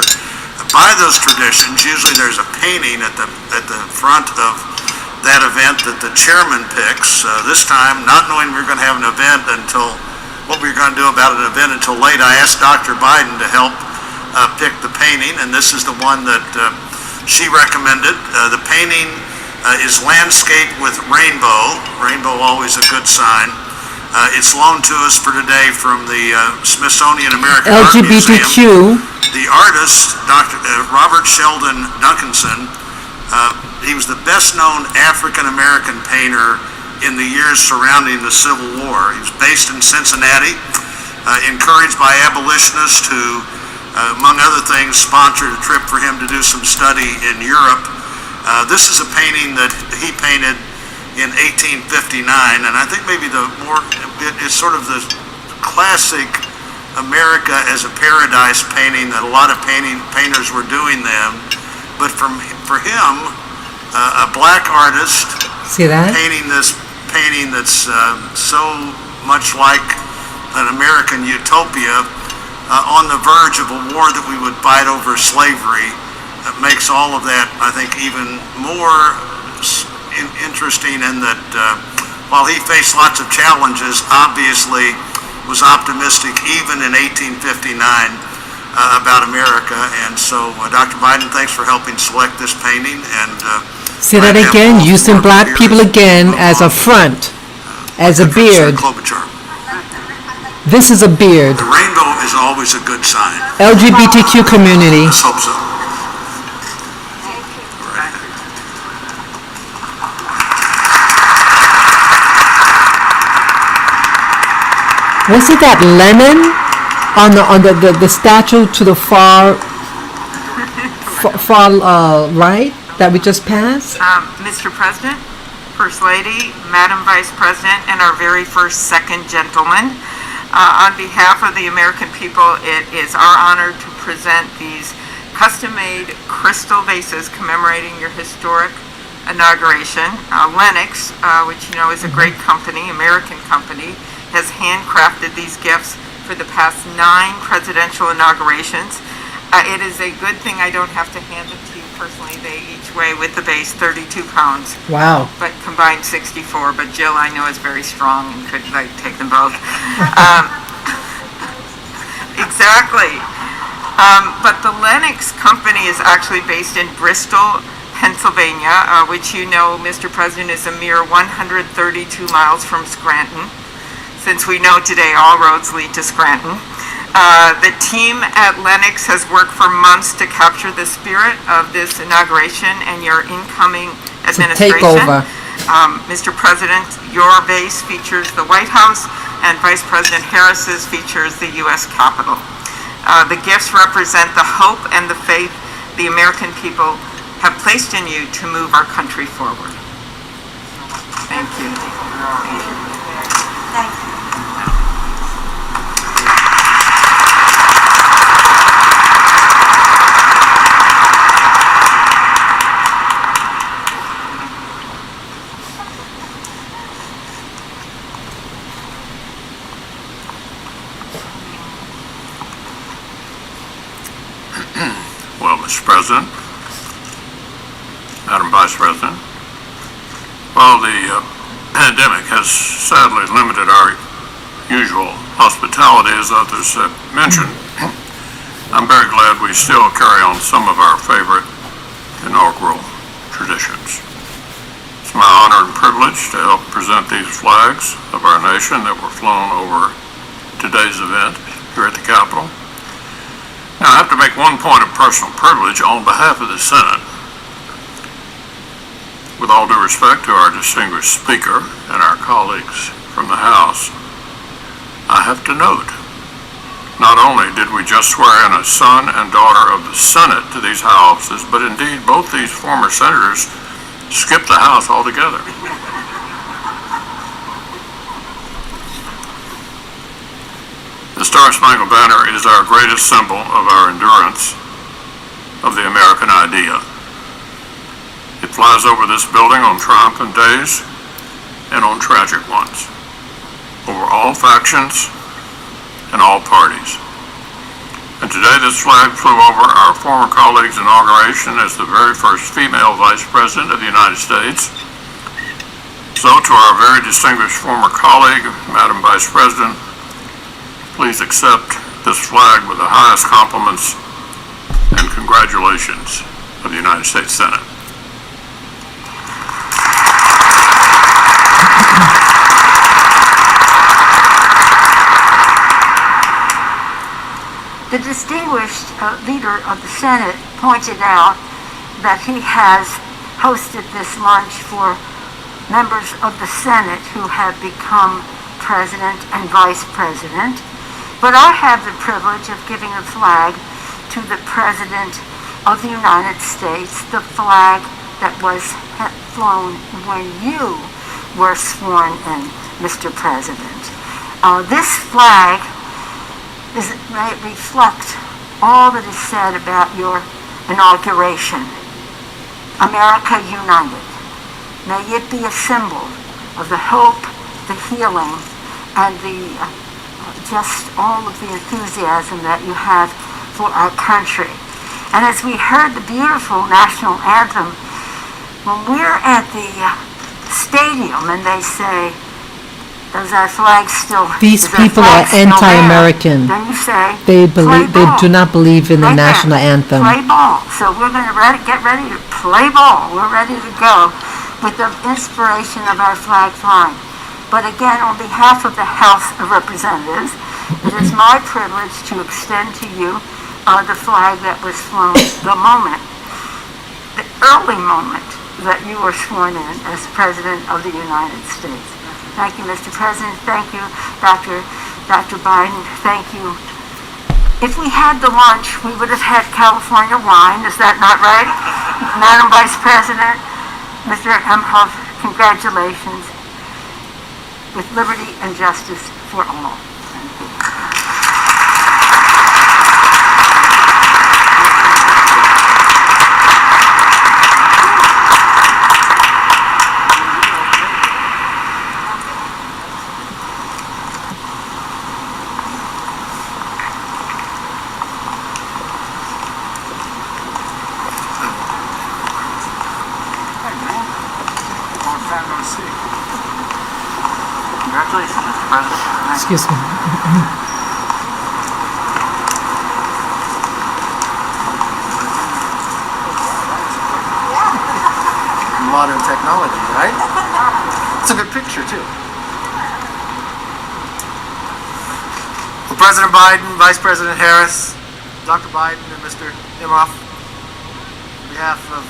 By those traditions, usually there's a painting at the front of that event that the chairman picks. This time, not knowing we were going to have an event until what we were going to do about an event until late, I asked Dr. Biden to help pick the painting, and this is the one that she recommended. The painting is landscape with rainbow. Rainbow always a good sign. It's loaned to us for today from the Smithsonian American Art Museum. LGBTQ. The artist, Dr. Robert Sheldon Duncanson, he was the best-known African-American painter in the years surrounding the Civil War. He was based in Cincinnati, encouraged by abolitionists who, among other things, sponsored a trip for him to do some study in Europe. This is a painting that he painted in 1859, and I think maybe it's sort of the classic America as a paradise painting that a lot of painters were doing then. But for him, a black artist, see that? Painting this painting that's so much like an American utopia on the verge of a war that we would fight over slavery, makes all of that, I think, even more interesting in that while he faced lots of challenges, obviously was optimistic even in 1859 about America. And so Dr. Biden, thanks for helping select this painting. And say that again, using black people again as a front, as a beard. This is a beard. The rainbow is always a good sign. LGBTQ community. Let's hope so. Wasn't that Lenin on the statue to the far right that we just passed? Mr. President, First Lady, Madam Vice President, and our very first second gentleman, on behalf of the American people, it is our honor to present these custom-made crystal vases commemorating your historic inauguration. Lennox, which you know is a great company, American company, has handcrafted these gifts for the past 9 presidential inaugurations. It is a good thing I don't have to hand it to you personally. They each weigh with the base 32 pounds. Wow. But combined 64. But Jill, I know, is very strong and could take them both. Exactly. But the Lennox company is actually based in Bristol, Pennsylvania, which you know, Mr. President, is a mere 132 miles from Scranton. Since we know today all roads lead to Scranton. The team at Lennox has worked for months to capture the spirit of this inauguration and your incoming administration. Takeover. Mr. President, your vase features the White House, and Vice President Harris's features the U.S. Capitol. The gifts represent the hope and the faith the American people have placed in you to move our country forward. Thank you. Thank you. Well, Mr. President, Madam Vice President, while the pandemic has sadly limited our usual hospitality, as others have mentioned, I'm very glad we still carry on some of our favorite inaugural traditions. It's my honor and privilege to help present these flags of our nation that were flown over today's event here at the Capitol. Now, I have to make one point of personal privilege on behalf of the Senate. With all due respect to our distinguished Speaker and our colleagues from the House, I have to note Not only did we just swear in a son and daughter of the Senate to these houses, but indeed both these former senators skipped the House altogether. The Star-Spangled Banner is our greatest symbol of our endurance of the American idea. It flies over this building on triumphant days and on tragic ones, over all factions and all parties. And today this flag flew over our former colleague's inauguration as the very first female Vice President of the United States. So to our very distinguished former colleague, Madam Vice President, please accept this flag with the highest compliments and congratulations of the United States Senate. The distinguished leader of the Senate pointed out that he has hosted this lunch for members of the Senate who have become president and vice president. But I have the privilege of giving a flag to the President of the United States, the flag that was flown when you were sworn in, Mr. President. This flag may reflect all that is said about your inauguration. America united. May it be a symbol of the hope, the healing, and the just all of the enthusiasm that you have for our country. And as we heard the beautiful national anthem, when we're at the stadium and they say, does our flag still... These people are anti-American. Then you say, they do not believe in the national anthem. Play ball. So we're going to get ready to play ball. We're ready to go with the inspiration of our flag flying. But again, on behalf of the House of Representatives, it is my privilege to extend to you the flag that was flown the early moment that you were sworn in as President of the United States. Thank you, Mr. President. Thank you, Dr. Biden. Thank you. If we had the lunch, we would have had California wine. Is that not right? Madam Vice President, Mr. Emhoff, congratulations. With liberty and justice for all. Congratulations, Mr. President. Excuse me. Modern technology, right? It's a good picture, too. Well, President Biden, Vice President Harris, Dr. Biden, and Mr. Imhoff, on behalf of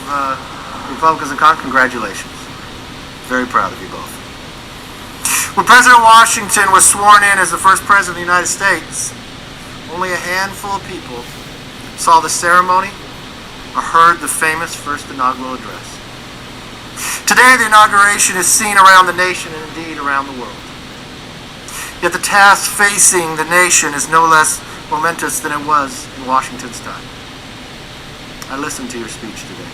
Republicans and Congress, congratulations. Very proud of you both. When President Washington was sworn in as the first President of the United States, only a handful of people saw the ceremony or heard the famous first inaugural address. Today, the inauguration is seen around the nation and indeed around the world. Yet the task facing the nation is no less momentous than it was in Washington's time. I listened to your speech today.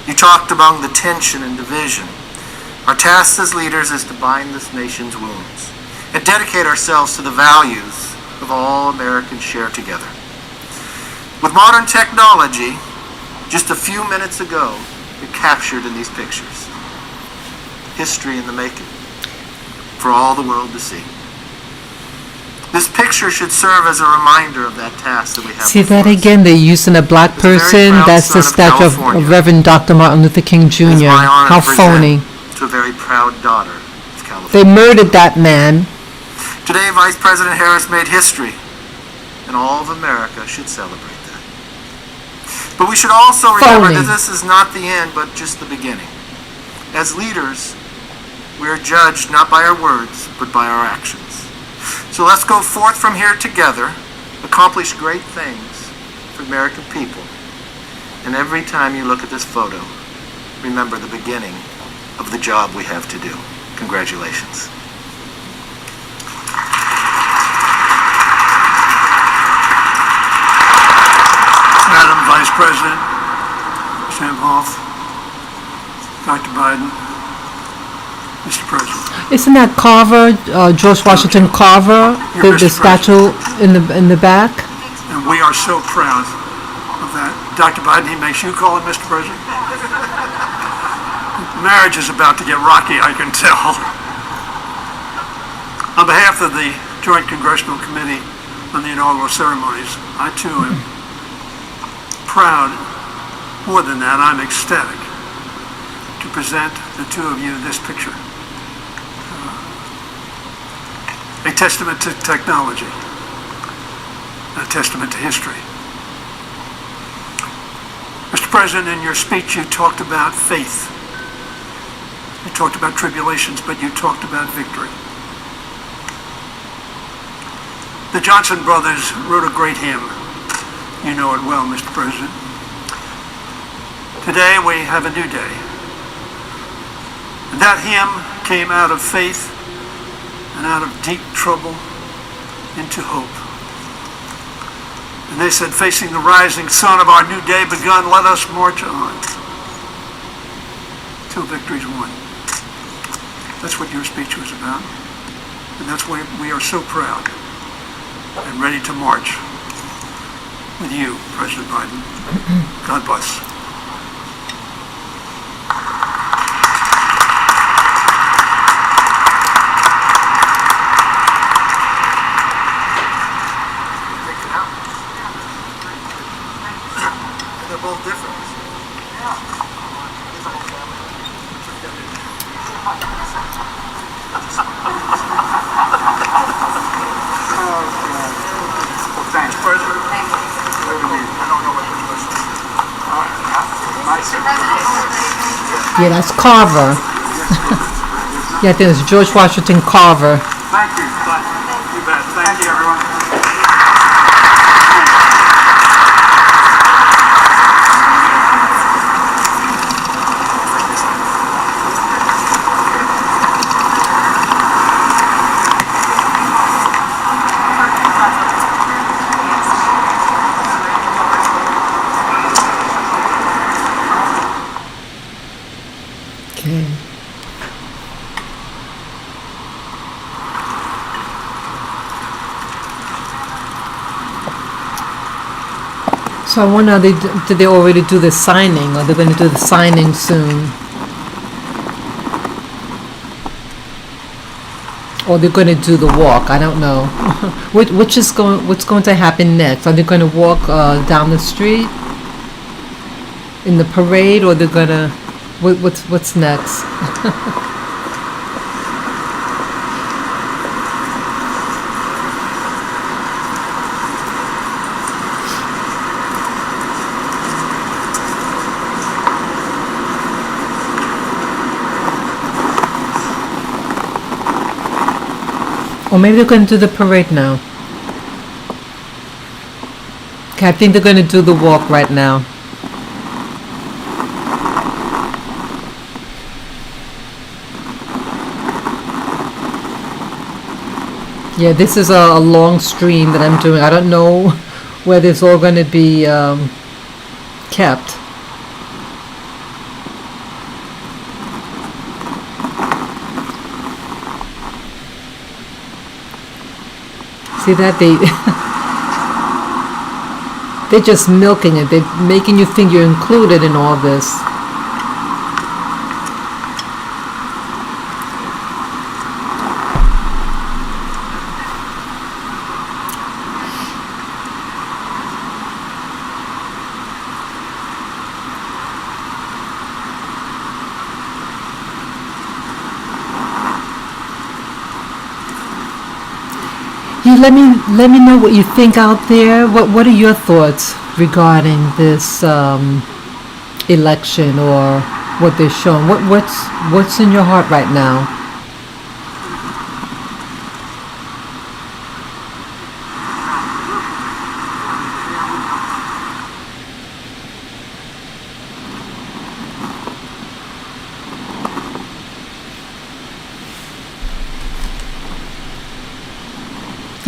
You talked among the tension and division. Our task as leaders is to bind this nation's wounds and dedicate ourselves to the values of all Americans share together. With modern technology, just a few minutes ago, it captured in these pictures. History in the making, for all the world to see. This picture should serve as a reminder of that task that we have. See that again? They're using a black person. That's the statue of Reverend Dr. Martin Luther King Jr. How phony. To a very proud daughter of California. They murdered that man. Today, Vice President Harris made history, and all of America should celebrate that. But we should also remember that this is not the end, but just the beginning. As leaders, we are judged not by our words, but by our actions. So let's go forth from here together, accomplish great things for the American people. And every time you look at this photo, remember the beginning of the job we have to do. Congratulations. Madam Vice President, Sam Hoff, Dr. Biden, Mr. President. Isn't that Carver, George Washington Carver, the statue in the back? And we are so proud of that. Dr. Biden, he makes you call him Mr. President. Marriage is about to get rocky, I can tell. On behalf of the Joint Congressional Committee on the Inaugural Ceremonies, I too am proud. More than that, I'm ecstatic to present the two of you this picture. A testament to technology, a testament to history. Mr. President, in your speech you talked about faith. You talked about tribulations, but you talked about victory. The Johnson brothers wrote a great hymn. You know it well, Mr. President. Today we have a new day. And that hymn came out of faith and out of deep trouble into hope. And they said, facing the rising sun of our new day begun, let us march on till victory's won. That's what your speech was about. And that's why we are so proud and ready to march with you, President Biden. God bless. They're both different. Thanks, President. Yeah, that's Carver. Yeah, I think it's George Washington Carver. Thank you. You bet. Thank you, everyone. Okay. So I wonder, did they already do the signing, or they're going to do the signing soon? Or they're going to do the walk? I don't know. What's going to happen next? Are they going to walk down the street in the parade, or they're going to? What's next? Or maybe they're going to do the parade now. Okay, I think they're going to do the walk right now. Yeah, this is a long stream that I'm doing. I don't know where this all going to be kept. See that? They're just milking it. They're making you think you're included in all this. Let me know what you think out there. What are your thoughts regarding this election, or what they're showing? What's in your heart right now?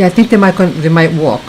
Yeah, I think they might walk.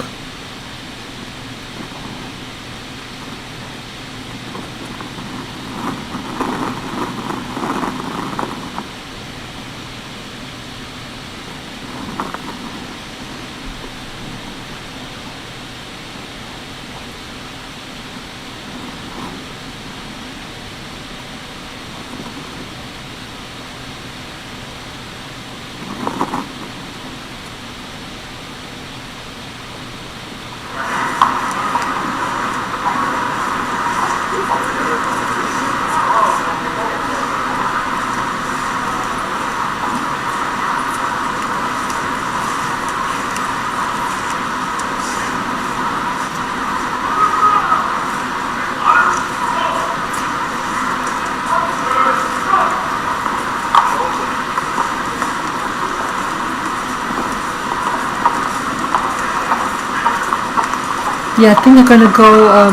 Yeah, I think they're gonna go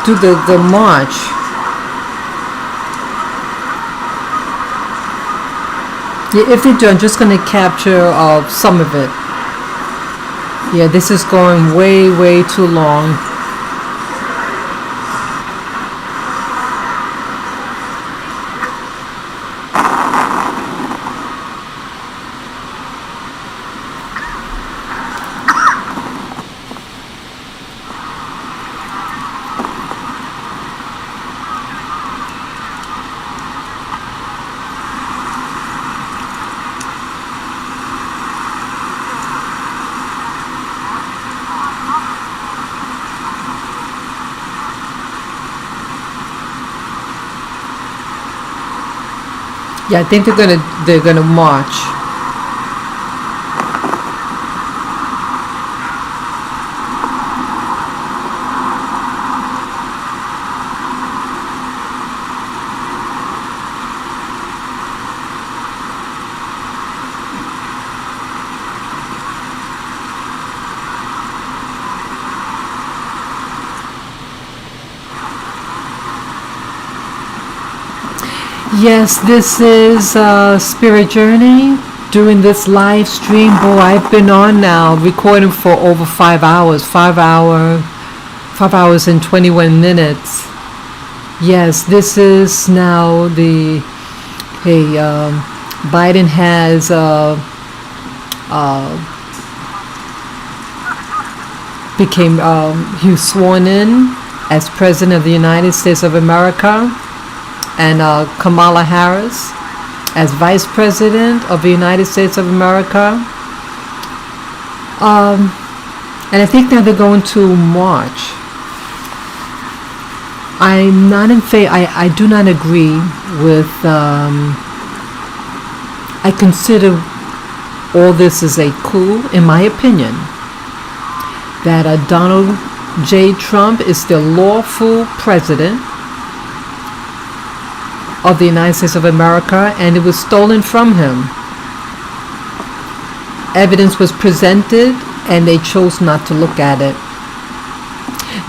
do the march. Yeah, if they do, I'm just gonna capture some of it. Yeah, this is going way too long. Yeah, I think they're gonna march. Yes, this is Spirit Journey doing this live stream. Boy, I've been on now recording for over 5 hours. 5 hours and 21 minutes. Yes, this is now the Biden has he was sworn in as President of the United States of America, and Kamala Harris as Vice President of the United States of America. And I think now they're going to march. I'm not in favor. I do not agree with. I consider all this is a coup, in my opinion. That Donald J. Trump is the lawful president of the United States of America, and it was stolen from him. Evidence was presented, and they chose not to look at it.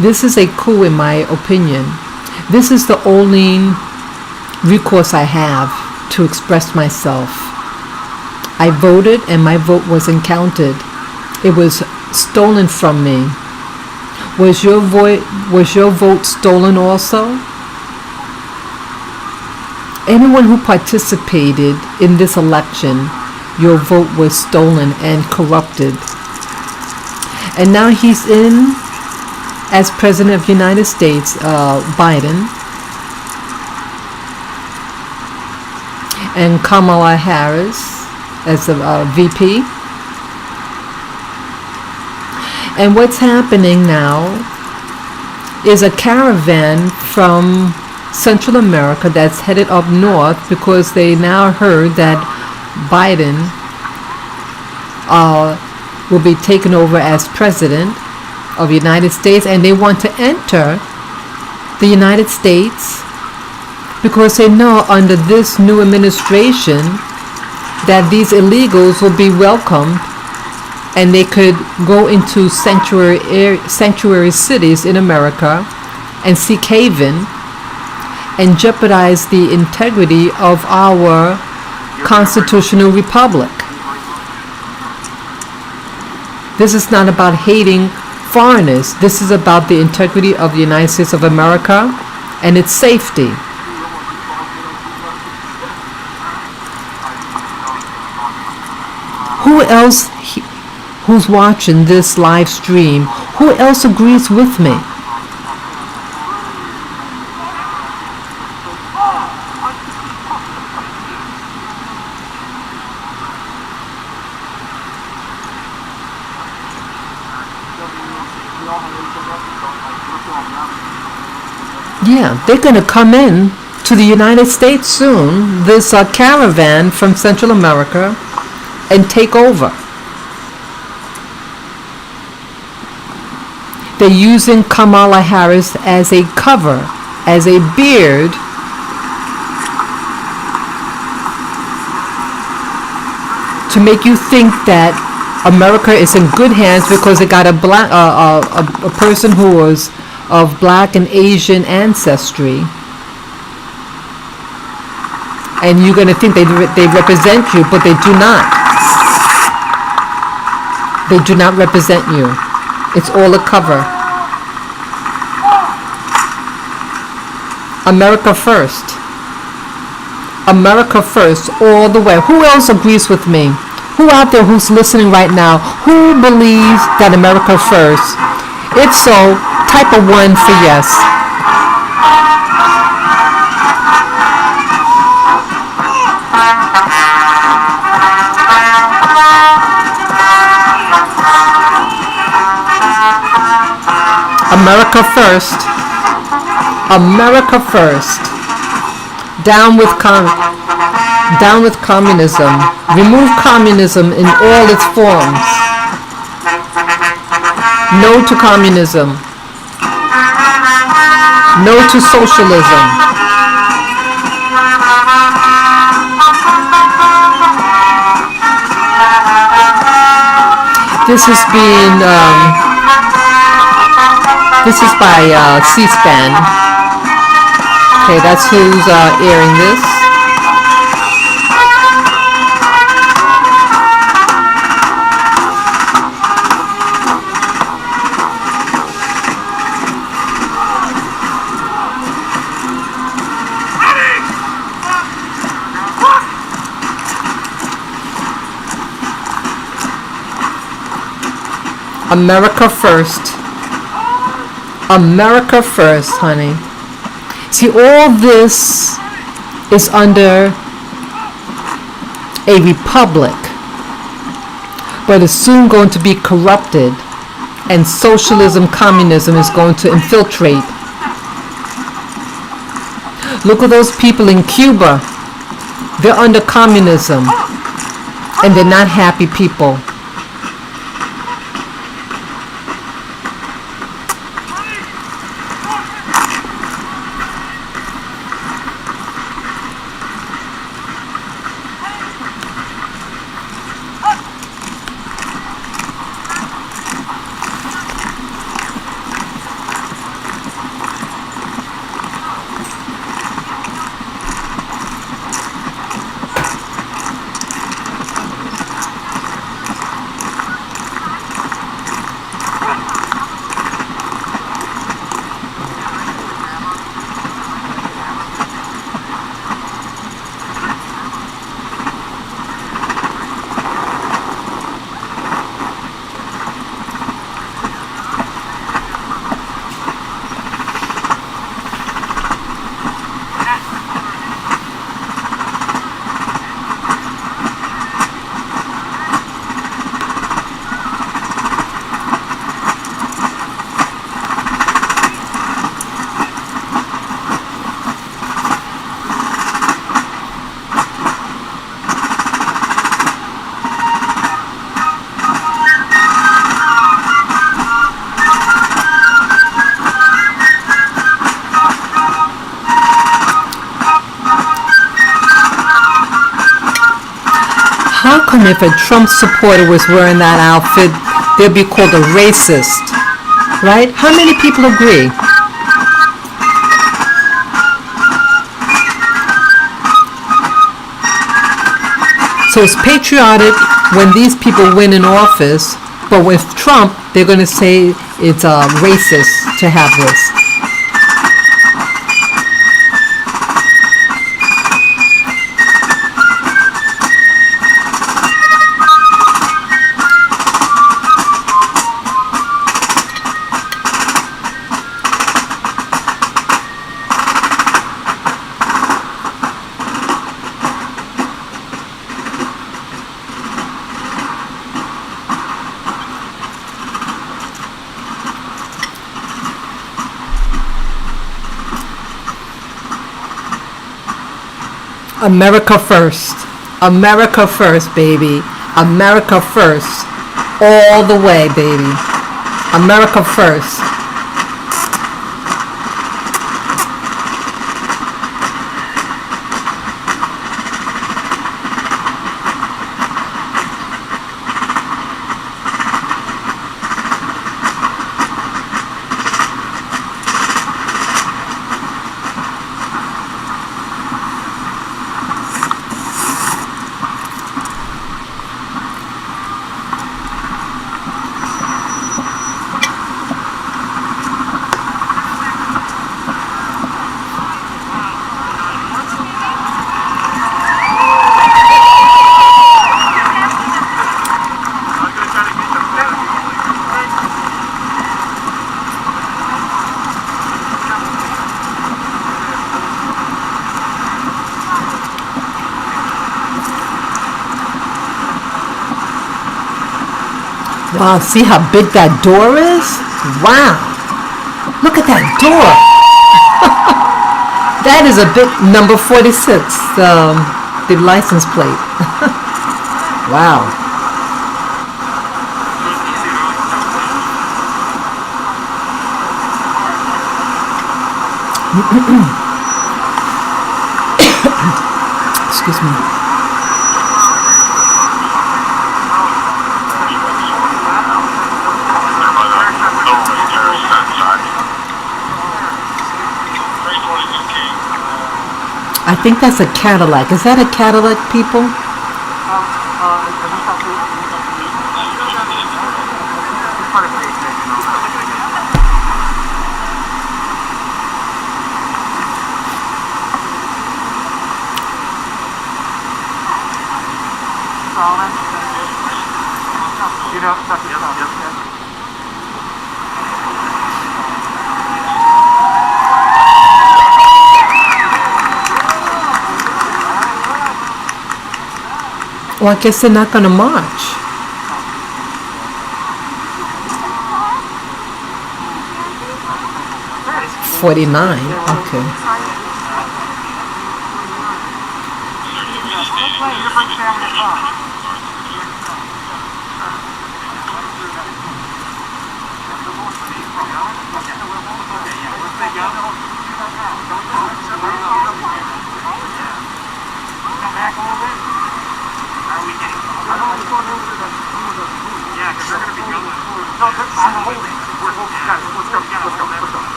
This is a coup, in my opinion. This is the only recourse I have to express myself. I voted, and my vote wasn't counted. It was stolen from me. Was your vote stolen also? Anyone who participated in this election, your vote was stolen and corrupted. And now he's in as President of the United States, Biden, and Kamala Harris as the VP. And what's happening now is a caravan from Central America that's headed up north because they now heard that Biden will be taken over as President of the United States, and they want to enter the United States because they know under this new administration that these illegals will be welcomed and they could go into sanctuary cities in America and seek haven and jeopardize the integrity of our constitutional republic. This is not about hating foreigners. This is about the integrity of the United States of America and its safety. Who else who's watching this live stream, who else agrees with me? Yeah, they're going to come in to the United States soon, this caravan from Central America, and take over. They're using Kamala Harris as a cover, as a beard, to make you think that America is in good hands because it got a person who was of black and Asian ancestry, and you're going to think they represent you, but they do not. They do not represent you. It's all a cover. America first. America first, all the way. Who else agrees with me? Who out there who's listening right now, who believes that America first? If so, type a 1 for yes. America first. America first. Down with communism. Remove communism in all its forms. No to communism. No to socialism. This is by C-SPAN. Okay, that's who's airing this. America first. America first, honey. See, all this is under a republic, but it's soon going to be corrupted, and socialism, communism is going to infiltrate. Look at those people in Cuba. They're under communism, and they're not happy people. How come if a Trump supporter was wearing that outfit, they'd be called a racist, right? How many people agree? So it's patriotic when these people win in office, But with Trump, they're going to say it's racist to have this. America first. America first, baby. America first. All the way, baby. America first. Wow, see how big that door is? Wow. Look at that door. That is a big number 46, the license plate. Wow. Excuse me. I think that's a Cadillac. Is that a Cadillac, people? Well, I guess they're not going to march. $49, okay.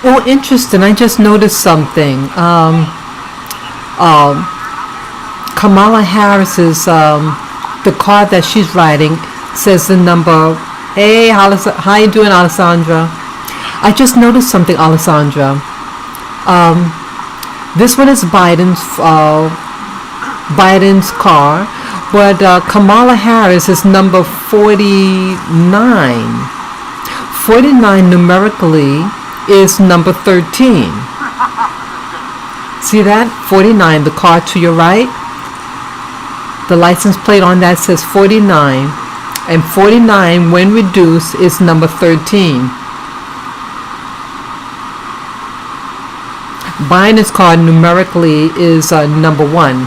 Oh, interesting. I just noticed something. Kamala Harris's, the car that she's riding says the number. Hey, how you doing, Alessandra? I just noticed something, Alessandra. This one is Biden's car, but Kamala Harris is number 49. 49 numerically is number 13. See that? 49, the car to your right. The license plate on that says 49. And 49, when reduced, is number 13. Biden's car numerically is number 1.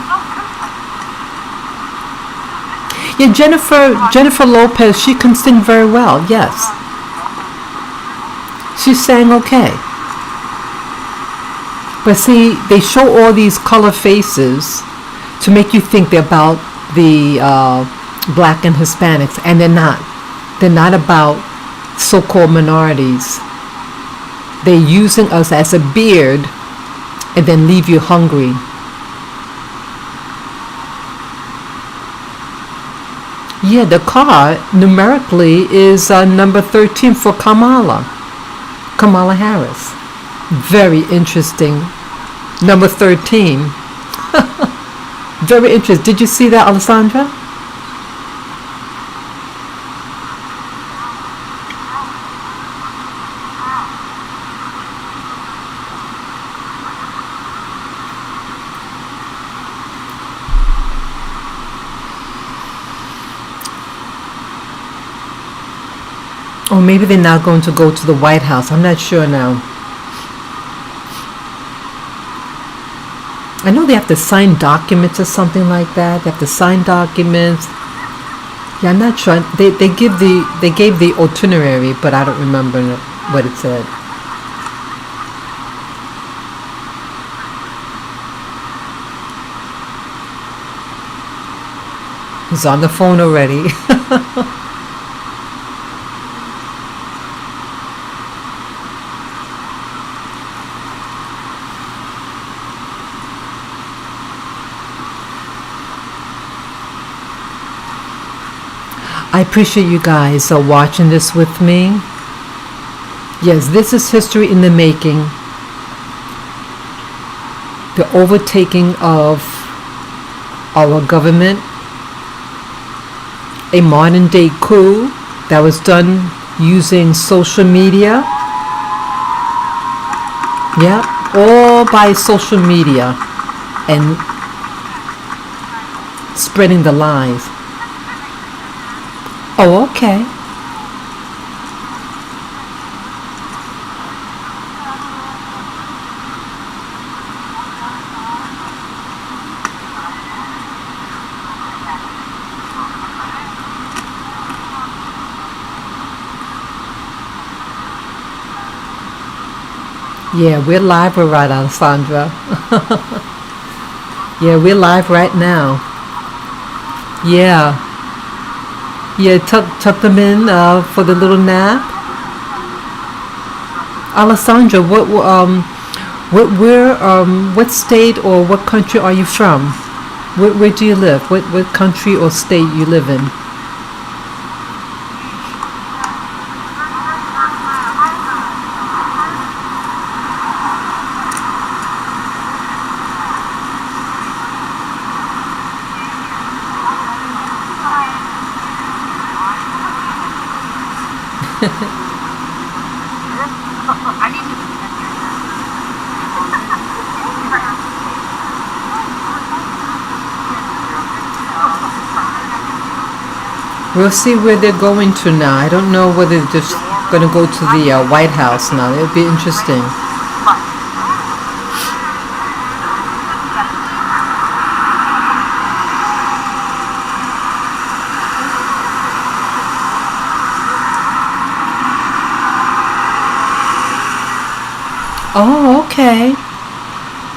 Yeah, Jennifer Lopez, she can sing very well, yes. She sang okay. But see, they show all these color faces to make you think they're about the black and Hispanics, and they're not. They're not about so-called minorities. They're using us as a beard and then leave you hungry. Yeah, the card numerically is number 13 for Kamala Harris. Very interesting. Number 13. Very interesting. Did you see that, Alessandra? Or maybe they're now going to go to the White House. I'm not sure now. I know they have to sign documents or something like that. They have to sign documents. Yeah, I'm not sure. They gave the itinerary, but I don't remember what it said. He's on the phone already. I appreciate you guys watching this with me. Yes, this is history in the making. The overtaking of our government. A modern day coup that was done using social media. Yeah, all by social media and spreading the lies. Oh, okay. Yeah, we're live right, Alessandra. Yeah, we're live right now. Yeah. Yeah, tuck them in for the little nap. Alessandra, what state or what country are you from? Where do you live? What country or state you live in? We'll see where they're going to now. I don't know whether they're just going to go to the White House now. It'll be interesting. Oh, okay.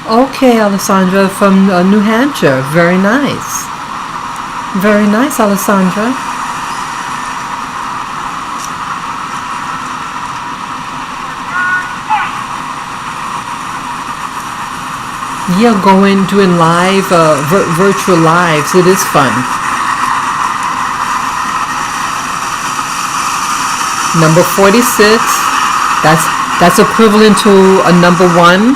Okay, Alessandra from New Hampshire. Very nice. Very nice, Alessandra. Yeah, doing live, virtual lives. It is fun. Number 46. That's equivalent to a number 1.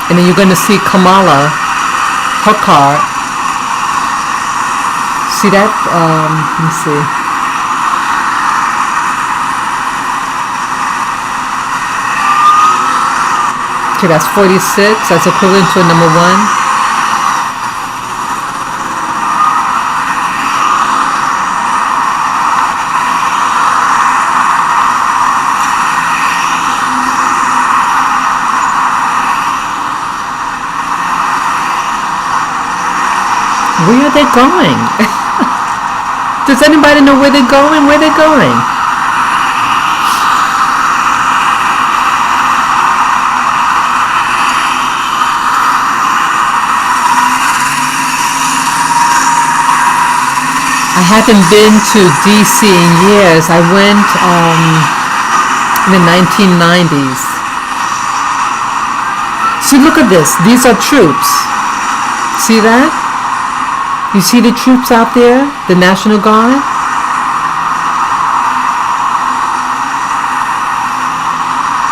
And then you're going to see Kamala, her card. See that? Let me see. Okay, that's 46. That's equivalent to a number 1. Where are they going? Does anybody know where they're going? Where they're going? I haven't been to DC in years. I went in the 1990s. See, look at this. These are troops. See that? You see the troops out there? The National Guard?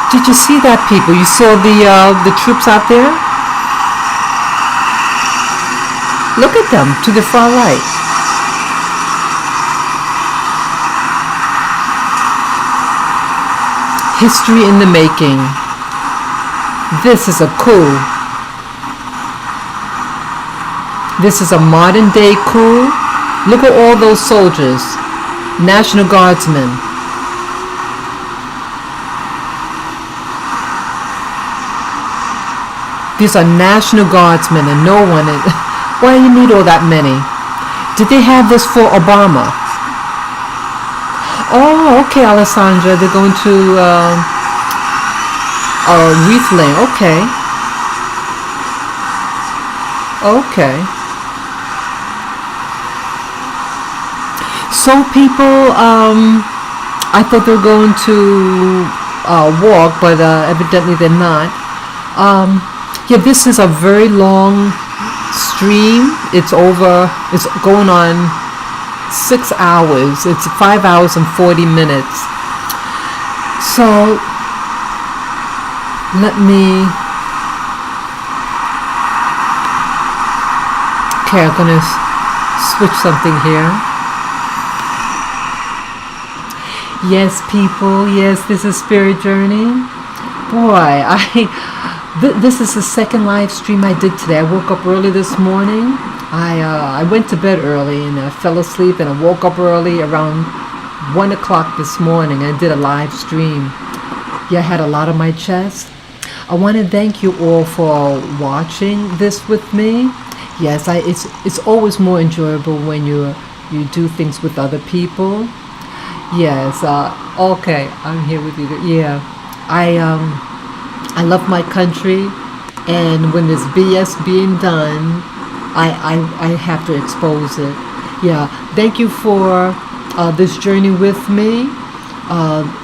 Did you see that, people? You saw the troops out there? Look at them to the far right. History in the making. This is a coup. This is a modern day coup. Look at all those soldiers, National Guardsmen. These are National Guardsmen and no one is, why do you need all that many? Did they have this for Obama? Oh, okay, Alessandra, they're going to wreath laying. Okay. Okay. So people, I thought they were going to walk, but evidently they're not. Yeah, this is a very long stream. It's going on 6 hours. It's 5 hours and 40 minutes. So let me, okay, I'm gonna switch something here. Yes, people, yes, this is Spirit Journey. Boy, this is the second live stream I did today. I woke up early this morning. I went to bed early and I fell asleep, and I woke up early around 1 o'clock this morning and did a live stream. Yeah, I had a lot on my chest. I want to thank you all for watching this with me. Yes, it's always more enjoyable when you do things with other people. Yes, okay, I'm here with you. Yeah, I love my country, and when there's BS being done, I have to expose it. Yeah, thank you for this journey with me.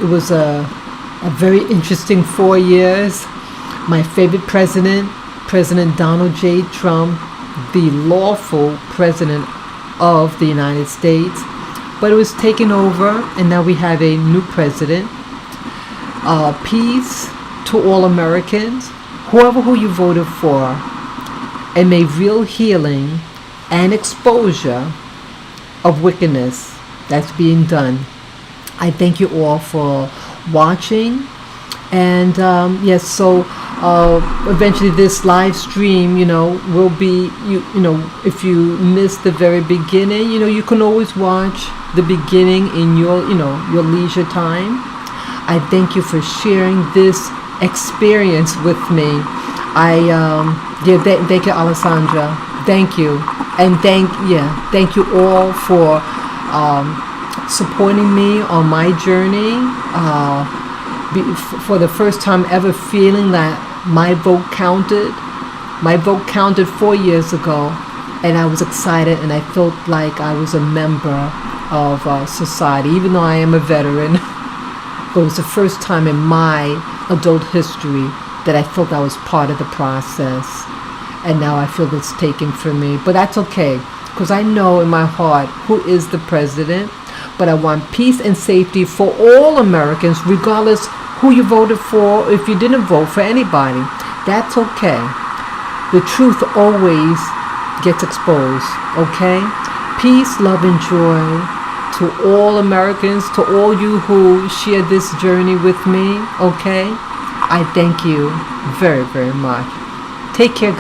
It was a very interesting 4 years. My favorite president, President Donald J. Trump, the lawful president of the United States. But it was taken over, and now we have a new president. Peace to all Americans, who you voted for, and may real healing and exposure of wickedness that's being done. I thank you all for watching, and yes, so eventually this live stream, will be, if you missed the very beginning, you can always watch the beginning in your leisure time. I thank you for sharing this experience with me. Thank you, Alessandra. Thank you, and thank you all for supporting me on my journey. For the first time ever, feeling that my vote counted. My vote counted 4 years ago, and I was excited, and I felt like I was a member of society, even though I am a veteran. But it was the first time in my adult history that I felt I was part of the process, and now I feel it's taken from me. But that's okay, because I know in my heart who is the president. But I want peace and safety for all Americans, regardless who you voted for. If you didn't vote for anybody, that's okay. The truth always gets exposed, okay? Peace, love, and joy to all Americans, to all you who share this journey with me, okay? I thank you very, very much. Take care, guys.